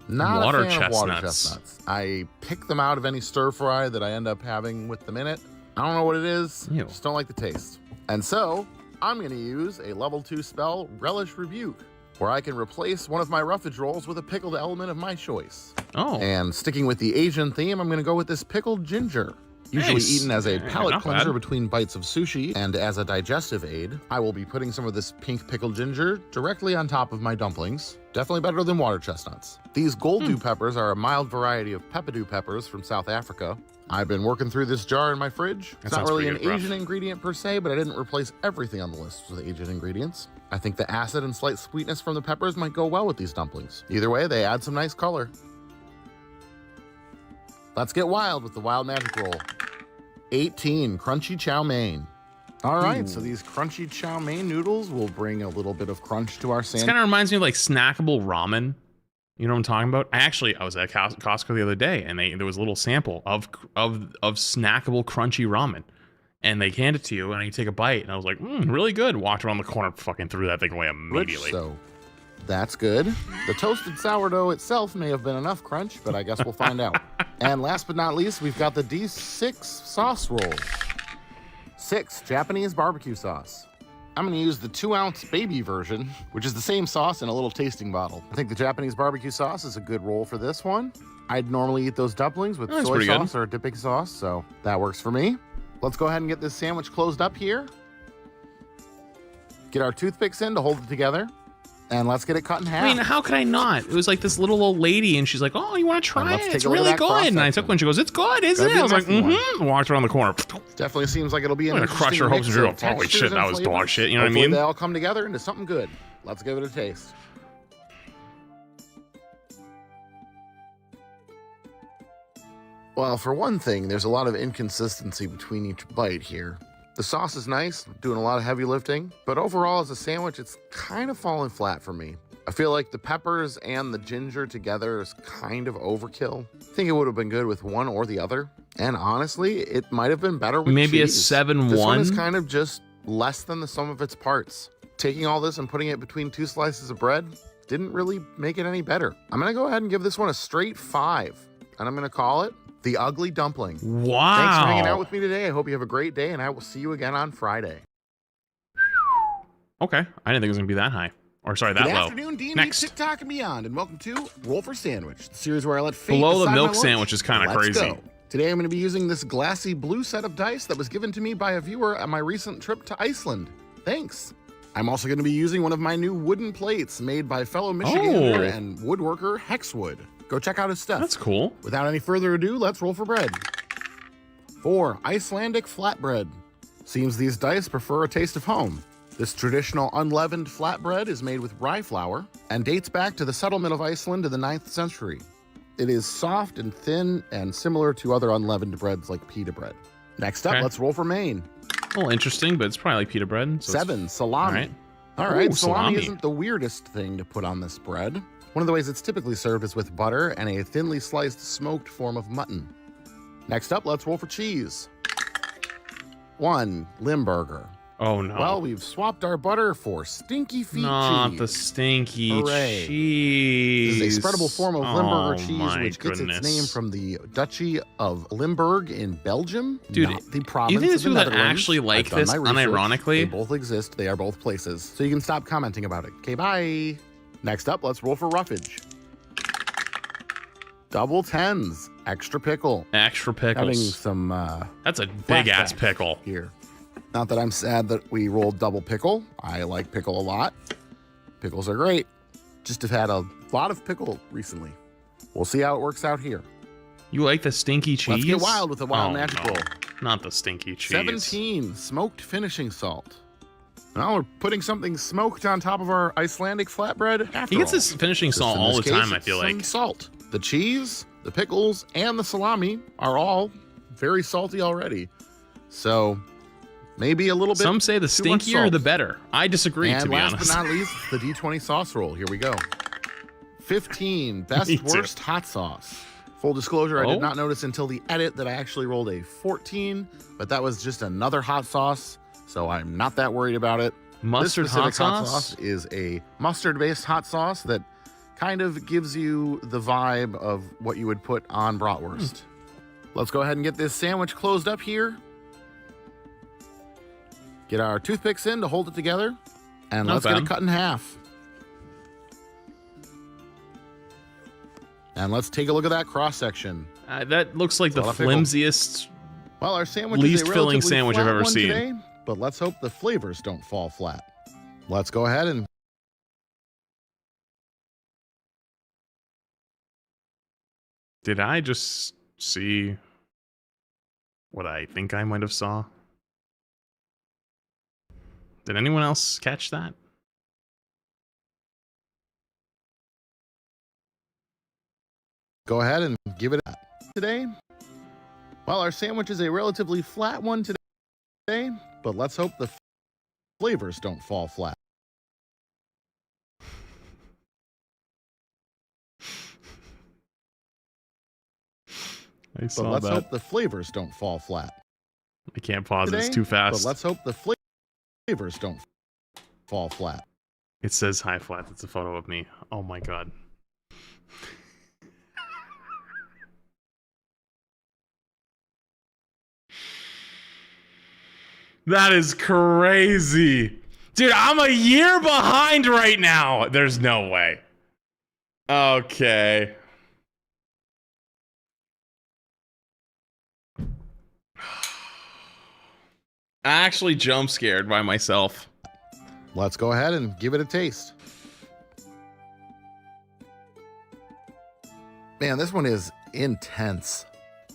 Not water a fan chestnuts. of water chestnuts. I pick them out of any stir fry that I end up having with them in it. I don't know what it is. Ew. Just don't like the taste. And so I'm going to use a level 2 spell, Relish Rebuke, where I can replace one of my roughage rolls with a pickled element of my choice. Oh. And sticking with the Asian theme, I'm going to go with this pickled ginger. Usually Nice. eaten as a palate Not cleanser bad. between bites of sushi and as a digestive aid, I will be putting some of this pink pickled ginger directly on top of my dumplings. Definitely better than water chestnuts. These gold dew peppers are a mild variety of peppadew peppers from South Africa. I've been working through this jar in my fridge. It's not really an Asian ingredient per se, but I didn't replace everything on the list with Asian ingredients. I think the acid and slight sweetness from the peppers might go well with these dumplings. Either way, they add some nice color. Let's get wild with the wild magic roll. 18 crunchy chow mein. All right, so these crunchy chow mein noodles will bring a little bit of crunch to our This sandwich. kind of reminds me of like snackable ramen. You know what I'm talking about? I was at Costco the other day, and there was a little sample of snackable crunchy ramen, and they hand it to you, and you take a bite, and I was like, really good. Walked around the corner, fucking threw that thing away immediately. So that's good. The toasted sourdough itself may have been enough crunch, but I guess we'll find out. And last but not least, we've got the D6 sauce roll. 6 Japanese barbecue sauce. I'm going to use the 2-ounce baby version, which is the same sauce in a little tasting bottle. I think the Japanese barbecue sauce is a good roll for this one. I'd normally eat those dumplings with That's soy pretty sauce good. or dipping sauce, so that works for me. Let's go ahead and get this sandwich closed up here. Get our toothpicks in to hold it together. And let's get it cut in half. I mean, how could I not? It was like this little old lady, and she's like, "Oh, you want to try let's it? take It's a look at really that good." And I took one. She goes, "It's good, isn't Gotta it?" be I was like, the messy "Mm-hmm." Walked around the corner. Definitely seems like it'll be an I'm gonna crush her hopes and interesting dreams. mix of Holy shit, textures that and was dog flavors. shit. You know what I Hopefully mean? they all come together into something good. Let's give it a taste. Well, for one thing, there's a lot of inconsistency between each bite here. The sauce is nice, doing a lot of heavy lifting, but overall as a sandwich, it's kind of falling flat for me. I feel like the peppers and the ginger together is kind of overkill. I think it would have been good with one or the other. And honestly, it might have been better with Maybe a cheese. 7-1. This one is kind of just less than the sum of its parts. Taking all this and putting it between 2 slices of bread didn't really make it any better. I'm gonna go ahead and give this one a straight 5. And I'm gonna call it the ugly dumpling. Wow. Thanks for hanging out with me today. I hope you have a great day, and I will see you again on Friday. Okay, I didn't think it was gonna be that high. Or sorry, that Good low. afternoon, D&D, Next. TikTok, and beyond, and welcome to Roll for Sandwich, the series where I let fate Below the decide my milk lunch. sandwich is kinda Let's crazy. go. Today I'm going to be using this glassy blue set of dice that was given to me by a viewer on my recent trip to Iceland. Thanks. I'm also going to be using one of my new wooden plates made by fellow Michigander and woodworker Hexwood. Go check out his stuff. That's cool. Without any further ado, let's roll for bread. 4 Icelandic flatbread. Seems these dice prefer a taste of home. This traditional unleavened flatbread is made with rye flour and dates back to the settlement of Iceland in the 9th century. It is soft and thin and similar to other unleavened breads like pita bread. Next up, Okay. let's roll for Maine. A little interesting, but it's probably like pita bread. So 7 salami. All right, Ooh, salami isn't the weirdest thing to put on this bread. One of the ways it's typically served is with butter and a thinly sliced smoked form of mutton. Next up, let's roll for cheese. 1 Limburger. Oh no. Well, we've swapped our butter for stinky feet Not cheese. the stinky Hooray. cheese. This is a spreadable form of Limburger cheese, my which gets goodness. its name from the Duchy of Limburg in Belgium, Dude, not the province you think there's of the people that Netherlands. actually like I've done this my research. unironically? They both exist. They are both places. So you can stop commenting about it. Okay, bye. Next up, let's roll for roughage. Double 10s. Extra pickle. Extra pickles. Having some That's a big ass flashbacks pickle. here. Not that I'm sad that we rolled double pickle. I like pickle a lot. Pickles are great. Just have had a lot of pickle recently. We'll see how it works out here. You like the stinky cheese? Let's get wild with a wild magic roll. Not the stinky cheese. 17 smoked finishing salt. Now we're putting something smoked on top of our Icelandic flatbread. After He gets all. this finishing Just salt in all this the time, case, I it's feel some like. Salt. The cheese, the pickles, and the salami are all very salty already. So maybe a little bit. Some say the too much stinkier salt. the better. I disagree, And to be last honest. but not least, the D20 sauce roll. Here we go. 15 best Me too. worst hot sauce. Full disclosure, I Oh? did not notice until the edit that I actually rolled a 14, but that was just another hot sauce, so I'm not that worried about it. Mustard this specific hot sauce? is a mustard-based hot sauce that kind of gives you the vibe of what you would put on bratwurst. Let's go ahead and get this sandwich closed up here. Get our toothpicks in to hold it together, and Not let's get bad. it cut in half. And let's take a look at that cross section. That looks like the Lot of pickle. flimsiest, Well, our sandwich least is a filling relatively sandwich I've flat ever one seen. today, but let's hope the flavors don't fall flat. Let's go ahead and Did I just see what I think I might have saw? Did anyone else catch that? go ahead and give it a today. Well, our sandwich is a relatively flat one today, but let's hope the flavors don't fall flat. I But saw let's that. hope the flavors don't fall flat. I can't pause it. It's today, too fast. But let's hope the flavors don't fall flat. It says high flat. That's a photo of me. Oh my god. That is crazy. Dude, I'm a year behind right now. There's no way. Okay. I actually jump scared by myself. Let's go ahead and give it a taste. Man, this one is intense.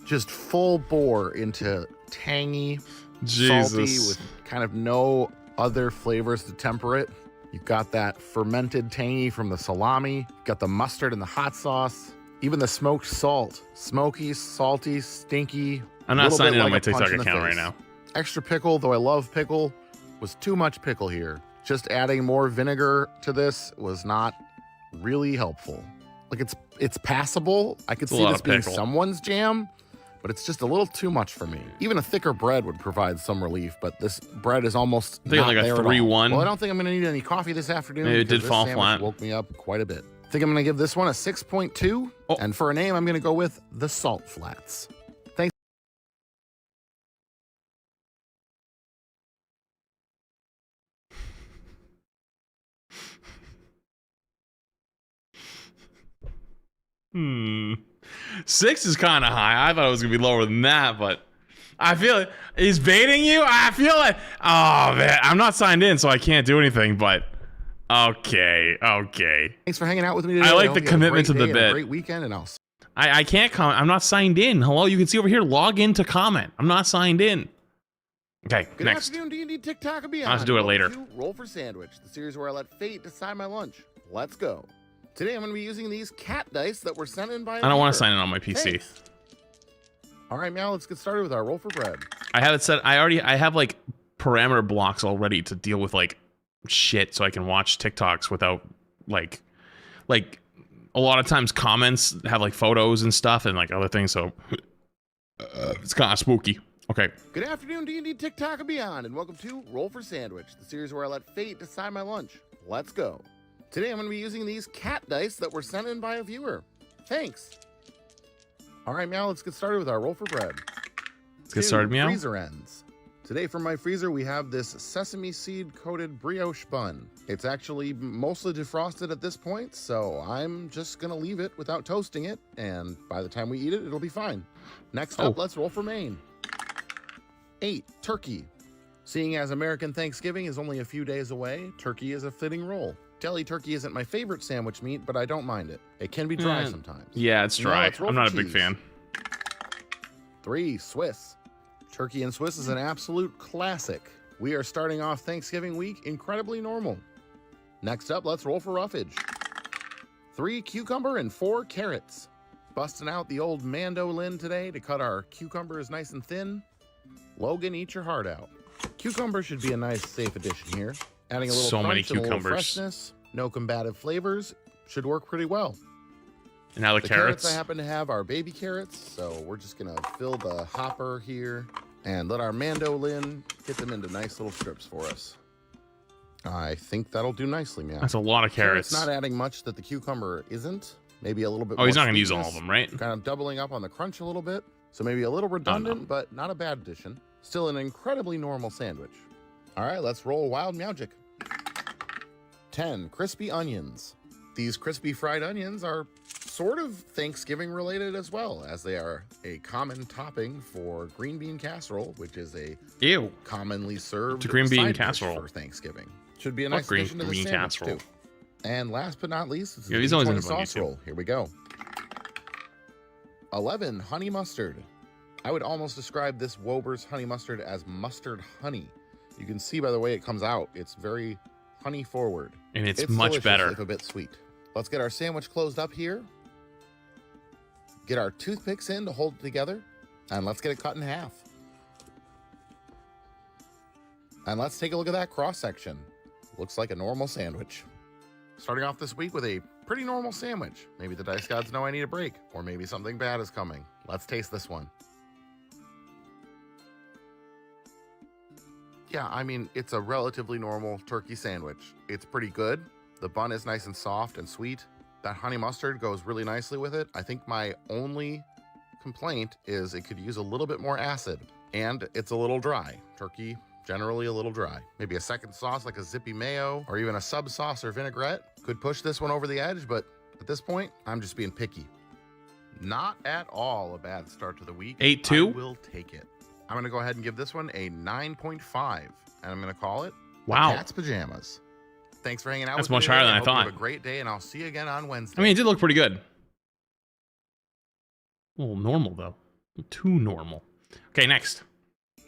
Just full bore into tangy, salty Jesus. with kind of no other flavors to temper it. You've got that fermented tangy from the salami. You've got the mustard and the hot sauce. Even the smoked salt. Smoky, salty, stinky. I'm not little bit signing in on like my a punch TikTok in the account right face. now. Extra pickle, though I love pickle, was too much pickle here. Just adding more vinegar to this was not really helpful. Like it's passable. I could It's a see lot this of being pickle. someone's jam, but it's just a little too much for me. Even a thicker bread would provide some relief, but this bread is almost I think not like a there at all. 3-1. Well, I don't think I'm going to need any coffee this afternoon. Maybe it because did this fall sandwich flat. woke me up quite a bit. I think I'm going to give this one a 6.2, and for a name, I'm going to go with the Salt Flats. Thanks. Hmm. 6 is kind of high. I thought it was going to be lower than that, but I feel it. He's baiting you? I feel like, oh, man. I'm not signed in, so I can't do anything, but okay. Thanks for hanging out with me today. I like hope the you have a commitment great to the day and a bit. Great weekend, and I'll I can't comment. I'm not signed in. Hello? You can see over here, log in to comment. I'm not signed in. Okay, Good next. afternoon, D&D TikTok and beyond. I'll have to do it Welcome later. to Roll for Sandwich, the series where I let fate decide my lunch. Let's go. Today I'm going to be using these cat dice that were sent in by I don't want to sign in on my PC. Thanks. All right, now let's get started with our roll for bread. I have it set. I have like parameter blocks already to deal with like shit, so I can watch TikToks without like a lot of times comments have like photos and stuff and like other things. So It's kind of spooky. Okay. Good afternoon, D&D TikTok and beyond, and welcome to Roll for Sandwich, the series where I let fate decide my lunch. Let's go. Today I'm going to be using these cat dice that were sent in by a viewer. Thanks. All right, Meow, let's get started with our roll for bread. Let's get started, Meow. Freezer ends. Today from my freezer, we have this sesame seed coated brioche bun. It's actually mostly defrosted at this point, so I'm just gonna leave it without toasting it, and by the time we eat it, it'll be fine. Next up, let's roll for Maine. 8, turkey. Seeing as American Thanksgiving is only a few days away, turkey is a fitting roll. Deli turkey isn't my favorite sandwich meat, but I don't mind it. It can be dry sometimes. Yeah, it's dry. I'm not a big fan. 3, Swiss. Turkey and Swiss is an absolute classic. We are starting off Thanksgiving week incredibly normal. Next up, let's roll for roughage. 3, cucumber and 4, carrots. Busting out the old mandolin today to cut our cucumbers nice and thin. Logan, eat your heart out. Cucumber should be a nice, safe addition here. Adding a little crunch and a little freshness, no combative flavors, should work pretty well. And now the carrots I happen to have are baby carrots, so we're just gonna fill the hopper here and let our mandolin get them into nice little strips for us. I think that'll do nicely, man. That's a lot of carrots. It's not adding much that the cucumber isn't. Maybe a little bit. Oh, he's not gonna use all of them, right? Kind of doubling up on the crunch a little bit, so maybe a little redundant, but not a bad addition. Still an incredibly normal sandwich. All right, let's roll wild magic. 10, crispy onions. These crispy fried onions are sort of Thanksgiving related as well, as they are a common topping for green bean casserole, which is a commonly served green bean side dish casserole for Thanksgiving. Should be a nice addition to the sandwich casserole. too. And last but not least, it's a he's always in sauce roll. Here we go. 11, honey mustard. I would almost describe this Wober's honey mustard as mustard honey. You can see by the way it comes out, it's very honey forward. And it's much better. If a bit sweet. Let's get our sandwich closed up here. Get our toothpicks in to hold it together. And let's get it cut in half. And let's take a look at that cross section. Looks like a normal sandwich. Starting off this week with a pretty normal sandwich. Maybe the dice gods know I need a break, or maybe something bad is coming. Let's taste this one. Yeah, I mean, it's a relatively normal turkey sandwich. It's pretty good. The bun is nice and soft and sweet. That honey mustard goes really nicely with it. I think my only complaint is it could use a little bit more acid, and it's a little dry. Turkey, generally a little dry. Maybe a second sauce like a zippy mayo or even a sub sauce or vinaigrette could push this one over the edge, but at this point, I'm just being picky. Not at all a bad start to the week. 8-2? I will take it. I'm going to go ahead and give this one a 9.5, and I'm going to call it Wow. Cat's Pajamas. Thanks for hanging out That's with me. much higher than I hope thought. You have a great day, and I'll see you again on Wednesday. I mean, it did look pretty good. A little normal, though. Too normal. Okay, next.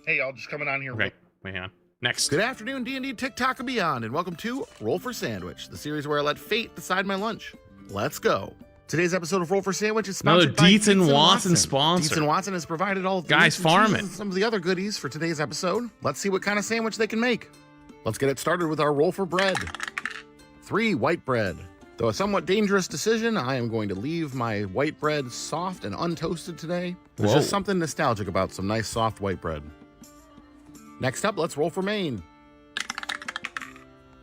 Hey, y'all, just coming on here. Okay, wait on. Next. Good afternoon, D&D TikTok and beyond, and welcome to Roll for Sandwich, the series where I let fate decide my lunch. Let's go. Today's episode of Roll for Sandwich is sponsored by Dietz and Dietz Watson sponsor. Dietz and Watson has provided all of the Guys, meats and farm cheeses it. and some of the other goodies for today's episode. Let's see what kind of sandwich they can make. Let's get it started with our roll for bread. 3, white bread. Though a somewhat dangerous decision, I am going to leave my white bread soft and untoasted today. There's just something nostalgic about some nice soft white bread. Next up, let's roll for Maine.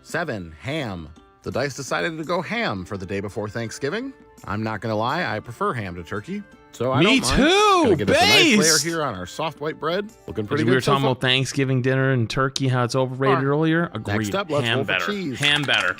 7, ham. The dice decided to go ham for the day before Thanksgiving. I'm not gonna lie, I prefer ham to turkey. So I Me don't mind. too! Gonna get us a nice layer Based! here on our soft white bread. Looking pretty We good were so talking far. about Thanksgiving dinner and turkey, how it's overrated earlier. Agreed. Next up, let's ham roll for better. cheese. Ham better.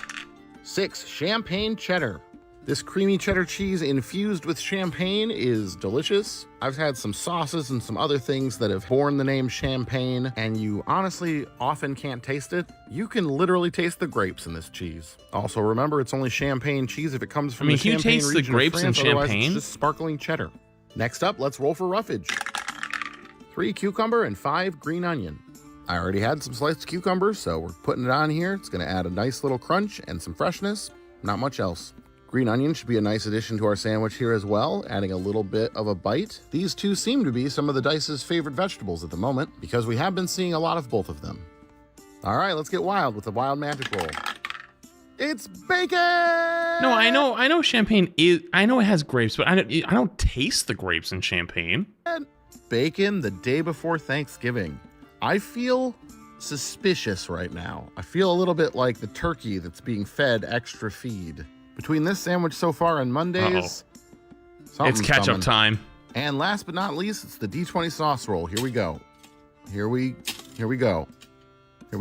6, champagne cheddar. This creamy cheddar cheese infused with champagne is delicious. I've had some sauces and some other things that have borne the name champagne, and you honestly often can't taste it. You can literally taste the grapes in this cheese. Also, remember, it's only champagne cheese if it comes from the can you Champagne taste the region of grapes in France, otherwise champagne? It's just sparkling cheddar. Next up, let's roll for roughage. 3 cucumber and 5 green onion. I already had some sliced cucumbers, so we're putting it on here. It's gonna add a nice little crunch and some freshness. Not much else. Green onion should be a nice addition to our sandwich here as well, adding a little bit of a bite. These two seem to be some of the dice's favorite vegetables at the moment, because we have been seeing a lot of both of them. All right, let's get wild with the wild magic roll. It's bacon! No, I know champagne is, I know it has grapes, but I don't taste the grapes in champagne. bacon the day before Thanksgiving. I feel suspicious right now. I feel a little bit like the turkey that's being fed extra feed. Between this sandwich so far and Mondays, it's ketchup time. And last but not least, it's the D20 sauce roll. Here we go. Here we go. Here we go. Here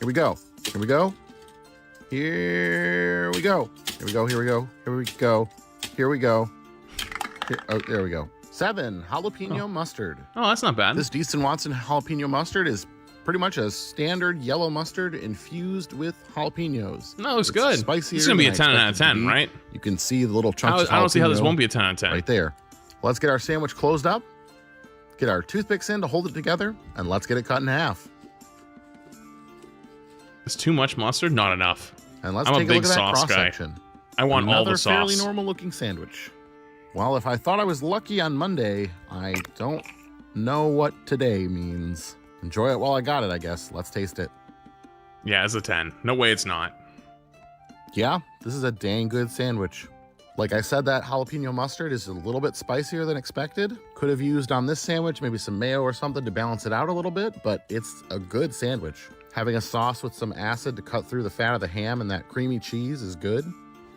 we go. Here we go. Here we go. Here we go. Here we go. Here we go. Here we go. Oh, there we go. 7 jalapeno mustard. Oh, that's not bad. This Deaston Watson jalapeno mustard is pretty much a standard yellow mustard infused with jalapenos. No, it's good. Spicier. It's gonna be a 10 out of 10, right? You can see the little chunks. I don't see how this won't be a 10 out of 10. Right there. Let's get our sandwich closed up. Get our toothpicks in to hold it together, and let's get it cut in half. It's too much mustard, not enough. And let's I'm take a big look at that sauce cross guy. section. I want all the sauce. Another fairly normal looking sandwich. Well, if I thought I was lucky on Monday, I don't know what today means. Enjoy it while I got it, I guess. Let's taste it. Yeah, it's a 10. No way it's not. Yeah, this is a dang good sandwich. Like I said, that jalapeno mustard is a little bit spicier than expected. Could have used on this sandwich maybe some mayo or something to balance it out a little bit, but it's a good sandwich. Having a sauce with some acid to cut through the fat of the ham and that creamy cheese is good.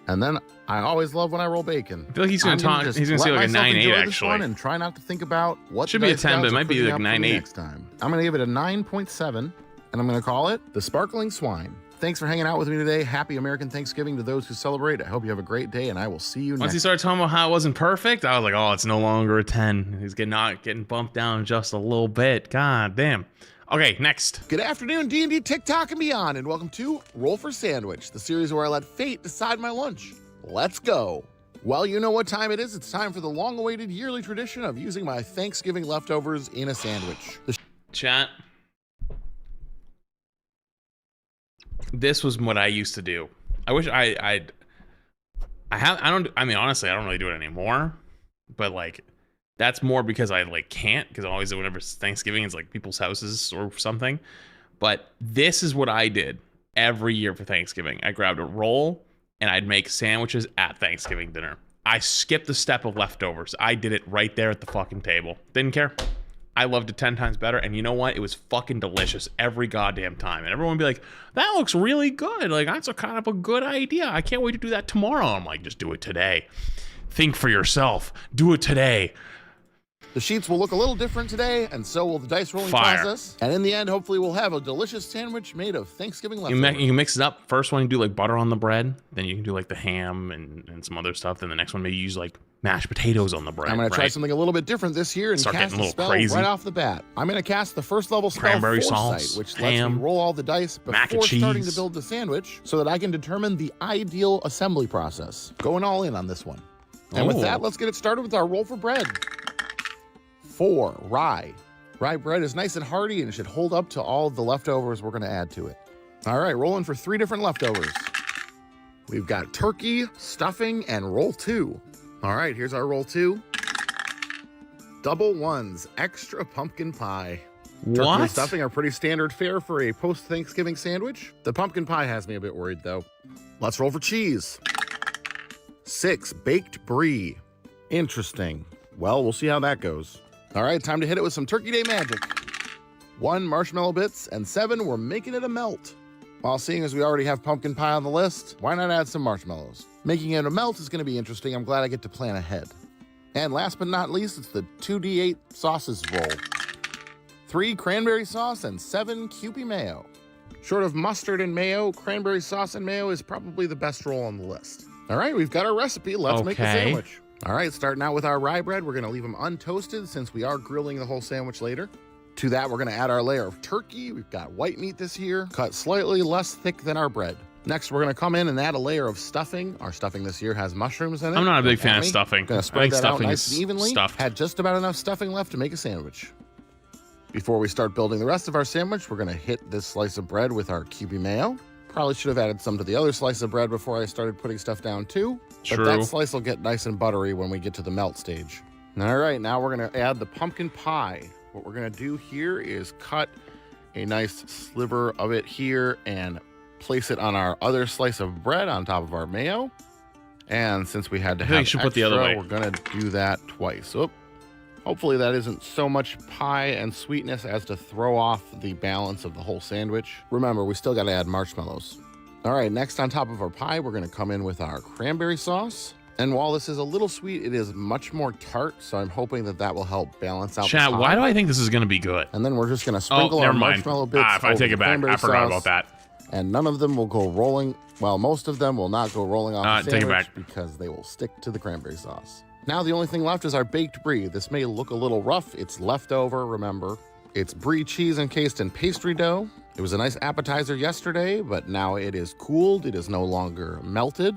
And then I always love when I roll bacon. I feel like he's going to he's going to say like a 9.8 actually. And try not to think about what should be a 10, but it might be like 9.8 next time. I'm going to give it a 9.7, and I'm going to call it the Sparkling Swine. Thanks for hanging out with me today. Happy American Thanksgiving to those who celebrate. I hope you have a great day, and I will see you next. Once he started talking about how it wasn't perfect, I was like, oh, it's no longer a 10. He's getting bumped down just a little bit. God damn. Okay, next. Good afternoon, D&D, TikTok, and beyond, and welcome to Roll for Sandwich, the series where I let fate decide my lunch. Let's go. Well, you know what time it is. It's time for the long-awaited yearly tradition of using my Thanksgiving leftovers in a sandwich. Chat. This was what I used to do. I wish I mean, honestly, I don't really do it anymore, but like, that's more because I like can't, because always whenever it's Thanksgiving, it's like people's houses or something. But this is what I did every year for Thanksgiving. I grabbed a roll and I'd make sandwiches at Thanksgiving dinner. I skipped the step of leftovers. I did it right there at the fucking table. Didn't care. I loved it 10 times better. And you know what? It was fucking delicious every goddamn time. And everyone would be like, that looks really good. Like, that's a kind of a good idea. I can't wait to do that tomorrow. I'm like, just do it today. Think for yourself. Do it today. The sheets will look a little different today, and so will the dice rolling process. And in the end, hopefully we'll have a delicious sandwich made of Thanksgiving leftovers. You can mix it up. First one, you do like butter on the bread. Then you can do like the ham and some other stuff. Then the next one, maybe use like mashed potatoes on the bread. I'm going to try something a little bit different this year and start cast getting a a little spell crazy right off the bat. I'm going to cast the first level spell Cranberry Foresight, sauce, which ham, lets me roll all the dice before starting to build the sandwich so that I can determine the ideal assembly process. Going all in on this one. And with that, let's get it started with our roll for bread. 4, rye. Rye bread is nice and hearty and it should hold up to all the leftovers we're going to add to it. All right, rolling for 3 different leftovers. We've got turkey, stuffing, and roll 2. All right, here's our roll 2. Double ones, extra pumpkin pie. Turkey and stuffing are pretty standard fare for a post-Thanksgiving sandwich. The pumpkin pie has me a bit worried, though. Let's roll for cheese. 6, baked brie. Interesting. Well, we'll see how that goes. All right, time to hit it with some Turkey Day magic. 1, marshmallow bits, and 7, we're making it a melt. While seeing as we already have pumpkin pie on the list, why not add some marshmallows? Making it a melt is going to be interesting. I'm glad I get to plan ahead. And last but not least, it's the 2d8 sauces roll. 3, cranberry sauce, and 7, Kewpie mayo. Short of mustard and mayo, cranberry sauce and mayo is probably the best roll on the list. All right, we've got our recipe. Let's make the sandwich. All right, starting out with our rye bread, we're going to leave them untoasted since we are grilling the whole sandwich later. To that, we're going to add our layer of turkey. We've got white meat this year, cut slightly less thick than our bread. Next, we're going to come in and add a layer of stuffing. Our stuffing this year has mushrooms in it. I'm not a big fan of stuffing. Going to spread that out nice and evenly. Had just about enough stuffing left to make a sandwich. Before we start building the rest of our sandwich, we're going to hit this slice of bread with our Kewpie mayo. Probably should have added some to the other slice of bread before I started putting stuff down too. But that slice will get nice and buttery when we get to the melt stage. All right, now we're going to add the pumpkin pie. What we're going to do here is cut a nice sliver of it here and place it on our other slice of bread on top of our mayo. And since we had to have extra, put the other way. We're going to do that twice. Oop. Hopefully that isn't so much pie and sweetness as to throw off the balance of the whole sandwich. Remember, we still got to add marshmallows. All right, next on top of our pie, we're going to come in with our cranberry sauce. And while this is a little sweet, it is much more tart, so I'm hoping that that will help balance out Chat, the pie. why do I think this is going to be good? And then we're just going to sprinkle our marshmallow bits if I over take the it back, cranberry I forgot sauce, about that. And none of them will go rolling. Well, most of them will not go rolling off the take it sandwich back. because they will stick to the cranberry sauce. Now the only thing left is our baked brie. This may look a little rough. It's leftover, remember. It's brie cheese encased in pastry dough. It was a nice appetizer yesterday, but now it is cooled. It is no longer melted.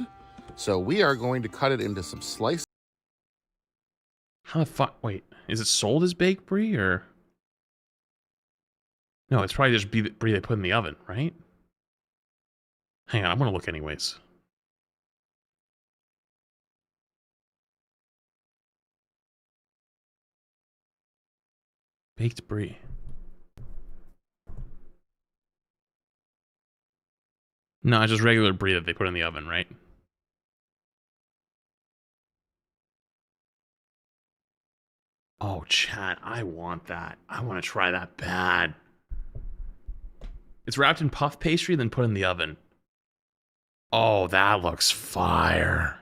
So we are going to cut it into some slices. How the fuck? Wait, is it sold as baked brie or? No, it's probably just brie they put in the oven, right? Hang on, I'm gonna look anyways. Baked brie. No, it's just regular brie that they put in the oven, right? Oh, chat, I want that. I want to try that bad. It's wrapped in puff pastry, then put in the oven. Oh, that looks fire.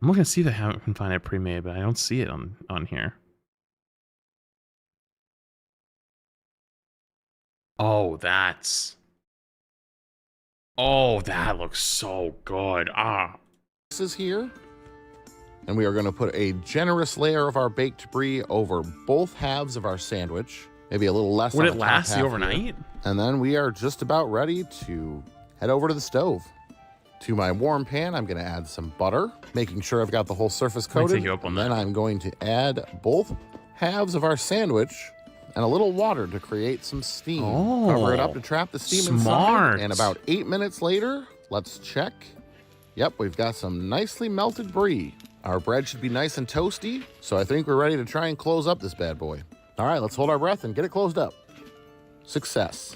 I'm looking to see if I can find it pre-made, but I don't see it on here. Oh, that looks so good. This is here. And we are going to put a generous layer of our baked brie over both halves of our sandwich. Maybe a little less. Would on it the top last the half overnight? here. And then we are just about ready to head over to the stove. To my warm pan, I'm going to add some butter, making sure I've got the whole surface coated. Take you up on Then I'm going to add both halves of our sandwich and a little water to create some steam. Cover it up to trap the steam inside. And about 8 minutes later, let's check. Yep, we've got some nicely melted brie. Our bread should be nice and toasty, so I think we're ready to try and close up this bad boy. All right, let's hold our breath and get it closed up. Success.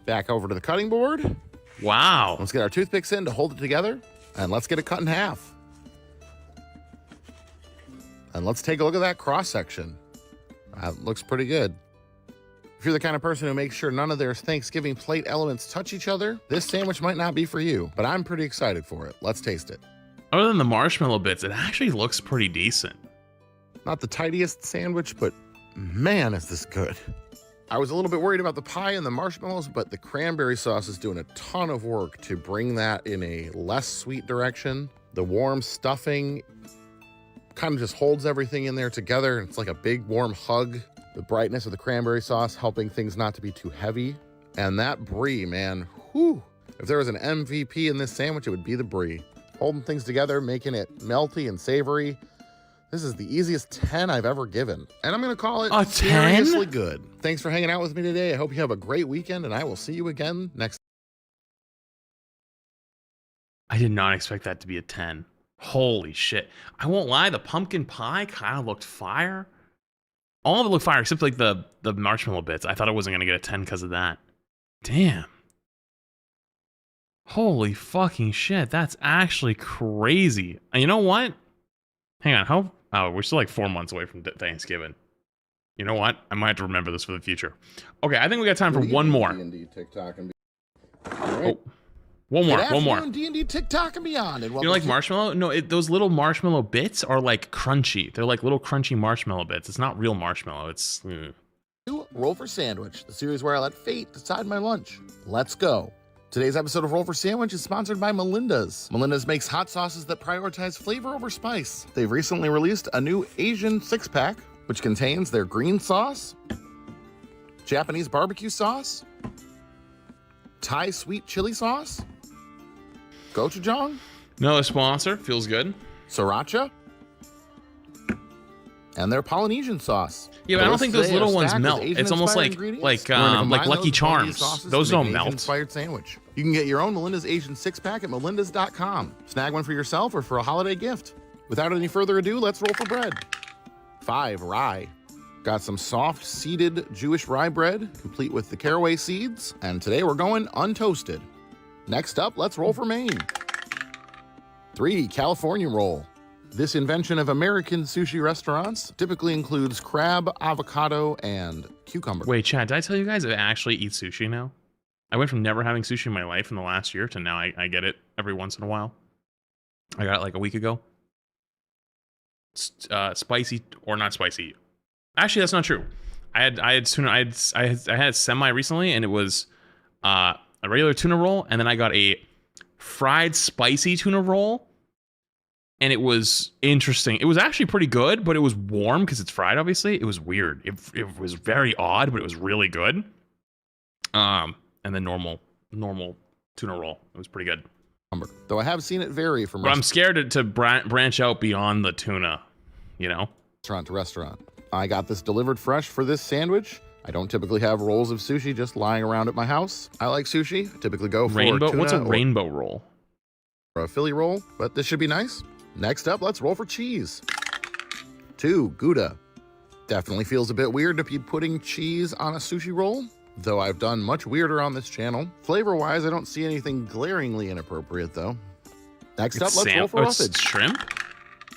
Back over to the cutting board. Wow. Let's get our toothpicks in to hold it together, and let's get it cut in half. And let's take a look at that cross section. That looks pretty good. If you're the kind of person who makes sure none of their Thanksgiving plate elements touch each other, this sandwich might not be for you, but I'm pretty excited for it. Let's taste it. Other than the marshmallow bits, it actually looks pretty decent. Not the tidiest sandwich, but man, is this good. I was a little bit worried about the pie and the marshmallows, but the cranberry sauce is doing a ton of work to bring that in a less sweet direction. The warm stuffing kind of just holds everything in there together. It's like a big warm hug. The brightness of the cranberry sauce helping things not to be too heavy. And that brie, man, whew. If there was an MVP in this sandwich, it would be the brie. Holding things together, making it melty and savory. This is the easiest 10 I've ever given. And I'm going to call it a 10? Seriously good. Thanks for hanging out with me today. I hope you have a great weekend, and I will see you again next. I did not expect that to be a 10. Holy shit. I won't lie, the pumpkin pie kind of looked fire. All of it looked fire, except like the marshmallow bits. I thought I wasn't going to get a 10 because of that. Damn. Holy fucking shit. That's actually crazy. And you know what? Hang on. Oh, we're still like 4 months away from Thanksgiving. You know what? I might have to remember this for the future. Okay, I think we got time for one more. D&D, TikTok, and oh, one more. D&D, TikTok, and beyond. And you know, like marshmallow? No, those little marshmallow bits are like crunchy. They're like little crunchy marshmallow bits. It's not real marshmallow. It's... Roll for Sandwich, the series where I let fate decide my lunch. Let's go. Today's episode of Roll for Sandwich is sponsored by Melinda's. Melinda's makes hot sauces that prioritize flavor over spice. They've recently released a new Asian 6-pack, which contains their green sauce, Japanese barbecue sauce, Thai sweet chili sauce, gochujang, another sponsor, feels good, sriracha, and their Polynesian sauce. Yeah, but I don't think those little ones melt. It's almost like Lucky Charms. Those don't melt. Inspired sandwich. You can get your own Melinda's Asian 6-pack at melindas.com. Snag one for yourself or for a holiday gift. Without any further ado, let's roll for bread. 5 rye. Got some soft seeded Jewish rye bread, complete with the caraway seeds. And today we're going untoasted. Next up, let's roll for Maine. 3 California roll. This invention of American sushi restaurants typically includes crab, avocado, and cucumber. Wait, Chad, did I tell you guys I actually eat sushi now? I went from never having sushi in my life in the last year to now I get it every once in a while. I got it like a week ago. Spicy or not spicy. Actually, that's not true. I had tuna. I had semi recently, and it was a regular tuna roll, and then I got a fried spicy tuna roll, and it was interesting. It was actually pretty good, but it was warm because it's fried. Obviously, it was weird. It was very odd, but it was really good. And then normal tuna roll. It was pretty good. Though I have seen it vary from. But I'm scared to branch out beyond the tuna. You know, restaurant to restaurant. I got this delivered fresh for this sandwich. I don't typically have rolls of sushi just lying around at my house. I like sushi. I typically go for rainbow. Tuna What's a rainbow roll? Or a Philly roll, but this should be nice. Next up, let's roll for cheese. 2, Gouda. Definitely feels a bit weird to be putting cheese on a sushi roll, though I've done much weirder on this channel. Flavor-wise, I don't see anything glaringly inappropriate, though. Next up, let's roll for roughage. Shrimp?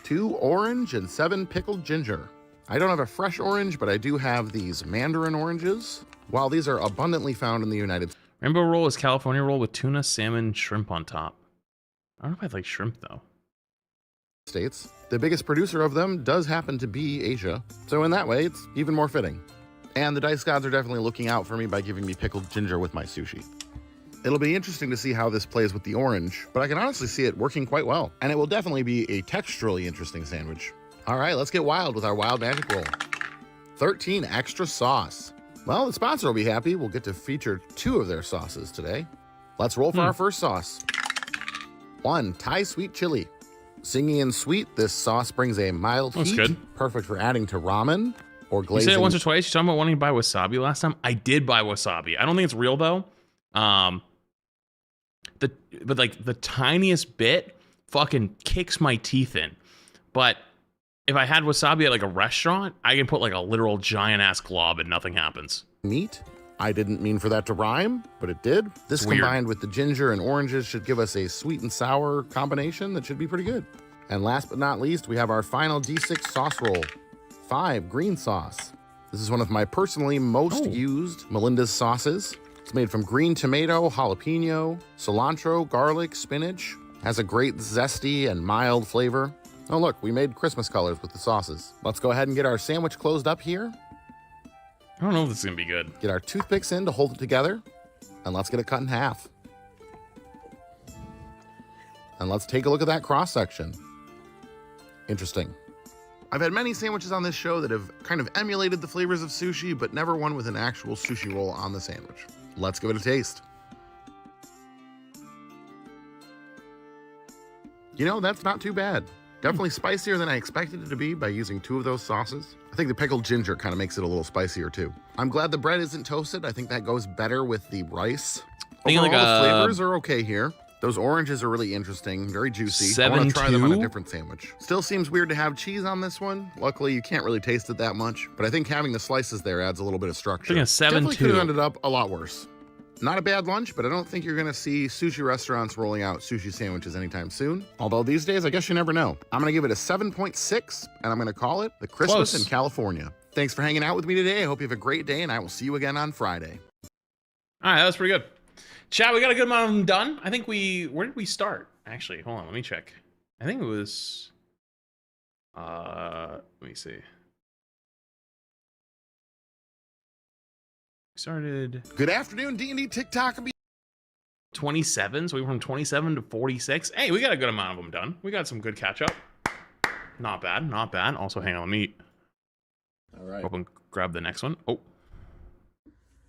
2 orange and 7 pickled ginger. I don't have a fresh orange, but I do have these mandarin oranges. While these are abundantly found in the United States. Rainbow roll is California roll with tuna, salmon, shrimp on top. I don't know if I like shrimp, though. States. The biggest producer of them does happen to be Asia, so in that way, it's even more fitting. And the dice gods are definitely looking out for me by giving me pickled ginger with my sushi. It'll be interesting to see how this plays with the orange, but I can honestly see it working quite well. And it will definitely be a texturally interesting sandwich. All right, let's get wild with our wild magic roll. 13 extra sauce. Well, the sponsor will be happy. We'll get to feature 2 of their sauces today. Let's roll for our first sauce. 1, Thai sweet chili. Singy and sweet, this sauce brings a mild heat. Good. Perfect for adding to ramen or glazing. You said it once or twice. You're talking about wanting to buy wasabi last time. I did buy wasabi. I don't think it's real though. But like the tiniest bit fucking kicks my teeth in. But if I had wasabi at like a restaurant, I can put like a literal giant ass glob and nothing happens. Neat. I didn't mean for that to rhyme, but it did. This combined with the ginger and oranges should give us a sweet and sour combination that should be pretty good. And last but not least, we have our final D6 sauce roll. 5, green sauce. This is one of my personally most used Melinda's sauces. It's made from green tomato, jalapeno, cilantro, garlic, spinach. Has a great zesty and mild flavor. Oh look, we made Christmas colors with the sauces. Let's go ahead and get our sandwich closed up here. I don't know if this is gonna be good. Get our toothpicks in to hold it together, and let's get it cut in half. And let's take a look at that cross section. Interesting. I've had many sandwiches on this show that have kind of emulated the flavors of sushi, but never one with an actual sushi roll on the sandwich. Let's give it a taste. You know, that's not too bad. Definitely spicier than I expected it to be by using 2 of those sauces. I think the pickled ginger kind of makes it a little spicier too. I'm glad the bread isn't toasted. I think that goes better with the rice. Overall, the flavors are okay here. Those oranges are really interesting, very juicy. I want to try them on a different sandwich. Still seems weird to have cheese on this one. Luckily, you can't really taste it that much, but I think having the slices there adds a little bit of structure. I think a 7-2. Definitely could have ended up a lot worse. Not a bad lunch, but I don't think you're gonna see sushi restaurants rolling out sushi sandwiches anytime soon. Although these days, I guess you never know. I'm gonna give it a 7.6, and I'm gonna call it the Christmas in California. Thanks for hanging out with me today. I hope you have a great day, and I will see you again on Friday. All right, that was pretty good. Chat, we got a good amount of them done. I think where did we start? Actually, hold on, let me check. I think it was, let me see. Started. Good afternoon, D&D TikTok. 27, so we went from 27 to 46. Hey, we got a good amount of them done. We got some good catch up. Not bad, not bad. Also, hang on, let me. All right. Open, grab the next one. Oh.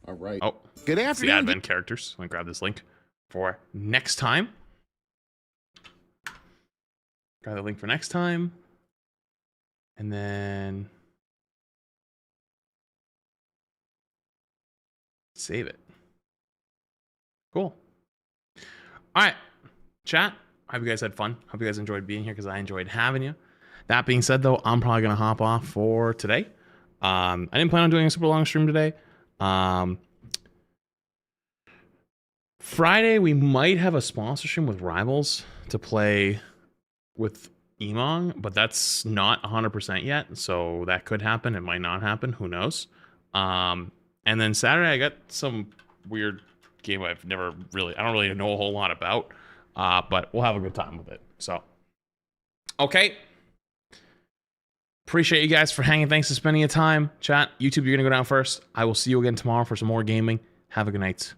All right. Oh. Good It's the afternoon. advent characters. Let me grab this link for next time. Grab the link for next time. And then save it. Cool. All right, chat. Hope you guys had fun. Hope you guys enjoyed being here because I enjoyed having you. That being said, though, I'm probably gonna hop off for today. I didn't plan on doing a super long stream today. Friday we might have a sponsor stream with Rivals to play with EOMM, but that's not 100% yet, so that could happen. It might not happen. Who knows? And then Saturday, I got some weird game I don't really know a whole lot about, but we'll have a good time with it. So, okay. Appreciate you guys for hanging. Thanks for spending your time. Chat, YouTube, you're going to go down first. I will see you again tomorrow for some more gaming. Have a good night.